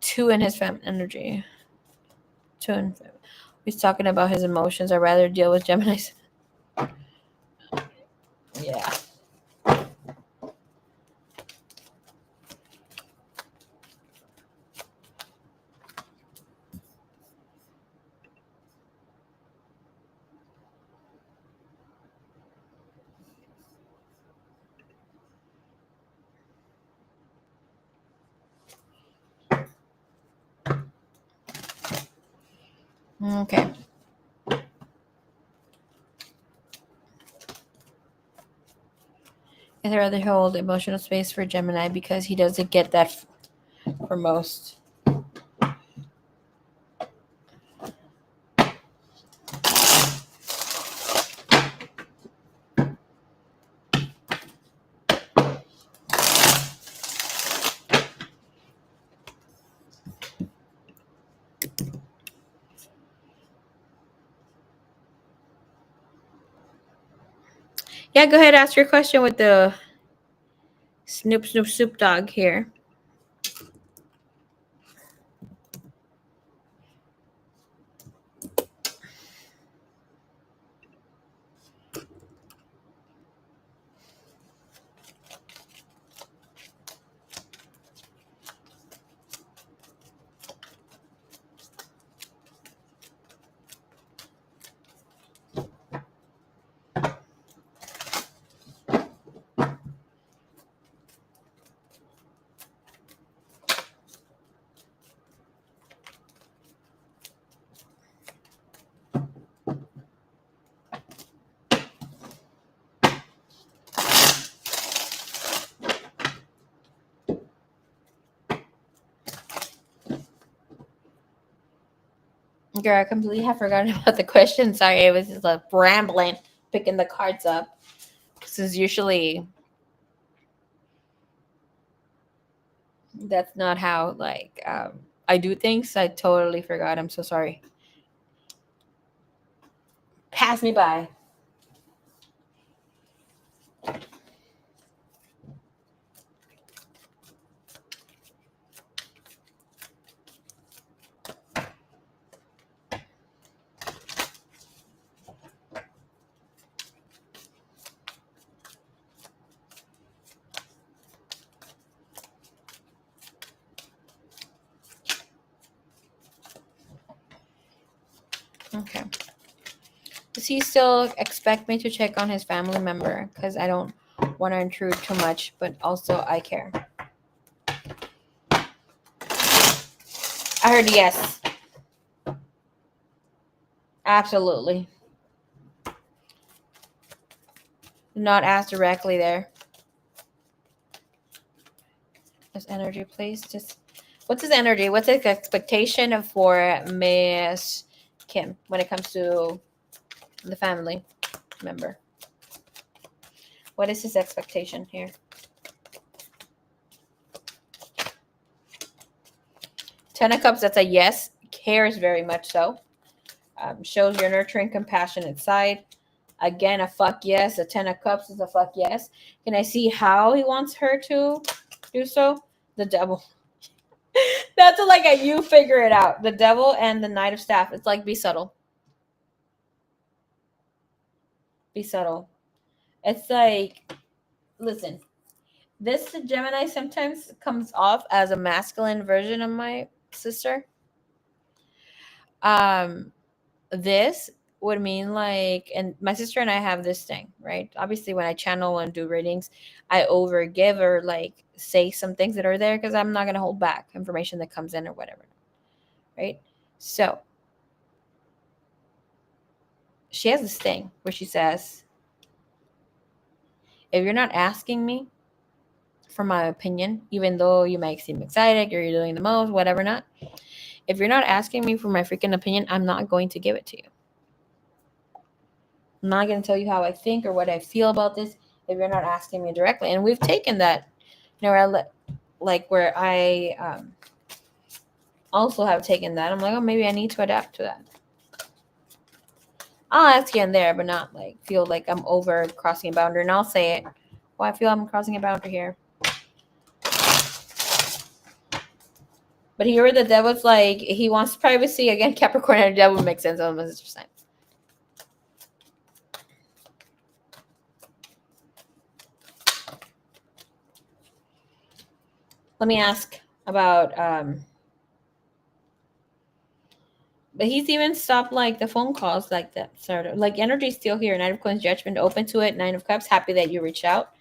two in his feminine energy. Two in he's talking about his emotions. I'd rather deal with Geminis. Yeah. Okay. I'd rather hold emotional space for Gemini because he doesn't get that for most. Yeah, go ahead, ask your question with the Snoop Snoop Soup Dog here. Girl, I completely have forgotten about the question. Sorry, it was just like rambling, picking the cards up. This is usually that's not how I do things. I totally forgot. I'm so sorry. Pass me by. Okay. Does he still expect me to check on his family member? Because I don't want to intrude too much, but also I care. I heard yes. Absolutely. Not ask directly there. His energy, please. Just what's his energy? What's his expectation for Miss Kim when it comes to the family member? What is his expectation here? Ten of Cups, that's a yes. Cares very much so. Shows your nurturing, compassionate side. Again, a fuck yes. A Ten of Cups is a fuck yes. Can I see how he wants her to do so? The Devil. That's like a you figure it out. The Devil and the Knight of Staff. It's like be subtle. Be subtle. It's like, listen, this Gemini sometimes comes off as a masculine version of my sister. This would mean like, and my sister and I have this thing, right? Obviously, when I channel and do readings, I overgive or like say some things that are there because I'm not going to hold back information that comes in or whatever, right? So she has this thing where she says, if you're not asking me for my opinion, even though you might seem excited or you're doing the most, whatever not, if you're not asking me for my freaking opinion, I'm not going to give it to you. I'm not going to tell you how I think or what I feel about this if you're not asking me directly. And we've taken that, like where I also have taken that. I'm like, oh, maybe I need to adapt to that. I'll ask you in there, but not like feel like I'm over crossing a boundary. And I'll say it. Well, I feel I'm crossing a boundary here. But here the Devil's like, he wants privacy. Again, Capricorn and Devil makes sense on this percent. Let me ask about but he's even stopped like the phone calls like that sort of like energy's still here. Knight of Coins, Judgment, open to it. Nine of Cups, happy that you reached out.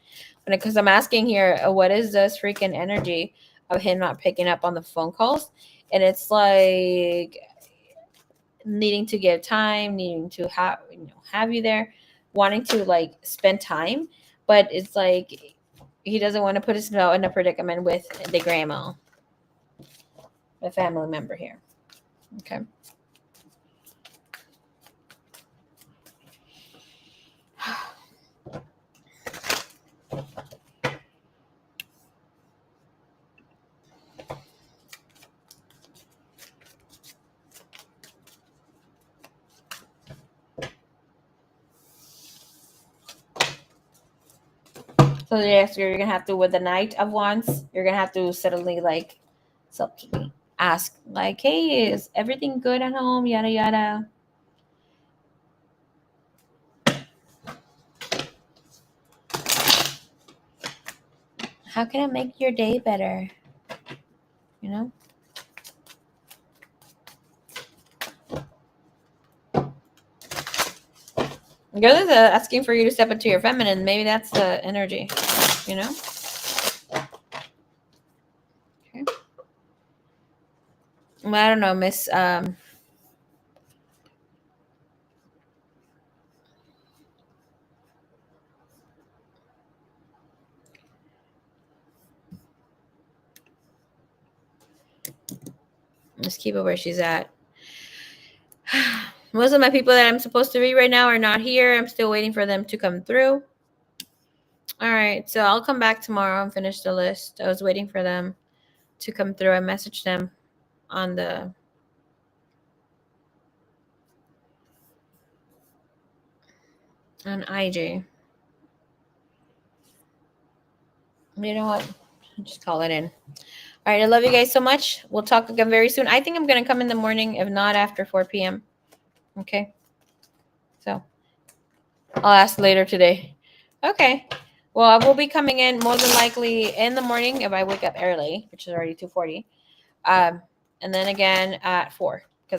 Because I'm asking here, what is this freaking energy of him not picking up on the phone calls? And it's like needing to give time, needing to have you there, wanting to like spend time, but it's like he doesn't want to put himself in a predicament with the grandma, the family member here. Okay. So yes, you're gonna have to, with the Knight of Wands, you're gonna have to suddenly like subtly ask like, hey, is everything good at home? Yada yada. How can I make your day better? You know? Girl is asking for you to step into your feminine. Maybe that's the energy, you know? Okay. Well, I don't know, Miss. Let's keep it where she's at. Most of my people that I'm supposed to read right now are not here. I'm still waiting for them to come through. All right, so I'll come back tomorrow and finish the list. I was waiting for them to come through. I messaged them on IG. You know what? I'll just call it in. All right, I love you guys so much. We'll talk again very soon. I think I'm going to come in the morning, if not after 4 p.m. Okay? So I'll ask later today. Okay. Well, I will be coming in more than likely in the morning if I wake up early, which is already 2:40. And then again at 4.